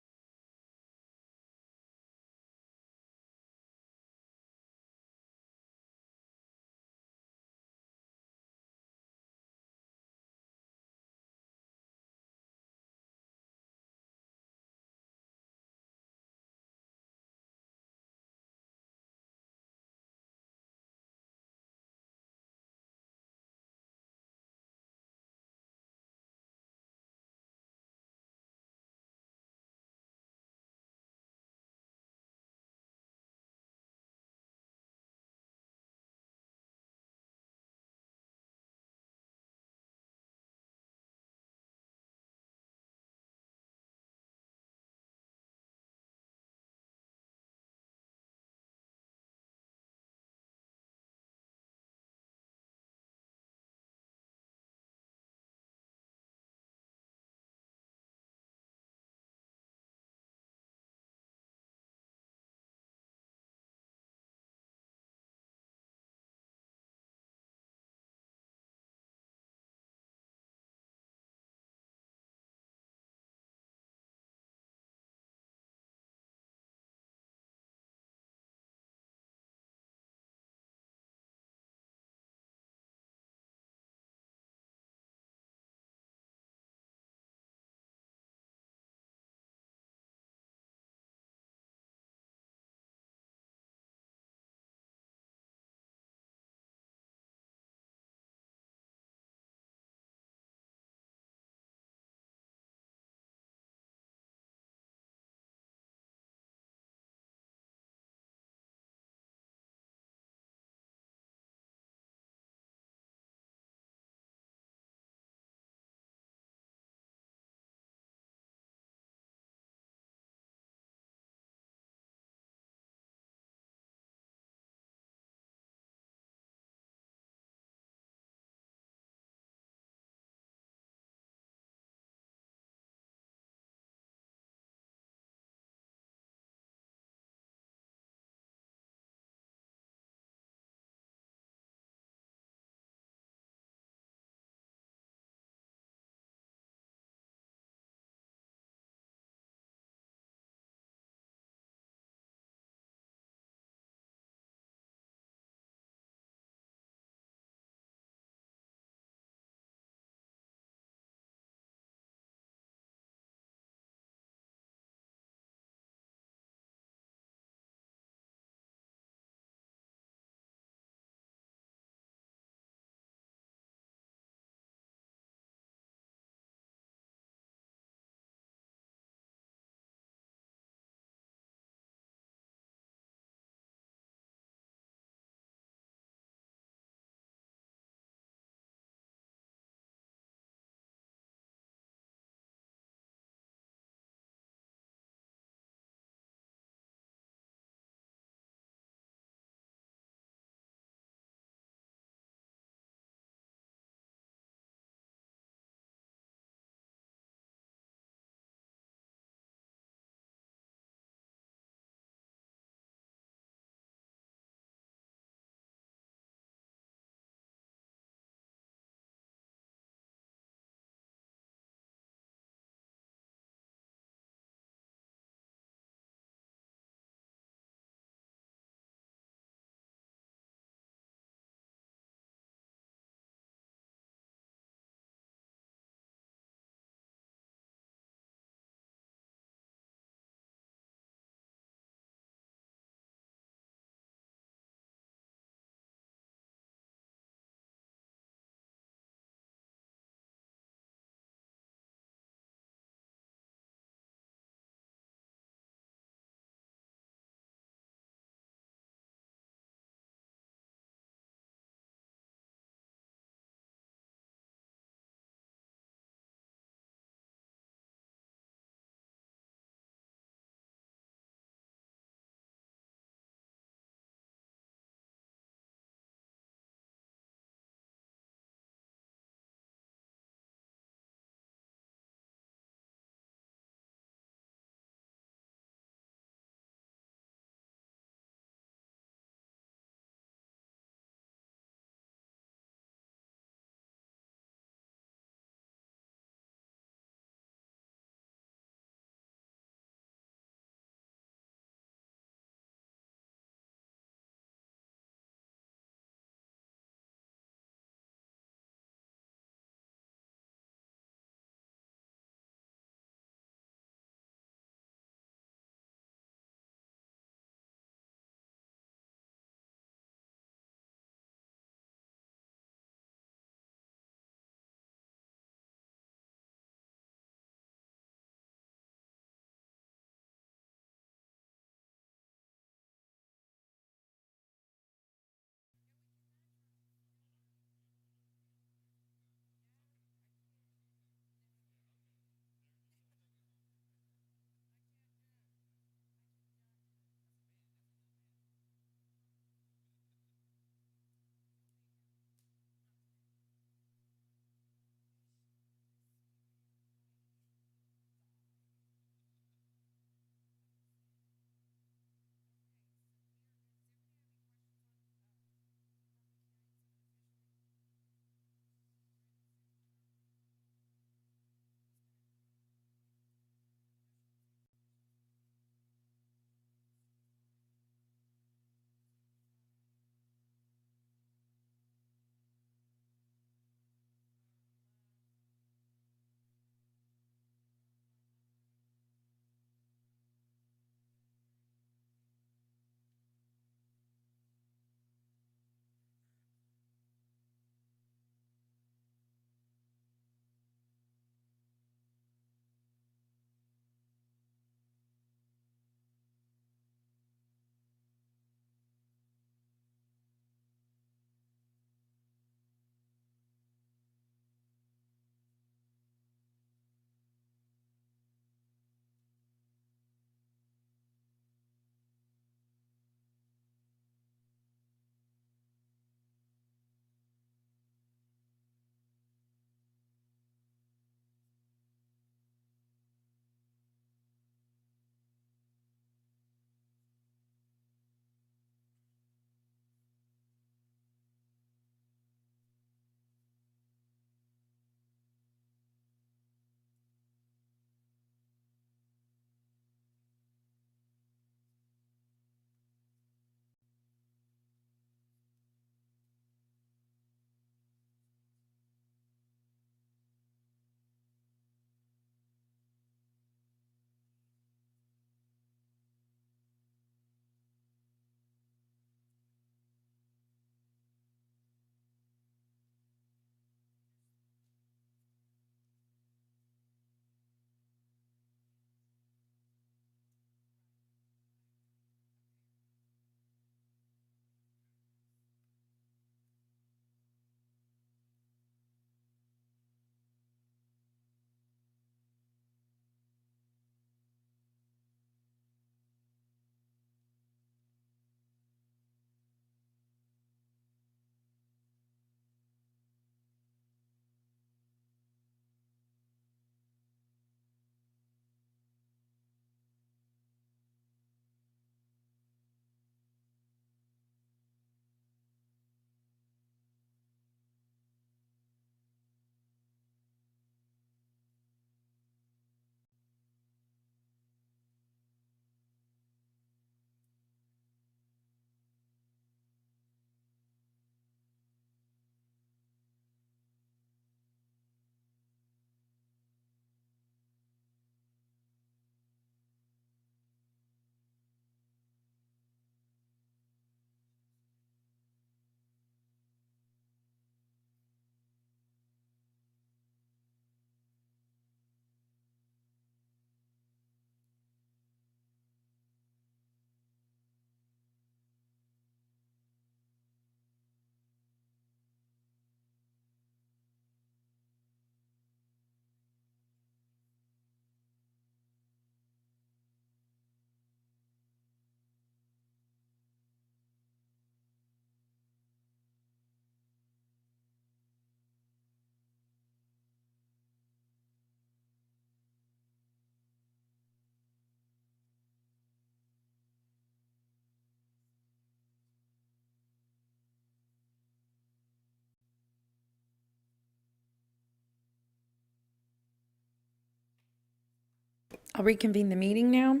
I'll reconvene the meeting now,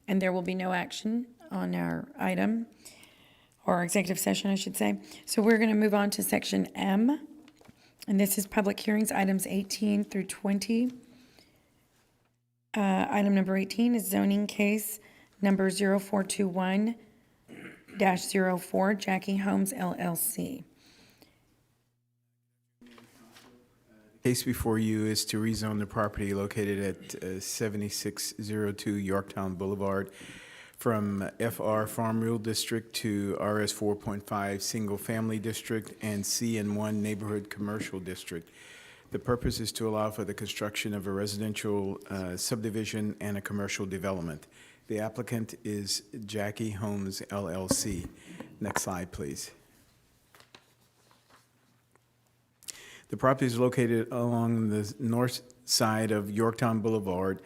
and there will be no action on our item, or our executive session, I should say. So we're going to move on to section M, and this is public hearings, items 18 through 20. Item number 18 is zoning case number 0421-04, Jackie Homes LLC. Case before you is to rezone the property located at 7602 Yorktown Boulevard from FR Farm Rural District to RS 4.5 Single Family District and CN1 Neighborhood Commercial District. The purpose is to allow for the construction of a residential subdivision and a commercial development. The applicant is Jackie Homes LLC. Next slide, please. The property is located along the north side of Yorktown Boulevard,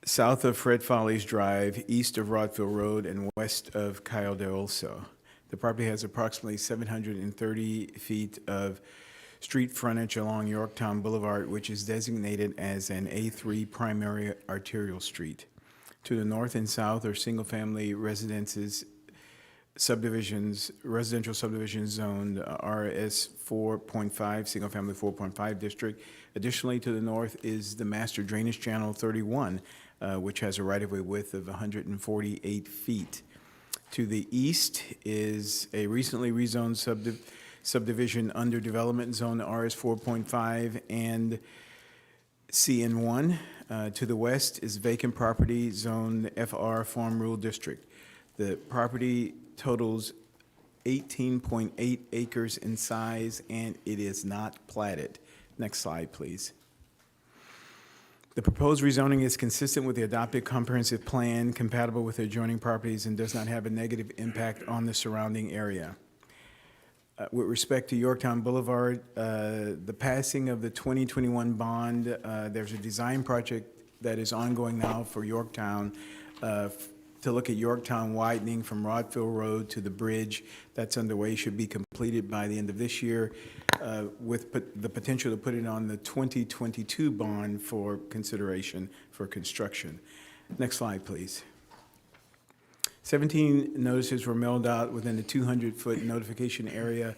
south of Fred Follies Drive, east of Rodville Road, and west of Cayo de Oso. The property has approximately 730 feet of street frontage along Yorktown Boulevard, which is designated as an A3 primary arterial street. To the north and south are single-family residences, residential subdivisions zoned RS 4.5, single-family 4.5 district. Additionally, to the north is the master drainage channel 31, which has a right-of-way width of 148 feet. To the east is a recently rezoned subdivision under development zone RS 4.5 and CN1. To the west is vacant property zoned FR Farm Rural District. The property totals 18.8 acres in size, and it is not platted. Next slide, please. The proposed rezoning is consistent with the adopted comprehensive plan, compatible with the adjoining properties, and does not have a negative impact on the surrounding area. With respect to Yorktown Boulevard, the passing of the 2021 bond, there's a design project that is ongoing now for Yorktown to look at Yorktown widening from Rodville Road to the bridge. That's underway, should be completed by the end of this year, with the potential to put it on the 2022 bond for consideration for construction. Next slide, please. 17 notices were mailed out within the 200-foot notification area.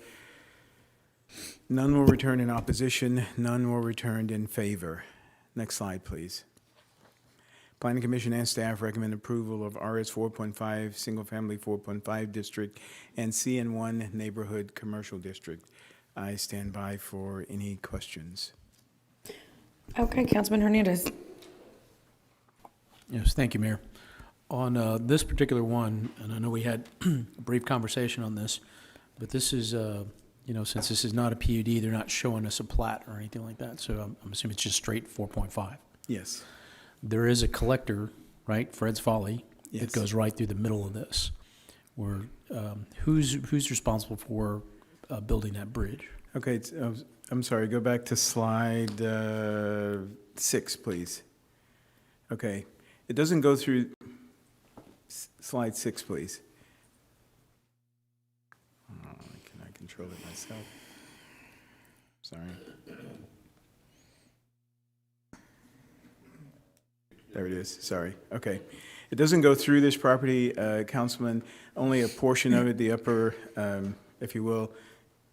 None were returned in opposition, none were returned in favor. Next slide, please. Planning Commission and staff recommend approval of RS 4.5, Single Family 4.5 District, and CN1 Neighborhood Commercial District. I stand by for any questions. Okay, Councilman Hernandez. Yes, thank you, Mayor. On this particular one, and I know we had a brief conversation on this, but this is, since this is not a PUD, they're not showing us a plat or anything like that, so I'm assuming it's just straight 4.5. Yes. There is a collector, right, Fred's Folly, Yes. that goes right through the middle of this. Where, who's responsible for building that bridge? Okay, I'm sorry, go back to slide 6, please. Okay, it doesn't go through, slide 6, please. Can I control it myself? Sorry. There it is, sorry, okay. It doesn't go through this property, Councilman, only a portion of it, the upper, if you will,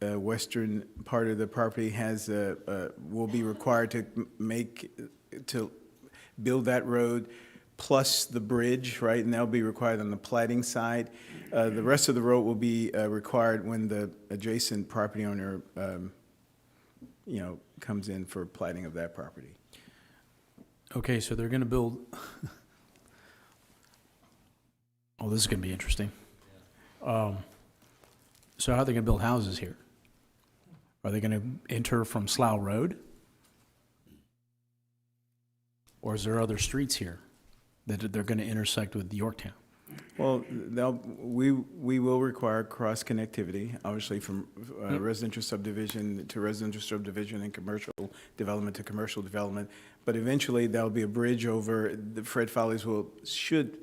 western part of the property has, will be required to build that road plus the bridge, right? And that'll be required on the platting side. The rest of the road will be required when the adjacent property owner, comes in for platting of that property. Okay, so they're gonna build, oh, this is gonna be interesting. So how are they gonna build houses here? Are they gonna enter from Slough Road? Or is there other streets here that they're gonna intersect with Yorktown? Well, we will require cross connectivity, obviously from residential subdivision to residential subdivision and commercial development to commercial development. But eventually there'll be a bridge over, the Fred Follies should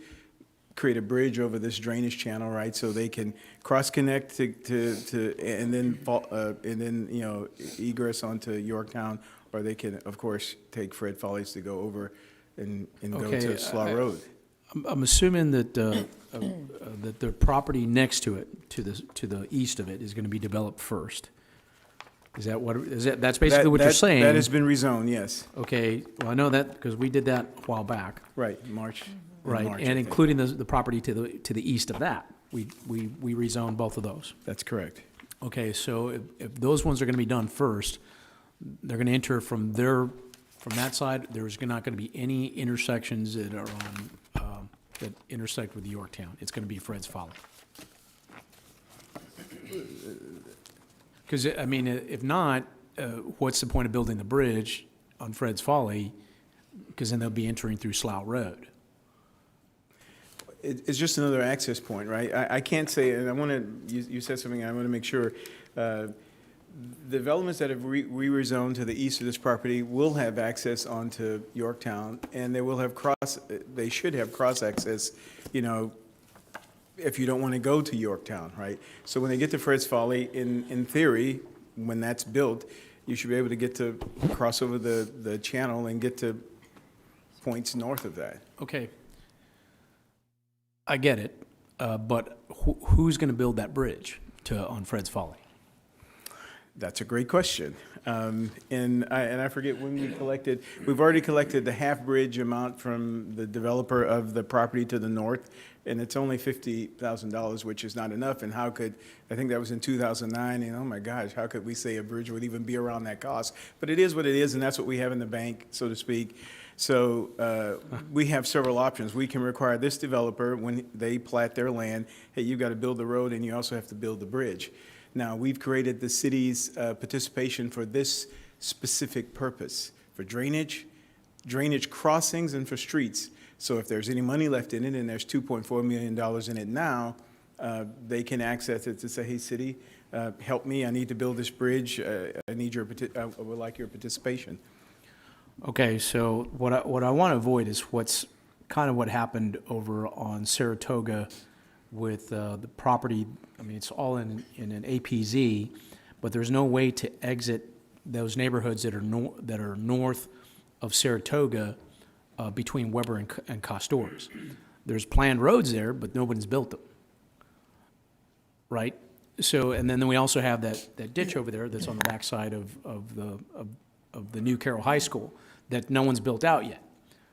create a bridge over this drainage channel, right? So they can cross connect and then egress onto Yorktown, or they can, of course, take Fred Follies to go over and go Okay, to Slaw Road. I'm assuming that, that the property next to it, to the east of it, is gonna be developed first. Is that what, that's basically what you're saying? That has been rezoned, yes. Okay, well, I know that because we did that a while back. Right, March. in Right, March, I and think. including the property to the east of that. We rezoned both of those. That's correct. Okay, so if those ones are gonna be done first, they're gonna enter from that side, there's not gonna be any intersections that are on, that intersect with Yorktown. It's gonna be Fred's Folly. Because, I mean, if not, what's the point of building the bridge on Fred's Folly? Because then they'll be entering through Slough Road. It's just another access point, right? I can't say, and I want to, you said something, I want to make sure. Developments that have re-rezoned to the east of this property will have access onto Yorktown, and they will have they should have cross-access, you know, if you don't want to go to Yorktown, right? So when they get to Fred's Folly, in theory, when that's built, you should be able to get to cross over the channel and get to points north of that. Okay. I get it, but who's going to build that bridge on Fred's Folly? That's a great question. And I forget when we've already collected the half-bridge amount from the developer of the property to the north, and it's only $50,000, which is not enough. And I think that was in 2009, and oh my gosh, how could we say a bridge would even be around that cost? But it is what it is, and that's what we have in the bank, so to speak. So we have several options. We can require this developer, when they plat their land, hey, you've got to build the road, and you also have to build the bridge. Now, we've created the city's participation for this specific purpose, for drainage crossings, and for streets. So if there's any money left in it, and there's $2.4 million in it now, they can access it to say, hey, city, help me, I need to build this bridge, I would like your participation. Okay, so what I want to avoid is what's kind of what happened over on Saratoga with the property. I mean, it's all in an APZ, but there's no way to exit those neighborhoods that are north of Saratoga between Weber and Costores. There's planned roads there, but nobody's built them. Right? So, and then we also have that ditch over there that's on the backside of the new Carroll High School that no one's built out yet.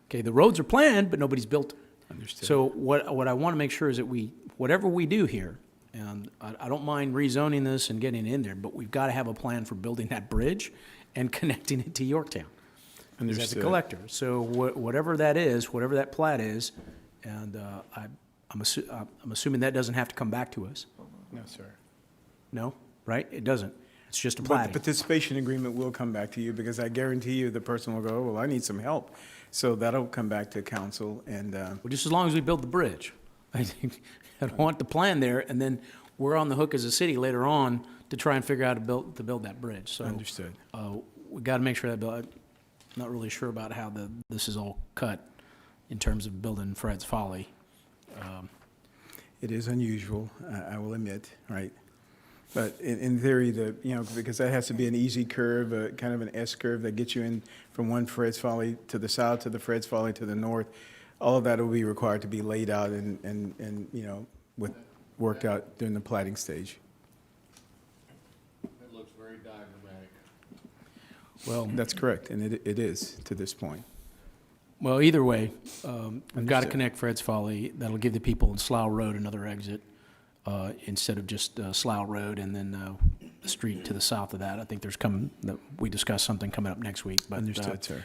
Okay, the roads are planned, but nobody's built them. Understood. So what I want to make sure is that whatever we do here, and I don't mind rezoning this and getting it in there, but we've got to have a plan for building that bridge and connecting it to Yorktown. Understood. As a collector. So whatever that is, whatever that plat is, and I'm assuming that doesn't have to come back to us. No, sir. No, right? It doesn't. It's just a But plat. the participation agreement will come back to you, because I guarantee you the person will go, well, I need some help. So that'll come back to council, and Well, just as long as we build the bridge. I don't want the plan there, and then we're on the hook as a city later on to try and figure out how to build that bridge. So Understood. We got to make sure that I'm not really sure about how this is all cut in terms of building Fred's Folly. It is unusual, I will admit, right? But in theory, because that has to be an easy curve, kind of an S curve that gets you in from one Fred's Folly to the south, to the Fred's Folly to the north. All of that will be required to be laid out and worked out during the platting stage. It looks very diagrammatic. Well, that's correct, and it is to this point. Well, either way, we've got to Understood. connect Fred's Folly. That'll give the people in Slough Road another exit instead of just Slough Road and then the street to the south of that. I think we discussed something coming up next week. But, Understood, sir.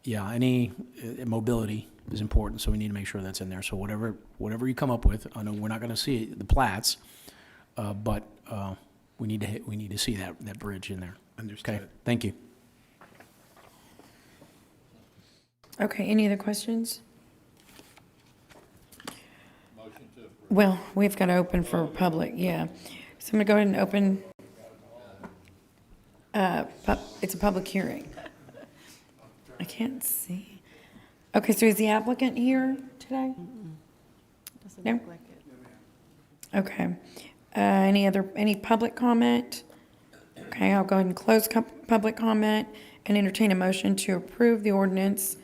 Yeah, any mobility is important, so we need to make sure that's in there. So whatever you come up with, I know we're not going to see the plats, but we need to see that bridge in there. Understood. Okay, thank you. Okay, any other questions? Well, we've got to open for public, yeah. So I'm going to go ahead and open, it's a public hearing. I can't see. Okay, so is the applicant here today? Doesn't No? look like it. Okay. Any public comment? Okay, I'll go ahead and close public comment and entertain a motion to approve the ordinance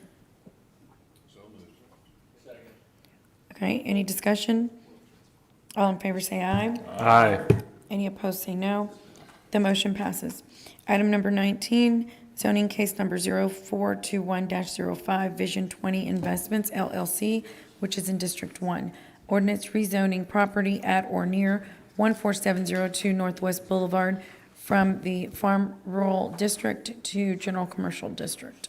right, any discussion? All in favor say aye. Aye. Any opposed say no. The motion passes. Item number 19, zoning case number 0421-05, Vision 20 Investments LLC, which is in District 1. Ordinance rezoning property at or near 14702 Northwest Boulevard from the Farm Rural District to General Commercial District.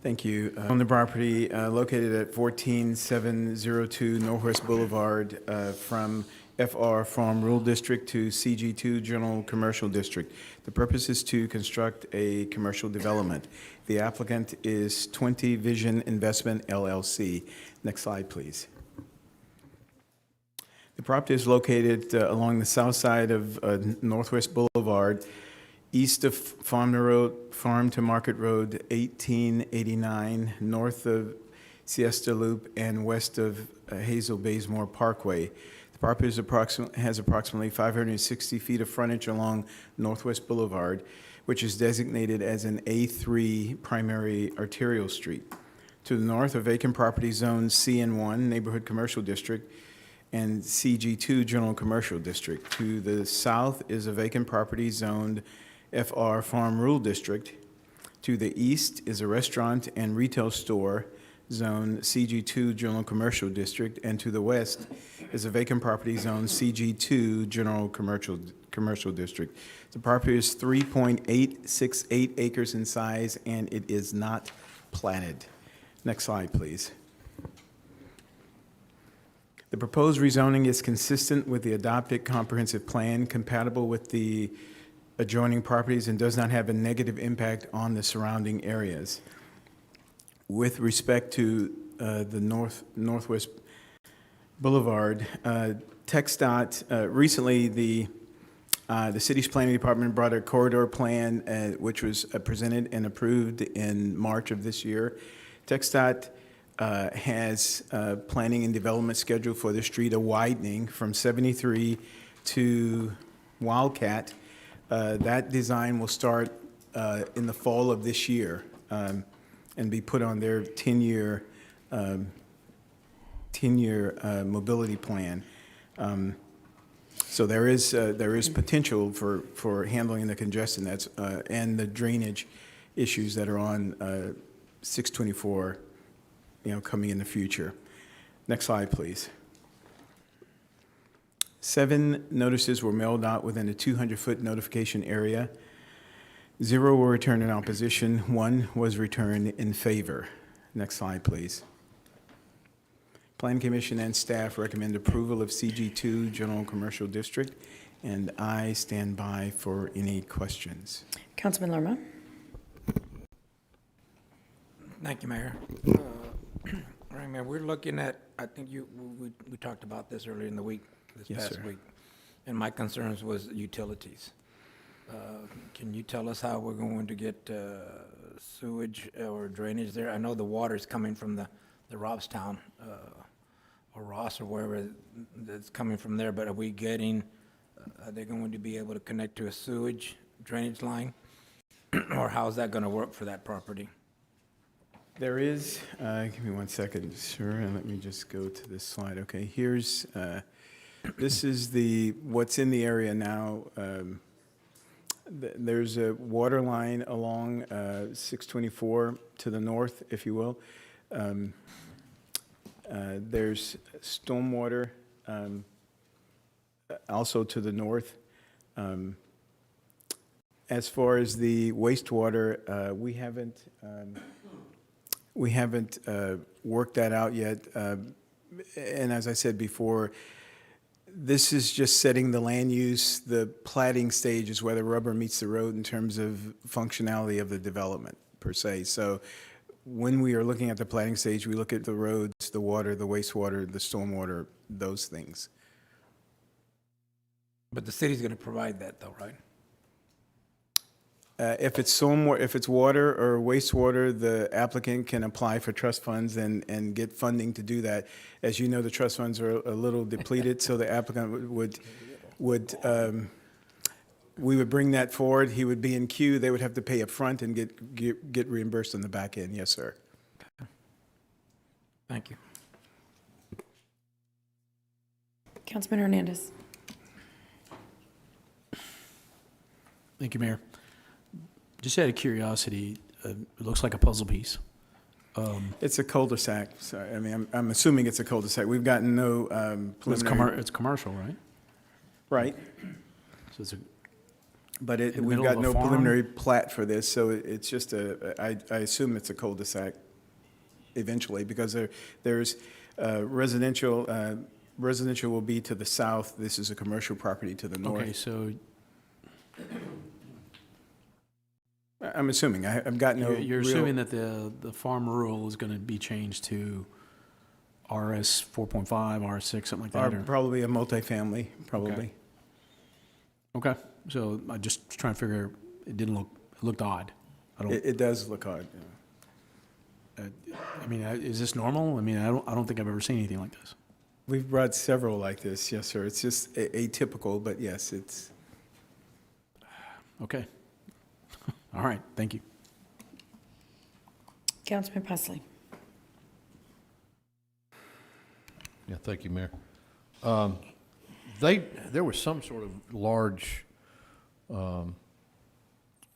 Thank you. On the property located at 14702 Northwest Boulevard from FR Farm Rural District to CG2 General Commercial District. The purpose is to construct a commercial development. The applicant is 20 Vision Investment LLC. Next slide, please. The property is located along the south side of Northwest Boulevard, east of Farm to Market Road 1889, north of Siesta Loop, and west of Hazel Baysmore Parkway. The property is has approximately 560 feet of frontage along Northwest Boulevard, which is designated as an A3 primary arterial street. To the north are vacant property zones CN1, Neighborhood Commercial District, and CG2, General Commercial District. To the south is a vacant property zoned FR Farm Rural District. To the east is a restaurant and retail store zone CG2 General Commercial District, and to the west is a vacant property zone CG2 General Commercial District. The property is 3.868 acres in size, and it is not platted. Next slide, please. The proposed rezoning is consistent with the adopted comprehensive plan, compatible with the adjoining properties, and does not have a negative impact on the surrounding areas. With respect to the Northwest Boulevard, TxDOT, recently the city's planning department brought a corridor plan which was presented and approved in March of this year. TxDOT has planning and development scheduled for the street, a widening from 73 to Wildcat. That design will start in the fall of this year and be put on their 10-year mobility plan. So there is potential for handling the congestion that's and the drainage issues that are on 624, coming in the future. Next slide, please. 7 notices were mailed out within a 200-foot notification area. 0 were returned in opposition. 1 was returned in favor. Next slide, please. Plan Commission and staff recommend approval of CG2 General Commercial District, and I stand by for any questions. Councilman Lerma. Thank you, Mayor. Right, Mayor, we're looking at, I think we talked about this earlier in the week, this Yes, past sir. week, and my concerns was utilities. Can you tell us how we're going to get sewage or drainage there? I know the water's coming from the Robstown or Ross or wherever that's coming from there, but are we getting, are they going to be able to connect to a sewage drainage line? Or how's that going to work for that property? There is, give me 1 second, sir, and let me just go to this slide. Okay, here's, this is what's in the area now. There's a water line along 624 to the north, if you will. There's stormwater also to the north. As far as the wastewater, we haven't worked that out yet. And as I said before, this is just setting the land use. The platting stage is where the rubber meets the road in terms of functionality of the development per se. So when we are looking at the platting stage, we look at the roads, the water, the wastewater, the stormwater, those things. But the city's going to provide that though, right? If it's water or wastewater, the applicant can apply for trust funds and get funding to do that. As you know, the trust funds are a little depleted, so the applicant would we would bring that forward. He would be in queue. They would have to pay up front and get reimbursed on the back end. Yes, sir. Thank you. Councilman Hernandez. Thank you, Mayor. Just out of curiosity, it looks like a puzzle piece. It's a cul-de-sac, so, I mean, I'm assuming it's a cul-de-sac. We've gotten no preliminary. It's commercial, right? Right, So it's a, but In the we've middle got of a no farm? preliminary plat for this, so it's just I assume it's a cul-de-sac eventually, because there's residential will be to the south. This is a commercial property to the north. okay, so I'm assuming. I've got no you're real- assuming that the farm rural is going to be changed to RS 4.5, RS6, something like that? Or probably a multifamily, probably. Okay, so I just was trying to figure, it looked odd. I don't, It does look odd. Yeah. I mean, is this normal? I mean, I don't think I've ever seen anything like this. We've brought several like this, yes, sir. It's just atypical, but yes, it's. Okay. All right, thank you. Councilman Pusley. Yeah, thank you, Mayor. There was some sort of large,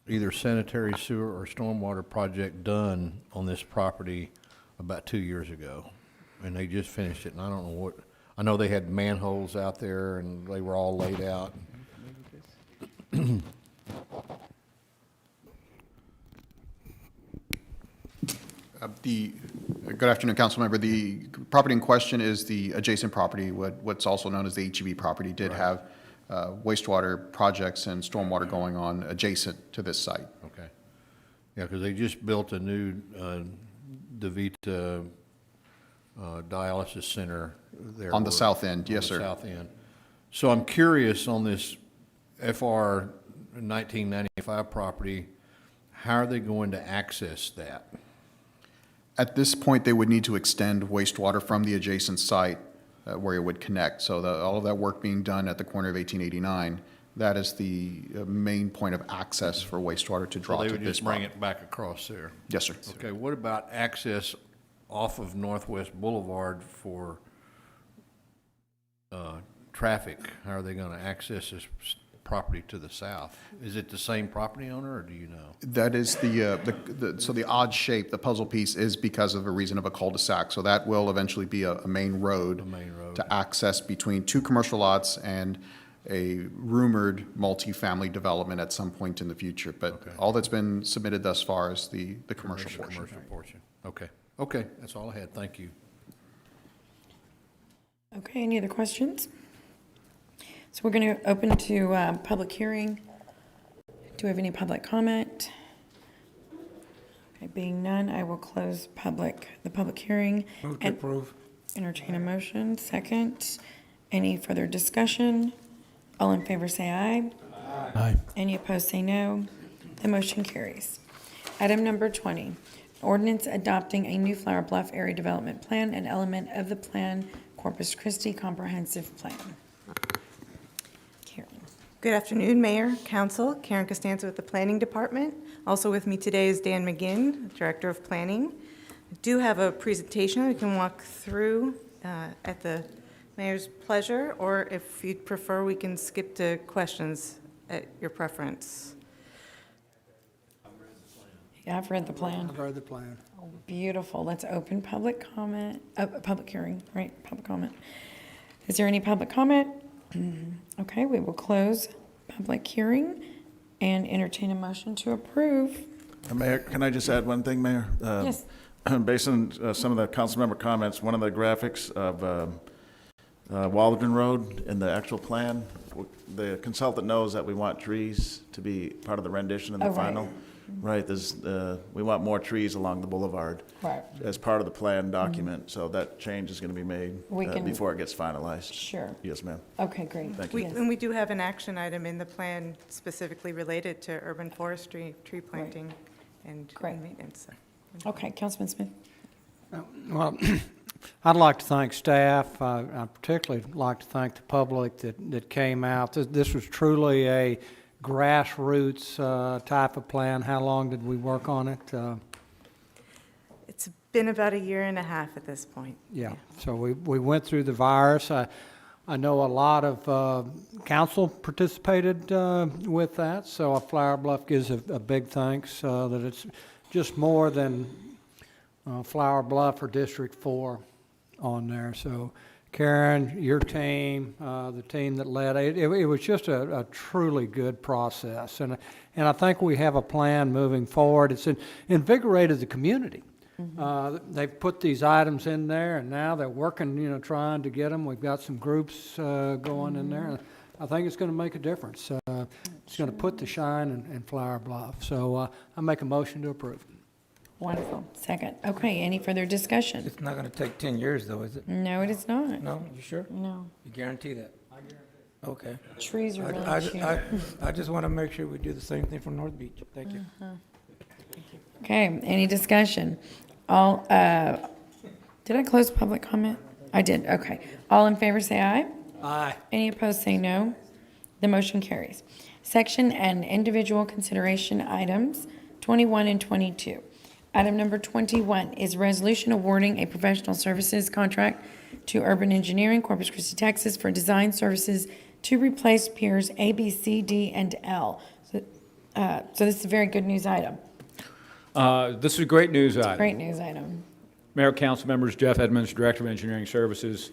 either sanitary sewer or stormwater project done on this property about 2 years ago, and they just finished it, and I don't know what, I know they had manholes out there, and they were all laid out. Good afternoon, council member. The property in question is the adjacent property, what's also known as the HEB property, did have wastewater projects and stormwater going on adjacent to this site. Okay. Yeah, because they just built a new DeVita dialysis center there. On the south end, yes, on the sir. south end. So I'm curious on this FR 1995 property, how are they going to access that? At this point, they would need to extend wastewater from the adjacent site where it would connect. So all of that work being done at the corner of 1889, that is the main point of access for wastewater to draw So they to would this just bring property. it back across there? Yes, sir. Okay, what about access off of Northwest Boulevard for traffic? How are they going to access this property to the south? Is it the same property owner, or do you know? That is so the odd shape, the puzzle piece is because of a reason of a cul-de-sac. So that will eventually be a main road to access between two commercial lots and a rumored multifamily development at some point in the future. But all that's been submitted thus far is the commercial portion. Commercial portion. Okay. Okay, that's all I had. Thank you. Okay, any other questions? So we're going to open to public hearing. Do we have any public comment? Okay, being none, I will close the public hearing. Move to and approve. Entertain a motion. Second. Any further discussion? All in favor say aye. Aye. Any opposed say no. The motion carries. Item number 20, ordinance adopting a new Flower Bluff Area Development Plan, an element of the plan, Corpus Christi Comprehensive Plan. Good afternoon, Mayor, Council. Karen Costanza with the Planning Department. Also with me today is Dan McGinn, Director of Planning. I do have a presentation we can walk through at the Mayor's pleasure, or if you'd prefer, we can skip to questions at your preference. Yeah, I've read the plan. I've read the plan. Oh, beautiful. Let's open public comment, public hearing, right? Public comment. Is there any public comment? Okay, we will close public hearing and entertain a motion to approve. Mayor, can I just add one thing, Mayor? Yes. Based on some of the council member comments, one of the graphics of Waldron Road in the actual plan, the consultant knows that we want trees to be part of the rendition in the Oh, right. final. Right, we want more trees along the boulevard. Right. As part of the plan document, so that change is going to be made We can- before it gets finalized. Sure. Yes, ma'am. Okay, great. Thank you. Yes. And we do have an action item in the plan specifically related to urban forestry, tree planting, and maintenance. Okay, Councilman Smith. Well, I'd like to thank staff. I'd particularly like to thank the public that came out. This was truly a grassroots type of plan. How long did we work on it? It's been about a year and a half at this point. Yeah, so we went through the virus. I know a lot of council participated with that, so Flower Bluff gives a big thanks that it's just more than Flower Bluff or District 4 on there. So Karen, your team, the team that led it, it was just a truly good process. And I think we have a plan moving forward. It's invigorated the community. They've put these items in there, and now they're working, trying to get them. We've got some groups going in there. I think it's going to make a difference. It's going to put the shine in Flower Bluff. So I make a motion to approve. Wonderful. Second. Okay, any further discussion? It's not gonna take 10 years, though, is it? No, it is not. No, you sure? No. You guarantee that? I guarantee. Okay. Trees are really cheap. I just want to make sure we do the same thing from North Beach. Thank you. Okay, any discussion? All, did I close public comment? I did, okay. All in favor say aye. Aye. Any opposed say no. The motion carries. Section and individual consideration items 21 and 22. Item number 21 is resolution awarding a professional services contract to Urban Engineering, Corpus Christi, Texas, for design services to replace piers A, B, C, D, and L. So this is a very good news item. This is a great news item. Great news item. Mayor, council members, Jeff Edmonds, Director of Engineering Services.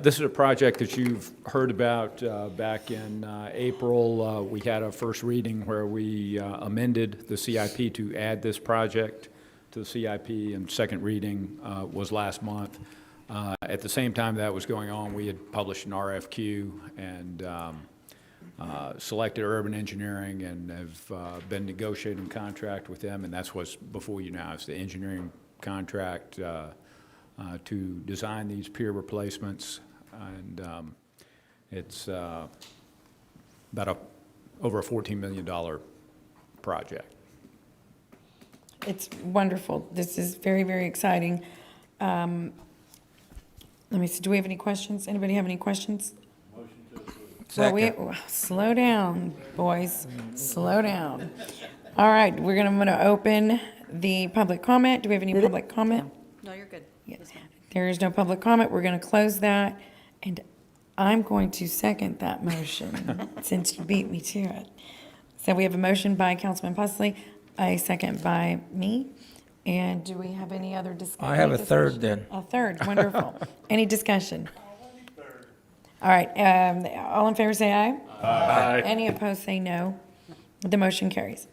This is a project that you've heard about back in April. We had a first reading where we amended the CIP to add this project to the CIP, and second reading was last month. At the same time that was going on, we had published an RFQ and selected Urban Engineering and have been negotiating a contract with them, and that's what's before you now. It's the engineering contract to design these pier replacements, and it's about over a $14 million project. It's wonderful. This is very, very exciting. Let me see, do we have any questions? Anybody have any questions? Well, slow down, boys. Slow down. All right, I'm gonna open the public comment. Do we have any public comment? No, you're good. There is no public comment. We're gonna close that, and I'm going to second that motion since you beat me to it. So we have a motion by Councilman Pusley, a second by me. And do we have any other discussion? I have a third then. A third, wonderful. Any discussion? All right, all in favor say aye. Aye. Any opposed say no. The motion carries.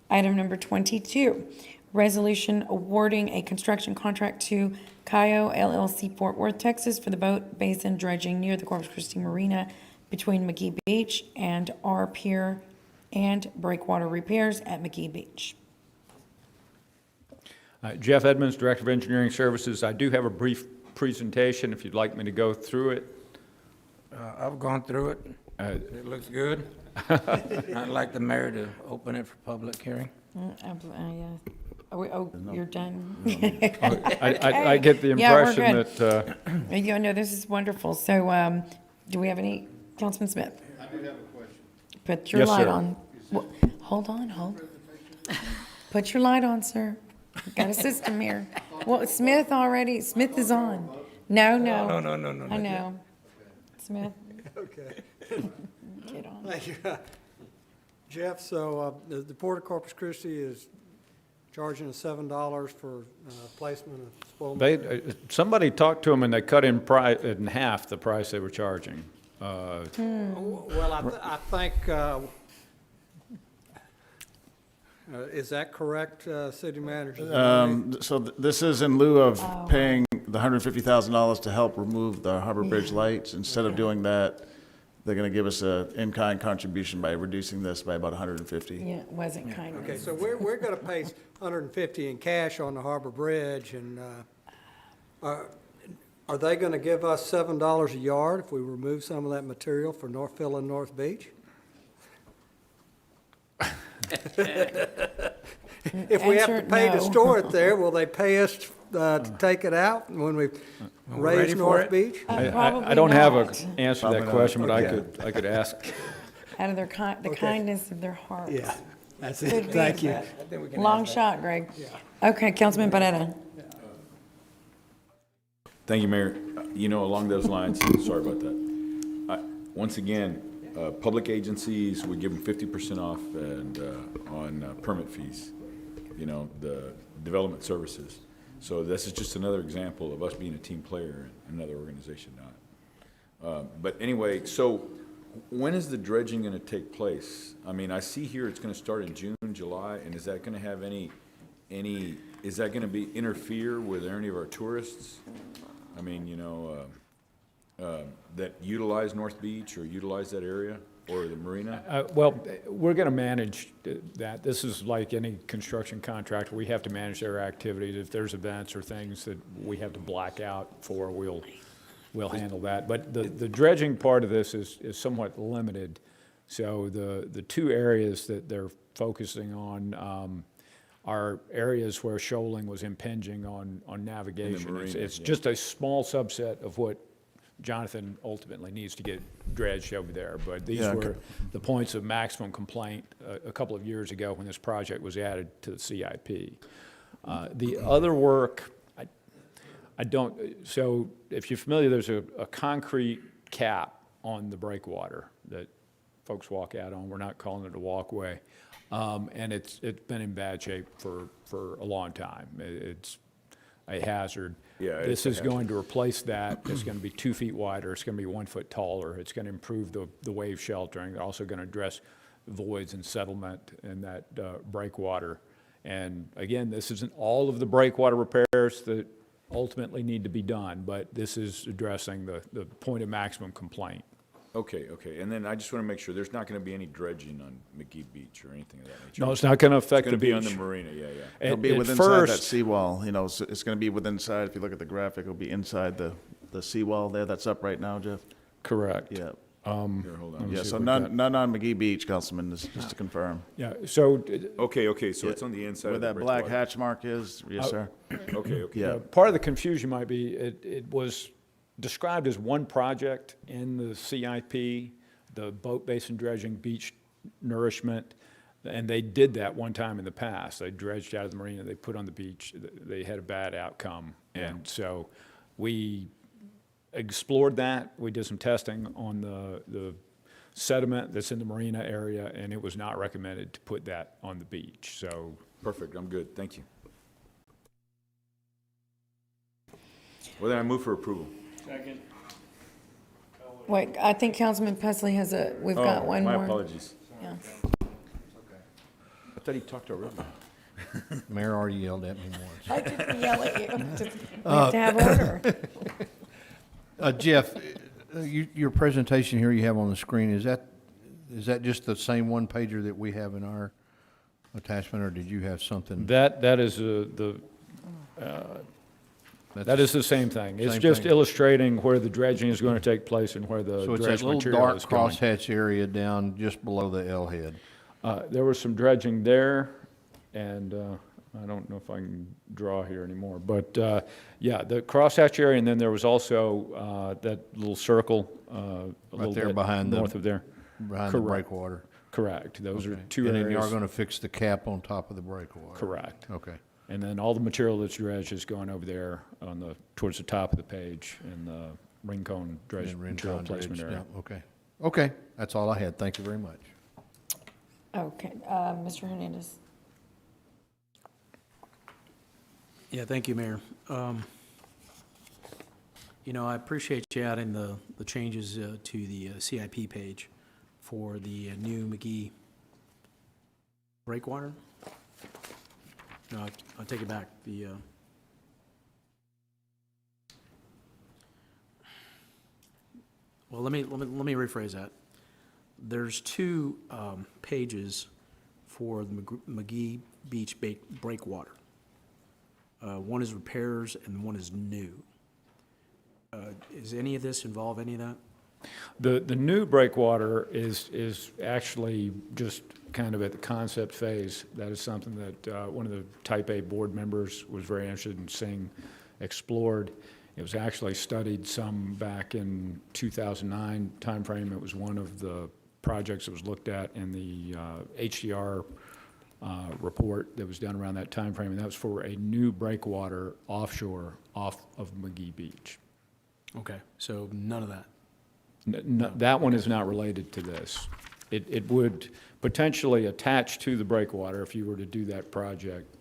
Item number 22, resolution awarding a construction contract to Cayo LLC Fort Worth, Texas for the boat basin dredging near the Corpus Christi Marina between McGee Beach and our pier and breakwater repairs at McGee Beach. Jeff Edmonds, Director of Engineering Services. I do have a brief presentation if you'd like me to go through it. I've gone through it. It looks good. I'd like the mayor to open it for public hearing. You're done? I get the Yeah, we're impression good. that, No, this is wonderful. So, do we have any, Councilman Smith? I do have a question. Put your Yes, light sir. on. Hold on. Put your light on, sir. We've got a system here. Well, Smith is on. No. No. I know. Smith, Okay. get on. Thank you. Jeff, so the Port of Corpus Christi is charging us $7 for placement of spoil material. somebody talked to them and they cut in half the price they were charging. Well, I think, is that correct, City Manager? So this is in lieu of paying the $150,000 to help remove the Harbor Bridge lights. Instead of doing that, they're going to give us an in-kind contribution by reducing this by about 150. Yeah, it wasn't kind of. Okay, so we're going to pay $150 in cash on the Harbor Bridge, and are they going to give us $7 a yard if we remove some of that material for filling North Beach? If we have to pay to store it there, will they pay us to take it out when we raise North Beach? I don't have an not. answer to Probably that not. question, but Okay. I could ask. Out of their the kindness of their hearts. Yeah, that's Could it. be, Thank you. but long shot, Greg. Okay, Councilman Barretta. Thank you, Mayor. Along those lines, sorry about that. once again, public agencies, we give them 50% off and, on permit fees, you know, the development services. So this is just another example of us being a team player and another organization not. But anyway, so when is the dredging going to take place? I mean, I see here it's going to start in June, July, and is that going to have any, is that going to be interfere with any of our tourists? I mean, you know, that utilize North Beach or utilize that area or the marina? Well, we're going to manage that. This is like any construction contractor. We have to manage their activities. If there's events or things that we have to black out for, we'll handle that. But the dredging part of this is somewhat limited. So the two areas that they're focusing on are areas where shoaling was impinging on navigation. marina, It's yeah. just a small subset of what Jonathan ultimately needs to get dredged over there. But these Yeah, were the points of maximum complaint a couple of years ago when this project was added to the CIP. The other work, I don't, so if you're familiar, there's a concrete cap on the breakwater that folks walk out on. We're not calling it a walkway. And it's been in bad shape for a long time. It's a hazard. Yeah, This it's a is going to replace that. It's going to be 2 feet wider. It's going to be 1 foot taller. It's going to improve the wave sheltering. They're also going to address voids and settlement in that breakwater. And again, this isn't all of the breakwater repairs that ultimately need to be done, but this is addressing the point of maximum complaint. Okay, okay. And then I just want to make sure there's not going to be any dredging on McGee Beach or anything of that nature. No, it's not going to affect the It's going to beach. be on the marina, yeah, yeah. It'll be At within inside that first- seawall, you know, so it's gonna be within inside, if you look at the graphic, it'll be inside the seawall there that's up right now, Jeff? Correct. Yeah. Here, hold on. Yeah, see so if we've none, got- none on McGee Beach, Councilman, just to confirm. Yeah, so Okay, okay, so Yeah. it's on the inside Where of the that black breakwater. hatch mark is, yes, sir. Okay, okay. Yeah. part of the confusion might be, it was described as one project in the CIP, the boat basin dredging, beach nourishment, and they did that one time in the past. They dredged out of the marina, they put on the beach, they had a bad outcome. And so we explored that, we did some testing on the sediment that's in the marina area, and it was not recommended to put that on the beach, so. Perfect, I'm good, thank you. Well, then I move for approval. Second. Wait, I think Councilman Pesley has we've got one more. My apologies. Yeah. I thought he talked already. Mayor already yelled at me once. I didn't yell at you. Just, we have to have order. Jeff, your presentation here you have on the screen, is that just the same one pager that we have in our attachment, or did you have something? That is that is the same thing. It's Same just thing. illustrating where the dredging is going to take place and where the So it's that dredged little material dark is going. crosshatch area down just below the L head. There was some dredging there, and I don't know if I can draw here anymore, but yeah, the crosshatch area, and then there was also that little circle a little there bit behind the- north of there. Behind the Correct. breakwater. Correct. Those are Okay. two And then you are areas. going to fix the cap on top of the breakwater. Correct. Okay. And then all the material that's dredged is going over there towards the top of the page in the ring cone dredge And material Rincon placement Dredge, area. yeah, okay. Okay, that's all I had. Thank you very much. Okay, Mr. Hernandez. Yeah, thank you, Mayor. You know, I appreciate you adding the changes to the CIP page for the new McGee breakwater. No, I'll take it back. Well, let me rephrase that. There's two pages for the McGee Beach breakwater. One is repairs and one is new. Does any of this involve any of that? The new breakwater is actually just kind of at the concept phase. That is something that one of the Type A board members was very interested in seeing explored. It was actually studied some back in 2009 timeframe. It was one of the projects that was looked at in the HDR report that was done around that timeframe, and that was for a new breakwater offshore off of McGee Beach. Okay, so none of that. That one is not related to this. It would potentially attach to the breakwater if you were to do that project.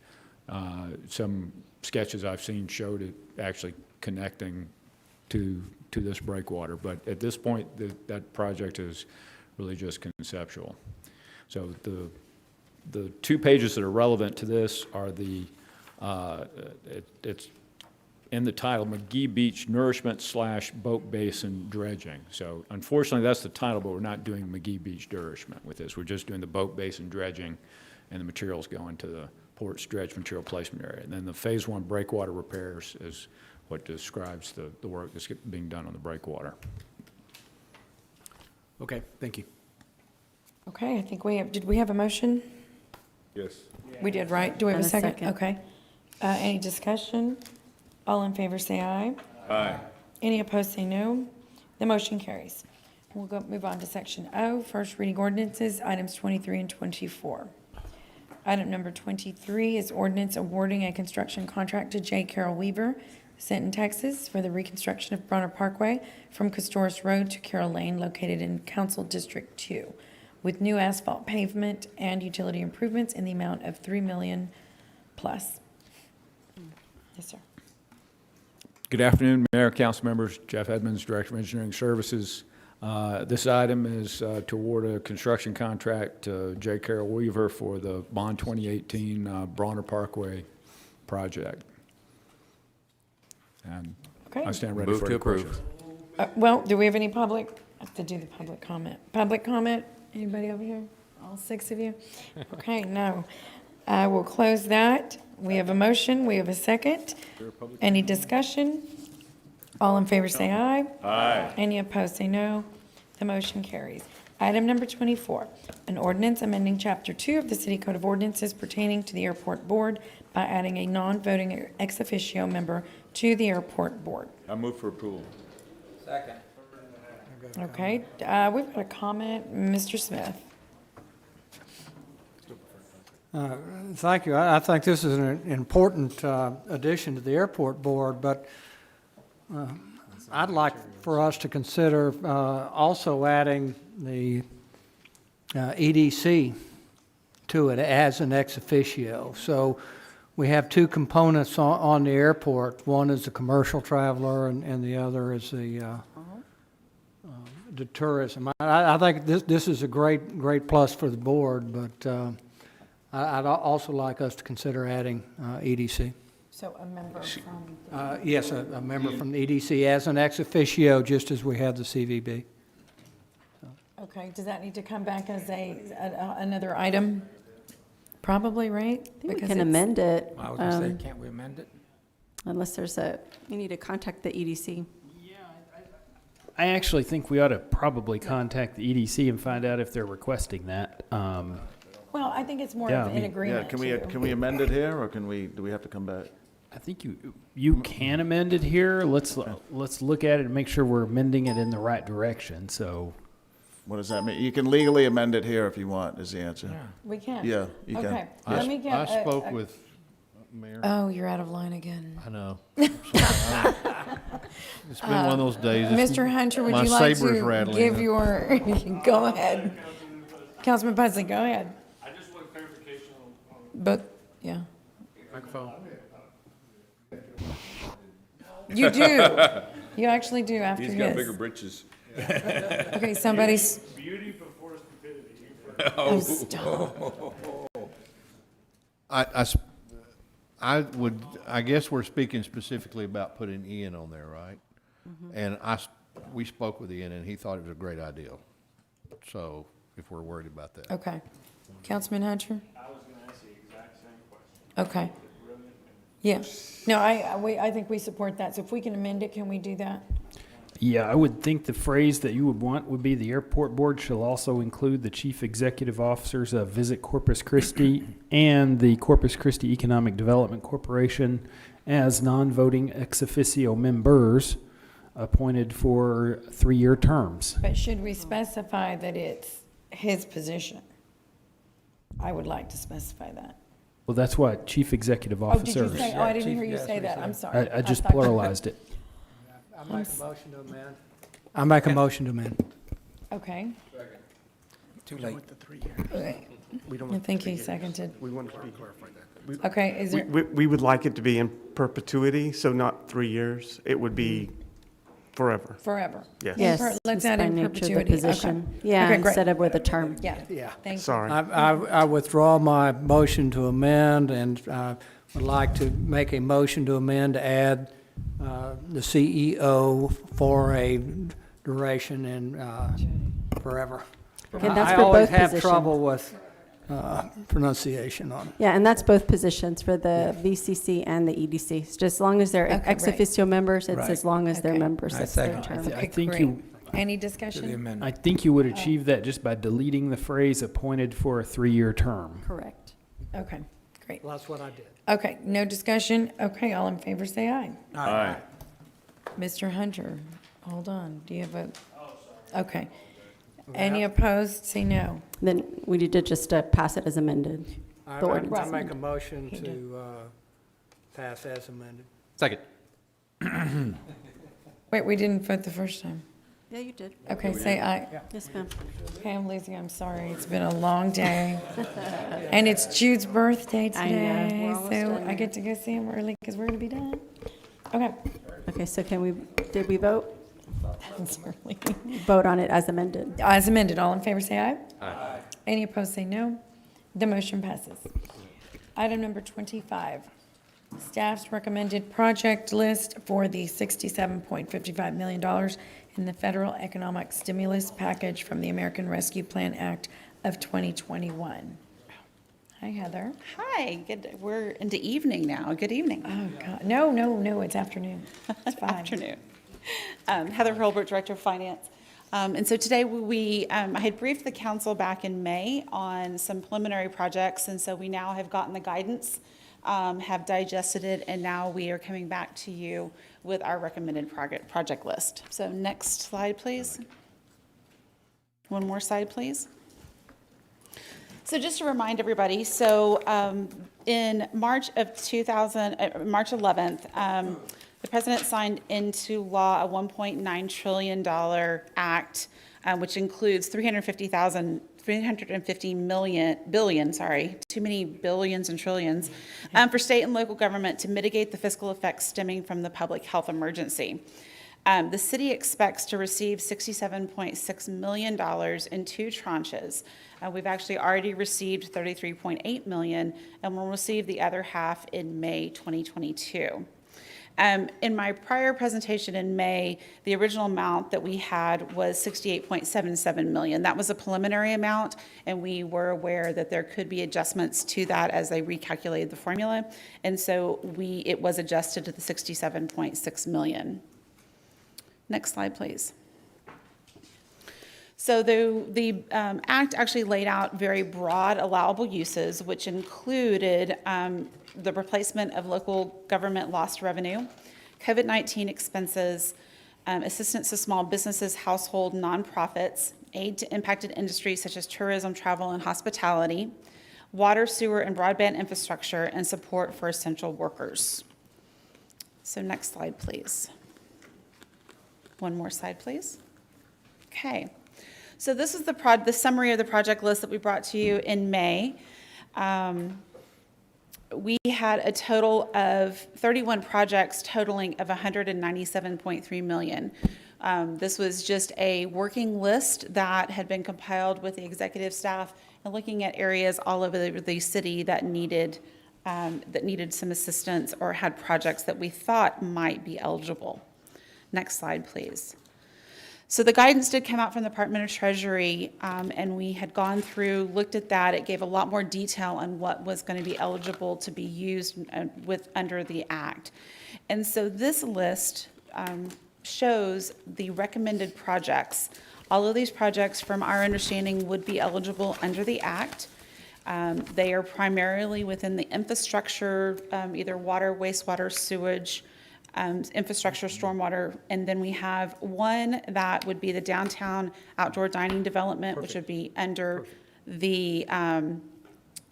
Some sketches I've seen showed it actually connecting to this breakwater, but at this point, that project is really just conceptual. So the 2 pages that are relevant to this are it's in the title, McGee Beach Nourishment / Boat Basin Dredging. So unfortunately, that's the title, but we're not doing McGee Beach nourishment with this. We're just doing the boat basin dredging, and the materials going to the port's dredge material placement area. And then the Phase 1 breakwater repairs is what describes the work that's being done on the breakwater. Okay, thank you. Okay, I think did we have a motion? Yes. We did, right? Do we have And a a second? second. Okay. Any discussion? All in favor say aye. Aye. Any opposed say no. The motion carries. We'll move on to section O, first reading ordinances, items 23 and 24. Item number 23 is ordinance awarding a construction contract to J. Carroll Weaver, Sinton, Texas, for the reconstruction of Brawner Parkway from Castoris Road to Carroll Lane located in Council District 2, with new asphalt pavement and utility improvements in the amount of $3 million plus. Yes, sir. Good afternoon, Mayor, council members. Jeff Edmonds, Director of Engineering Services. This item is to award a construction contract to J. Carroll Weaver for the Bond 2018 Brawner Parkway project. And Okay. I stand ready Move for to any approve. questions. Well, do we have any public? I have to do the public comment. Public comment? Anybody over here? All 6 of you? Okay, no. I will close that. We have a motion. We have a second. Any discussion? All in favor say aye. Aye. Any opposed say no. The motion carries. Item number 24, an ordinance amending Chapter 2 of the City Code of Ordinances pertaining to the Airport Board by adding a non-voting ex officio member to the Airport Board. I move for approval. Second. Okay, we've got a comment. Mr. Smith. Thank you. I think this is an important addition to the airport board, but I'd like for us to consider also adding the EDC to it as an ex officio. So we have 2 components on the airport. One is the commercial traveler, and the other is the tourism. I think this is a great plus for the board, but I'd also like us to consider adding EDC. So a member from. Yes, a member from the EDC as an ex officio, just as we have the CVB. Okay, does that need to come back as another item? Probably, right? I think we Because can it's- amend it. I was gonna say, can't we amend it? Unless you need to contact the EDC. I actually think we ought to probably contact the EDC and find out if they're requesting that. Well, I think it's more Yeah, of I an mean- agreement. Yeah, can we amend it here, or do we have to come back? I think you can amend it here. Let's look at it and make sure we're amending it in the right direction. So, What does that mean? You can legally amend it here if you want, is the answer. We can. Yeah, you can. Okay, let me get. I spoke with Mayor. Oh, you're out of line again. I know. It's been one of those days. It's- Mr. Hunter, would my you like saber's to rattling. give your, go ahead. Councilman Pusley, go ahead. I just want clarification on. But, yeah. Microphone. You do. You actually do after his. He's got bigger britches. Okay, somebody's. Beauty before stupidity. Oh, stop. I guess we're speaking specifically about putting Ian on there, right? And we spoke with Ian, and he thought it was a great idea. So if we're worried about that. Okay. Councilman Hunter? I was gonna ask the exact same question. Okay. Yeah. No, I think we support that. So if we can amend it, can we do that? yeah, I would think the phrase that you would want would be the airport board shall also include the chief executive officers of Visit Corpus Christi and the Corpus Christi Economic Development Corporation as non-voting ex officio members appointed for 3-year terms. But should we specify that it's his position? I would like to specify that. Well, that's what chief executive Oh, did you officers. say, oh, I didn't hear you Yes, say we that. said. I'm sorry. I just thought- pluralized it. I make a motion to amend. I make a motion to amend. Okay. Too late. I think he seconded. We want to clarify that. Okay, is there, We would like it to be in perpetuity, so not 3 years. It would be forever. forever? Yes. In Yes, let's just add by in nature of the perpetuity. Okay. position. Yeah, Okay, great. instead of with a term. Yeah. Yeah. Thank you. Sorry. I withdraw my motion to amend and would like to make a motion to amend to add the CEO for a duration and forever. Okay, that's I for always both have positions. trouble with pronunciation on it. Yeah, and that's both positions for the VCC and the EDC. It's just as long as they're Okay, ex right. officio members, it's Right. as long as they're Okay. members, I that's their second. term. I Okay, think great. you, Any To the discussion? amendment. I think you would achieve that just by deleting the phrase appointed for a 3-year term. Correct. Okay, great. Well, that's what I did. Okay, no discussion? Okay, all in favor, say aye. Aye. Mr. Hunter, hold on, do you have a? Okay. Any opposed, say no. Then we need to just pass it as amended. I The ordinance I as make a amended. motion He to pass as amended. Second. Wait, we didn't vote the first time. Yeah, you did. Okay, say aye. Yes, ma'am. Okay, I'm losing, I'm sorry, it's been a long day. And it's Jude's birthday I know, we're today, almost so done I there. get to go see him early because we're gonna be done. Okay. Okay, so did we vote? Certainly. Vote on it as amended. As amended, all in favor, say aye. Aye. Any opposed, say no. The motion passes. Item number 25, staff's recommended project list for the $67.55 million in the federal economic stimulus package from the American Rescue Plan Act of 2021. Hi, Heather. Hi, good, we're into evening now. Good evening. Oh, God, no, it's afternoon. It's fine. Afternoon. Heather Hurlbert, Director of Finance. And so today I had briefed the council back in May on some preliminary projects, and so we now have gotten the guidance, have digested it, and now we are coming back to you with our recommended project list. So next slide, please. One more slide, please. So just to remind everybody, so in March 11th, the president signed into law a $1.9 trillion act, which includes $350 billion, too many billions and trillions, for state and local government to mitigate the fiscal effects stemming from the public health emergency. The city expects to receive $67.6 million in 2 tranches. We've actually already received $33.8 million, and we'll receive the other half in May 2022. In my prior presentation in May, the original amount that we had was $68.77 million. That was a preliminary amount, and we were aware that there could be adjustments to that as they recalculated the formula. And so it was adjusted to the $67.6 million. Next slide, please. So the act actually laid out very broad allowable uses, which included the replacement of local government lost revenue, COVID-19 expenses, assistance to small businesses, household, nonprofits, aid to impacted industries such as tourism, travel, and hospitality, water, sewer, and broadband infrastructure, and support for essential workers. So next slide, please. One more slide, please. Okay. So this is the summary of the project list that we brought to you in May. We had a total of 31 projects totaling of $197.3 million. This was just a working list that had been compiled with the executive staff and looking at areas all over the city that needed some assistance or had projects that we thought might be eligible. Next slide, please. So the guidance did come out from the Department of Treasury, and we had gone through, looked at that. It gave a lot more detail on what was going to be eligible to be used under the Act. And so this list shows the recommended projects. All of these projects, from our understanding, would be eligible under the Act. They are primarily within the infrastructure, either water, wastewater, sewage, infrastructure, stormwater, and then we have one that would be the downtown outdoor dining development, which would be under the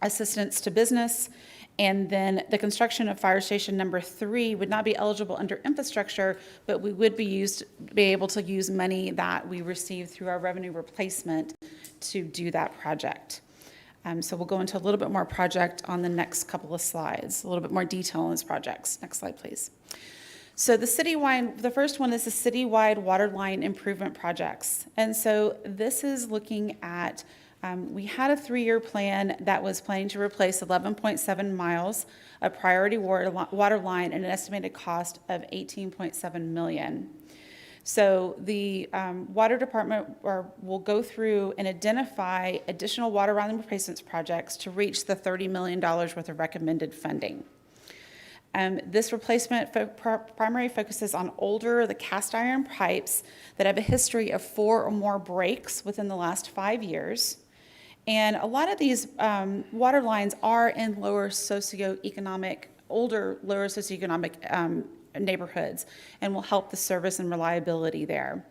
assistance to business, And then the construction of fire station number 3 would not be eligible under infrastructure, but we would be able to use money that we received through our revenue replacement to do that project. So we'll go into a little bit more project on the next couple of slides, a little bit more detail on these projects. Next slide, please. So the first one is the citywide water line improvement projects. And so this is looking at, we had a 3-year plan that was planning to replace 11.7 miles of priority water line at an estimated cost of $18.7 million. So the water department will go through and identify additional water line replacements projects to reach the $30 million worth of recommended funding. This replacement primarily focuses on the cast iron pipes that have a history of 4 or more breaks within the last 5 years. And a lot of these water lines are in older socioeconomic neighborhoods and will help the service and reliability there.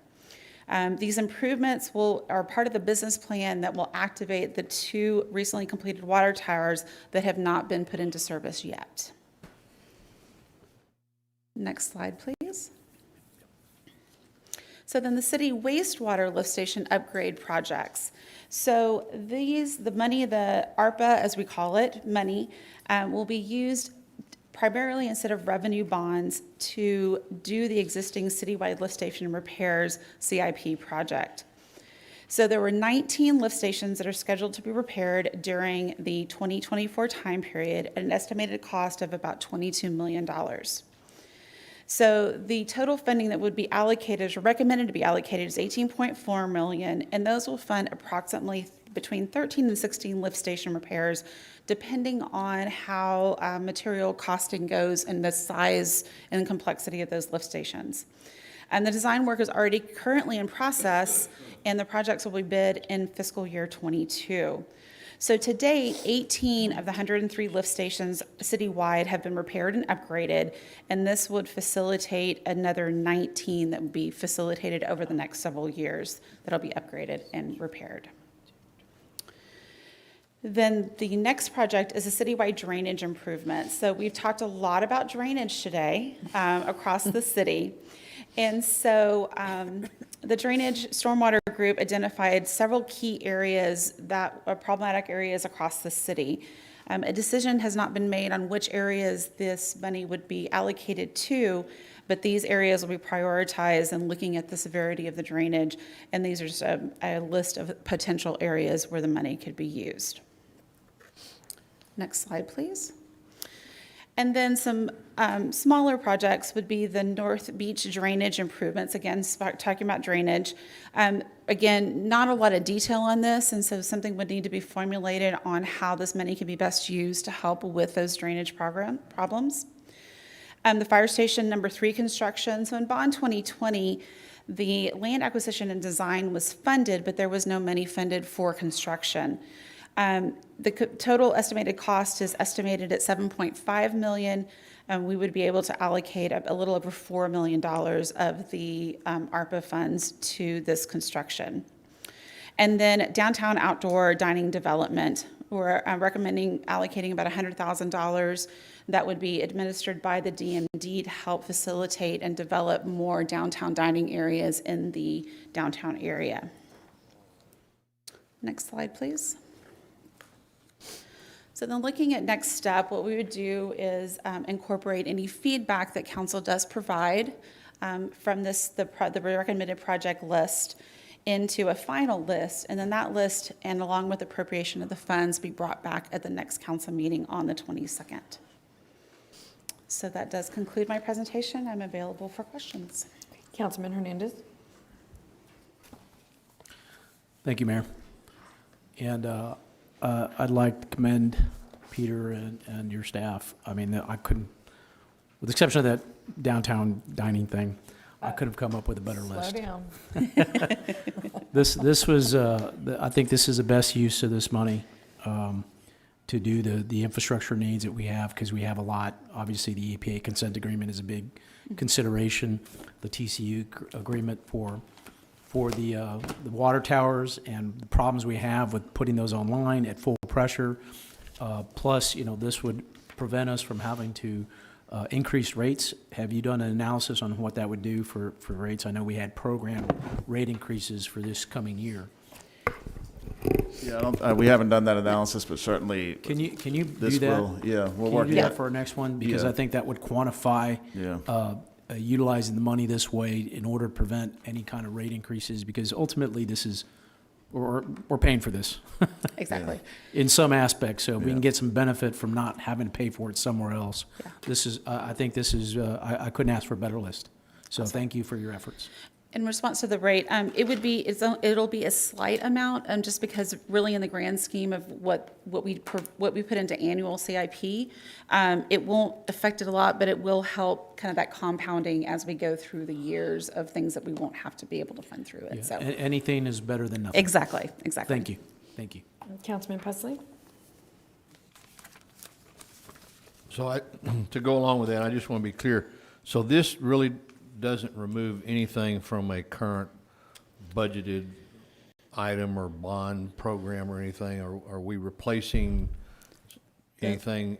These improvements are part of the business plan that will activate the 2 recently completed water towers that have not been put into service yet. Next slide, please. So then the city wastewater lift station upgrade projects. So the money, the ARPA, as we call it, money, will be used primarily instead of revenue bonds to do the existing citywide lift station repairs CIP project. So there were 19 lift stations that are scheduled to be repaired during the 2024 time period at an estimated cost of about $22 million. So the total funding that would be allocated, or recommended to be allocated, is $18.4 million, and those will fund approximately between 13 and 16 lift station repairs, depending on how material costing goes and the size and complexity of those lift stations. And the design work is already currently in process, and the projects will be bid in fiscal year 22. So to date, 18 of the 103 lift stations citywide have been repaired and upgraded, and this would facilitate another 19 that would be facilitated over the next several years that'll be upgraded and repaired. Then the next project is a citywide drainage improvement. So we've talked a lot about drainage today across the city. And so the drainage stormwater group identified several key areas that are problematic areas across the city. A decision has not been made on which areas this money would be allocated to, but these areas will be prioritized and looking at the severity of the drainage. And these are just a list of potential areas where the money could be used. Next slide, please. And then some smaller projects would be the North Beach drainage improvements. Again, talking about drainage. Again, not a lot of detail on this, and so something would need to be formulated on how this money can be best used to help with those drainage problems. The fire station number 3 construction. So in bond 2020, the land acquisition and design was funded, but there was no money funded for construction. The total estimated cost is estimated at $7.5 million, and we would be able to allocate a little over $4 million of the ARPA funds to this construction. And then downtown outdoor dining development, we're recommending allocating about $100,000 that would be administered by the DMD to help facilitate and develop more downtown dining areas in the downtown area. Next slide, please. So then looking at next step, what we would do is incorporate any feedback that council does provide from the recommended project list into a final list, and then that list, and along with appropriation of the funds, be brought back at the next council meeting on the 22nd. So that does conclude my presentation. I'm available for questions. Councilman Hernandez. Thank you, Mayor. And I'd like to commend Peter and your staff. I mean, I couldn't, with the exception of that downtown dining thing, I couldn't have come up with a better list. Slow down. This was, I think this is the best use of this money to do the infrastructure needs that we have, because we have a lot. Obviously, the EPA consent agreement is a big consideration. The TCU agreement for the water towers and the problems we have with putting those online at full pressure. Plus, this would prevent us from having to increase rates? Have you done an analysis on what that would do for rates? I know we had programmed rate increases for this coming year. Yeah, we haven't done that analysis, but certainly. Can you this do that? will, yeah, we'll Can work. you do that for our next one? Because Yeah. I think that would quantify utilizing the money this way in order to prevent any kind of rate increases, because ultimately this is, we're paying for this. Exactly. In some aspects, so we can get some benefit from not having to pay for it somewhere else. Yeah. This is, I think this is, I couldn't ask for a better list. So thank you for your efforts. In response to the rate, it'll be a slight amount, just because really in the grand scheme of what we put into annual CIP, it won't affect it a lot, but it will help kind of that compounding as we go through the years of things that we won't have to be able to fund through it, so. Anything is better than nothing. Exactly. Thank you. Thank you. Councilman Presley? So to go along with that, I just want to be clear. So this really doesn't remove anything from a current budgeted item or bond program or anything? Are we replacing anything?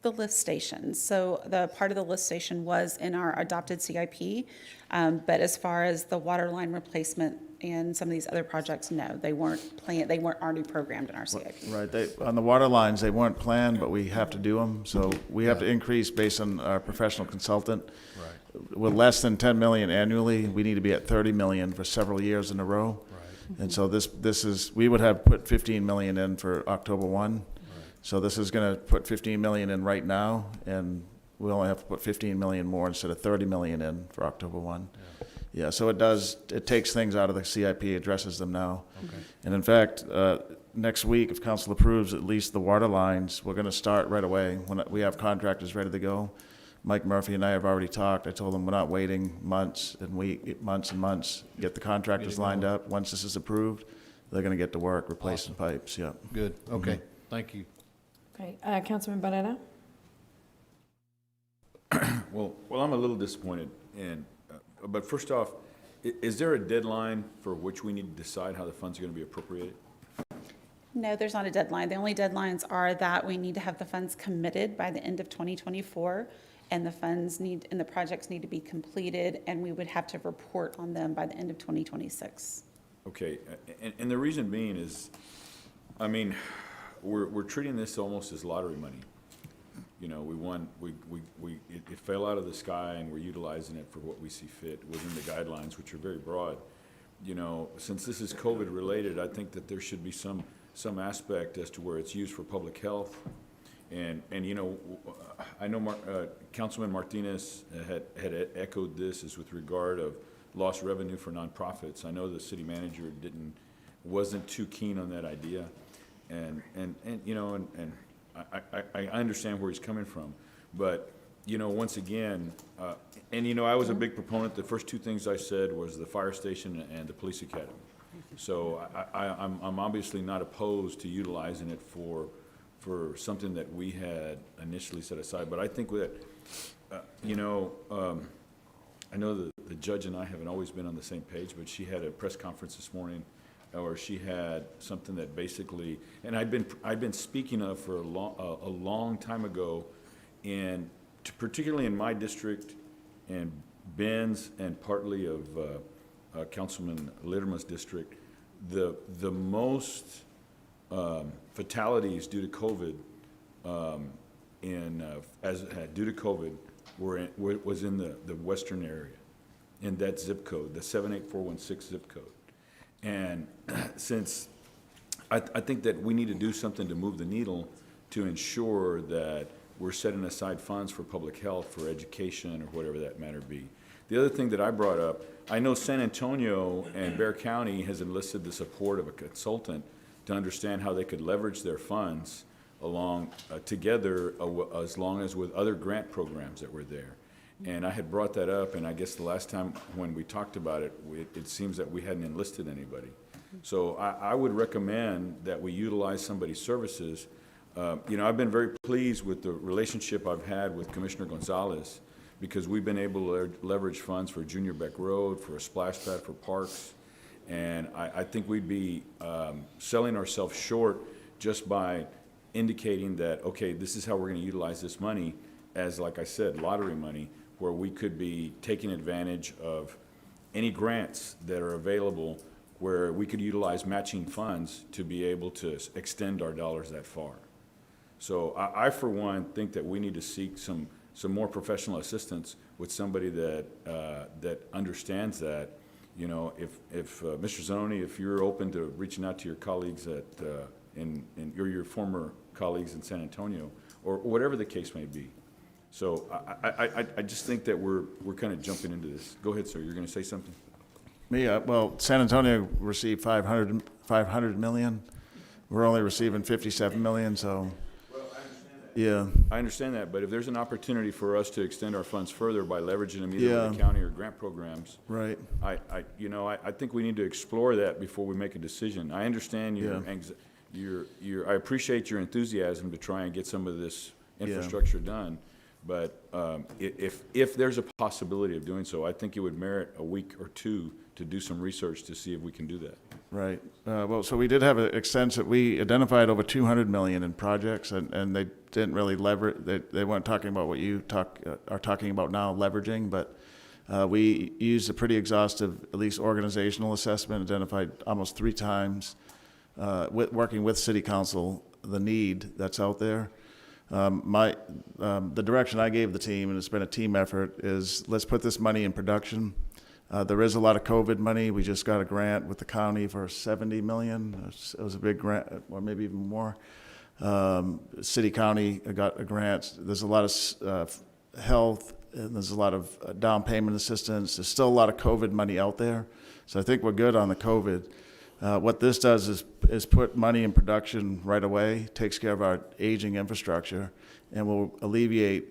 The lift station. So the part of the lift station was in our adopted CIP, but as far as the water line replacement and some of these other projects, no, they weren't planned. They weren't already programmed in our CIP. Right, on the water lines, they weren't planned, but we have to do them, so we have to increase based on our professional consultant. Right. With less than 10 million annually, we need to be at 30 million for several years in a row. Right. And so this is, we would have put 15 million in for October 1. So this is going to put 15 million in right now, and we only have to put 15 million more instead of 30 million in for October 1. Yeah, so it takes things out of the CIP, addresses them now. Okay. And in fact, next week, if council approves at least the water lines, we're going to start right away when we have contractors ready to go. Mike Murphy and I have already talked. I told them we're not waiting months and months, get the contractors lined up. Once this is approved, they're going to get to work replacing pipes, yeah. Good, okay, thank you. Okay, Councilman Barrera? Well, I'm a little disappointed, but first off, is there a deadline for which we need to decide how the funds are going to be appropriated? No, there's not a deadline. The only deadlines are that we need to have the funds committed by the end of 2024, and the projects need to be completed, and we would have to report on them by the end of 2026. Okay, and the reason being is, I mean, we're treating this almost as lottery money. You know, it fell out of the sky, and we're utilizing it for what we see fit within the guidelines, which are very broad. You know, since this is COVID related, I think that there should be some aspect as to where it's used for public health. And you know, I know Councilman Martinez had echoed this as with regard of lost revenue for nonprofits. I know the city manager wasn't too keen on that idea, and you know, and I understand where he's coming from, but you know, once again, and you know, I was a big proponent. The first two things I said was the fire station and the police academy. So I'm obviously not opposed to utilizing it for something that we had initially set aside. But I think that, you know, I know the judge and I haven't always been on the same page, but she had a press conference this morning, or she had something that basically, and I've been speaking of for a long time ago, and particularly in my district, and Ben's, and partly of Councilman Litterman's district, the most fatalities due to COVID, due to COVID, was in the western area, in that zip code, the 78416 zip code. And since I think that we need to do something to move the needle to ensure that we're setting aside funds for public health, for education, or whatever that matter be. The other thing that I brought up, I know San Antonio and Bexar County has enlisted the support of a consultant to understand how they could leverage their funds along together, as long as with other grant programs that were there. And I had brought that up, and I guess the last time when we talked about it, it seems that we hadn't enlisted anybody. So I would recommend that we utilize somebody's services. You know, I've been very pleased with the relationship I've had with Commissioner Gonzalez, because we've been able to leverage funds for Junior Beck Road, for a splash pad for parks. And I think we'd be selling ourselves short just by indicating that, okay, this is how we're going to utilize this money as, like I said, lottery money, where we could be taking advantage of any grants that are available where we could utilize matching funds to be able to extend our dollars that far. So I for one, think that we need to seek some more professional assistance with somebody that, that understands that. You know, if Mr. Zanoni, if you're open to reaching out to your colleagues at, or your former colleagues in San Antonio, or whatever the case may be. So I just think that we're kind of jumping into this. Go ahead, sir. You're going to say something? Me, well, San Antonio received 500 million. We're only receiving 57 million, so. Yeah. I understand that, but if there's an opportunity for us to extend our funds further by leveraging them either with the county or grant programs. Right. I think we need to explore that before we make a decision. I understand I appreciate your enthusiasm to try and get some of this infrastructure done. But if there's a possibility of doing so, I think it would merit a week or two to do some research to see if we can do that. Right. Well, so we did have an extensive, we identified over 200 million in projects, and they didn't really leverage, they weren't talking about what you are talking about now, leveraging, but we used a pretty exhaustive, at least organizational assessment, identified almost 3 times, working with City Council, the need that's out there. The direction I gave the team, and it's been a team effort, is let's put this money in production. There is a lot of COVID money. We just got a grant with the county for 70 million. It was a big grant, or maybe even more. City County got a grant. There's a lot of health, and there's a lot of down payment assistance. There's still a lot of COVID money out there. So I think we're good on the COVID. What this does is put money in production right away, takes care of our aging infrastructure, and will alleviate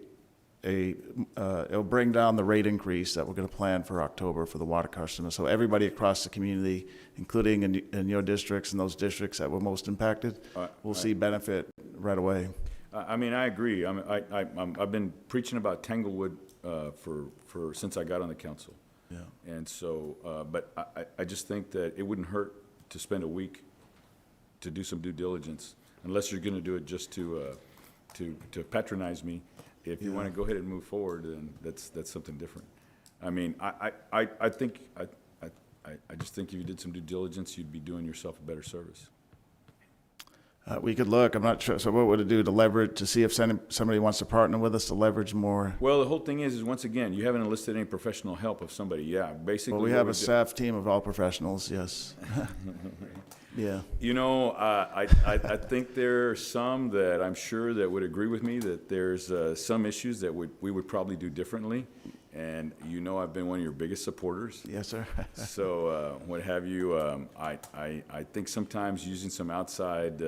it'll bring down the rate increase that we're going to plan for October for the water customers. So everybody across the community, including in your districts and those districts that were most impacted, will see benefit right away. I mean, I agree. I've been preaching about Tanglewood for since I got on the council. Yeah. And so, but I just think that it wouldn't hurt to spend a week to do some due diligence, unless you're going to do it just to patronize me. If you want to go ahead and move forward, then that's something different. I mean, I just think if you did some due diligence, you'd be doing yourself a better service. We could look. I'm not sure. So what would it do to leverage, to see if somebody wants to partner with us to leverage more? Well, the whole thing is once again, you haven't enlisted any professional help of somebody. Yeah, basically. Well, we have a staff team of all professionals, yes. Yeah. You know, I think there are some that I'm sure that would agree with me that there's some issues that we would probably do differently. And you know, I've been one of your biggest supporters. Yes, sir. So what have you, I think sometimes using some outside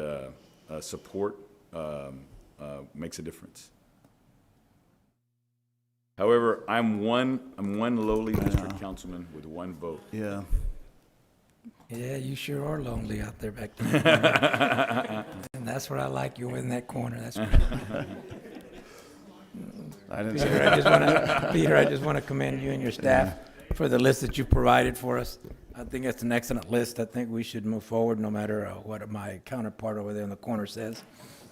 support makes a difference. However, I'm one lowly district councilman with 1 vote. Yeah. Yeah, you sure are lonely out there back there. And that's what I like, you in that corner. That's I didn't Peter, say I just want to commend you and your staff for the list that you provided for us. I think that's an excellent list. I think we should move forward no matter what my counterpart over there in the corner says.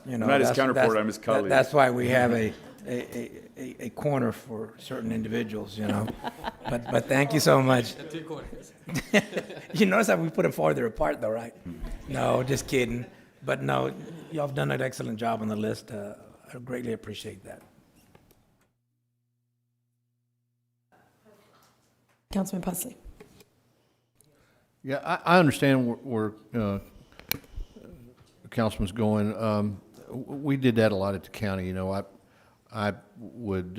You know, I'm not his counterpart, I'm his colleague. That's why we have a corner for certain individuals, you know. But thank you so much. 2 corners. You notice how we put them farther apart though, right? No, just kidding. But no, y'all have done an excellent job on the list. I greatly appreciate that. Councilman Pusley. Yeah, I understand where the councilman's going. We did that a lot at the county. You know, I would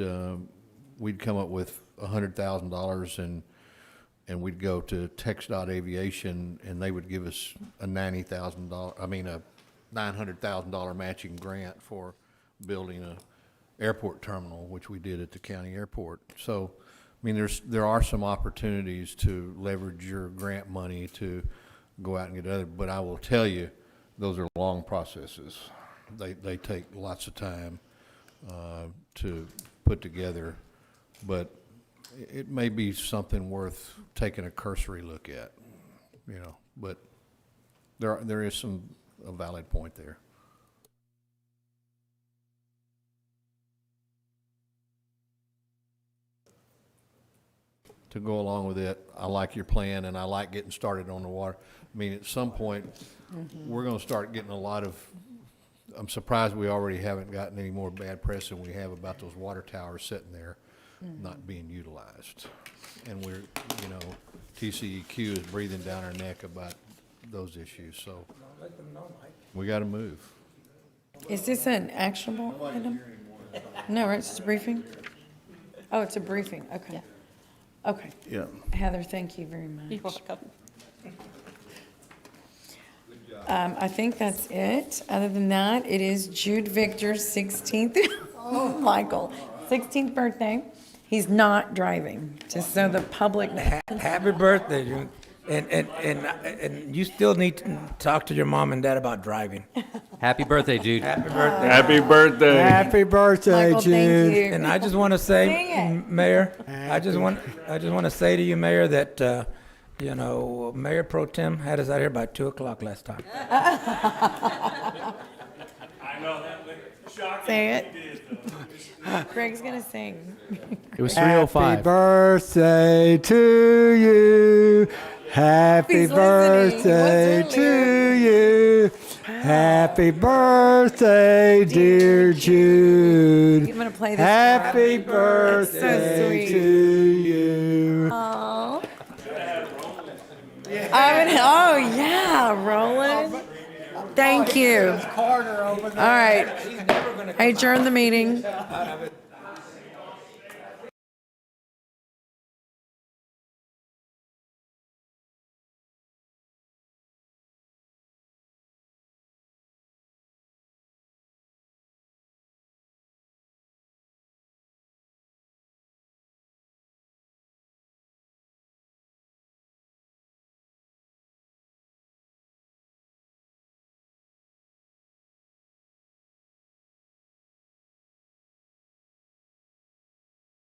we'd come up with $100,000 and we'd go to TxDOT Aviation and they would give us a $900,000 matching grant for building a airport terminal, which we did at the county airport. So, I mean, there are some opportunities to leverage your grant money to go out and get other, but I will tell you, those are long processes. They take lots of time to put together, but it may be something worth taking a cursory look at, you know, but there is a valid point there. to go along with it. I like your plan, and I like getting started on the water. I mean, at some point, we're gonna start getting a lot of, I'm surprised we already haven't gotten any more bad press than we have about those water towers sitting there not being utilized. And we're, you know, TCEQ is breathing down our neck about those issues, so Let them know, Mike. we gotta move. Is this an actionable item? No, right, it's just a briefing? Oh, it's a briefing, okay. Okay. Yeah. Heather, thank you very much. You're welcome. I think that's it. Other than that, it is Jude Victor's 16th, oh, Michael, 16th birthday. He's not driving, just so the public knows. Happy birthday, June. And you still need to talk to your mom and dad about driving. Happy birthday, Jude. Happy birthday. Happy birthday. Happy birthday, Michael, thank you. And I just want to say, Sing it. Mayor, I just want to say to you, Mayor, that, you know, Mayor Pro Tem had us out here by 2 o'clock last time. I know that. Shocking. Say it. Greg's gonna sing. It was Happy 3:05. birthday to you. Happy He's listening. He birthday was to earlier. you. Happy birthday, dear Jude. I'm gonna play this. Happy That's so birthday sweet. to you. Aw. Oh, yeah, Roland. Thank you. All right. I adjourn the meeting. Out of it.